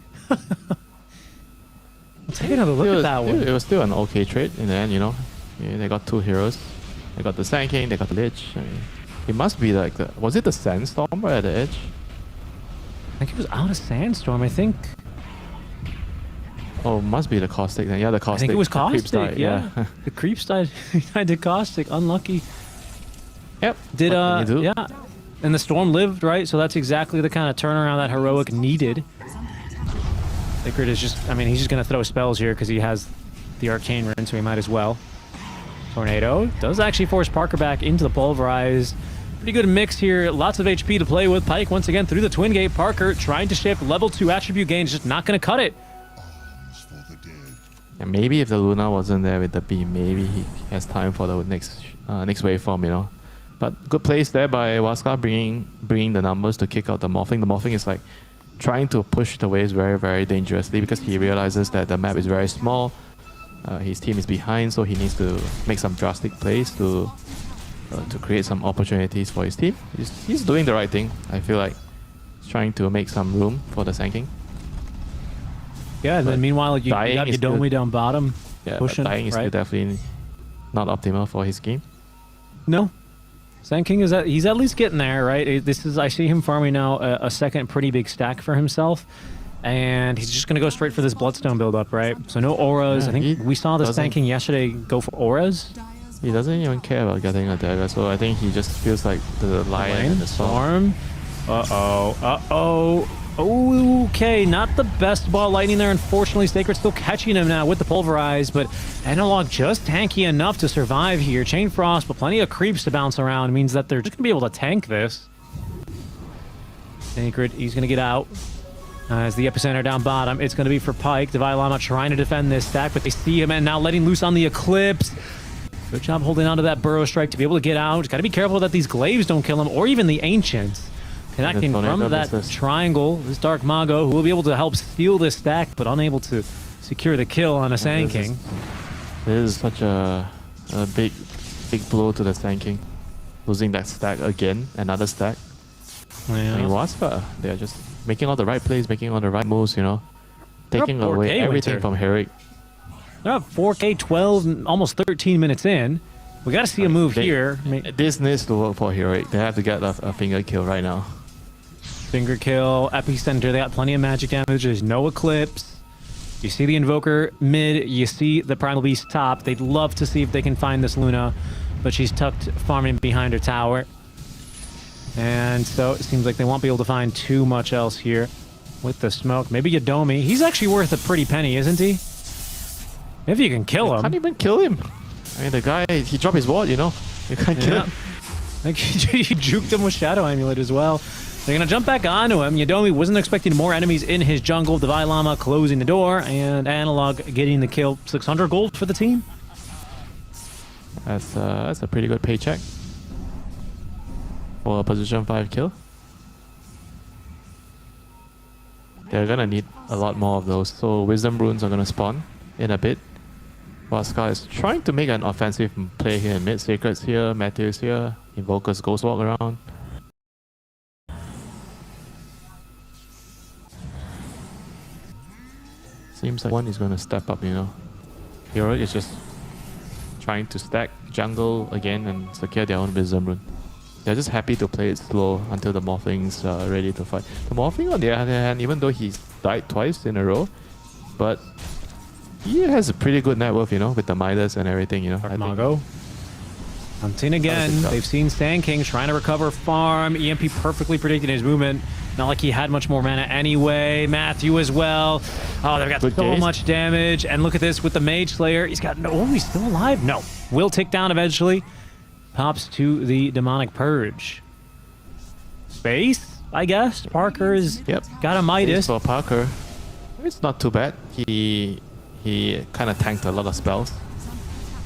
Take another look at that one. It was still an okay trade in the end, you know. Yeah, they got 2 heroes. They got the Sand King, they got the Lich. I mean, it must be like the... Was it the Sandstorm right at the edge? I think it was out of Sandstorm, I think. Oh, must be the Caustic then. Yeah, the Caustic. I think it was Caustic, died, yeah. The Creeps died. He died to Caustic. Unlucky. Yep. Did, yeah. And the Storm lived, right? So that's exactly the kind of turnaround that Heroic needed. Sacred is just... I mean, he's just going to throw spells here because he has the Arcane Rune, so he might as well. Tornado does actually force Parker back into the Pulverize. Pretty good mix here. Lots of HP to play with. Pyke once again through the Twin Gate. Parker trying to shift level 2 attribute gains, just not going to cut it. And maybe if the Luna wasn't there with the beam, maybe he has time for the next waveform, you know. But good place there by Waska, bringing the numbers to kick out the Morphling. The Morphling is like trying to push the waves very, very dangerously because he realizes that the map is very small. His team is behind, so he needs to make some drastic plays to create some opportunities for his team. He's doing the right thing. I feel like he's trying to make some room for the Sand King. Yeah, and then meanwhile you got Yodomi down bottom. Yeah, pushing, dying is still definitely not optimal for his game. No. Sand King he's at least getting there, right? I see him farming now a second pretty big stack for himself. And he's just going to go straight for this Bloodstone build-up, right? So no auras. Yeah, I think we saw the Sand King yesterday go for auras. He doesn't even care about getting a dagger, so I think he just feels like the lion and the storm. Uh-oh. Okay, not the best ball lightning there. Unfortunately, Sacred still catching him now with the Pulverize, but Analog just tanky enough to survive here. Chain Frost, but plenty of creeps to bounce around. Means that they're just going to be able to tank this. Sacred, he's going to get out. As the epicenter down bottom, it's going to be for Pyke. Divine Llama trying to defend this stack, but they see him and now letting loose on the Eclipse. Good job holding on to that Burrow Strike to be able to get out. Got to be careful that these Glaives don't kill him, or even the Ancients. Connecting from that triangle, this Dark Mago, who will be able to help steal this stack, but unable to secure the kill on a Sand King. This is such a big blow to the Sand King. Losing that stack again, another stack. Yeah. I mean, Waspa, they're just making all the right plays, making all the right moves, you know. Taking away everything from Heroic. They're up 4K 12, almost 13 minutes in. We got to see a move here. This needs to work for Heroic. They have to get a finger kill right now. Finger kill, Epicenter, they got plenty of magic damage. There's no Eclipse. You see the Invoker mid, you see the Primal Beast top. They'd love to see if they can find this Luna, but she's tucked farming behind her tower. And so it seems like they won't be able to find too much else here with the smoke. Maybe Yodomi. He's actually worth a pretty penny, isn't he? If you can kill him. Can't even kill him. I mean, the guy, he dropped his ward, you know. You can't kill him. Like, he juked him with Shadow Amulet as well. They're going to jump back onto him. Yodomi wasn't expecting more enemies in his jungle. Dalai Lama closing the door, and Analog getting the kill. 600 gold for the team. That's a pretty good paycheck for a position 5 kill. They're gonna need a lot more of those, so Wisdom Runes are gonna spawn in a bit. Waska is trying to make an offensive play here in mid. Sacred's here, Matthew's here, Invoker's Ghost Walk around. Seems like one is gonna step up, you know. Hero is just trying to stack jungle again and secure their own Wisdom Rune. They're just happy to play it slow until the Morphling's ready to fight. The Morphling, on the other hand, even though he's died twice in a row, but he has a pretty good net worth, you know, with the Midas and everything, you know. Mago. Hunting again. They've seen Sand King trying to recover farm. EMP perfectly predicting his movement. Not like he had much more mana anyway. Matthew as well. Oh, they've got so much damage. And look at this with the Mage Slayer. He's got no... Oh, he's still alive? No. Will tick down eventually. Pops to the Demonic Purge. Space, I guess. Parker's got a Midas. For Parker, it's not too bad. He kind of tanked a lot of spells.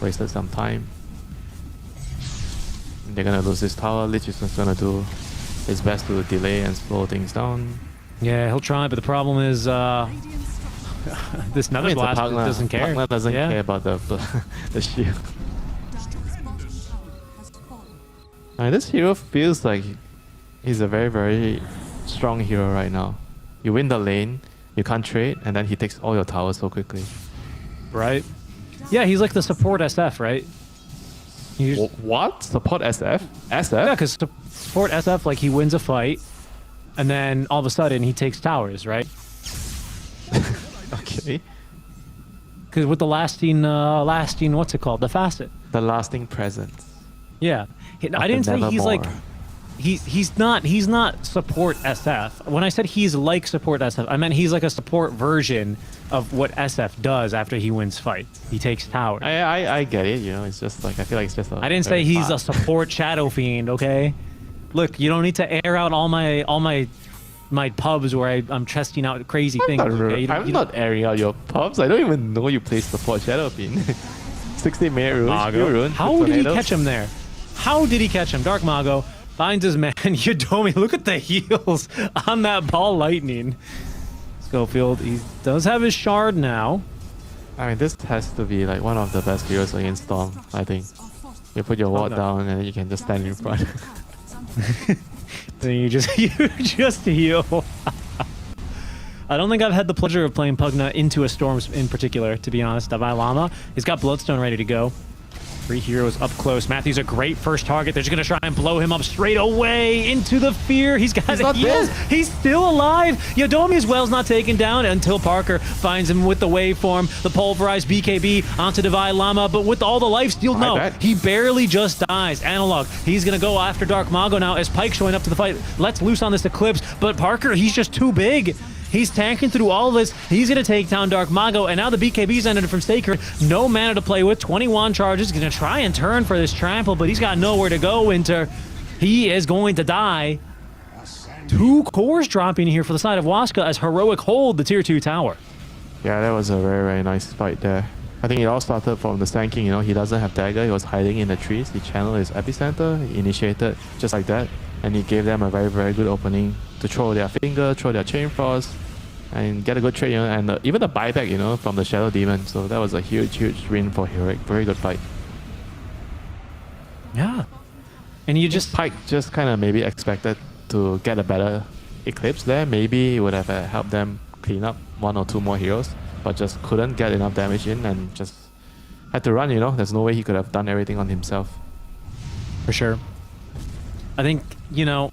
Wasted some time. They're gonna lose this tower. Lich is just gonna do his best to delay and slow things down. Yeah, he'll try, but the problem is this Nether Blast doesn't care. Pugna doesn't care about the shield. This hero feels like he's a very, very strong hero right now. You win the lane, you can't trade, and then he takes all your towers so quickly. Right? Yeah, he's like the support SF, right? What? Support SF? SF? Yeah, because support SF, like, he wins a fight, and then all of a sudden he takes towers, right? Okay. Because with the lasting, what's it called? The facet. The lasting presence. Yeah. I didn't say he's like... He's not support SF. When I said he's like support SF, I meant he's like a support version of what SF does after he wins fights. He takes towers. I get it, you know, it's just like, I feel like it's just a... I didn't say he's a support Shadow Fiend, okay? Look, you don't need to air out all my pubs where I'm testing out crazy things. Okay? I'm not airing out your pubs. I don't even know you play support Shadow Fiend. 60-minute runes. How did he catch him there? How did he catch him? Dark Mago finds his man. Yodomi, look at the heals on that ball lightning. Schofield, he does have his shard now. I mean, this has to be like one of the best heroes against Storm, I think. You put your ward down and you can just stand in front. Then you just heal. I don't think I've had the pleasure of playing Pugna into a Storm in particular, to be honest. Davai Lama, he's got Bloodstone ready to go. 3 heroes up close. Matthew's a great first target. They're just going to try and blow him up straight away into the fear. He's got heals. He's still alive. Yodomi as well is not taken down until Parker finds him with the waveform. The pulverized BKB onto Davai Lama, but with all the lifesteal, no. He barely just dies. Analog, he's going to go after Dark Mago now as Pike showing up to the fight. Let's loose on this Eclipse, but Parker, he's just too big. He's tanking through all of this. He's going to take down Dark Mago, and now the BKB's ended from Sacred. No mana to play with. 21 charges. Going to try and turn for this trample, but he's got nowhere to go, Winter. He is going to die. 2 cores dropping here for the side of Waska as Heroic hold the tier 2 tower. Yeah, that was a very, very nice fight there. I think it all started from the Sand King, you know, he doesn't have dagger. He was hiding in the trees. He channeled his epicenter. He initiated just like that. And he gave them a very, very good opening to throw their finger, throw their chain frost, and get a good trade, you know, and even the buyback, you know, from the Shadow Demon. So that was a huge, huge win for Heroic. Very good fight. Yeah. And you just... Pike just kind of maybe expected to get a better Eclipse there. Maybe it would have helped them clean up 1 or 2 more heroes, but just couldn't get enough damage in and just had to run, you know. There's no way he could have done everything on himself. For sure. I think, you know,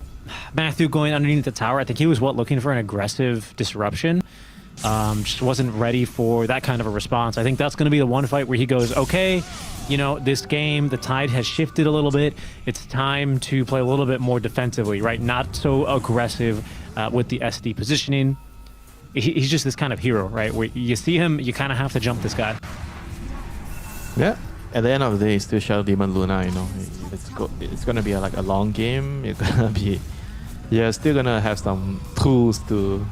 Matthew going underneath the tower, I think he was looking for an aggressive disruption. Just wasn't ready for that kind of a response. I think that's going to be the one fight where he goes, okay, you know, this game, the tide has shifted a little bit. It's time to play a little bit more defensively, right? Not so aggressive with the SD positioning. He's just this kind of hero, right? Where you see him, you kind of have to jump this guy. Yeah. At the end of the day, it's still Shadow Demon Luna, you know. It's going to be like a long game. You're going to be You're still gonna have some tools to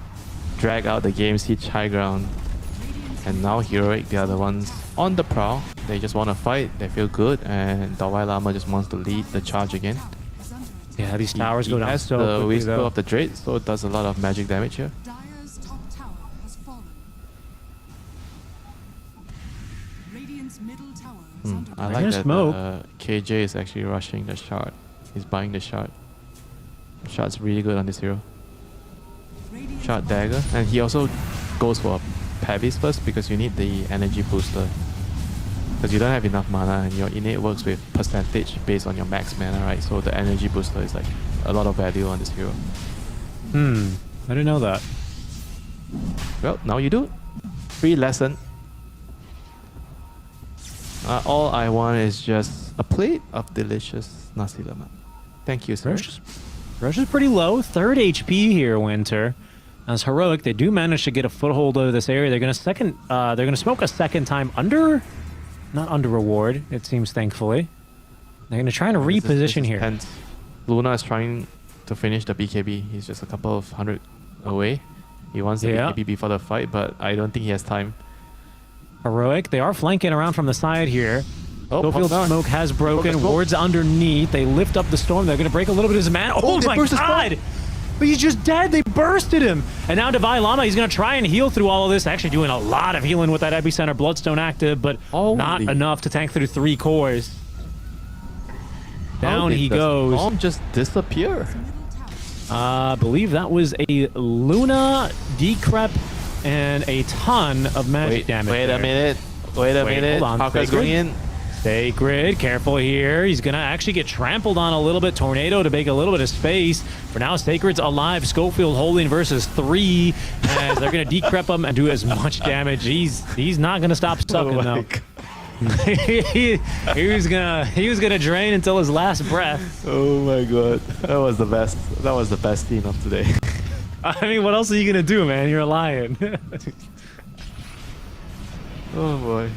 drag out the game, siege high ground. And now Heroic, they are the ones on the prowl. They just want to fight, they feel good, and Dalai Lama just wants to lead the charge again. Yeah, these towers go down has so the quickly Whisper though. of the Dread, so it does a lot of magic damage here. Dire's top tower has fallen. Radiant's middle tower is under I They're like gonna that KJ is actually rushing the shard. He's buying the shard. The shard's really good on this hero. Shard dagger, and he also goes for Pavis first because you need the energy booster. Because you don't have enough mana and your innate works with percentage based on your max mana, right? So the energy booster is like a lot of value on this hero. I didn't know that. Well, now you do. Free lesson. All I want is just a plate of delicious nasi lemak. Thank you, sir. Rush is pretty low, 3rd HP here, Winter. As Heroic, they do manage to get a foothold over this area. They're gonna smoke a second time not under reward, it seems, thankfully. They're gonna try and reposition here. Tense. Luna is trying to finish the BKB. He's just a couple of hundred away. He wants the BKB before the fight, but I don't think he has time. Heroic, they are flanking around from the side here. Oh, Schofield smoke has broken. Ward's underneath. They lift up the storm. They're going to break a little bit of his man. Oh my god! But he's just dead. They bursted him. And now Dalai Lama, he's going to try and heal through all of this. Actually doing a lot of healing with that Epicenter Bloodstone active, but not enough to tank through 3 cores. Down he goes. The storm just disappear. I believe that was a Luna, Decrep, and a ton of magic damage. Wait a minute. Wait a minute. Hold on. Parker's going in. Sacred, careful here. He's gonna actually get trampled on a little bit. Tornado to make a little bit of space. For now, Sacred's alive. Schofield holding versus 3. As they're gonna decrep him and do as much damage. He's not gonna stop sucking though. he was gonna drain until his last breath. Oh my god. That was the best. That was the best scene of today. I mean, what else are you gonna do, man? You're a lion. Oh boy.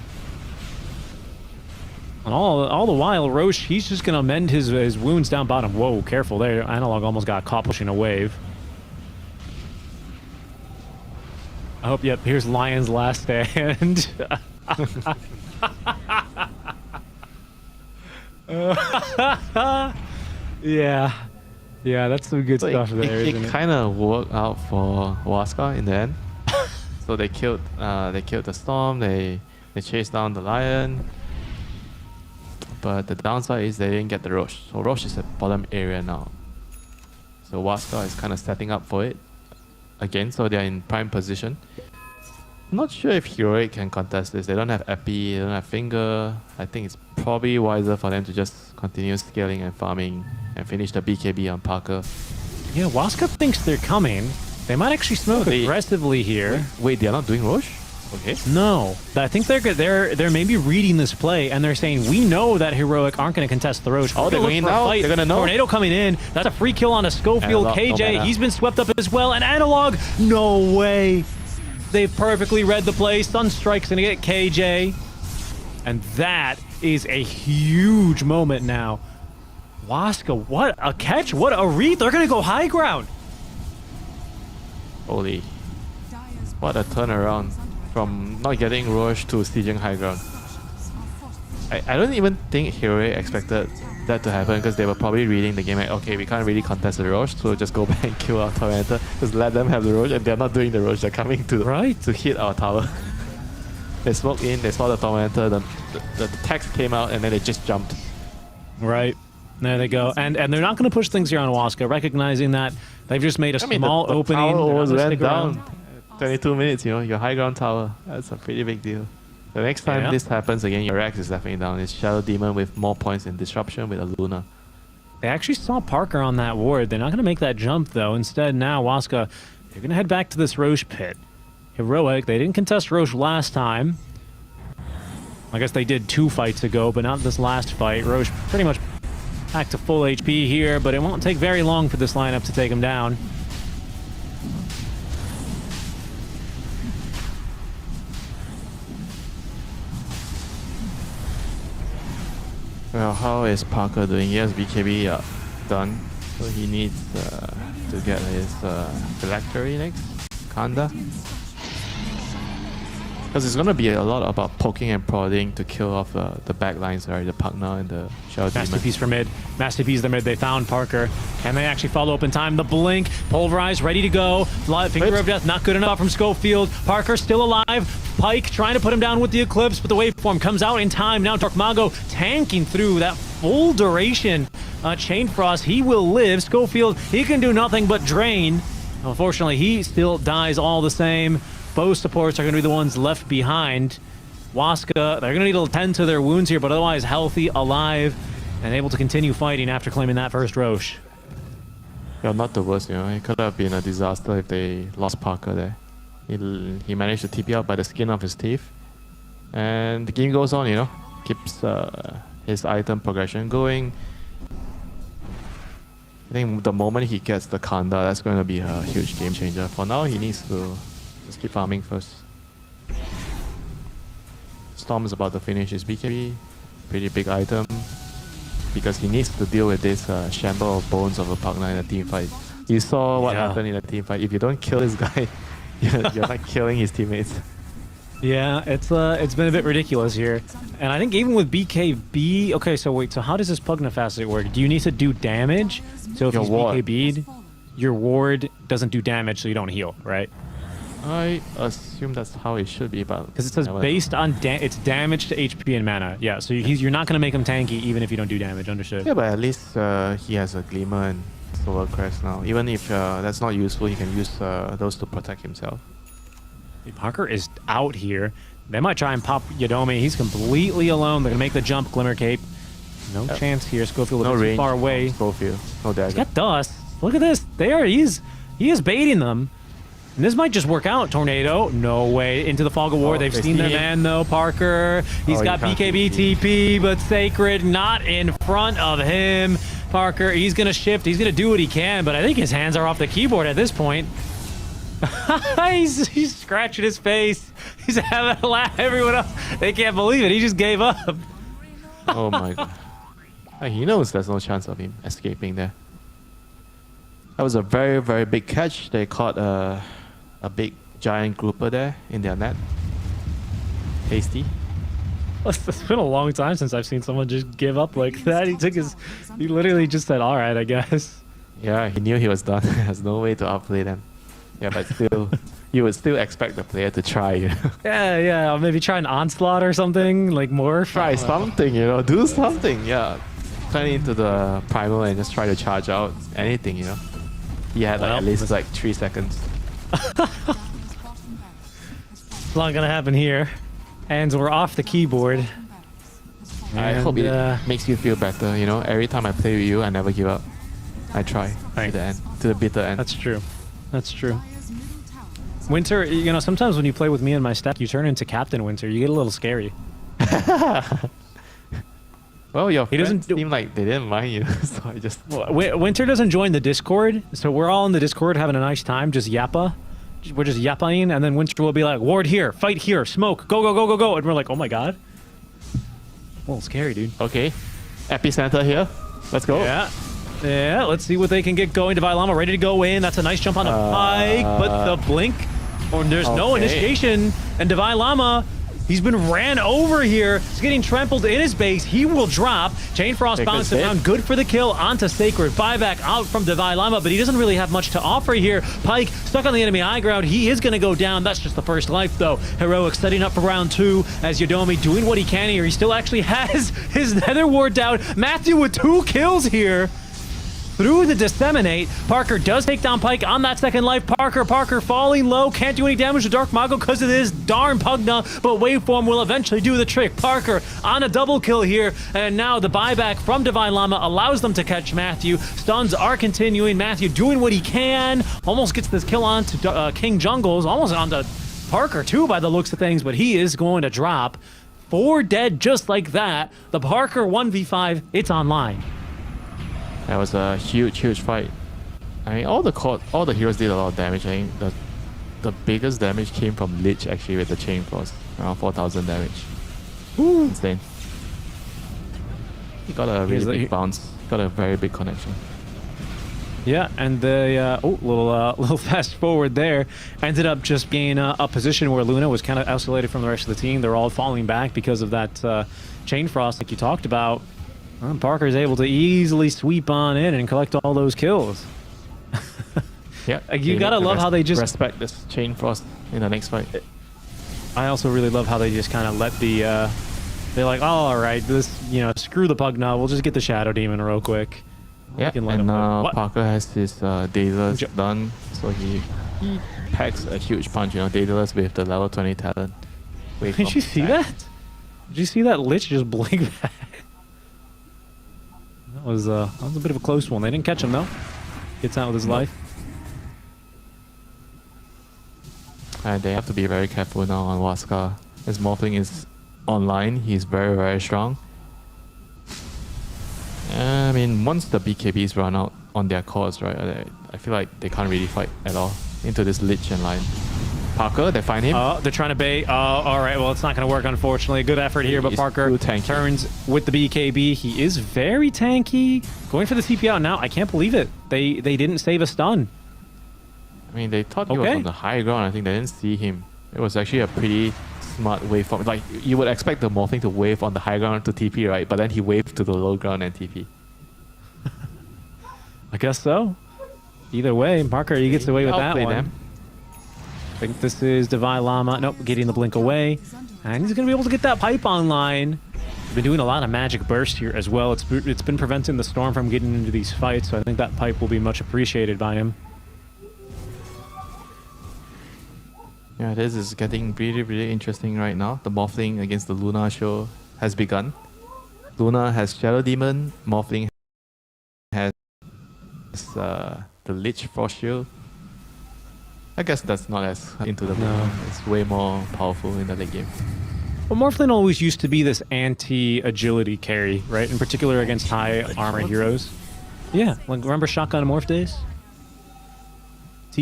And all the while, Roche, he's just gonna mend his wounds down bottom. Whoa, careful there. Analog almost got caught pushing a wave. I hope, yep, here's Lion's last stand. Yeah, that's some good stuff there, isn't it? Kind of worked out for Waska in the end. So they killed the storm. They chased down the lion. But the downside is they didn't get the Roche. So Roche is at bottom area now. So Waska is kind of setting up for it again. So they're in prime position. I'm not sure if Heroic can contest this. They don't have Epi, they don't have Finger. I think it's probably wiser for them to just continue scaling and farming and finish the BKB on Parker. Yeah, Waska thinks they're coming. They might actually smoke aggressively here. Wait, they're not doing Roche? Okay. No, I think they're maybe reading this play and they're saying, we know that Heroic aren't going to contest the Roche. Oh, they're going now? They're going to know? Tornado coming in. That's a free kill on a Schofield. Analog, KJ, he's been swept up as well. And Analog, no way. They've perfectly read the play. Sunstrike's going to get KJ. And that is a huge moment now. Waska, what a catch. What a read. They're going to go high ground. Holy. What a turnaround from not getting Roche to sieging high ground. I don't even think Heroic expected that to happen because they were probably reading the game like, okay, we can't really contest the Roche, so just go back and kill our Tormentor. Just let them have the Roche, and they're not doing the Roche. They're coming to hit our tower. They smoked in, they saw the Tormentor, the text came out, and then they just jumped. Right. There they go. And they're not going to push things here on Waska, recognizing that they've just made a small the opening. Tower almost went down. down. 22 minutes, you know, your high ground tower. That's a pretty big deal. The next time this happens again, your Rex is definitely down. It's Shadow Demon with more points in Disruption with a Luna. They actually saw Parker on that ward. They're not going to make that jump, though. Instead, now, Waska, they're going to head back to this Roche pit. Heroic, they didn't contest Roche last time. I guess they did 2 fights ago, but not this last fight. Roche pretty much back to full HP here, but it won't take very long for this lineup to take him down. Well, how is Parker doing? He has BKB done, so he needs to get his phylactery next. Kanda. Because it's gonna be a lot about poking and prodding to kill off the back lines, right? The Pugna and the Shell Demon. Masterpiece for mid. Masterpiece the mid. They found Parker. Can they actually follow up in time? The blink. Pulverize. Ready to go. Finger of Death. Not good enough from Schofield. Parker still alive. Pike trying to put him down with the Eclipse, but the waveform comes out in time. Now Dark Mago tanking through that full duration. Chain Frost. He will live. Schofield, he can do nothing but drain. Unfortunately, he still dies all the same. Both supports are going to be the ones left behind. Waska, they're going to need to tend to their wounds here, but otherwise healthy, alive, and able to continue fighting after claiming that first Roche. Yeah, not the worst, you know. It could have been a disaster if they lost Parker there. He managed to TP out by the skin of his teeth. And the game goes on, you know. Keeps his item progression going. I think the moment he gets the Kanda, that's going to be a huge game changer. For now, he needs to just keep farming first. Storm is about to finish his BKB. Pretty big item. Because he needs to deal with this shamble of bones of a Pugna in a team fight. You saw what happened in a team fight. If you don't kill this guy, you're not killing his teammates. Yeah, it's been a bit ridiculous here. And I think even with BKB... Okay, so wait, so how does this Pugna facet work? Do you need to do damage? So if he's BKB'd, your ward doesn't do damage, so you don't heal, right? I assume that's how it should be, but... Because it says based on... it's damage to HP and mana. Yeah, so you're not going to make him tanky even if you don't do damage, understood? Yeah, but at least he has a Glimmer and Solar Crest now. Even if that's not useful, he can use those to protect himself. Parker is out here. They might try and pop Yadomi. He's completely alone. They're going to make the jump. Glimmer Cape. No chance here. Schofield no too far away. Schofield. No dagger. He's got dust. Look at this. There he is. He is baiting them. And this might just work out. Tornado. No way. Into the Fog of War. They've seen their man, though. Parker. He's got BKB TP, but Sacred not in front of him. Parker, he's going to shift. He's going to do what he can, but I think his hands are off the keyboard at this point. he's scratching his face. He's having a laugh. Everyone else, they can't believe it. He just gave up. Oh my god. He knows there's no chance of him escaping there. That was a very, very big catch. They caught a big giant grouper there in their net. Tasty. It's been a long time since I've seen someone just give up like that. He literally just said, all right, I guess. Yeah, he knew he was done. There's no way to outplay them. Yeah, but still, you would still expect the player to try, you know? Yeah, or maybe try an onslaught or something, like more. Try something, you know, do something, yeah. Turn into the primal and just try to charge out anything, you know? He had like, at least like 3 seconds. It's not gonna happen here. Hands were off the keyboard. I hope it makes you feel better, you know? Every time I play with you, I never give up. I try to the end, to the bitter end. That's true. That's true. Winter, you know, sometimes when you play with me and my stack, you turn into Captain Winter. You get a little scary. Well, your friends seem like they didn't mind you, so I just... Winter doesn't join the Discord, so we're all in the Discord having a nice time, just yappa. We're just yappaing, and then Winter will be like, ward here, fight here, smoke, go, go, go, go, go. And we're like, oh my god. A little scary, dude. Okay. Epicenter here. Let's go. Yeah, let's see what they can get going. Divine Llama ready to go in. That's a nice jump on the Pike, but the blink, or there's no initiation. And Divine Llama, he's been ran over here. He's getting trampled in his base. He will drop. Chain Frost bouncing down. Good for the kill onto Sacred. Buyback out from Divine Llama, but he doesn't really have much to offer here. Pike stuck on the enemy high ground. He is going to go down. That's just the first life, though. Heroic setting up for round 2 as Yadomi doing what he can here. He still actually has his Nether Ward down. Matthew with 2 kills here. Through the Disseminate, Parker does take down Pike on that second life. Parker falling low, can't do any damage to Dark Mago because of this darn Pugna, but Waveform will eventually do the trick. Parker on a double kill here, and now the buyback from Divine Llama allows them to catch Matthew. Stuns are continuing. Matthew doing what he can, almost gets this kill on to King Jungles, almost onto Parker too by the looks of things, but he is going to drop. 4 dead just like that. The Parker 1v5, it's online. That was a huge fight. I mean, all the heroes did a lot of damage. I think the biggest damage came from Lich actually with the Chain Frost, around 4,000 damage. Woo. Insane. He got a really big bounce. Got a very big connection. Yeah, and the little fast forward there ended up just being a position where Luna was kind of isolated from the rest of the team. They're all falling back because of that chain frost, like you talked about. Parker is able to easily sweep on in and collect all those kills. Yeah, you gotta love how they just respect this chain frost in the next fight. I also really love how they just kind of let the they're like, oh, all right, this screw the Pugna, we'll just get the Shadow Demon real quick. Yeah, and now Parker has his Daedalus done, so he packs a huge punch. Daedalus with the level 20 talent. Did you see that? Did you see that Lich just blink back? That was a bit of a close one. They didn't catch him though. Gets out with his life. And they have to be very careful now on Waska. As Morphling is online, he's very, very strong. I mean, once the BKBs run out on their cores, right, I feel like they can't really fight at all into this Lich and line. Parker, they find him. They're trying to bait. All right, well, it's not going to work, unfortunately. Good effort here, but Parker turns with the BKB. He is very tanky. Going for the TP out now. I can't believe it. They didn't save a stun. I mean, they thought he was on the high ground. I think they didn't see him. It was actually a pretty smart waveform. Like, you would expect the Morphling to wave on the high ground to TP, right? But then he waved to the low ground and TP. I guess so. Either way, Parker, he gets away with that one. Them. I think this is Divine Llama. Nope, getting the blink away. And he's going to be able to get that pipe online. Been doing a lot of magic burst here as well. It's been preventing the Storm from getting into these fights, so I think that pipe will be much appreciated by him. Yeah, this is getting really, really interesting right now. The Morphling against the Luna show has begun. Luna has Shadow Demon, Morphling has the Lich Frost Shield. I guess that's not as into the game. It's way more powerful in the late game. Well, Morphling always used to be this anti-agility carry, right? In particular against high armor heroes. Yeah, like remember Shotgun Morph days?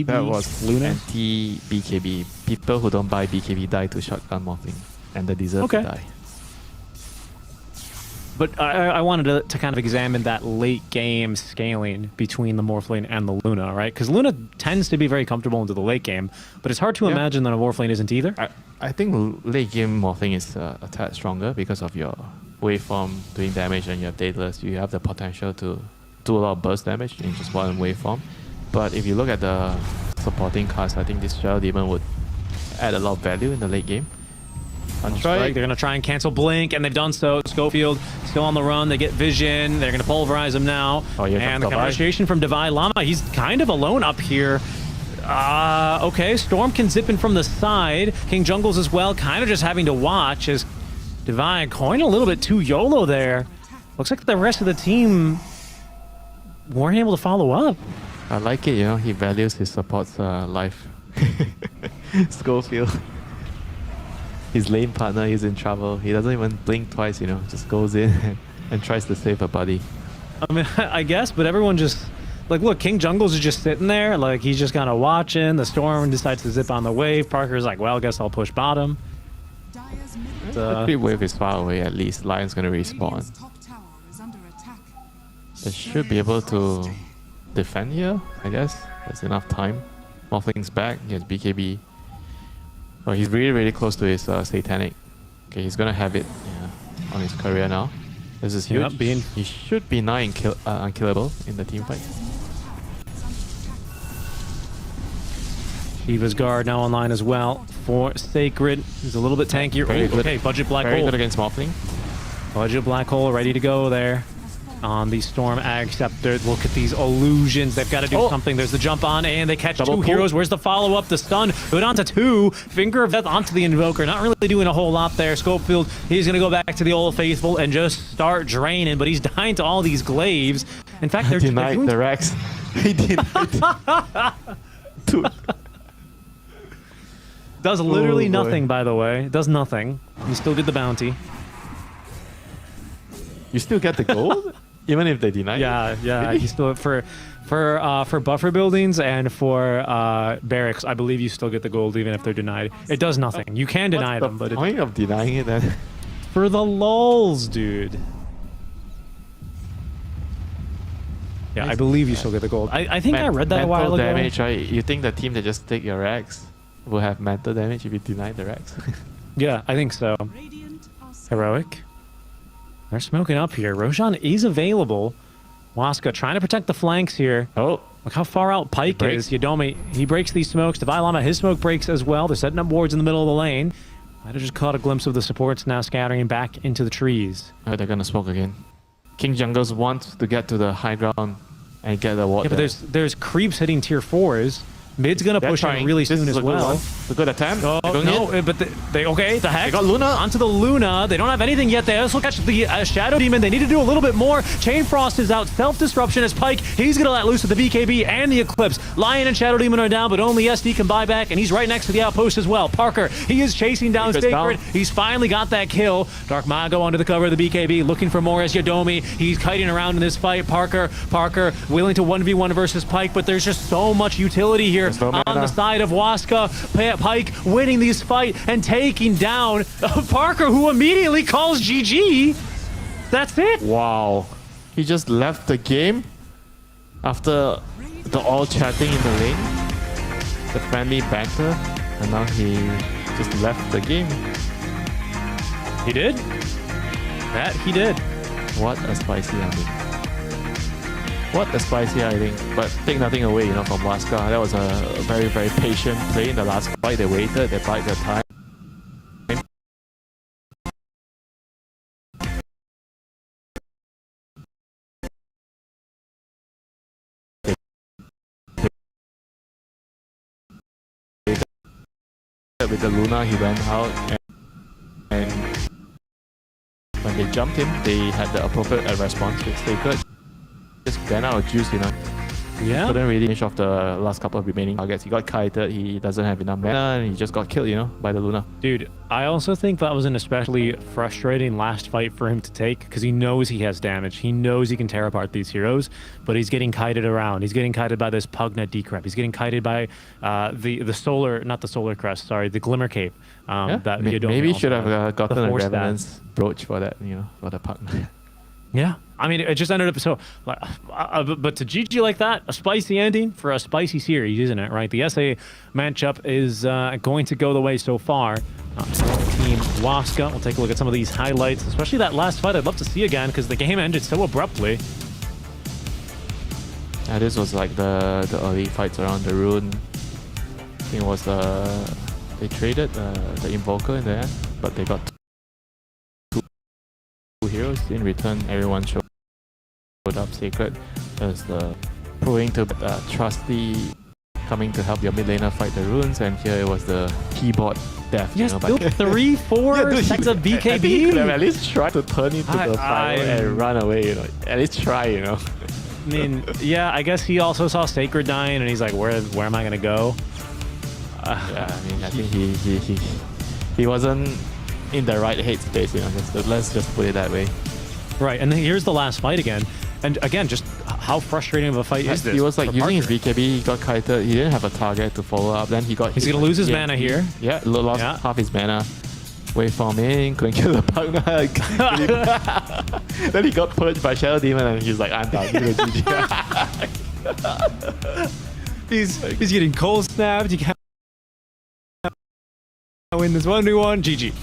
That was Luna. Anti-BKB. People who don't buy BKB die to Shotgun Morphling, and they deserve to die. But I wanted to kind of examine that late game scaling between the Morphling and the Luna, right? Because Luna tends to be very comfortable into the late game, but it's hard to imagine that a Morphling isn't either. I think late game Morphling is a tad stronger because of your waveform doing damage and your Daedalus. You have the potential to do a lot of burst damage in just one waveform. But if you look at the supporting cards, I think this Shadow Demon would add a lot of value in the late game. They're going to try and cancel Blink, and they've done so. Schofield still on the run. They get Vision. They're going to pulverize him now. And the counter from Divine Llama. He's kind of alone up here. Okay, Storm can zip in from the side. King Jungles as well, kind of just having to watch as Divine going a little bit too YOLO there. Looks like the rest of the team weren't able to follow up. I like it, he values his support's life. Schofield. His lane partner is in trouble. He doesn't even blink twice, just goes in and tries to save a buddy. I mean, I guess, but everyone just... Like, look, King Jungles is just sitting there. Like, he's just kind of watching. The Storm decides to zip on the wave. Parker's like, well, I guess I'll push bottom. The creep wave is far away at least. Lion's going to respawn. They should be able to defend here, I guess. There's enough time. Morphling's back. He has BKB. Oh, he's really, really close to his Satanic. Okay, he's gonna have it on his career now. This is huge. He should be now unkillable in the team fight. Shiva's guard now online as well for Sacred. He's a little bit tankier. Okay, Budget Black Hole. Very good against Morphling. Budget Black Hole ready to go there on the Storm Ag Scepter. Look at these illusions. They've got to do something. There's the jump on, and they catch two heroes. Where's the follow-up? The stun. Put onto two. Finger of Death onto the Invoker. Not really doing a whole lot there. Schofield, he's going to go back to the Old Faithful and just start draining, but he's dying to all these glaives. In fact, they're denied the Rex. He denied. Dude. Does literally nothing, by the way. Does nothing. You still get the bounty. You still get the gold? Even if they deny it? Yeah. You still for buffer buildings and for barracks, I believe you still get the gold even if they're denied. It does nothing. You can deny them, but the point of denying it then? For the lulz, dude. Yeah, I believe you still get the gold. I think I read that a while ago. Mental damage, right? You think the team that just take your Rex will have mental damage if you deny the Rex? Yeah, I think so. Heroic. They're smoking up here. Roshan is available. Waska trying to protect the flanks here. Oh. Look how far out Pike is. Yadomi, he breaks these smokes. Divine Llama, his smoke breaks as well. They're setting up wards in the middle of the lane. Might have just caught a glimpse of the supports now scattering back into the trees. Oh, they're gonna smoke again. King Jungles want to get to the high ground and get the water. Yeah, but there's creeps hitting tier 4s. Mid's gonna push in really soon as well. It's a good attempt. Oh, no, but okay, the heck? They got Luna. Onto the Luna. They don't have anything yet. They also catch the Shadow Demon. They need to do a little bit more. Chain Frost is out. Self-disruption as Pike. He's gonna let loose with the BKB and the Eclipse. Lion and Shadow Demon are down, but only SD can buy back, and he's right next to the outpost as well. Parker, he is chasing down Sacred. He's finally got that kill. Dark Mago under the cover of the BKB, looking for more as Yadomi. He's kiting around in this fight. Parker willing to 1v1 versus Pike, but there's just so much utility here on the side of Waska. Pike winning these fight and taking down Parker, who immediately calls GG. That's it. Wow. He just left the game after the all chatting in the lane. The friendly banter. And now he just left the game. He did? That he did. What a spicy ending. What a spicy ending, but take nothing away, from Waska. That was a very, very patient play in the last fight. They waited, they bided their time. With the Luna, he went out, and when they jumped him, they had the appropriate response, which they could. Just ran out of juice, Yeah. Couldn't really finish off the last couple of remaining targets. He got kited, he doesn't have enough mana, and he just got killed, by the Luna. Dude, I also think that was an especially frustrating last fight for him to take, because he knows he has damage. He knows he can tear apart these heroes, but he's getting kited around. He's getting kited by this Pugna Decrep. He's getting kited by the solar, not the solar crest, sorry, the Glimmer Cape. That maybe he should have gotten a Revenant's brooch for that, for the Pugna. Yeah, I mean, it just ended up so. But to GG like that, a spicy ending for a spicy series, isn't it? Right? The SA matchup is going to go the way so far. Team Waska. We'll take a look at some of these highlights, especially that last fight. I'd love to see again because the game ended so abruptly. Yeah, this was like the early fights around the rune. I think it was they traded the Invoker in the end, but they got heroes. In return, everyone showed up Sacred as the proving to trusty, coming to help your mid laner fight the runes, and here it was the keyboard death. Yes, built 3-4 sets of BKB. He could have at least tried to turn into the fire and run away. At least try. I mean, yeah, I guess he also saw Sacred dying, and he's like, where am I gonna go? Yeah, I mean, I think he wasn't in the right hate space, let's just put it that way. Right, and then here's the last fight again. And again, just how frustrating of a fight is this? He was like using his BKB, he got kited, he didn't have a target to follow up, then he got He's gonna lose his mana here. Yeah, lost half his mana. Waveform in, couldn't kill the Pugna. Then he got purged by Shadow Demon and he's like, I'm done. He's getting cold snapped. You can't win this 1v1. GG.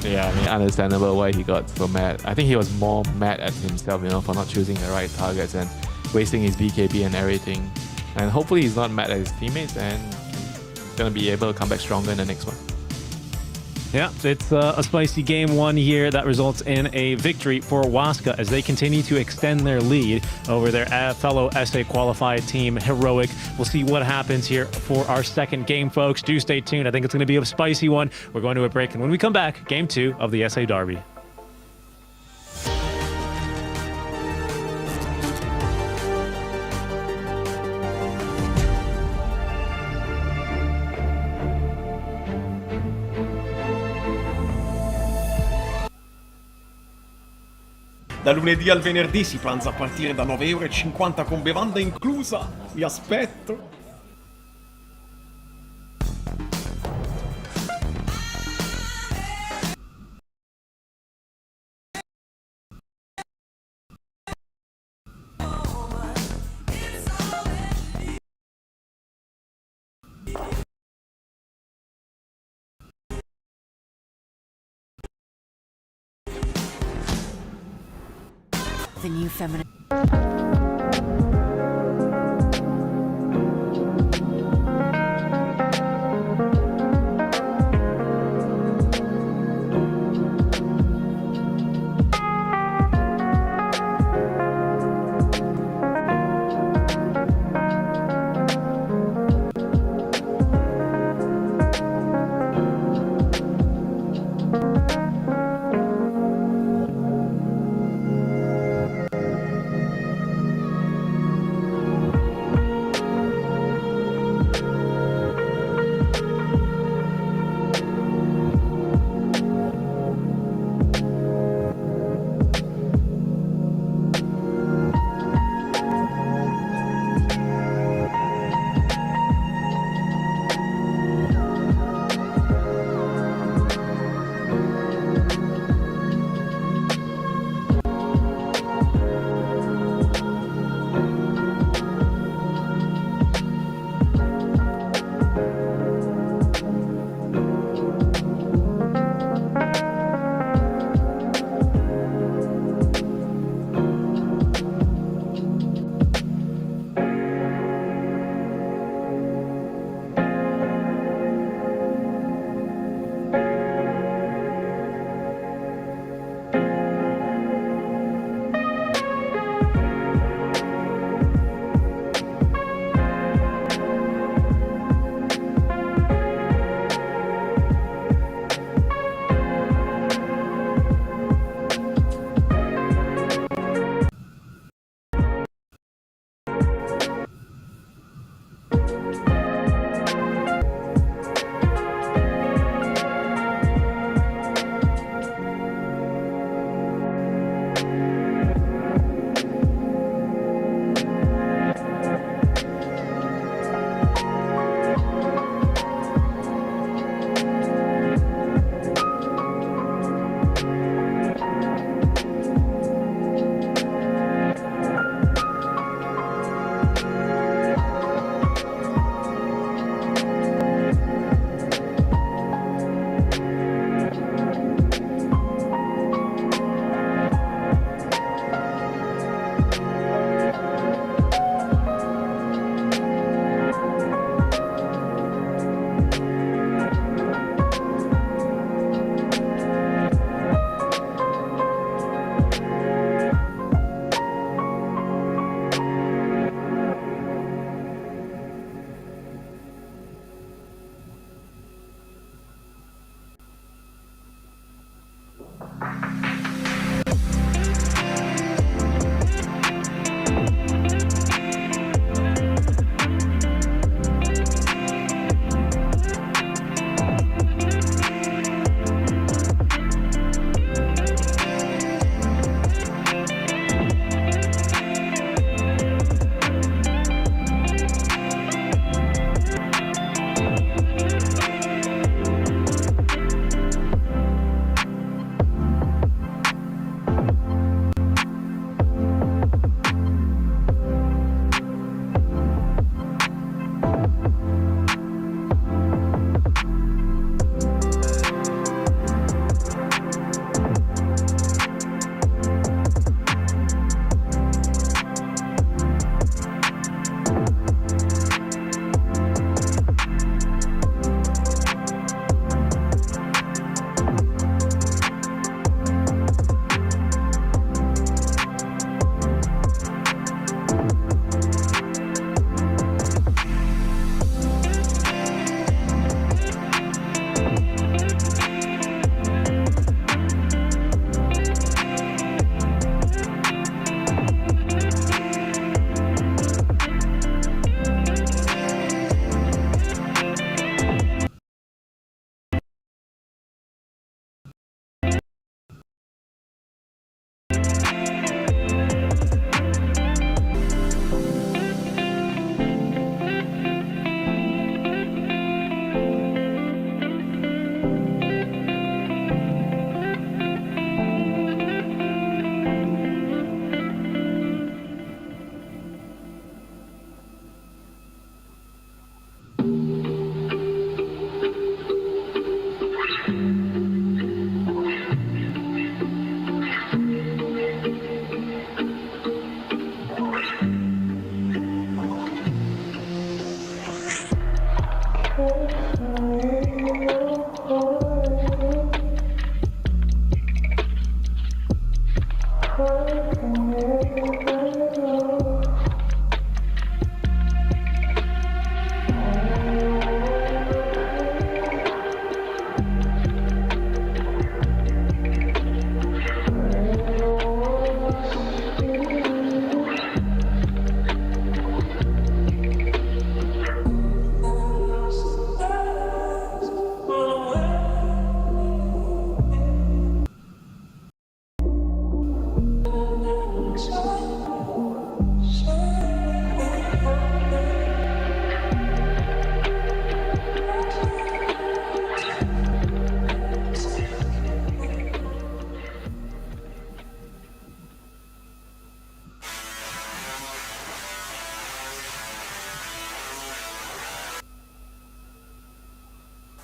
Yeah, I mean, understandable why he got so mad. I think he was more mad at himself, for not choosing the right targets and wasting his BKB and everything. And hopefully he's not mad at his teammates and gonna be able to come back stronger in the next one. Yeah, it's a spicy game one here that results in a victory for Waska as they continue to extend their lead over their fellow SA qualified team, Heroic. We'll see what happens here for our second game, folks. Do stay tuned. I think it's going to be a spicy one. We're going to a break, and when we come back, game 2 of the SA Derby. Da lunedì al venerdì si pranza a partire da 9,50 € con bevanda inclusa. Vi aspetto. The new feminine.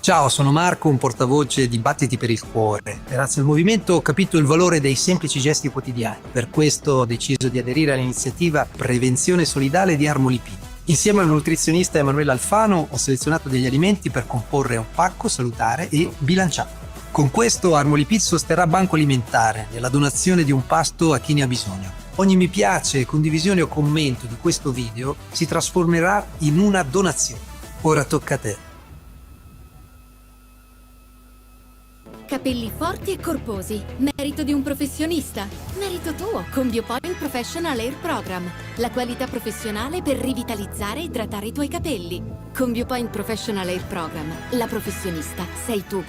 Ciao, sono Marco, un portavoce di Battiti per il Cuore. Grazie al movimento ho capito il valore dei semplici gesti quotidiani. Per questo ho deciso di aderire all'iniziativa Prevenzione Solidale di Armolipid. Insieme al nutrizionista Emanuele Alfano ho selezionato degli alimenti per comporre un pacco salutare e bilanciato. Con questo Armolipid sosterrà Banco Alimentare nella donazione di un pasto a chi ne ha bisogno. Ogni mi piace, condivisione o commento di questo video si trasformerà in una donazione. Ora tocca a te. Capelli forti e corposi. Merito di un professionista. Merito tuo con Biopoint Professional Hair Program. La qualità professionale per rivitalizzare e idratare i tuoi capelli. Con Biopoint Professional Hair Program, la professionista sei tu.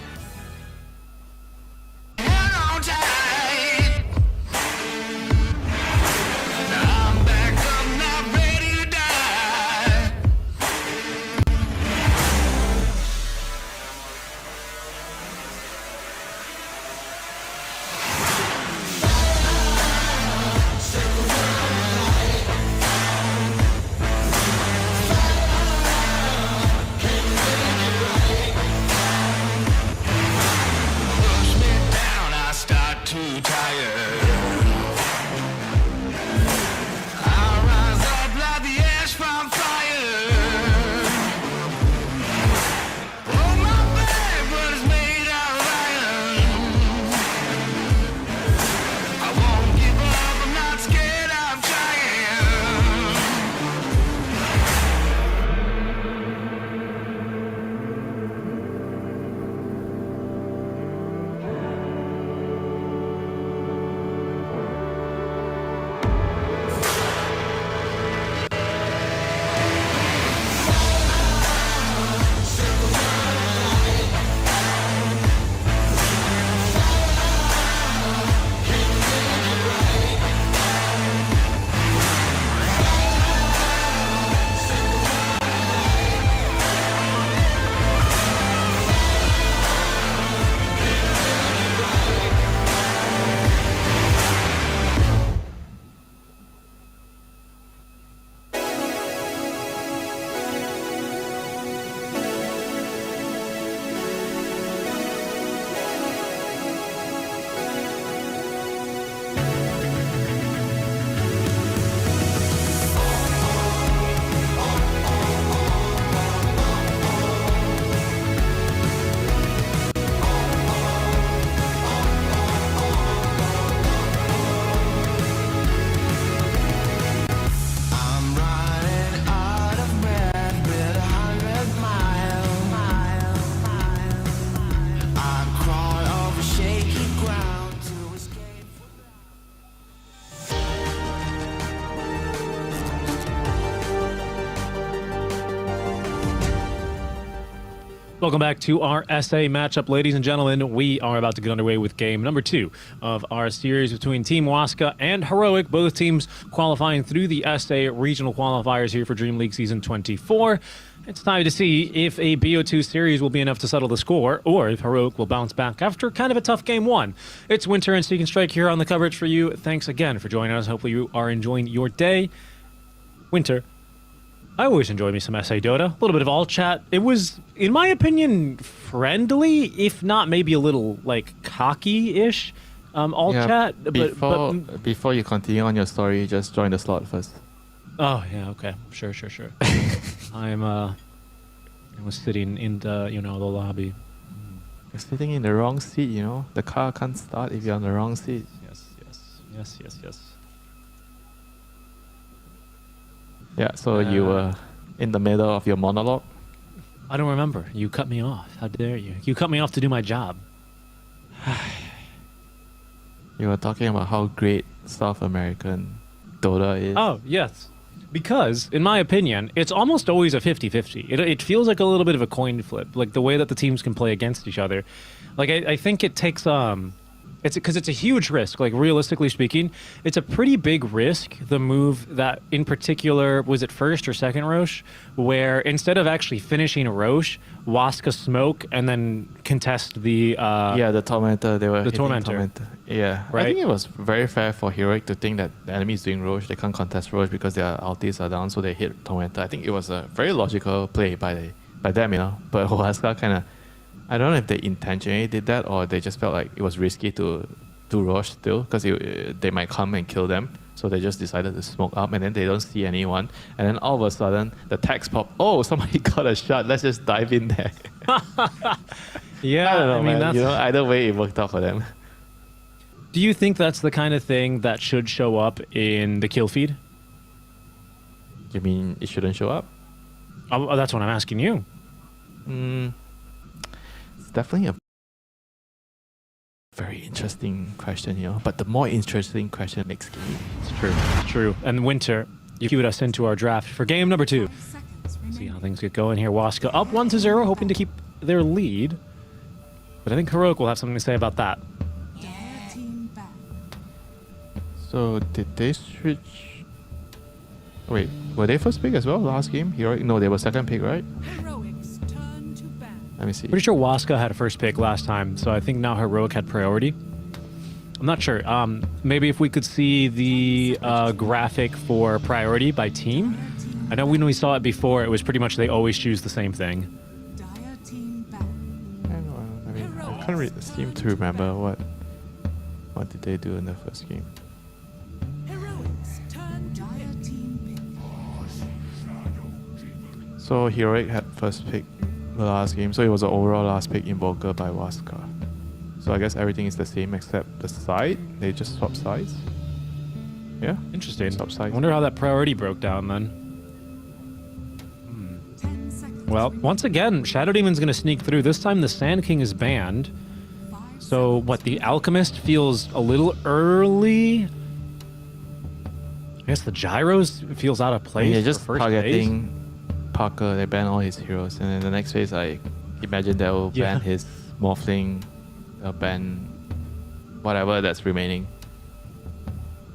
Welcome back to our SA matchup, ladies and gentlemen. We are about to get underway with game number 2 of our series between Team Waska and Heroic, both teams qualifying through the SA regional qualifiers here for Dream League Season 24. It's time to see if a BO2 series will be enough to settle the score, or if Heroic will bounce back after kind of a tough game 1. It's Winter and Seek and Strike here on the coverage for you. Thanks again for joining us. Hopefully you are enjoying your day. Winter, I always enjoy me some SA Dota. A little bit of all chat. It was, in my opinion, friendly, if not maybe a little, like, cocky-ish all chat. Before you continue on your story, just join the slot first. Oh, yeah, okay. Sure. I was sitting in the, the lobby. You're sitting in the wrong seat, The car can't start if you're on the wrong seat. Yes. Yeah, so you were in the middle of your monologue? I don't remember. You cut me off. How dare you? You cut me off to do my job. You were talking about how great South American Dota is. Oh, yes. Because, in my opinion, it's almost always a 50-50. It feels like a little bit of a coin flip, like the way that the teams can play against each other. Like, I think it takes... It's because it's a huge risk. Like, realistically speaking, it's a pretty big risk. The move that, in particular, was it first or second Roche, where instead of actually finishing Roche, Waska smoke and then contest the the Tormentor. They were the Tormentor. Yeah, right. I think it was very fair for Heroic to think that the enemy is doing Roche. They can't contest Roche because their ultis are down, so they hit Tormentor. I think it was a very logical play by them, But Waska kind of I don't know if they intentionally did that or they just felt like it was risky to do Roche still because they might come and kill them. So they just decided to smoke up and then they don't see anyone. And then all of a sudden, the text pop, oh, somebody got a shot. Let's just dive in there. Yeah, I don't know, I mean, man. that's... You know, either way, it worked out for them. Do you think that's the kind of thing that should show up in the kill feed? You mean it shouldn't show up? Oh, that's what I'm asking you. It's definitely a very interesting question, you know. But the more interesting question next game. It's true. It's true. And Winter, you cued us into our draft for game number 2. See how things get going here. Waska up 1-0, hoping to keep their lead. But I think Heroic will have something to say about that. So did they switch? Wait, were they first pick as well last game? Heroic? No, they were second pick, right? Let me see. Pretty sure Waska had a first pick last time, so I think now Heroic had priority. I'm not sure. Maybe if we could see the graphic for priority by team. I know when we saw it before, it was pretty much they always choose the same thing. I mean, I can't really seem to remember what did they do in the first game. So Heroic had first pick the last game, so it was an overall last pick Invoker by Waska. So I guess everything is the same except the side. They just swap sides. Yeah, interesting. Swap sides. I wonder how that priority broke down then. Well, once again, Shadow Demon's going to sneak through. This time the Sand King is banned. So what, the Alchemist feels a little early? I guess the Gyros feels out of place. Yeah, just for first targeting phase. Parker. They ban all his heroes, and then the next phase, I imagine they'll ban his Morphling, they'll ban whatever that's remaining.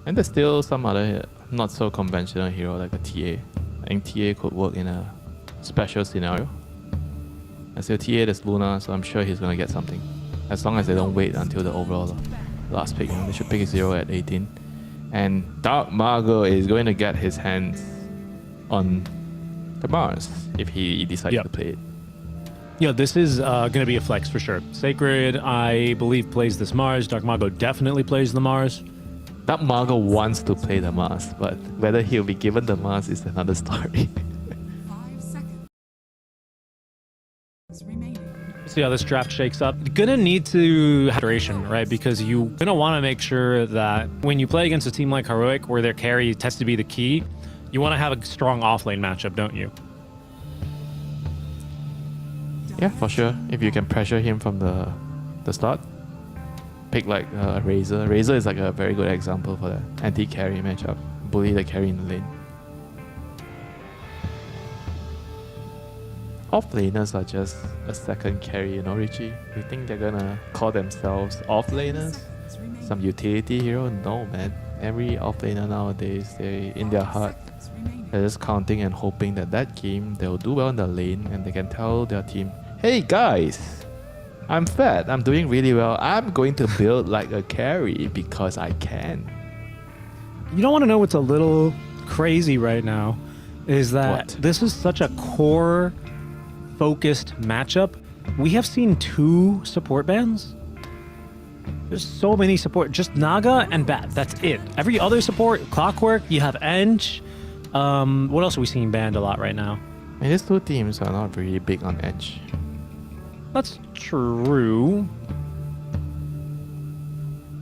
And there's still some other not so conventional hero like a TA. I think TA could work in a special scenario. And still TA, there's Luna, so I'm sure he's gonna get something. As long as they don't wait until the overall last pick. You know, they should pick 0 at 18. And Dark Margo is going to get his hands on the Mars if he decides to play it. Yeah, this is going to be a flex for sure. Sacred, I believe, plays this Mars. Dark Margo definitely plays the Mars. Dark Margo wants to play the Mars, but whether he'll be given the Mars is another story. See how this draft shakes up. Gonna need to have duration, right? Because you're gonna want to make sure that when you play against a team like Heroic, where their carry tends to be the key, you want to have a strong offlane matchup, don't you? Yeah, for sure. If you can pressure him from the start, pick like a Razor. Razor is like a very good example for the anti-carry matchup. Bully the carry in the lane. Off-laners are just a second carry, you know, Richie? You think they're gonna call themselves off-laners? Some utility hero? No, man. Every off-laner nowadays, in their heart, they're just counting and hoping that that game, they'll do well in the lane and they can tell their team, hey guys, I'm fat, I'm doing really well, I'm going to build like a carry because I can. You don't want to know what's a little crazy right now is that this is such a core focused matchup. We have seen 2 support bans. There's so many support, just Naga and Bat, that's it. Every other support, Clockwork, you have Ench. What else are we seeing banned a lot right now? And these 2 teams are not really big on Edge. That's true.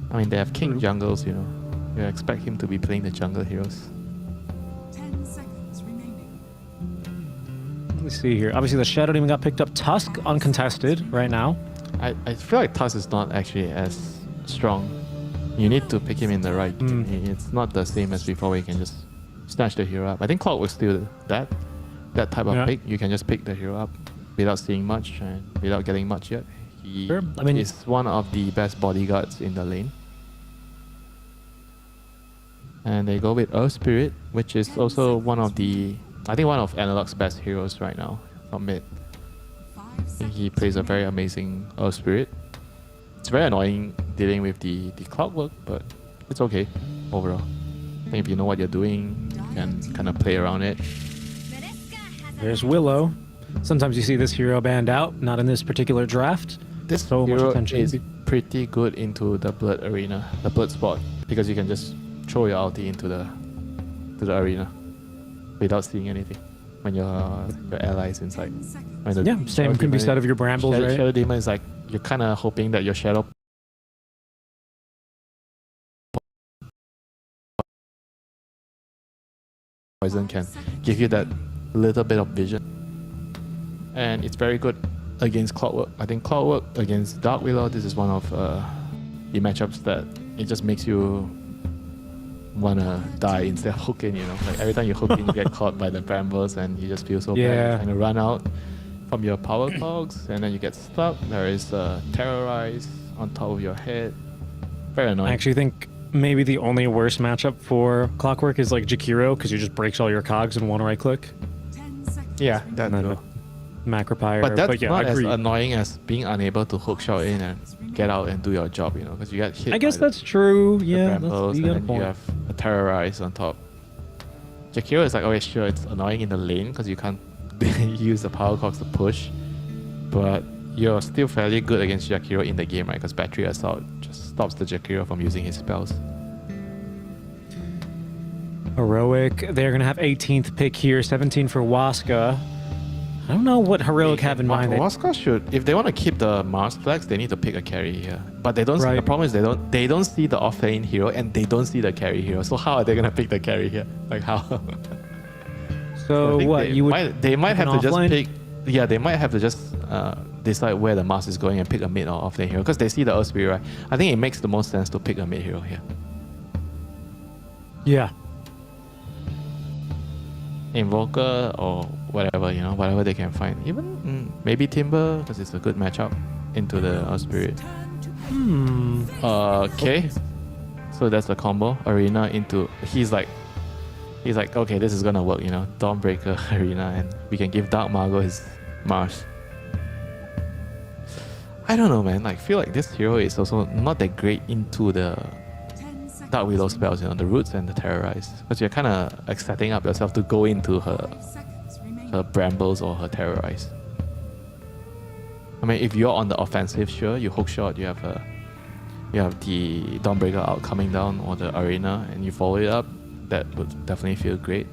I mean, they have King jungles, you know. You expect him to be playing the jungle heroes. 10 seconds remaining. Let me see here. Obviously, the Shadow Demon got picked up. Tusk uncontested right now. I feel like Tusk is not actually as strong. You need to pick him in the right game. It's not the same as before where you can just snatch the hero up. I think Clockwork's still that type of pick. You can just pick the hero up without seeing much and without getting much yet. He is one of the best bodyguards in the lane. And they go with Earth Spirit, which is also one of Analog's best heroes right now from mid. I think he plays a very amazing Earth Spirit. It's very annoying dealing with the Clockwork, but it's okay overall. I think if you know what you're doing, you can kind of play around it. There's Willow. Sometimes you see this hero banned out, not in this particular draft. This so much hero attention. is pretty good into the blood arena, the blood spot, because you can just throw your ulti into the arena without seeing anything when your allies inside. When the Yeah, same can be said of your brambles, right? Shadow Demon is like you're kind of hoping that your shadow poison can give you that little bit of vision, and it's very good against Clockwork. I think Clockwork against Dark Willow, this is one of the matchups that it just makes you wanna die instead of hooking, you know. Like every time you hook in, you get caught by the brambles and you just feel so bad. You're trying to run out from your power clogs and then you get stuck. There is a Terrorize on top of your head. Very annoying. I actually think maybe the only worst matchup for Clockwork is like Jakiro, because you just breaks all your cogs in one right click. Yeah, that too. Macropyre. But that's yeah, not as annoying as being unable to hook shot in and get out and do your job, you know, because you get hit. I guess that's true. Yeah, brambles, you got a and then you point. have a Terrorize on top. Jakiro is like, okay, sure, it's annoying in the lane because you can't use the power cogs to push, but you're still fairly good against Jakiro in the game, right? Because Battery Assault just stops the Jakiro from using his spells. Heroic, they're going to have 18th pick here, 17 for Waska. I don't know what Heroic have in mind. Waska should, if they want to keep the Mars flags, they need to pick a carry here. But they don't. See, the problem is they don't see the offlane hero and they don't see the carry hero. So how are they gonna pick the carry here? Like how? So what you would? They might have to just offlane? pick. Yeah, they might have to just decide where the Mars is going and pick a mid or offlane hero because they see the Earth Spirit, right? I think it makes the most sense to pick a mid hero here. Yeah. Invoker or whatever, you know, whatever they can find. Even maybe Timber, because it's a good matchup into the Earth Spirit. Okay. So that's the combo. Arena into... He's like, okay, this is gonna work, you know. Dawnbreaker, Arena, and we can give Dark Margot his Mars. I don't know, man. Like, feel like this hero is also not that great into the Dark Willow spells, you know, the Roots and the Terrorize. Because you're kind of like setting up yourself to go into her Brambles or her Terrorize. I mean, if you're on the offensive, sure, you hook shot, you have the Dawnbreaker out coming down or the Arena and you follow it up, that would definitely feel great.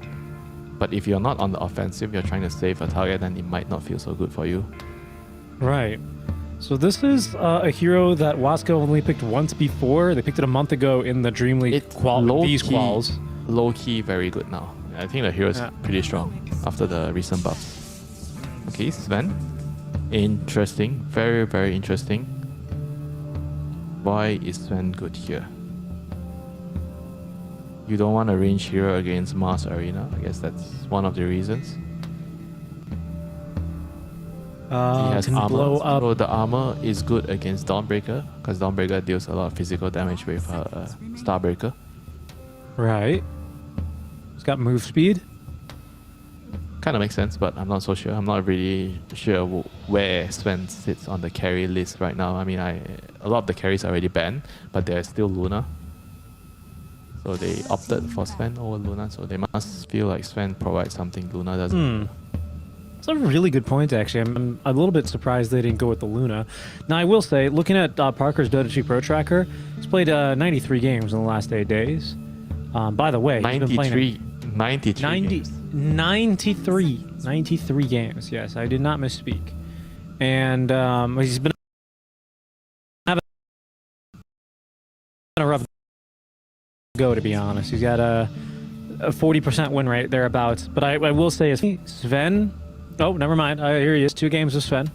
But if you're not on the offensive, you're trying to save a target, then it might not feel so good for you. Right. So this is a hero that Waska only picked once before. They picked it a month ago in the Dream League these quals. Low key, very good now. I think the hero is pretty strong after the recent buffs. Okay, Sven. Interesting. Very, very interesting. Why is Sven good here? You don't want a range hero against Mars Arena. I guess that's one of the reasons. He has can armor. blow up. So the armor is good against Dawnbreaker because Dawnbreaker deals a lot of physical damage with her Starbreaker. Right. It's got move speed. Kind of makes sense, but I'm not so sure. I'm not really sure where Sven sits on the carry list right now. I mean, a lot of the carries are already banned, but there's still Luna. So they opted for Sven over Luna, so they must feel like Sven provides something Luna doesn't. It's a really good point, actually. I'm a little bit surprised they didn't go with the Luna. Now, I will say, looking at Parker's Dota 2 Pro Tracker, he's played 93 games in the last 8 days. By the way, 93 93 games. Yes, I did not misspeak. And he's been having a rough go, to be honest. He's got a 40% win rate thereabouts. But I will say, Sven. Oh, never mind. Here he is. 2 games with Sven.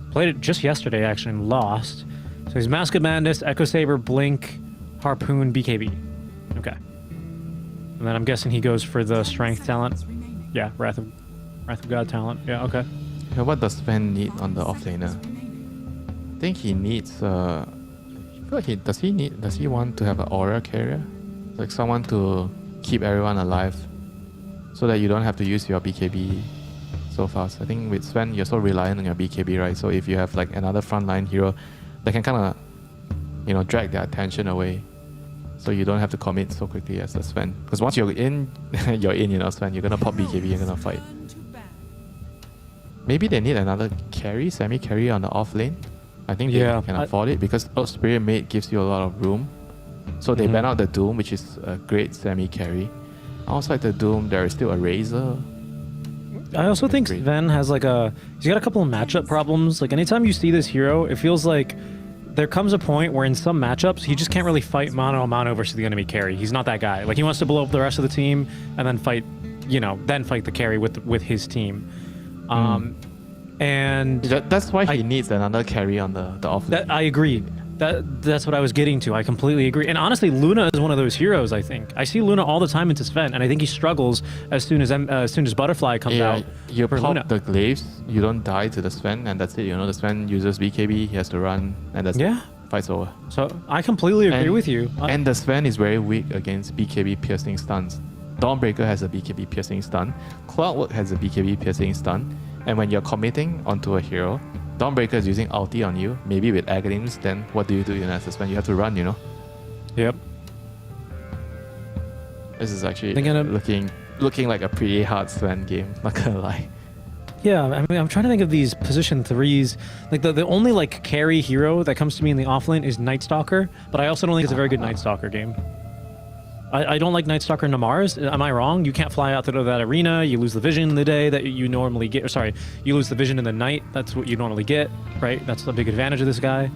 Played it just yesterday, actually, and lost. So he's Mask of Madness, Echo Saber, Blink, Harpoon, BKB. Okay. And then I'm guessing he goes for the Strength talent. Yeah, Wrath of God talent. Yeah, okay. Yeah, what does Sven need on the offlaner? I think he needs. I feel like does he want to have an aura carrier, like someone to keep everyone alive, so that you don't have to use your BKB so fast. I think with Sven, you're so reliant on your BKB, right? So if you have like another frontline hero that can kind of, you know, drag their attention away, so you don't have to commit so quickly as the Sven. Because once you're in, you know, Sven, you're gonna pop BKB, you're gonna fight. maybe they need another carry, semi-carry on the off lane. I think they can afford it because Spirit Maid gives you a lot of room. So they ban out the Doom, which is a great semi-carry. Outside the Doom, there is still a Razor. I also think Sven has like he's got a couple of matchup problems. Like anytime you see this hero, it feels like there comes a point where in some matchups, he just can't really fight mano a mano versus the enemy carry. He's not that guy. Like he wants to blow up the rest of the team and then fight, then fight the carry with his team. And that's why he needs another carry on the off lane. I agree. That's what I was getting to. I completely agree. And honestly, Luna is one of those heroes, I think. I see Luna all the time into Sven, and I think he struggles as soon as Butterfly comes out. You pop Luna. the glaives, you don't die to the Sven, and that's it. The Sven uses BKB, he has to run, and that's it. Fight's over. So I completely agree with you. And the Sven is very weak against BKB piercing stuns. Dawnbreaker has a BKB piercing stun. Clockwork has a BKB piercing stun. And when you're committing onto a hero, Dawnbreaker is using ulti on you, maybe with Aghanim's, then what do you do as a Sven? You have to run, Yep. This is actually looking like a pretty hard Sven game, not gonna lie. Yeah, I mean, I'm trying to think of these position 3s. Like the only like carry hero that comes to me in the offlane is Night Stalker, but I also don't think it's a very good Night Stalker game. I don't like Night Stalker Namars. Am I wrong? You can't fly out to that arena. You lose the vision in the day that you normally get. Or sorry, you lose the vision in the night. That's what you normally get, right? That's the big advantage of this guy.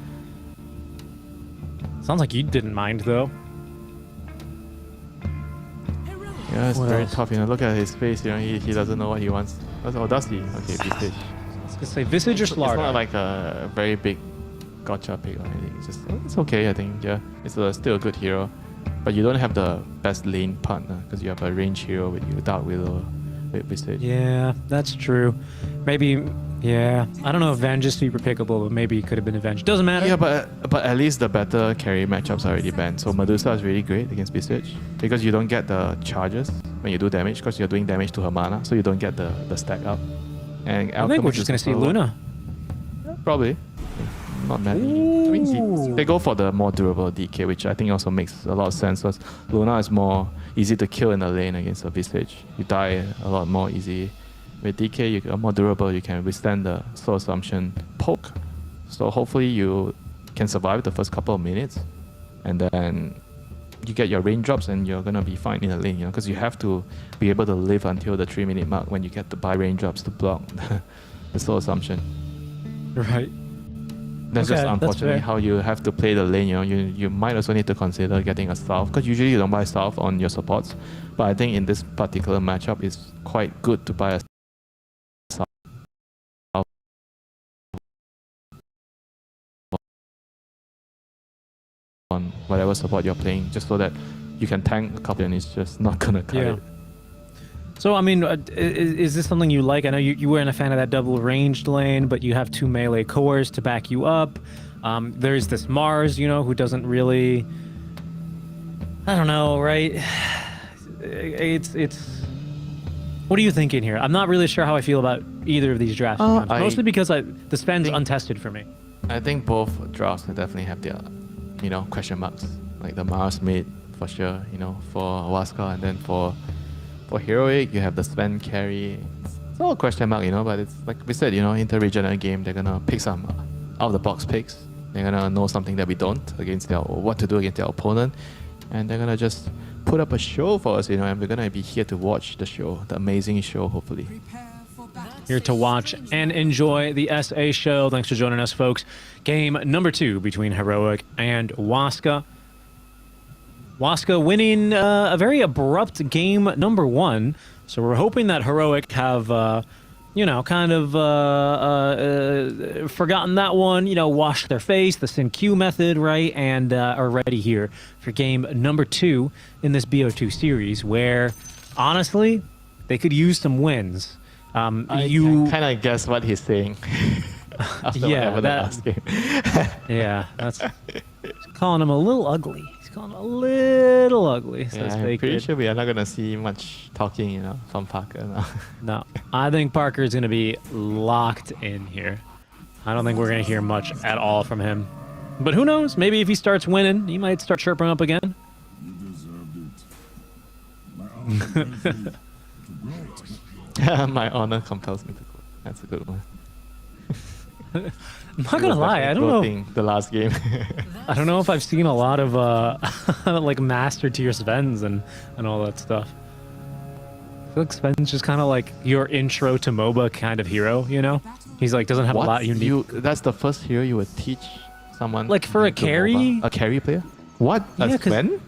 Sounds like you didn't mind though. Yeah, it's very tough. Look at his face. He doesn't know what he wants. Oh, does he? Okay, Visage. I was gonna say Visage or Slardar. It's not like a very big gotcha pick or anything. It's okay, I think. Yeah, it's still a good hero. But you don't have the best lane partner because you have a range hero with you, Dark Willow, with Visage. Yeah, that's true. Maybe, yeah. I don't know if Venge is super pickable, but maybe it could have been Avenged. Doesn't matter. Yeah, but at least the better carry matchups are already banned. So Medusa is really great against Visage because you don't get the charges when you do damage because you're doing damage to her mana, so you don't get the stack up. And I think we're just going to see Luna. Yeah, probably. Not many. I mean, they go for the more durable DK, which I think also makes a lot of sense because Luna is more easy to kill in the lane against a Visage. You die a lot more easy. With DK, you're more durable, you can withstand the slow assumption poke. So hopefully you can survive the first couple of minutes and then you get your raindrops and you're gonna be fine in the lane, because you have to be able to live until the 3-minute mark when you get to buy raindrops to block the slow assumption. Right. That's just unfortunately how you have to play the lane. You might also need to consider getting a Salve because usually you don't buy Salve on your supports. But I think in this particular matchup, it's quite good to buy a Salve on whatever support you're playing, just so that you can tank a couple and it's just not gonna cut it. So, I mean, is this something you like? I know you weren't a fan of that double ranged lane, but you have 2 melee cores to back you up. There's this Mars, who doesn't really... I don't know, right? It's... What are you thinking here? I'm not really sure how I feel about either of these drafts. Mostly because the Sven's untested for me. I think both drafts definitely have their, question marks. Like the Mars mid, for sure, for Waska, and then for Heroic, you have the Sven carry. It's all a question mark, but it's like we said, inter-regional game, they're gonna pick some out-of-the-box picks. They're gonna know something that we don't what to do against their opponent. And they're gonna just put up a show for us, and we're gonna be here to watch the show, the amazing show, hopefully. Here to watch and enjoy the SA show. Thanks for joining us, folks. Game number 2 between Heroic and Waska. Waska winning a very abrupt game number 1. So we're hoping that Heroic have, forgotten that one, washed their face, the Sin-Q method, right? And are ready here for game number 2 in this BO2 series where, honestly, they could use some wins. I kind of guess what he's saying. Yeah, last game. Yeah, that's calling him a little ugly. A little ugly. Yeah, I'm pretty sure we are not going to see much talking, from Parker now. No, I think Parker is going to be locked in here. I don't think we're going to hear much at all from him. But who knows? Maybe if he starts winning, he might start chirping up again. My honor compels me to quit. That's a good one. I'm not gonna lie, I don't know. The last game. I don't know if I've seen a lot of like master tier Svens and all that stuff. I feel like Sven's just kind of like your intro to MOBA kind of hero, you know? He's like doesn't have a lot unique. That's the first hero you would teach someone. Like for a carry? MOBA? A carry player? What? A Sven?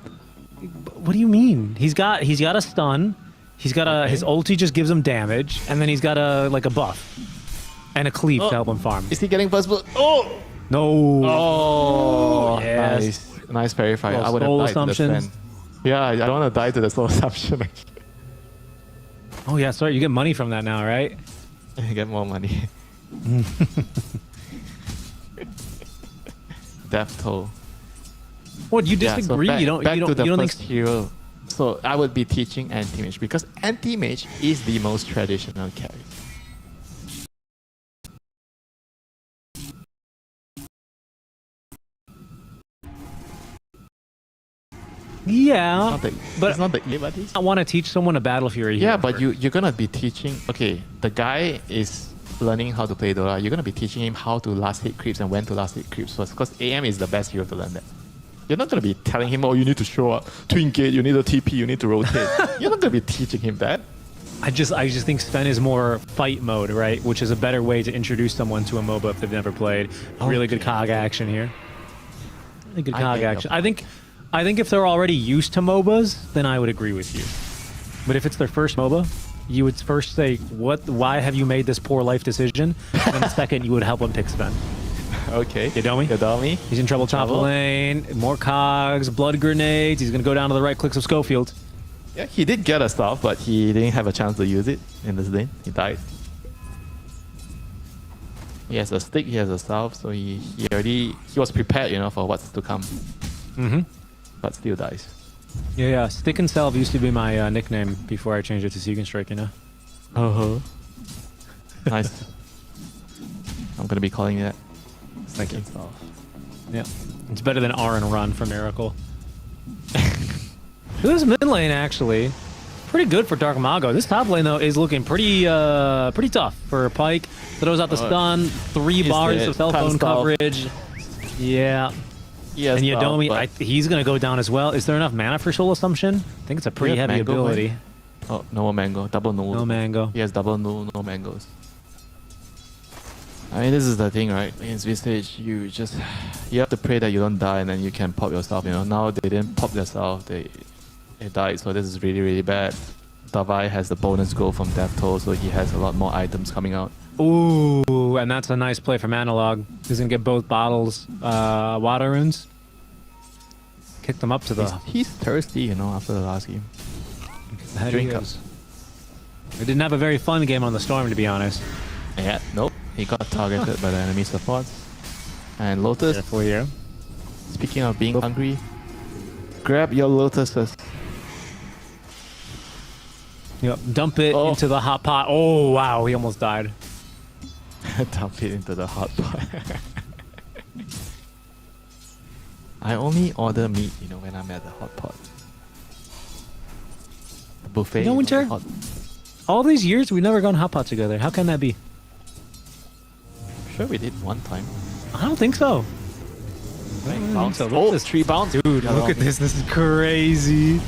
What do you mean? He's got a stun. He's got his ulti just gives him damage, and then he's got a buff and a cleave to help him farm. Is he getting first blood? Oh no! Oh, yes. nice parry fire. Well, I would have died to the assumptions. Sven. Yeah, I don't want to die to the soul assumption. Oh yeah, sorry, you get money from that now, right? You get more money. Death toll. What, you disagree? Yeah, so back you to the don't first think hero. So I would be teaching anti-mage because anti-mage is the most traditional carry. Yeah, but it's not the I want to teach someone a Battle Fury. Yeah, but you're gonna be teaching. Okay, the guy is learning how to play Dota. You're gonna be teaching him how to last hit creeps and when to last hit creeps first, because AM is the best hero to learn that. You're not gonna be telling him, oh, you need to show up, twin gate, you need a TP, you need to rotate. You're not gonna be teaching him that. I just think Sven is more fight mode, right? Which is a better way to introduce someone to a MOBA if they've never played. Really good cog action here. Really good cog action. I think if they're already used to MOBAs, then I would agree with you. But if it's their first MOBA, you would first say, why have you made this poor life decision? And then second, you would help them pick Sven. Okay. Yadomi? He's in trouble top lane. More cogs, blood grenades. He's going to go down to the right clicks of Schofield. Yeah, he did get a stuff, but he didn't have a chance to use it in this lane. He died. He has a stick, he has a salve, so he was prepared, for what's to come. Mm-hmm. But still dies. Yeah. Stick and salve used to be my nickname before I changed it to Seek and Strike, Uh-huh. Nice. I'm going to be calling that. Thank you. Yeah. It's better than R and Run for Miracle. This mid lane, actually. Pretty good for Dark Mago. This top lane, though, is looking pretty tough for Pyke. Throws out the stun. 3 bars of cell phone coverage. Yeah. And Yadomi, he's going to go down as well. Is there enough mana for Soul Assumption? I think it's a pretty heavy ability. Oh, no mango. Double null. No mango. He has double null, no mangoes. I mean, this is the thing, right? In this stage, you have to pray that you don't die and then you can pop yourself, Now they didn't pop themselves, they died, so this is really, really bad. Davai has the bonus goal from Death Toll, so he has a lot more items coming out. Ooh, and that's a nice play from Analog. He's going to get both bottles, water runes. Kick them up to the... He's thirsty, after the last game. Drink up. We didn't have a very fun game on the Storm, to be honest. Yeah, nope. He got targeted by the enemy supports. And Lotus. Careful here. Speaking of being hungry, grab your Lotuses. Yep, dump it into the hot pot. Oh, wow, he almost died. Dump it into the hot pot. I only order meat, when I'm at the hot pot. The buffet. Winter? All these years, we've never gone hot pot together. How can that be? Sure we did one time. I don't think so. Look at this 3 bounce. Dude, look at this. This is crazy.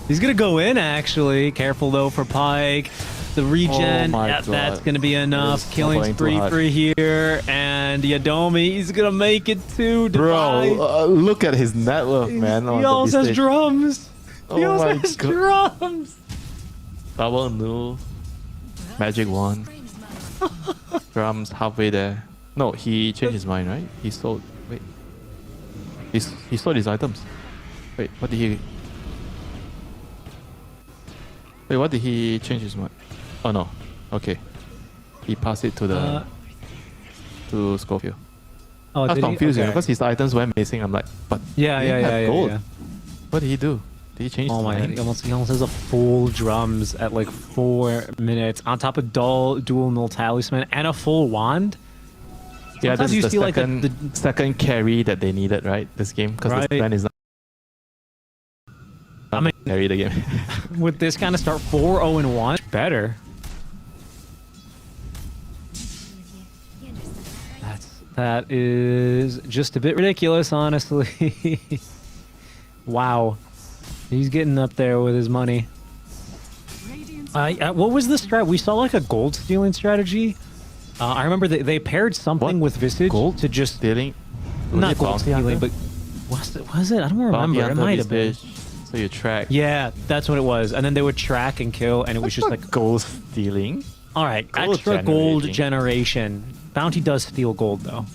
He's going to go in, actually. Careful, though, for Pyke. The regen, that's going to be enough. Killing spree for here. And Yadomi, he's going to make it too. Bro, look at his net worth, man. He also has drums. He also has drums. Double null. Magic wand. Drums halfway there. No, he changed his mind, right? He sold... Wait. He sold his items. Wait, what did he... Wait, what did he change his mind? Oh no. Okay. He passed it to the... to Schofield. Oh, I was confused, because his items went missing. I'm like, but... Yeah. Gold. What did he do? Did he change his mind? God, he almost has a full drums at like 4 minutes on top of dual null talisman and a full wand. Yeah, Sometimes this is you the see second carry that they needed, right? This game, because the plan is not carry the game. With this kind of start 4-0-1, better. That is just a bit ridiculous, honestly. Wow. He's getting up there with his money. What was the strat? We saw like a gold stealing strategy. I remember they paired something with Visage to just... Stealing? Not gold stealing, but... Was it? I don't remember. It might have been. So you track. Yeah, that's what it was. And then they would track and kill, and it was just like... Gold stealing? Alright, Gold extra gold generation. Bounty does steal gold, though.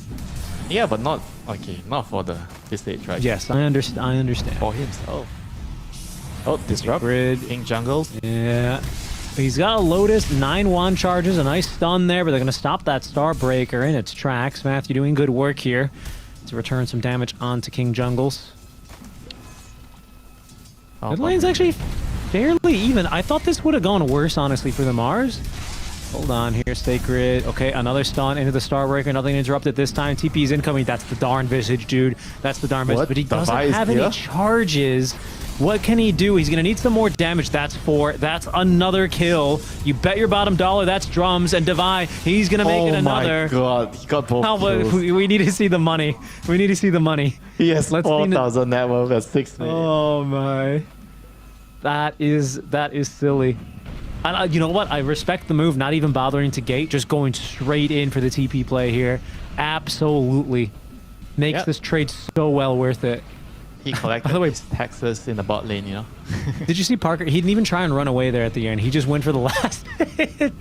Yeah, but not... Okay, not for this stage, right? Yes, I understand. For himself. Oh, disrupt. Grid. King jungles. Yeah. He's got a Lotus, 9-1 charges, a nice stun there, but they're going to stop that Starbreaker in its tracks. Matthew doing good work here to return some damage onto King Jungles. Mid lane's actually fairly even. I thought this would have gone worse, honestly, for the Mars. Hold on here, Sacred. Okay, another stun into the Starbreaker. Nothing interrupted this time. TP is incoming. That's the darn Visage, dude. That's the darn Visage. But he doesn't have any charges. What can he do? He's going to need some more damage. That's 4. That's another kill. You bet your bottom dollar that's Drums. And Devi, he's going to make it another. Oh my god, he got both kills. We need to see the money. We need to see the money. He has 4,000 net worth at 6 million. Oh my. That is silly. And you know what? I respect the move, not even bothering to gate, just going straight in for the TP play here. Absolutely. Makes this trade so well worth it. He collected his taxes in the bot lane, you know? Did you see Parker? He didn't even try and run away there at the end. He just went for the last hit.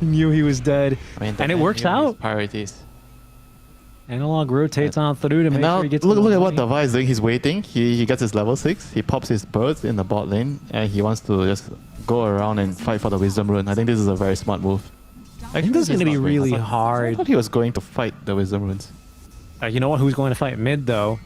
Knew he was dead. I mean, and it works out. Priorities. Analog rotates on through to make now, sure he gets look at what Devi is doing. He's waiting. He gets his level 6. He pops his birds in the bot lane. And he wants to just go around and fight for the Wisdom Rune. I think this is a very smart move. I think this is going to be really hard. I thought he was going to fight the Wisdom Runes. You know what? Who's going to fight mid, though?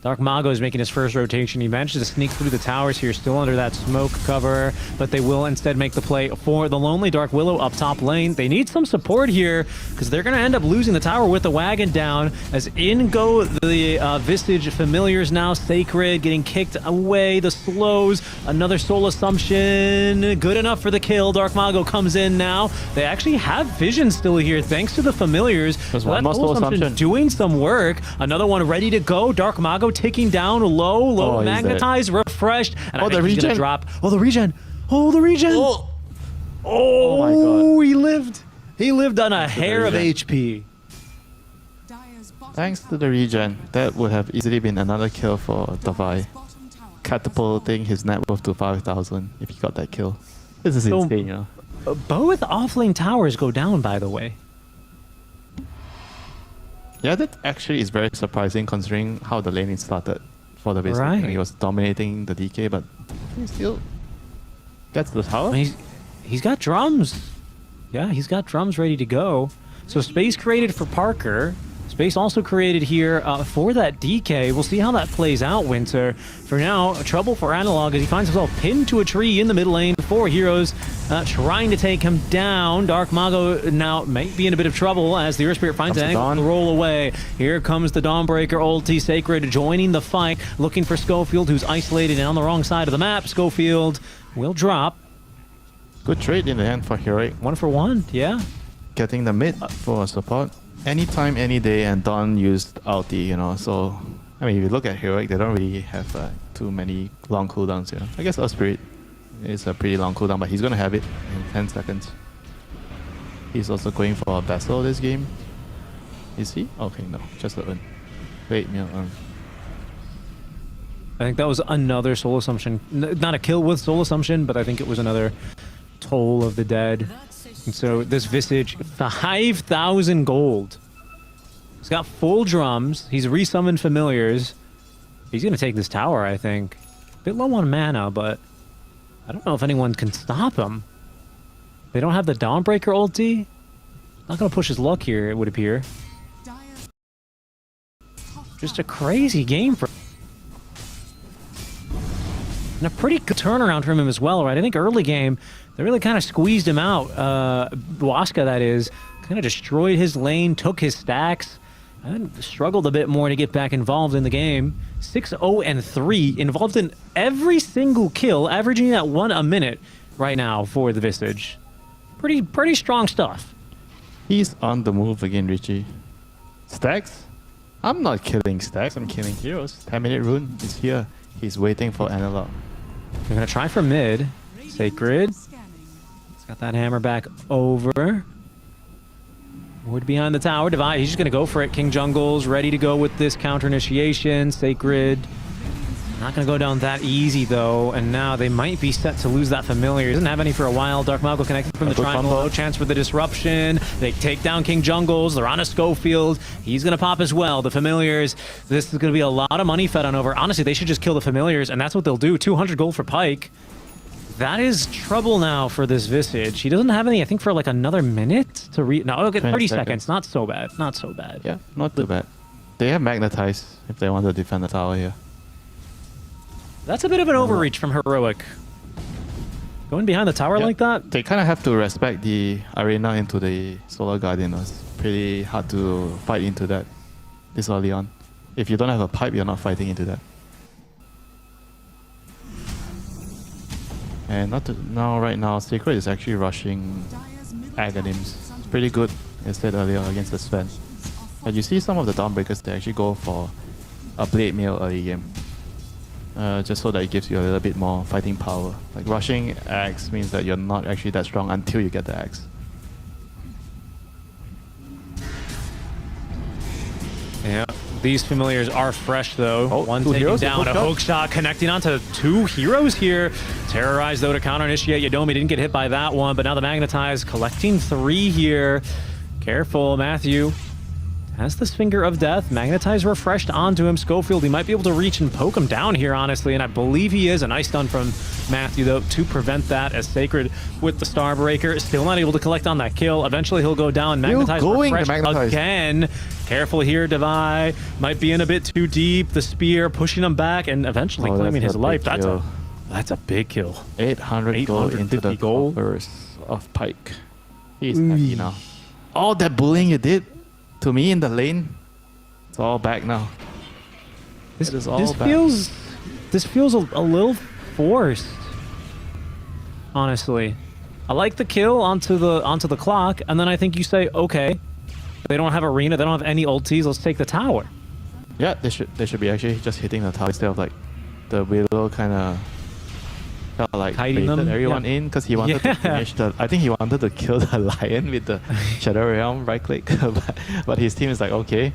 Dark Mago is making his first rotation. He manages to sneak through the towers here, still under that smoke cover, but they will instead make the play for the lonely Dark Willow up top lane. They need some support here, because they're going to end up losing the tower with the wagon down, as in go the Visage Familiars now. Sacred getting kicked away, the slows, another Soul Assumption, good enough for the kill. Dark Mago comes in now. They actually have Vision still here, thanks to the Familiars. There's one more Soul Assumption doing some work. Another one ready to go. Dark Mago ticking down low, magnetized, refreshed, and I think he's gonna drop. Oh, the regen! Oh, the regen! Oh my god! He lived. He lived on a hair of HP. Thanks to the regen, that would have easily been another kill for Devi, catapulting his net worth to 5,000 if he got that kill. This is insane, you know. Both offlane towers go down, by the way. Yeah, that actually is very surprising considering how the laning started for the base. Right. He was dominating the DK, but he still gets the tower. He's got drums. Yeah, he's got drums ready to go. So space created for Parker. Space also created here for that DK. We'll see how that plays out, Winter. For now, trouble for Analog as he finds himself pinned to a tree in the mid lane. 4 heroes trying to take him down. Dark Mago now might be in a bit of trouble as the Earth Spirit finds an angle to roll away. Here comes the Dawnbreaker ulti. Sacred joining the fight, looking for Schofield, who's isolated and on the wrong side of the map. Schofield will drop. Good trade in the end for Heroic. 1 for 1, yeah. Getting the mid for support. Anytime, any day, and Dawn used ulti, you know, so... I mean, if you look at Heroic, they don't really have too many long cooldowns, you know. I guess Earth Spirit is a pretty long cooldown, but he's gonna have it in 10 seconds. He's also going for a Vessel this game. Is he? Okay, no, just a Urn. Wait, no, Urn. I think that was another Soul Assumption. Not a kill with Soul Assumption, but I think it was another Toll of the Dead. And so this Visage, 5,000 gold. He's got full drums. He's resummoned Familiars. He's going to take this tower, I think. A bit low on mana, but I don't know if anyone can stop him. They don't have the Dawnbreaker ulti. Not going to push his luck here, it would appear. Just a crazy game for... And a pretty good turnaround from him as well, right? I think early game, they really kind of squeezed him out. Waska, that is, kind of destroyed his lane, took his stacks, and struggled a bit more to get back involved in the game. 6-0-3, involved in every single kill, averaging at 1 a minute right now for the Visage. Pretty strong stuff. He's on the move again, Richie. Stacks? I'm not killing Stacks, I'm killing heroes. 10-minute rune is here. He's waiting for analog. They're gonna try for mid. Sacred. He's got that hammer back over. Ward behind the tower. Divide. He's just gonna go for it. King Jungle's ready to go with this counter initiation. Sacred. Not gonna go down that easy though. And now they might be set to lose that familiar. He doesn't have any for a while. Dark Malgo connected from the triangle. No chance for the disruption. They take down King Jungle's. They're on a Schofield. He's gonna pop as well. The familiars. This is gonna be a lot of money fed on over. Honestly, they should just kill the familiars, and that's what they'll do. 200 gold for Pyke. That is trouble now for this Visage. He doesn't have any, I think, for like another minute to read. No, okay, 30 seconds. Not so bad. Not so bad. Yeah, not too bad. They have Magnetize if they want to defend the tower here. That's a bit of an overreach from Heroic. Going behind the tower like that? They kind of have to respect the arena into the Solar Guardian. It's pretty hard to fight into that this early on. If you don't have a pipe, you're not fighting into that. And right now, Sacred is actually rushing Aghanims. It's pretty good, as said earlier, against the Sven. And you see some of the Dawnbreakers, they actually go for a Blade Mail early game. Just so that it gives you a little bit more fighting power. Like rushing axe means that you're not actually that strong until you get the axe. Yeah, these familiars are fresh though. One taking heroes, down, a hook shot connecting onto 2 heroes here. Terrorized though to counter initiate. Yadomi didn't get hit by that one, but now the Magnetize collecting 3 here. Careful, Matthew. Has this Finger of Death. Magnetize refreshed onto him. Schofield, he might be able to reach and poke him down here, honestly, and I believe he is. A nice stun from Matthew, though, to prevent that, as Sacred with the Starbreaker. Still not able to collect on that kill. Eventually, he'll go down. Magnetize refreshed again. Careful here, Devi. Might be in a bit too deep. The spear pushing him back and eventually claiming his life. That's a big kill. 800 gold into the coffers of Pyke. He's happy now. All that bullying you did to me in the lane, it's all back now. This feels a little forced, honestly. I like the kill onto the clock, and then I think you say, okay, they don't have arena, they don't have any ultis, let's take the tower. Yeah, they should be actually just hitting the tower instead of like the Willow kind of like baited everyone in because he wanted to finish the. I think he wanted to kill the lion with the Shadow Realm right click, but his team is like, okay,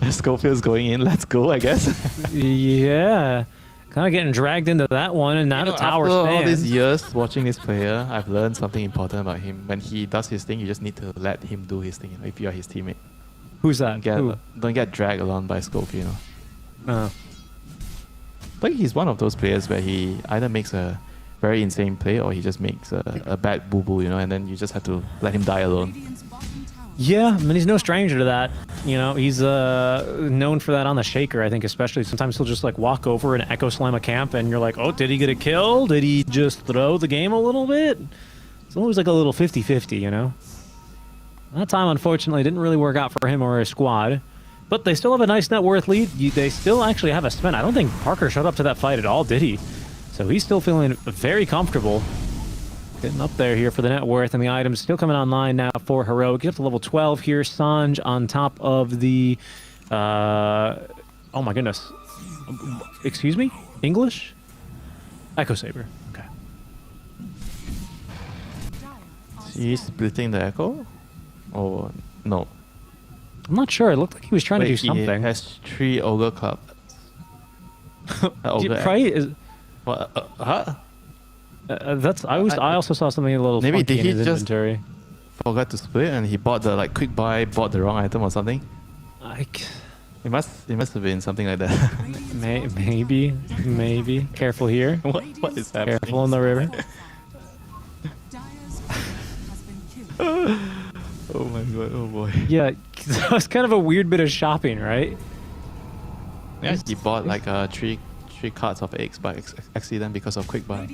Schofield's going in, let's go, I guess. Yeah, kind of getting dragged into that one, and now the tower stands. After all these years watching this player, I've learned something important about him. When he does his thing, you just need to let him do his thing. You know, if you're his teammate. Who's that? Don't get dragged along by Schofield. You know. Like he's one of those players where he either makes a very insane play or he just makes a bad boo-boo, you know, and then you just have to let him die alone. Yeah, I mean, he's no stranger to that. You know, he's known for that on the Shaker, I think, especially. Sometimes he'll just like walk over and Echo Slam a camp and you're like, oh, did he get a kill? Did he just throw the game a little bit? It's always like a little 50-50, you know? That time, unfortunately, didn't really work out for him or his squad. But they still have a nice net worth lead. They still actually have a Sven. I don't think Parker showed up to that fight at all, did he? So he's still feeling very comfortable. Getting up there here for the net worth, and the items still coming online now for Heroic. Get up to level 12 here. Sanj on top of the... oh my goodness. Excuse me? English? Echo Saber. Okay. He's splitting the Echo? Or no? I'm not sure. It looked like he was trying to do something. He has 3 Ogre Clubs. Probably is... What? Huh? That's. I also saw something a little. Maybe funky did in he his just inventory. forgot to split and he bought the like quick buy, bought the wrong item or something? It must have been something like that. Maybe. Careful here. What is happening? Careful in the river. Oh my god! Oh boy. Yeah, that was kind of a weird bit of shopping, right? Yeah, he bought like 3 carts of eggs by accident because of quick buy.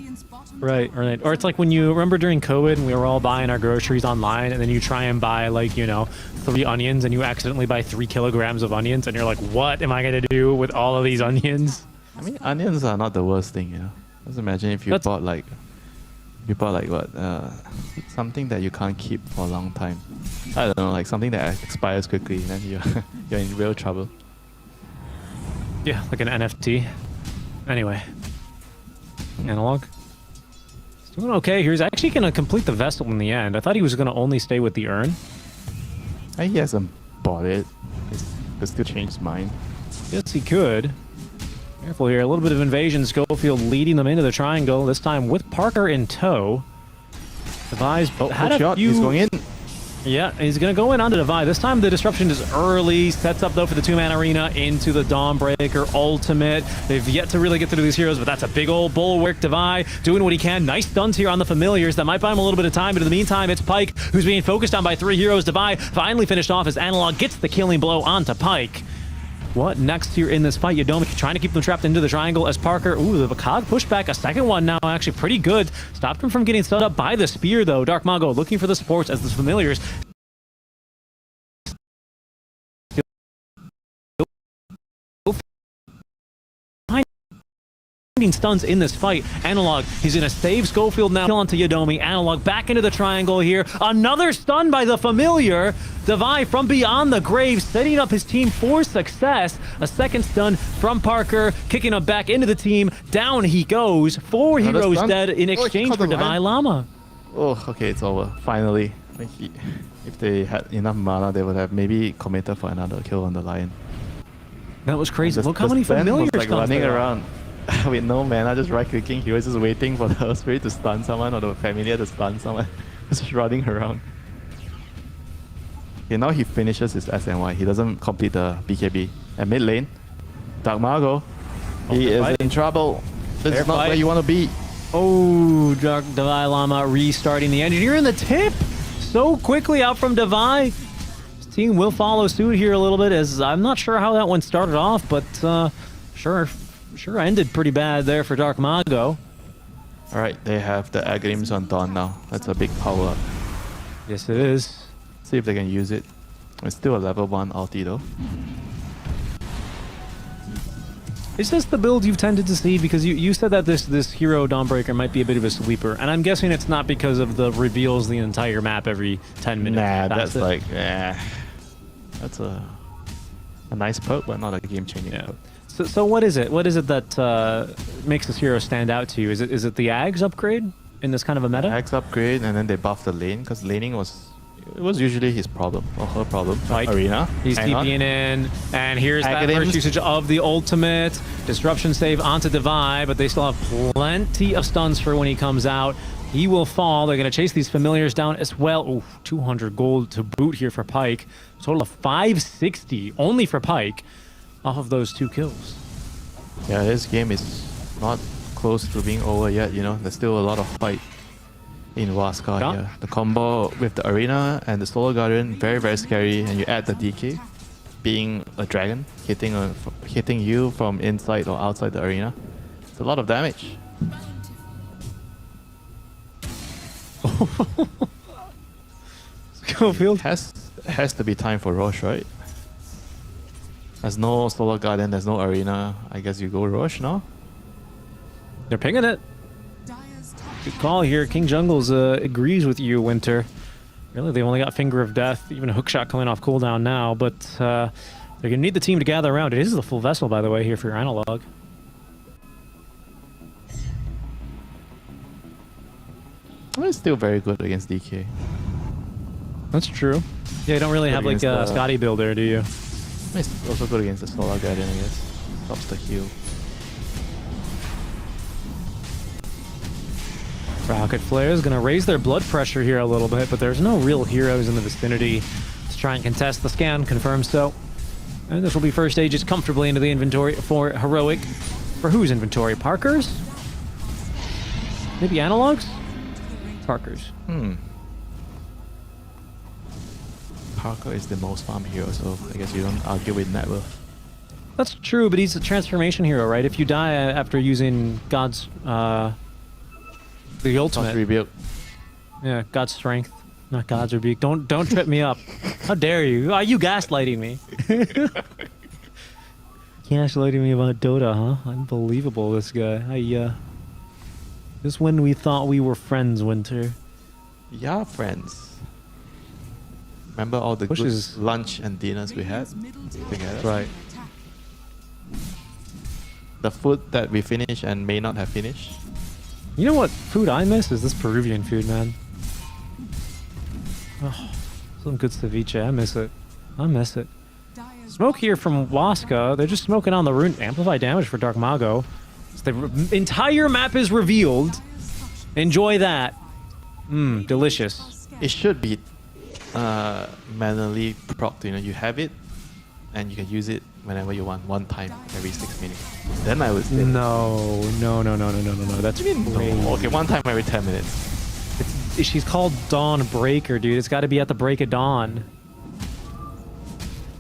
Right. Or it's like when you remember during COVID and we were all buying our groceries online and then you try and buy like, 3 onions and you accidentally buy 3 kilograms of onions and you're like, what am I going to do with all of these onions? I mean, onions are not the worst thing, you know. Just imagine if you bought like People are like, what? Something that you can't keep for a long time. I don't know, like something that expires quickly, then you're in real trouble. Yeah, like an NFT. Anyway. Analog. He's doing okay here. He's actually going to complete the Vessel in the end. I thought he was going to only stay with the Urn. He hasn't bought it. He could still change his mind. Yes, he could. Careful here. A little bit of invasion. Schofield leading them into the triangle. This time with Parker in tow. Devi's had a shot. few... He's going in. Yeah, he's going to go in onto Devi. This time the disruption is early. Sets up, though, for the two-man arena into the Dawnbreaker ultimate. They've yet to really get through these heroes, but that's a big old bulwark. Devi doing what he can. Nice stuns here on the familiars. That might buy him a little bit of time, but in the meantime, it's Pyke who's being focused on by 3 heroes. Devi finally finished off as Analog gets the killing blow onto Pyke. What next here in this fight? Yodomi trying to keep them trapped into the triangle as Parker... Ooh, the Cog pushback. A second one now, actually pretty good. Stopped him from getting stunned up by the spear, though. Dark Mago looking for the supports as the familiars... stuns in this fight. Analog, he's gonna save Schofield now. Kill onto Yodomi. Analog back into the triangle here. Another stun by the familiar. Devi from beyond the grave, setting up his team for success. A second stun from Parker, kicking him back into the team. Down he goes. 4 heroes dead in exchange for Devi Llama. Oh, okay, it's over. Finally. Like if they had enough mana, they would have maybe committed for another kill on the Lion. That was crazy. Look how many familiars like running around with no mana, just right-clicking. He was just waiting for the Spirit to stun someone or the Familiar to stun someone. Just running around. Okay, now he finishes his SNY. He doesn't complete the BKB. At mid lane, Dark Mago, he is in trouble. This is not where you want to be. Oh, Devi Llama restarting the engineer in the tip. So quickly out from Devi. His team will follow suit here a little bit, as I'm not sure how that one started off, but sure ended pretty bad there for Dark Mago. Alright, they have the Agrims on Dawn now. That's a big power up. Yes, it is. See if they can use it. It's still a level 1 ulti though. Is this the build you've tended to see? Because you said that this hero Dawnbreaker might be a bit of a sleeper, and I'm guessing it's not because of the reveals the entire map every 10 minutes. Nah, that's like, that's a nice perk, but not a game-changing perk. So what is it? What is it that makes this hero stand out to you? Is it the Ags upgrade in this kind of a meta? Ags upgrade, and then they buffed the lane, because laning was usually his problem, or her problem. Like, Arena. He's TPing in, and here's that first usage of the ultimate. Disruption save onto Devi, but they still have plenty of stuns for when he comes out. He will fall. They're going to chase these familiars down as well. Ooh, 200 gold to boot here for Pyke. Total of 560 only for Pyke off of those 2 kills. Yeah, this game is not close to being over yet, you know. There's still a lot of fight in Waskar here. The combo with the Arena and the Solar Guardian, very, very scary. And you add the DK, being a dragon, hitting you from inside or outside the arena. It's a lot of damage. Schofield has to be time for Roche, right? There's no Solar Guardian, there's no Arena. I guess you go Roche now? They're pinging it. Good call here. King Jungles agrees with you, Winter. Really, they've only got Finger of Death, even a hookshot coming off cooldown now, but they're going to need the team to gather around. It is the full Vessel, by the way, here for your Analog. It's still very good against DK. That's true. Yeah, you don't really have like a Scotty build there, do you? It's also good against the Solar Guardian, I guess. Stops the heal. Rocket Flare is going to raise their blood pressure here a little bit, but there's no real heroes in the vicinity to try and contest. The scan confirms so. And this will be first stages comfortably into the inventory for Heroic. For whose inventory? Parker's? Maybe Analog's? Parker's. Parker is the most farm hero, so I guess you don't argue with net worth. That's true, but he's a transformation hero, right? If you die after using God's... the ultimate. God's rebuild. Yeah, God's strength. Not God's rebuke. Don't trip me up. How dare you? Are you gaslighting me? Gaslighting me about Dota, huh? Unbelievable, this guy. Just when we thought we were friends, Winter. Yeah, friends. Remember all the good lunch and dinners we had together? Right. The food that we finished and may not have finished. You know what food I miss is this Peruvian food, man. Oh, some good ceviche. I miss it. I miss it. Smoke here from Waska. They're just smoking on the rune. Amplify damage for Dark Mago. So the entire map is revealed. Enjoy that. Mmm, delicious. It should be manually procced. You know, you have it, and you can use it whenever you want, one time every 6 minutes. Then I would say no. That's crazy. Okay, one time every 10 minutes. She's called Dawn Breaker, dude. It's got to be at the break of dawn.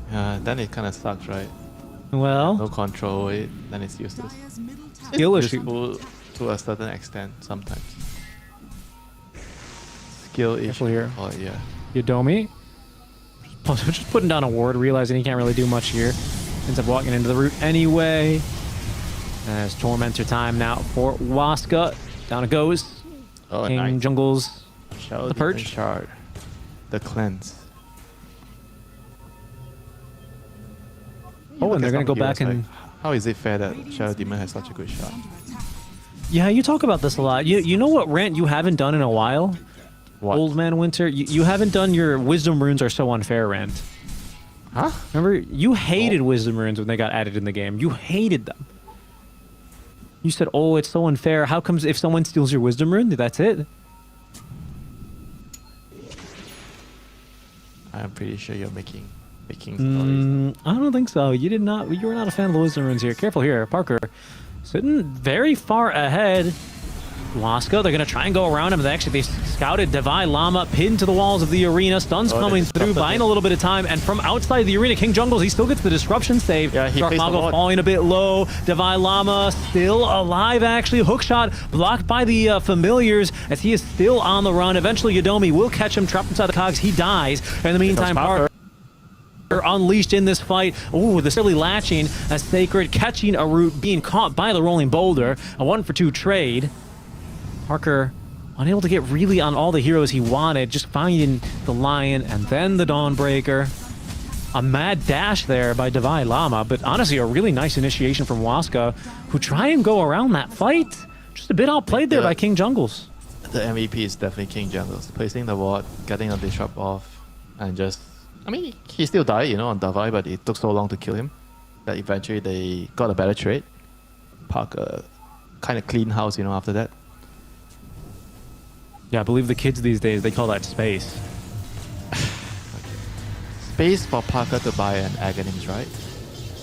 Then it kind of sucks, right? Well, no control, then it's useless. Skill It's issue useful to a certain extent sometimes. Skill issue. Here. Oh yeah. Yodomi. Just putting down a ward, realizing he can't really do much here. Ends up walking into the root anyway. As Tormentor time now for Waska. Down it goes. Oh, King nice. Jungle's Shadow the Demon perch. Shard. The cleanse. Oh, and they're going to go back and... How is it fair that Shadow Demon has such a good shot? Yeah, you talk about this a lot. You know what rant you haven't done in a while? What? Old Man Winter? You haven't done your Wisdom Runes are so unfair rant. Huh? Remember? You hated Wisdom Runes when they got added in the game. You hated them. You said, oh, it's so unfair. How comes if someone steals your Wisdom Rune, that's it? I'm pretty sure you're making stories. I don't think so. You did not. You were not a fan of the Wisdom Runes here. Careful here, Parker. Sitting very far ahead. Waska, they're going to try and go around him. They scouted Divine Llama pinned to the walls of the arena. Stuns coming through, buying a little bit of time. And from outside the arena, King Jungles, he still gets the disruption save. Yeah, he Dark faced Mago the falling a bit low. Divine Llama still alive, actually. Hookshot blocked by the familiars as he is still on the run. Eventually, Yodomi will catch him trapped inside the cogs. He dies. In the meantime, Parker unleashed in this fight. Ooh, the silly latching as Sacred catching a root, being caught by the rolling boulder. A 1-for-2 trade. Parker unable to get really on all the heroes he wanted, just finding the Lion and then the Dawnbreaker. A mad dash there by Divine Llama, but honestly a really nice initiation from Waska, who try and go around that fight. Just a bit outplayed there by King Jungles. The MVP is definitely King Jungles. Placing the ward, getting a disrupt off, and just... I mean, he still died, you know, on Davai, but it took so long to kill him that eventually they got a better trade. Parker kind of clean house, you know, after that. Yeah, I believe the kids these days, they call that space. Space for Parker to buy an Aghanims, right?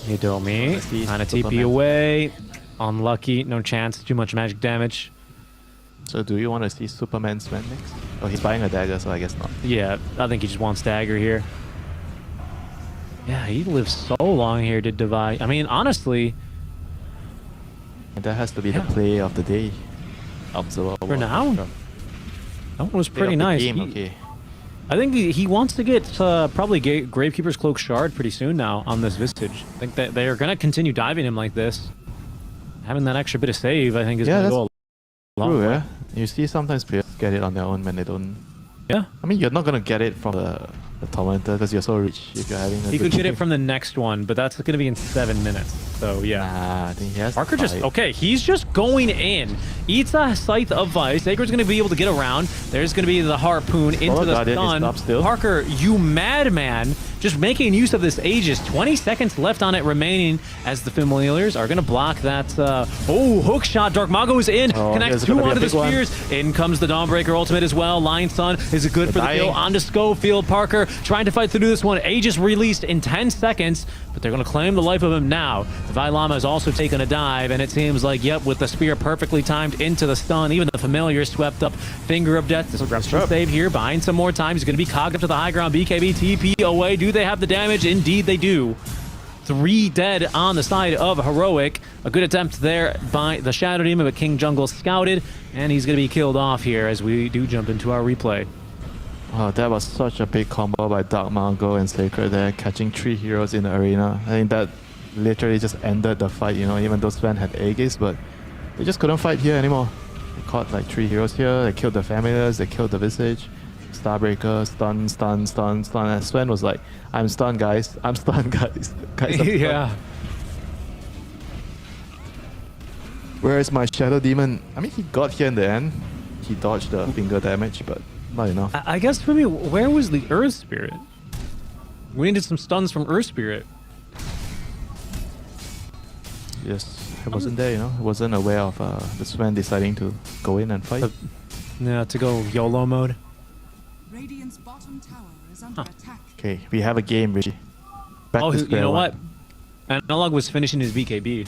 Yodomi, trying to TP away. Unlucky, no chance, too much magic damage. So do you want to see Superman's man next? Oh, he's buying a dagger, so I guess not. Yeah, I think he just wants dagger here. Yeah, he lived so long here, did Divide. I mean, honestly... And that has to be the play of the day. For now? That one was pretty nice. Okay. I think he wants to get probably Gravekeeper's Cloak Shard pretty soon now on this Visage. I think that they are going to continue diving him like this. Having that extra bit of save, I think, is going to go a long way. Yeah. You see sometimes players get it on their own when they don't... Yeah. I mean, you're not going to get it from the Tormentor because you're so rich if you're having a You could get it from the next one, but that's going to be in 7 minutes. So, yeah. Nah, I think he has Parker just... Okay, he's just going in. Eats a Scythe of Vice. Sacred's going to be able to get around. There's going to be the Harpoon into the stun. Parker, you madman. Just making use of this Aegis. 20 seconds left on it remaining as the Familiars are going to block that... hook shot. Dark Mago is in. Connects 2 onto the spears. In comes the Dawnbreaker ultimate as well. Lion Sun is good for the kill. Onto Schofield. Parker trying to fight through this one. Aegis released in 10 seconds, but they're going to claim the life of him now. Divine Llama has also taken a dive, and it seems like, yep, with the spear perfectly timed into the stun, even the Familiar swept up Finger of Death. This will save here, buying some more time. He's going to be cogged up to the high ground. BKB TP away. Do they have the damage? Indeed they do. 3 dead on the side of Heroic. A good attempt there by the Shadow Demon, but King Jungle scouted, and he's going to be killed off here as we do jump into our replay. Oh, that was such a big combo by Dark Mago and Sacred there, catching 3 heroes in the arena. I think that literally just ended the fight, you know, even though Sven had Aegis, but they just couldn't fight here anymore. They caught like 3 heroes here. They killed the familiars. They killed the Visage. Starbreaker, stun, stun, stun, stun. And Sven was like, I'm stunned, guys. I'm stunned, guys. Guys, I'm stunned. Yeah. Where is my Shadow Demon? I mean, he got here in the end. He dodged the finger damage, but not enough. I guess for me, where was the Earth Spirit? We needed some stuns from Earth Spirit. Yes, it wasn't there, you know. It wasn't aware of the Sven deciding to go in and fight. Yeah, to go YOLO mode. Radiant's bottom tower is under attack. Okay, we have a game, Richie. Back Oh, to you square know one. what? Analog was finishing his BKB.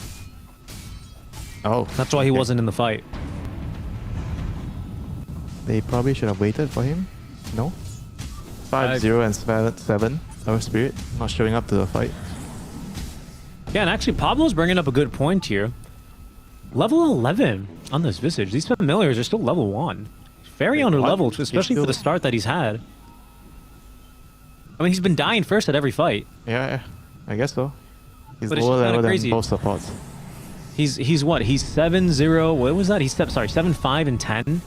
Oh. That's why he wasn't in the fight. They probably should have waited for him. No? 5-0 and 7. Our Spirit not showing up to the fight. Yeah, and actually Pablo's bringing up a good point here. Level 11 on this Visage. These familiars are still level 1. Very under-leveled, especially for the start that he's had. I mean, he's been dying first at every fight. Yeah, I guess so. He's But it's lower just kinda level than crazy. both supports. He's what? He's 7-0. What was that? He's 7-5 and 10,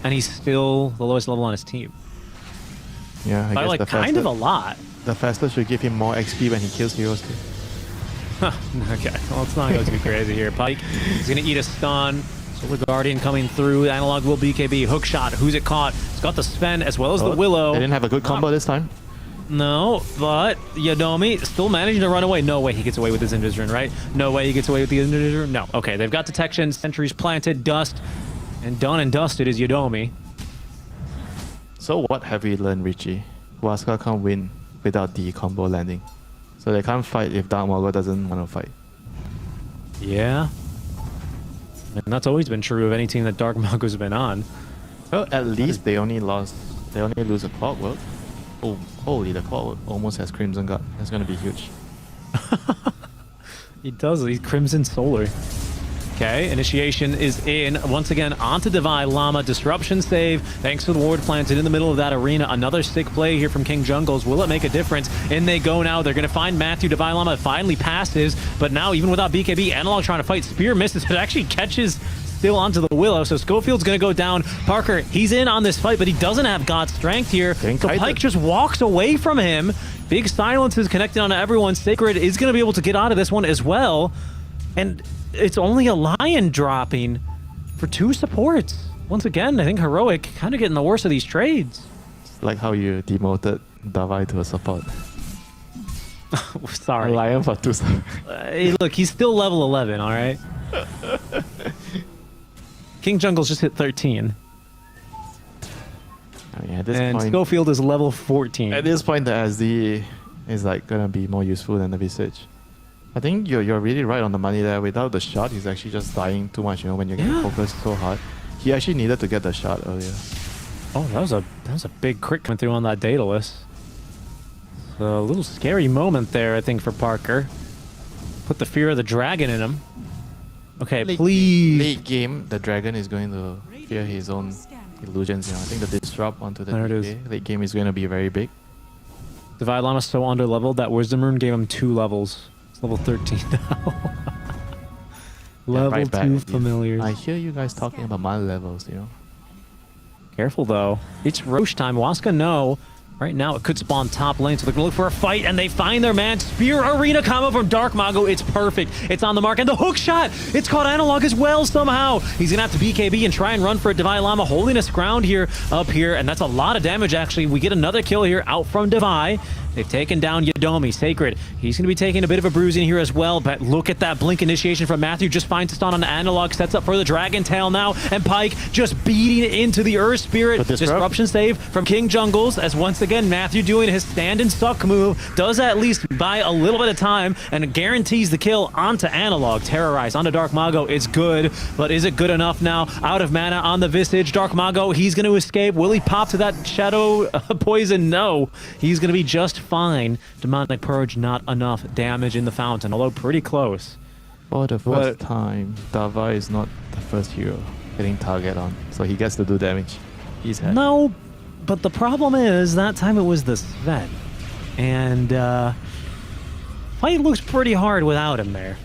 and he's still the lowest level on his team. Yeah, I By guess like the kind of a lot. The faster should give him more XP when he kills heroes too. Okay, well, let's not go too crazy here. Pike, he's gonna eat a stun. Solar Guardian coming through. Analog will BKB. Hook shot. Who's it caught? It's got the Sven as well as the Willow. They didn't have a good combo this time. No, but Yadomi still managing to run away. No way he gets away with his Invisor, right? No way he gets away with the Invisor. No. Okay, they've got detection, sentries planted, dust, and done and dusted is Yadomi. So what have we learned, Richie? Huasca can't win without the combo landing. So they can't fight if Dark Mago doesn't want to fight. Yeah. And that's always been true of any team that Dark Mago's been on. Well, at least they only lose a Clockwork. Oh, holy, the Clockwork almost has Crimson Guard. That's gonna be huge. He does. He's Crimson Solar. Okay, initiation is in. Once again, onto Divine Llama. Disruption save. Thanks for the ward planted in the middle of that arena. Another sick play here from King Jungles. Will it make a difference? In they go now. They're going to find Matthew. Divine Llama finally passes. But now, even without BKB, Analog trying to fight. Spear misses, but actually catches still onto the Willow. So Schofield's going to go down. Parker, he's in on this fight, but he doesn't have God's strength here. So Pike just walks away from him. Big silences connected onto everyone. Sacred is going to be able to get out of this one as well. And it's only a Lion dropping for 2 supports. Once again, I think Heroic kind of getting the worst of these trades. It's like how you demoted Davai to a support. Sorry. A Lion for 2 supports. Hey, look, he's still level 11, all right? King Jungle's just hit 13. I mean, at this and point, Schofield is level 14. At this point, the SD is like gonna be more useful than the Visage. I think you're really right on the money there. Without the shot, he's actually just dying too much. You know, when you get focused so hard, he actually needed to get the shot earlier. Oh, that was a big crit coming through on that Daedalus. So a little scary moment there, I think, for Parker. Put the fear of the dragon in him. Okay, please. Late game, the dragon is going to fear his own illusions. You know, I think the disrupt onto the DK. Late game is going to be very big. Divine Llama's so under-leveled that Wisdom Rune gave him 2 levels. It's level 13 now. Level 2 familiars. I hear you guys talking about my levels, you know. Careful though. It's Roche time. Huasca, no. Right now it could spawn top lane, so they're gonna look for a fight, and they find their man. Spear Arena combo from Dark Mago. It's perfect. It's on the mark, and the hook shot! It's caught Analog as well somehow. He's gonna have to BKB and try and run for a Divine Llama, holding his ground here, up here, and that's a lot of damage actually. We get another kill here out from Divine. They've taken down Yadomi. Sacred, he's going to be taking a bit of a bruising here as well, but look at that blink initiation from Matthew. Just finds a stun on Analog, sets up for the Dragon Tail now, and Pike just beating it into the Earth Spirit. Disruption save from King Jungles, as once again Matthew doing his stand and suck move, does at least buy a little bit of time, and guarantees the kill onto Analog. Terrorize onto Dark Mago. It's good, but is it good enough now? Out of mana on the Visage. Dark Mago, he's going to escape. Will he pop to that Shadow Poison? No. He's going to be just fine. Demonic Purge, not enough damage in the fountain, although pretty close. For the first time, Dava is not the first hero getting target on, so he gets to do damage. He's happy. No, but the problem is that time it was the Sven, and fight looks pretty hard without him there.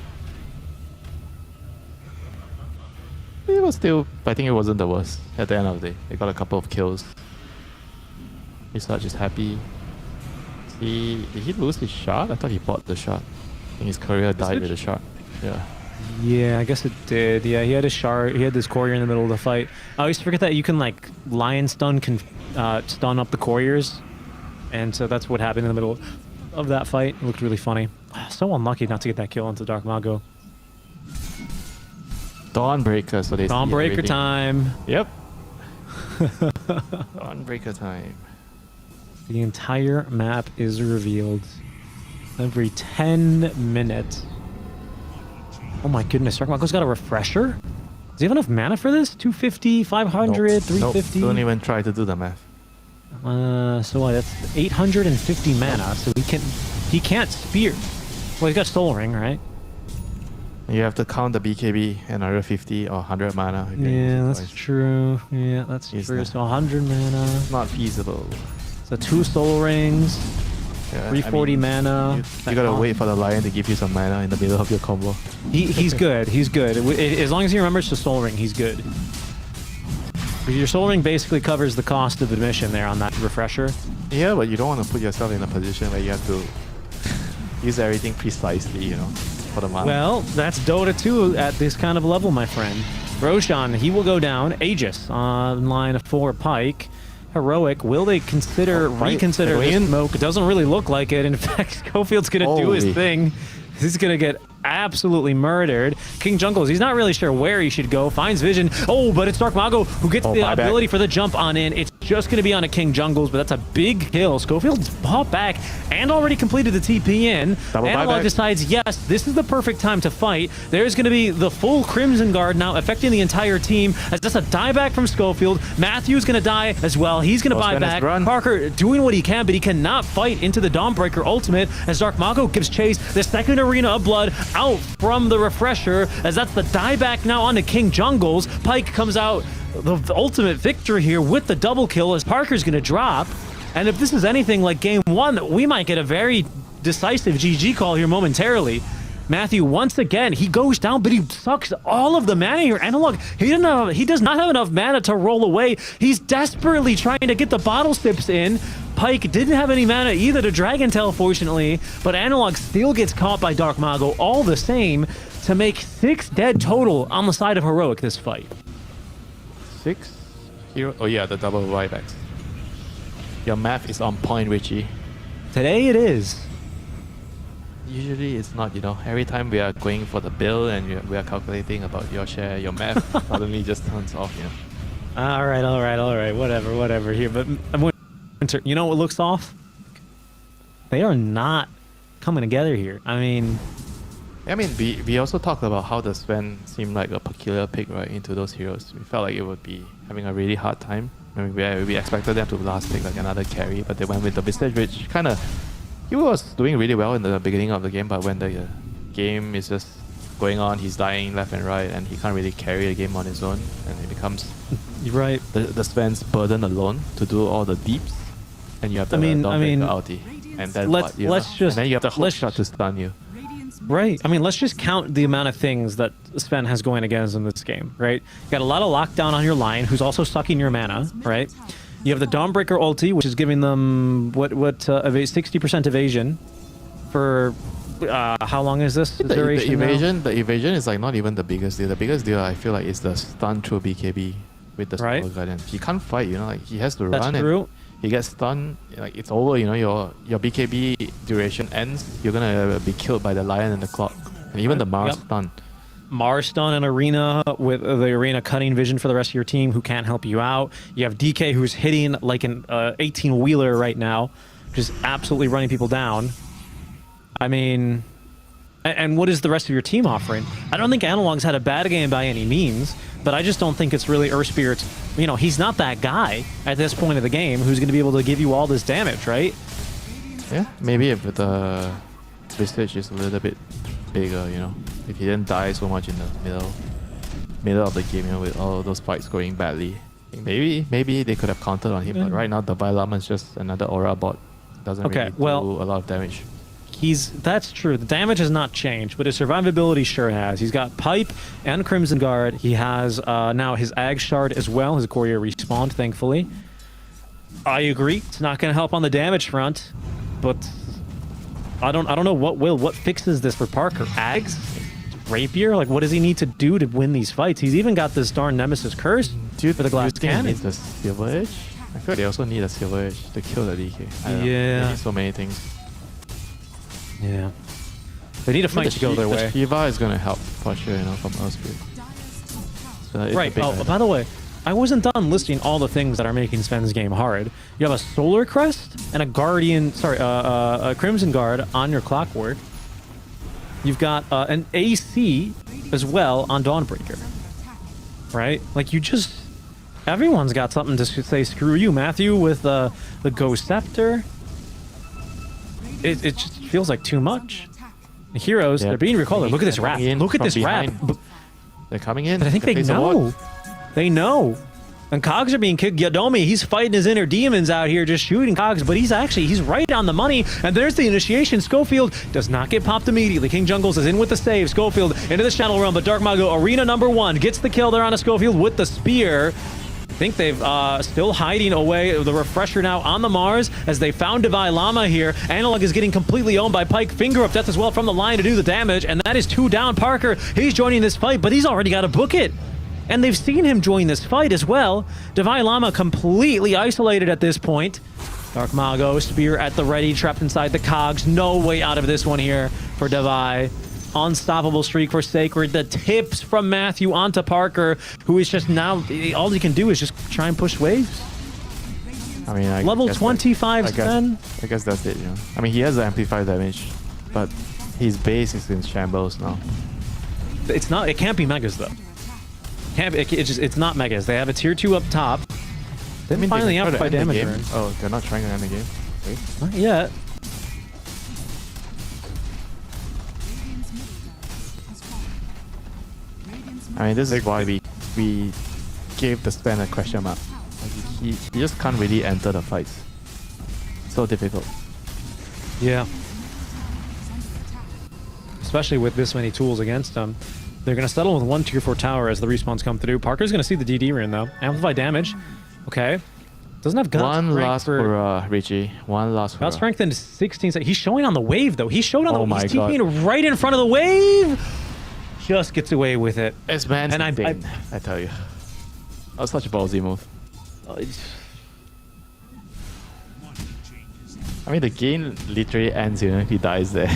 It was still, I think it wasn't the worst at the end of the day. They got a couple of kills. Visage is happy. Did he lose his shot? I thought he bought the shot. I think his career died with the shot. Yeah. Yeah, I guess it did. Yeah, he had a shard. He had this courier in the middle of the fight. I always forget that you can like lion stun can stun up the couriers, and so that's what happened in the middle of that fight. It looked really funny. So unlucky not to get that kill into Dark Mago. Dawnbreaker, so they Dawnbreaker time. Yep. Dawnbreaker time. The entire map is revealed every 10 minutes. Oh my goodness, Dark Mago's got a refresher? Does he have enough mana for this? 250, 500, Nope. 350? Nope. Don't even try to do the math. So what? That's 850 mana. So he can't spear. Well, he's got Soul Ring, right? You have to count the BKB, another 50 or 100 mana. Yeah, that's true. Yeah, that's true. So 100 mana. Not feasible. So 2 Soul Rings. Yeah, 340 mana. You gotta wait for the lion to give you some mana in the middle of your combo. He's good. He's good. As long as he remembers to Soul Ring, he's good. Your Soul Ring basically covers the cost of admission there on that refresher. Yeah, but you don't want to put yourself in a position where you have to use everything precisely, you know, for the mana. Well, that's Dota 2 at this kind of level, my friend. Roshan, he will go down. Aegis on line 4 Pike. Heroic, will they reconsider this smoke? It doesn't really look like it. In fact, Schofield's gonna do his thing. He's gonna get absolutely murdered. King Jungles, he's not really sure where he should go. Finds vision. Oh, but it's Dark Mago who gets the ability for the jump on in. It's just gonna be on a King Jungles, but that's a big kill. Schofield's bought back and already completed the TP in. Analog decides, yes, this is the perfect time to fight. There's gonna be the full Crimson Guard now affecting the entire team. As that's a dieback from Schofield. Matthew's gonna die as well. He's gonna buy back. Parker doing what he can, but he cannot fight into the Dawnbreaker ultimate as Dark Mago gives chase. The second Arena of Blood out from the refresher, as that's the dieback now onto King Jungles. Pike comes out the ultimate victory here with the double kill as Parker's gonna drop. And if this is anything like game 1, we might get a very decisive GG call here momentarily. Matthew, once again, he goes down, but he sucks all of the mana here. Analog, he does not have enough mana to roll away. He's desperately trying to get the bottle sips in. Pike didn't have any mana either to Dragon Tail, fortunately, but Analog still gets caught by Dark Mago all the same to make 6 dead total on the side of Heroic this fight. 6? Hero? Oh yeah, the double buybacks. Your math is on point, Richie. Today it is. Usually it's not, you know, every time we are going for the bill and we are calculating about your share, your math suddenly just turns off, you know. All right, whatever here. But you know what looks off? They are not coming together here. I mean, we also talked about how the Sven seemed like a peculiar pick right into those heroes. We felt like it would be having a really hard time. I mean, we expected them to last pick like another carry, but they went with the Visage, which kind of, he was doing really well in the beginning of the game, but when the game is just going on, he's dying left and right, and he can't really carry the game on his own, and it becomes right the Sven's burden alone to do all the deeps, and you have the ulti, and then and then you have the hook shot to stun you. Right. I mean, let's just count the amount of things that Sven has going against in this game, right? You got a lot of lockdown on your line, who's also sucking your mana, right? You have the Dawnbreaker ulti, which is giving them 60% evasion for how long is this? The evasion is like not even the biggest deal. The biggest deal I feel like is the stun through BKB with the Smaller Guardian. He can't fight, you know, like he has to run. That's true. He gets stunned, like it's over, you know, your BKB duration ends, you're gonna be killed by the Lion and the Clock. And even the Mars stun. Mars stun and Arena with the Arena cutting vision for the rest of your team who can't help you out. You have DK who's hitting like an 18-wheeler right now, just absolutely running people down. I mean, and what is the rest of your team offering? I don't think Analog's had a bad game by any means, but I just don't think it's really Earth Spirit's, you know, he's not that guy at this point of the game who's going to be able to give you all this damage, right? Yeah, maybe if the Visage is a little bit bigger, you know, if he didn't die so much in the middle of the game, you know, with all those fights going badly, maybe they could have counted on him, but right now the Vylama is just another aura bot. Doesn't really do a lot of damage. That's true. The damage has not changed, but his survivability sure has. He's got Pipe and Crimson Guard. He has now his Ag Shard as well. His Courier respawned, thankfully. I agree. It's not going to help on the damage front, but I don't know what fixes this for Parker. Ags? Rapier? Like, what does he need to do to win these fights? He's even got this darn Nemesis Curse for the glass cannon. Needs a Silver Edge? I feel like they also need a Silver Edge to kill the DK. I don't know. They need so many things. Yeah. They need a fight to go their way. The Shiva is going to help for sure, you know, from Earthquake. So right. Oh, by the way, I wasn't done listing all the things that are making Sven's game hard. You have a Solar Crest and a Guardian, a Crimson Guard on your Clockwork. You've got an AC as well on Dawnbreaker. Right? Like, everyone's got something to say screw you. Matthew with the Ghost Scepter. It just feels like too much. The heroes, they're being recalled. Look at this wrap. Look at this wrap. They're coming in. But I think they know. They know. And Cogs are being kicked. Yadomi, he's fighting his inner demons out here, just shooting Cogs, but he's right on the money. And there's the initiation. Schofield does not get popped immediately. King Jungles is in with the save. Schofield into the Shadow Realm, but Dark Mago, arena number 1, gets the kill there on a Schofield with the spear. I think they've still hiding away the refresher now on the Mars as they found Divine Llama here. Analog is getting completely owned by Pike. Finger of Death as well from the line to do the damage, and that is 2 down. Parker, he's joining this fight, but he's already got to book it. And they've seen him join this fight as well. Divine Llama completely isolated at this point. Dark Mago, spear at the ready, trapped inside the Cogs. No way out of this one here for Devi. Unstoppable streak for Sacred. The tips from Matthew onto Parker, who is just now, all he can do is just try and push waves. I mean, level 25 Sven. I guess that's it, you know. I mean, he has the amplified damage, but his base is in shambles now. It can't be Megas though. It's not Megas. They have a tier 2 up top. Then finally amplify damage. Oh, they're not trying to end the game. Wait. Not yet. I mean, this is why we gave the Sven a question mark. Like, he just can't really enter the fights. So difficult. Yeah. Especially with this many tools against him. They're going to settle with 1 tier 4 tower as the respawns come through. Parker's going to see the DD rune though. Amplify damage. Okay. Doesn't have guts. One last for Richie. One last for Got strength in 16 seconds. He's showing on the wave though. He's showing on the wave. He's TPing right in front of the wave. Just gets away with it. It's man, and I tell you, that was such a ballsy move. I mean, the game literally ends, you know, if he dies there.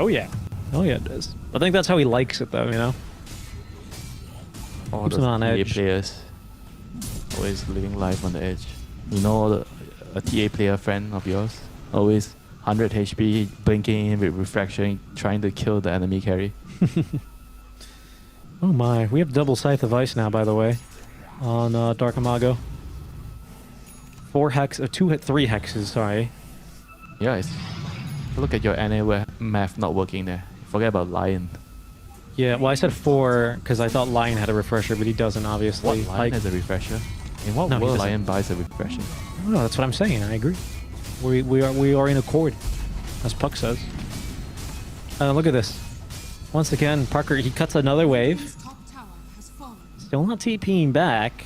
Oh yeah, it does. I think that's how he likes it, though. You know, all those TA players always living life on the edge. You know, a TA player friend of yours always 100 HP, blinking in with refraction, trying to kill the enemy carry. Oh my, we have double Scythe of Ice now, by the way, on Dark Imago. 3 hexes, sorry. Yeah, look at your NA math not working there. Forget about Lion. Yeah, well I said 4 because I thought Lion had a refresher, but he doesn't, obviously. What, Lion has a refresher? In what world Lion buys a refresher? No, that's what I'm saying, I agree. We are in accord, as Puck says. Look at this. Once again, Parker, he cuts another wave. Still not TPing back.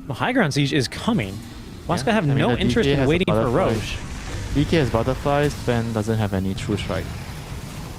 The high ground siege is coming. Waska have no interest in waiting for Roche. DK has butterflies, Sven doesn't have any true strike.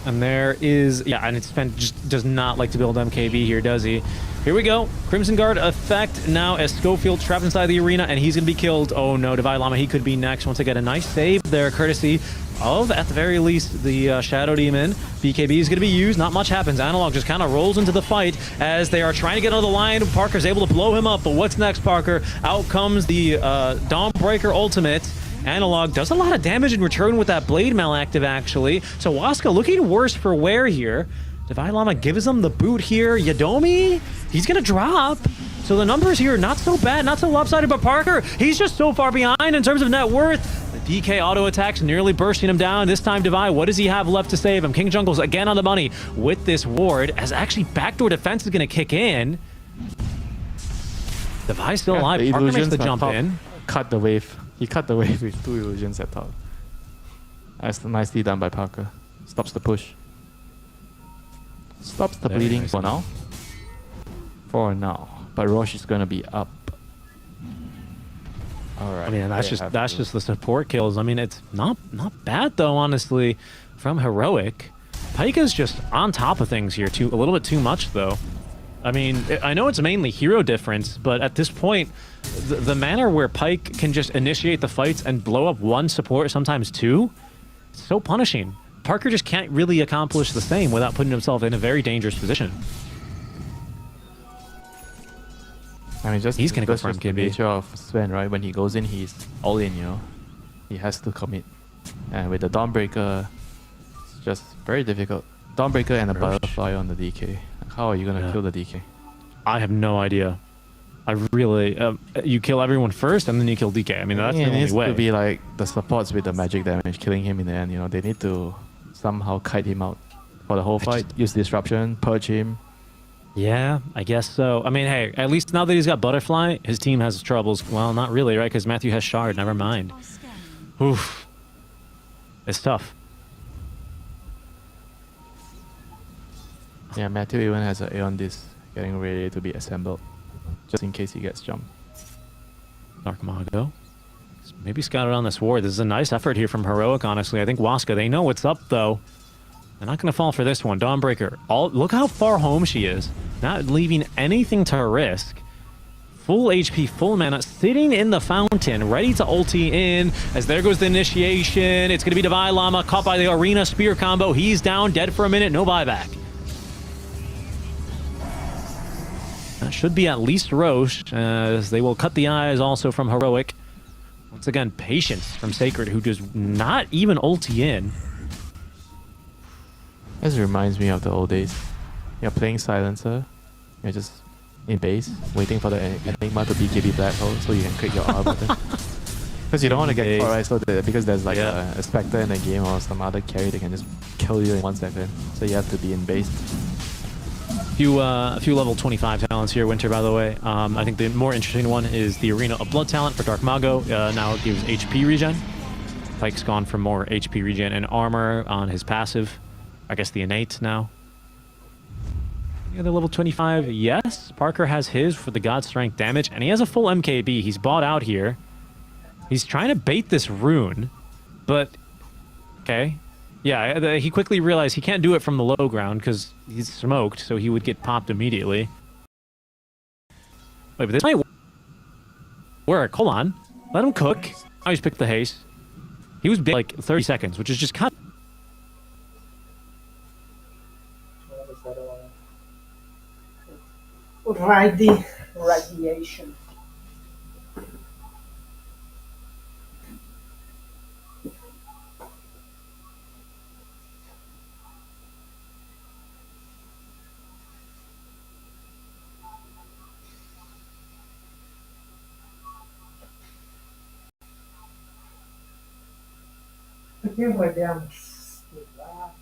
And there is, and Sven just does not like to build MKB here, does he? Here we go. Crimson Guard effect now as Schofield trapped inside the arena, and he's going to be killed. Oh no, Divine Llama, he could be next once they get a nice save there, courtesy of, at the very least, the Shadow Demon. BKB is going to be used. Not much happens. Analog just kind of rolls into the fight as they are trying to get on the line. Parker's able to blow him up, but what's next, Parker? Out comes the Dawnbreaker ultimate. Analog does a lot of damage in return with that Blade Mail active, actually. So Waska looking worse for wear here. Divine Llama gives him the boot here. Yadomi, he's going to drop. So the numbers here, not so bad, not so lopsided, but Parker, he's just so far behind in terms of net worth. The DK auto attacks nearly bursting him down. This time, Divine, what does he have left to save him? King Jungle's again on the money with this ward, as actually backdoor defense is going to kick in. Divine's still alive. Parker makes the jump in. Cut the wave. He cut the wave with 2 illusions at top. That's nicely done by Parker. Stops the push. Stops the Very bleeding nice. for now. For now. But Roche is gonna be up. Alright. I mean, that's they just the support kills. I mean, it's not bad though, honestly, from Heroic. Pyka's just on top of things here too, a little bit too much though. I mean, I know it's mainly hero difference, but at this point, the manner where Pyke can just initiate the fights and blow up one support, sometimes two, it's so punishing. Parker just can't really accomplish the same without putting himself in a very dangerous position. I mean, He's gonna go that's for just the MKB. nature of Sven, right? When he goes in, he's all in, you know. He has to commit. And with the Dawnbreaker, it's just very difficult. Dawnbreaker and a Butterfly on the DK. How are you gonna kill the DK? I have no idea. I really... you kill everyone first and then you kill DK. I mean, that's the it only needs way. to be like the supports with the magic damage, killing him in the end, you know. They need to somehow kite him out for the whole fight. Use Disruption, purge him. Yeah, I guess so. I mean, hey, at least now that he's got Butterfly, his team has troubles. Well, not really, right? Because Matthew has Shard. Never mind. Oof. It's tough. Yeah, Matthew even has an Aeon Disc getting ready to be assembled, just in case he gets jumped. Dark Mago. Maybe scouted on this ward. This is a nice effort here from Heroic, honestly. I think Waska, they know what's up, though. They're not going to fall for this one. Dawnbreaker. Look how far home she is. Not leaving anything to risk. Full HP, full mana, sitting in the fountain, ready to ulti in. As there goes the initiation. It's going to be Divine Llama, caught by the Arena Spear combo. He's down, dead for a minute, no buyback. That should be at least Roche, as they will cut the eyes also from Heroic. Once again, patience from Sacred, who does not even ulti in. This reminds me of the old days. You're playing Silencer, you're just in base, waiting for the Enigma to BKB Black Hole so you can click your R button. Because you don't want to get caught, right? So because there's like a Spectre in the game or some other carry that can just kill you in 1 second. So you have to be in base. A few level 25 talents here, Winter, by the way. I think the more interesting one is the Arena of Blood talent for Dark Mago. Now it gives HP regen. Pyke's gone for more HP regen and armor on his passive. I guess the innate now. The other level 25, yes. Parker has his for the God Strength damage, and he has a full MKB. He's bought out here. He's trying to bait this rune, but... Okay. Yeah, he quickly realized he can't do it from the low ground because he's smoked, so he would get popped immediately. Wait, but this might work. Hold on. Let him cook. Oh, he's picked the haste. He was like 30 seconds, which is just kind of... Radiation. Perché guardiamo schifacci?